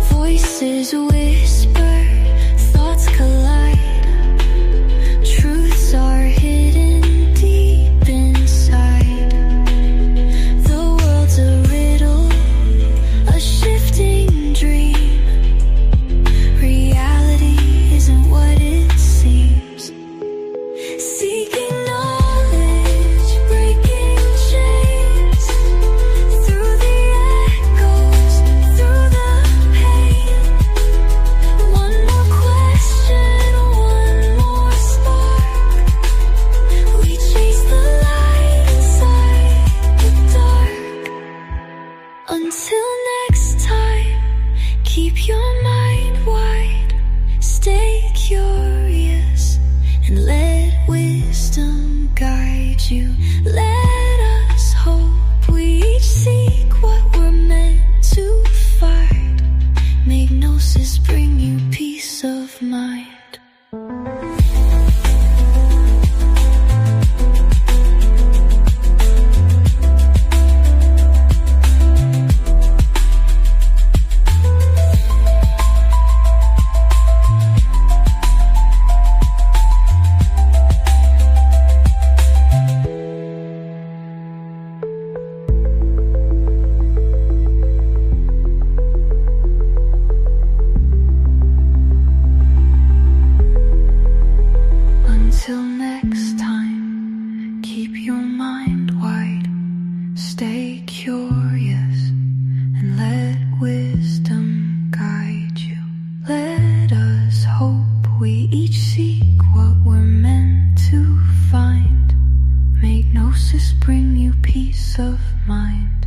Voices whisper, thoughts collide. Truths are hidden deep inside. The world's a riddle, a shifting dream. Reality isn't what it seems. Seeking knowledge, breaking chains. Through the echoes, through the pain. One more question, one more spark. We chase the light inside the dark. Until next time, keep your mind wide. Stay curious and let wisdom guide you. Let us hope we each seek what we're meant to find. Make Gnosis bring you peace of mind. Until next time, keep your mind wide. Stay curious and let wisdom guide you. Let us hope we each seek what we're meant to find. Make Gnosis bring you peace of mind.